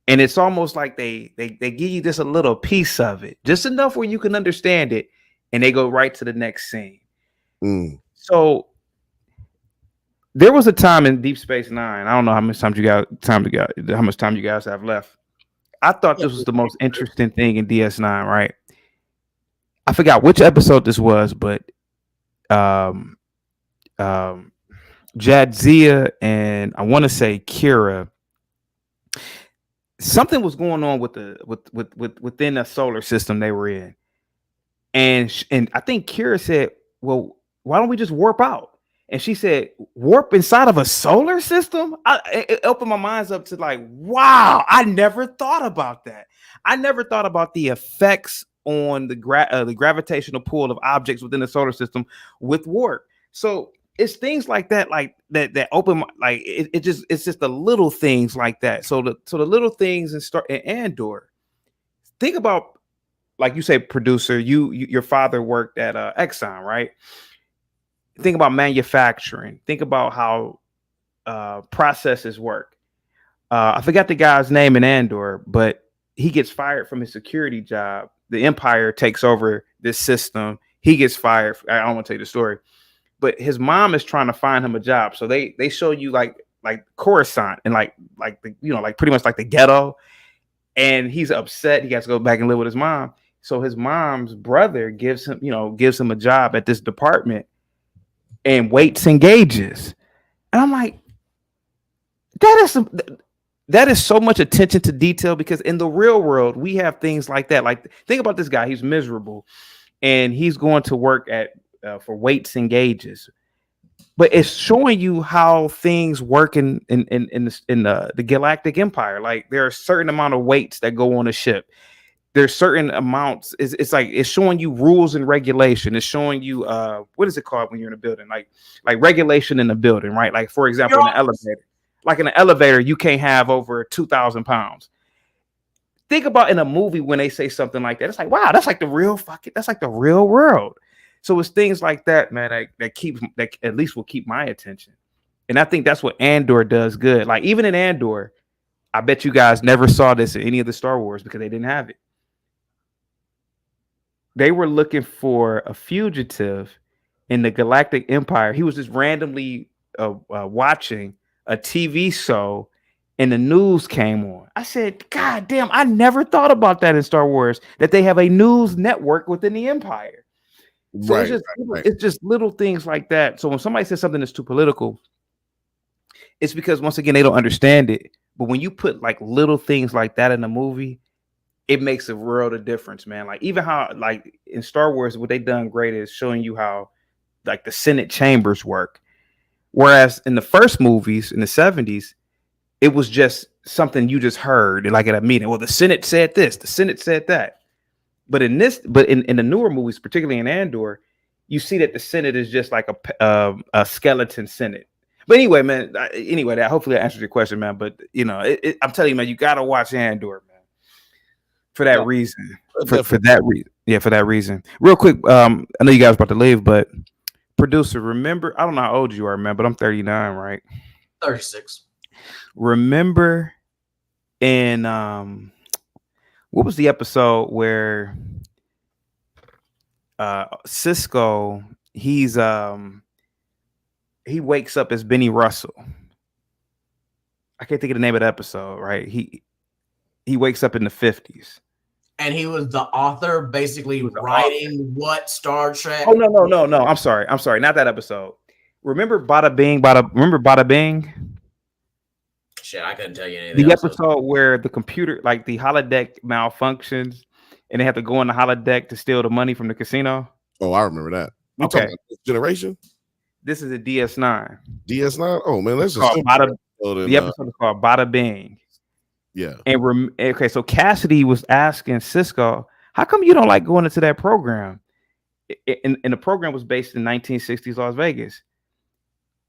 Speaker 21: and it's almost like they give you just a little piece of it, just enough where you can understand it, and they go right to the next scene. So there was a time in Deep Space Nine. I don't know how much time you guys have left. I thought this was the most interesting thing in DS9, right? I forgot which episode this was, but Jadzia and I want to say Kira, something was going on within a solar system they were in, and I think Kira said, "Well, why don't we just warp out?" And she said, "Warp inside of a solar system?" It opened my minds up to like, wow, I never thought about that. I never thought about the effects on the gravitational pull of objects within the solar system with warp. So it's things like that, that open, like it's just the little things like that. So the little things in Andor. Think about, like you say, producer, your father worked at Exxon, right? Think about manufacturing. Think about how processes work. I forgot the guy's name in Andor, but he gets fired from his security job. The Empire takes over this system. He gets fired. I don't want to tell you the story, but his mom is trying to find him a job. So they show you like Coruscant and like the, you know, like pretty much like the ghetto. And he's upset. He has to go back and live with his mom. So his mom's brother gives him a job at this department and waits and gauges. And I'm like, that is so much attention to detail, because in the real world, we have things like that. Like, think about this guy. He's miserable and he's going to work at for weights and gauges. But it's showing you how things work in the Galactic Empire. Like, there are a certain amount of weights that go on a ship. There's certain amounts. It's like it's showing you rules and regulation. It's showing you what is it called when you're in a building, like regulation in the building, right? Like, for example, in an elevator. Like in an elevator, you can't have over 2,000 pounds. Think about in a movie when they say something like that. It's like, wow, that's like the real world. So it's things like that, man, that at least will keep my attention. And I think that's what Andor does good. Like, even in Andor, I bet you guys never saw this in any of the Star Wars because they didn't have it. They were looking for a fugitive in the Galactic Empire. He was just randomly watching a TV show and the news came on. I said, God damn, I never thought about that in Star Wars, that they have a news network within the Empire. So it's just little things like that. So when somebody says something that's too political, it's because, once again, they don't understand it. But when you put like little things like that in a movie, it makes a world of difference, man. Like, even how, like, in Star Wars, what they done great is showing you how, like, the Senate chambers work. Whereas in the first movies in the 70s, it was just something you just heard, like, at a meeting. Well, the Senate said this, the Senate said that. But in the newer movies, particularly in Andor, you see that the Senate is just like a skeleton Senate. But anyway, man. That hopefully I answered your question, man. But I'm telling you, man, you gotta watch Andor, man, for that reason. For that reason, for that reason. Real quick, I know you guys about to leave, but producer, remember? I don't know how old you are, man, but I'm 39, right?
Speaker 4: 36.
Speaker 21: Remember in what was the episode where Cisco he wakes up as Benny Russell? I can't think of the name of the episode, right? He wakes up in the 50s. And
Speaker 4: he was the author, basically writing what Star Trek.
Speaker 21: Oh no. I'm sorry. Not that episode. Remember Bada Bing? Remember Bada Bing?
Speaker 4: Shit, I couldn't tell you anything.
Speaker 21: The episode where the computer, like the holodeck, malfunctions, and they have to go in the holodeck to steal the money from the casino.
Speaker 1: Oh, I remember that. We talking about this generation.
Speaker 21: This is a DS9.
Speaker 1: DS9. Oh man, that's
Speaker 21: the episode is called Bada Bing.
Speaker 1: Yeah.
Speaker 21: And okay, so Cassidy was asking Cisco, "How come you don't like going into that program?" And the program was based in 1960s Las Vegas.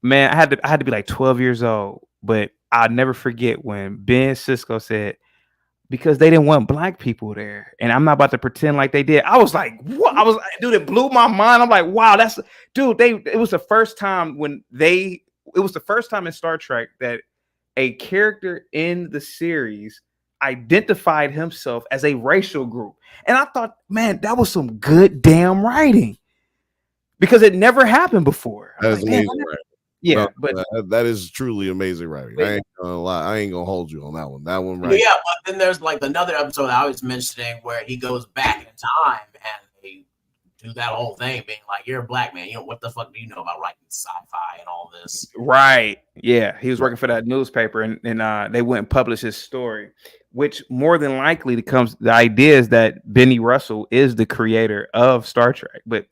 Speaker 21: Man, I had to be like 12 years old, but I'll never forget when Ben Cisco said, because they didn't want black people there, and I'm not about to pretend like they did. I was like, what? Dude, it blew my mind. I'm like, wow, it was the first time in Star Trek that a character in the series identified himself as a racial group. And I thought, man, that was some good damn writing, because it never happened before.
Speaker 1: That's amazing, right?
Speaker 21: Yeah,
Speaker 1: no, but that is truly amazing writing. I ain't gonna lie. I ain't gonna hold you on that one. That one, right?
Speaker 4: Yeah, but then there's like another episode I was mentioning where he goes back in time and they do that whole thing, being like, "You're a black man. What the fuck do you know about writing sci-fi and all this?"
Speaker 21: Right. Yeah, he was working for that newspaper, and they went and published his story, which more than likely the idea is that Benny Russell is the creator of Star Trek, but.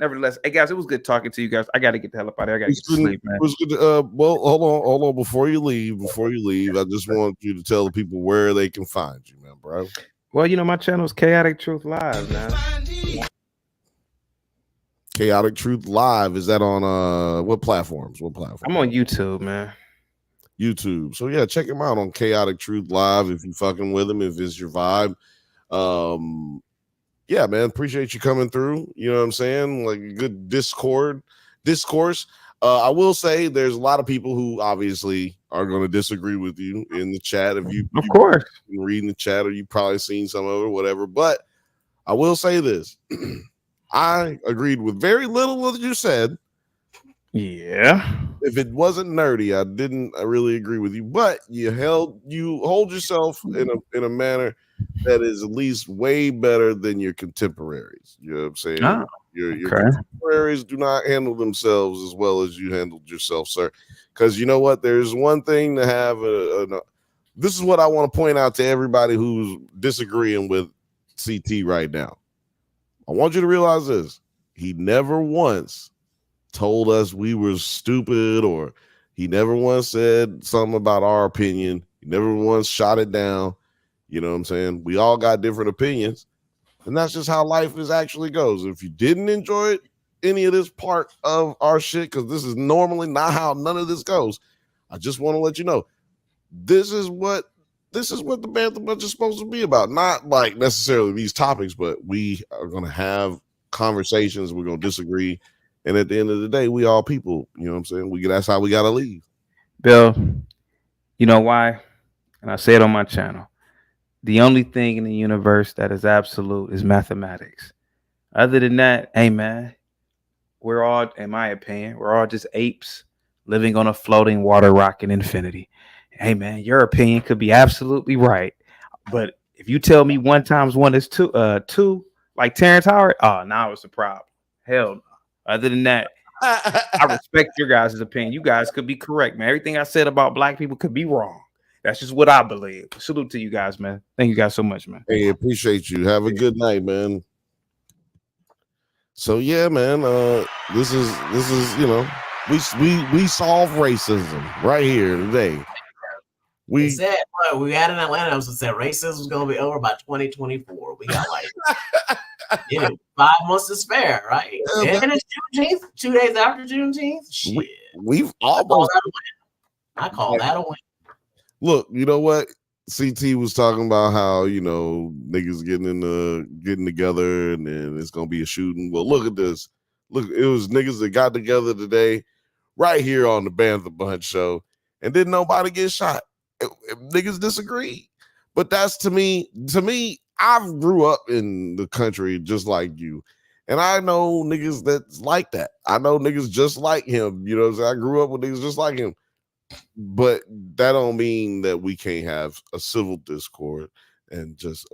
Speaker 21: Nevertheless, hey guys, it was good talking to you guys. I got to get the hell up out of here. I got to get to sleep, man.
Speaker 1: It was good. Well, hold on. Before you leave, I just want you to tell the people where they can find you, man, bro.
Speaker 21: Well, my channel is Chaotic Truth Live, man.
Speaker 1: Chaotic Truth Live, is that on what platforms? I'm
Speaker 21: on YouTube, man.
Speaker 1: YouTube. So yeah, check him out on Chaotic Truth Live if you fucking with him, if it's your vibe. Yeah, man, appreciate you coming through. You know what I'm saying? Like a good discourse. I will say there's a lot of people who obviously are going to disagree with you in the chat. If you reading the chat, or you probably seen some of it, whatever. But I will say this: I agreed with very little of what you said.
Speaker 21: Yeah.
Speaker 1: If it wasn't nerdy, I really agree with you. But you hold yourself in a manner that is at least way better than your contemporaries. You know what I'm saying?
Speaker 21: Oh,
Speaker 1: your contemporaries do not handle themselves as well as you handled yourself, sir. Because you know what? There's one thing to have this is what I want to point out to everybody who's disagreeing with CT right now. I want you to realize this. He never once told us we were stupid, or he never once said something about our opinion. He never once shot it down. You know what I'm saying? We all got different opinions, and that's just how life actually goes. If you didn't enjoy any of this part of our shit, because this is normally not how none of this goes, I just want to let you know this is what the Bantha Bunch is supposed to be about. Not like necessarily these topics, but we are going to have conversations. We're going to disagree, and at the end of the day, we all people. You know what I'm saying? That's how we got to leave.
Speaker 21: Bill, you know why? And I say it on my channel. The only thing in the universe that is absolute is mathematics. Other than that, hey man, we're all, in my opinion, we're all just apes living on a floating water rock in infinity. Hey man, your opinion could be absolutely right, but if you tell me 1 × 1 is 2, like Terrence Howard, now it's a problem. Hell no. Other than that, I respect your guys' opinion. You guys could be correct, man. Everything I said about black people could be wrong. That's just what I believe. Salute to you guys, man. Thank you guys so much, man.
Speaker 1: Hey, appreciate you. Have a good night, man. So yeah, man. This is we solve racism right here today.
Speaker 4: We said we had an Atlanta episode that said racism is gonna be over by 2024. We got like Yeah, 5 months to spare, right?
Speaker 1: Yeah,
Speaker 4: and it's Juneteenth, 2 days after Juneteenth. Shit.
Speaker 1: We've almost.
Speaker 4: I call that a win.
Speaker 1: Look, you know what? CT was talking about how, niggas getting together and then it's gonna be a shooting. Well, look at this. Look, it was niggas that got together today, right here on the Bantha Bunch show, and didn't nobody get shot. Niggas disagree. But that's to me, I grew up in the country just like you. And I know niggas that's like that. I know niggas just like him. You know what I'm saying? I grew up with niggas just like him. But that don't mean that we can't have a civil discord and just,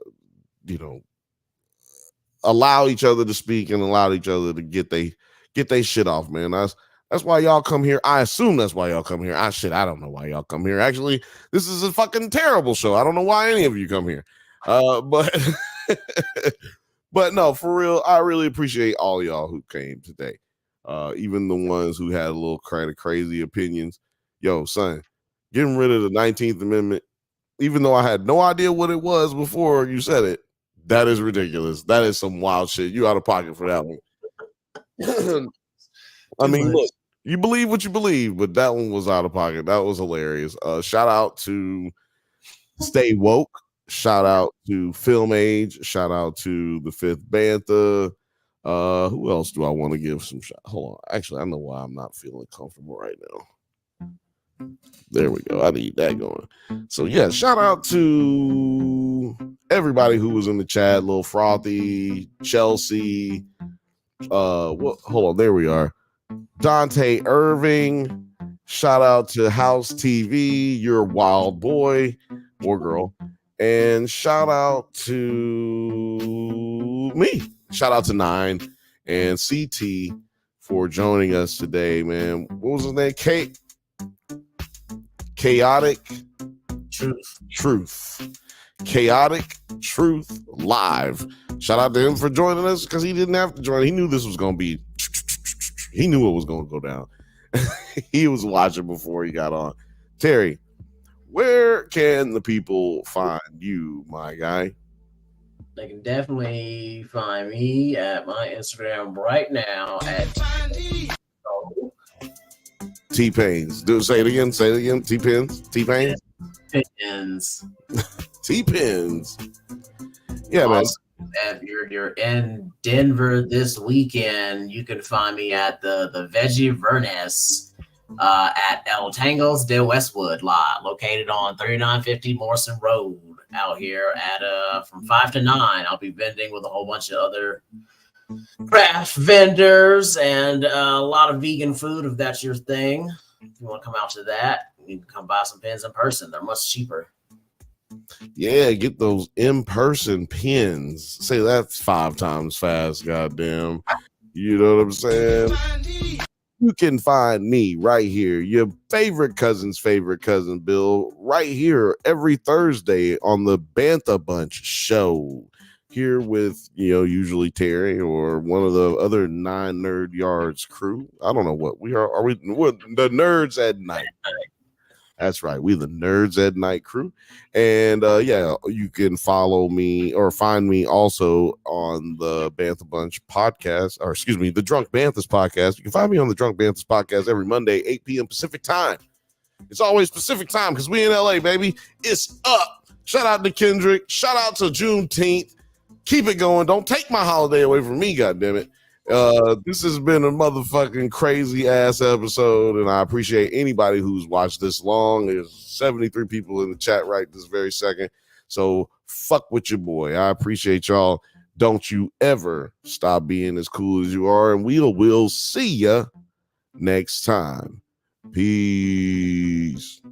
Speaker 1: allow each other to speak and allow each other to get they shit off, man. That's why y'all come here. I assume that's why y'all come here. I don't know why y'all come here. Actually, this is a fucking terrible show. I don't know why any of you come here. But but no, for real, I really appreciate all y'all who came today. Even the ones who had a little kind of crazy opinions. Yo, son, getting rid of the 19th Amendment, even though I had no idea what it was before you said it, that is ridiculous. That is some wild shit. You out of pocket for that one. I mean, look, you believe what you believe, but that one was out of pocket. That was hilarious. Shout out to Stay Woke. Shout out to Film Age. Shout out to the Fifth Bantha. Who else do I want to give some shot? Hold on. Actually, I know why I'm not feeling comfortable right now. There we go. I need that going. So yeah, shout out to everybody who was in the chat. Lil Frothy, Chelsea. Hold on, there we are. Dante Irving. Shout out to House TV, You're a Wild Boy or Girl. And shout out to me. Shout out to Nine and CT for joining us today, man. What was his name? Chaotic Truth. Chaotic Truth Live. Shout out to him for joining us because he didn't have to join. He knew this was going to be, he knew it was going to go down. He was watching before he got on. Terry, where can the people find you, my guy?
Speaker 4: They can definitely find me at my Instagram right now at
Speaker 1: T-Pains. Say it again. T-Pins. T-Pains.
Speaker 4: T-Pins.
Speaker 1: T-Pins. Yeah, man.
Speaker 4: If you're in Denver this weekend, you can find me at the Veggie Verness at El Tangos de Westwood lot, located on 3950 Morrison Road out here at from 5 to 9. I'll be vending with a whole bunch of other craft vendors and a lot of vegan food if that's your thing. If you want to come out to that, you can come buy some pins in person. They're much cheaper.
Speaker 1: Yeah, get those in-person pins. Say that 5 times fast, goddamn. You know what I'm saying? You can find me right here, your favorite cousin's favorite cousin, Bill, right here every Thursday on the Bantha Bunch show. Here with, usually Terry or one of the other 9 Nerd Yards crew. I don't know what we are. We're the Nerds at Night. That's right. We the Nerds at Night crew. And yeah, you can follow me or find me also on the Bantha Bunch podcast, or excuse me, the Drunk Banthas podcast. You can find me on the Drunk Banthas podcast every Monday, 8 p.m. Pacific time. It's always Pacific time because we in LA, baby. It's up. Shout out to Kendrick. Shout out to Juneteenth. Keep it going. Don't take my holiday away from me, goddammit. This has been a motherfucking crazy ass episode, and I appreciate anybody who's watched this long. There's 73 people in the chat right this very second. So fuck with your boy. I appreciate y'all. Don't you ever stop being as cool as you are, and we'll see ya next time. Peace.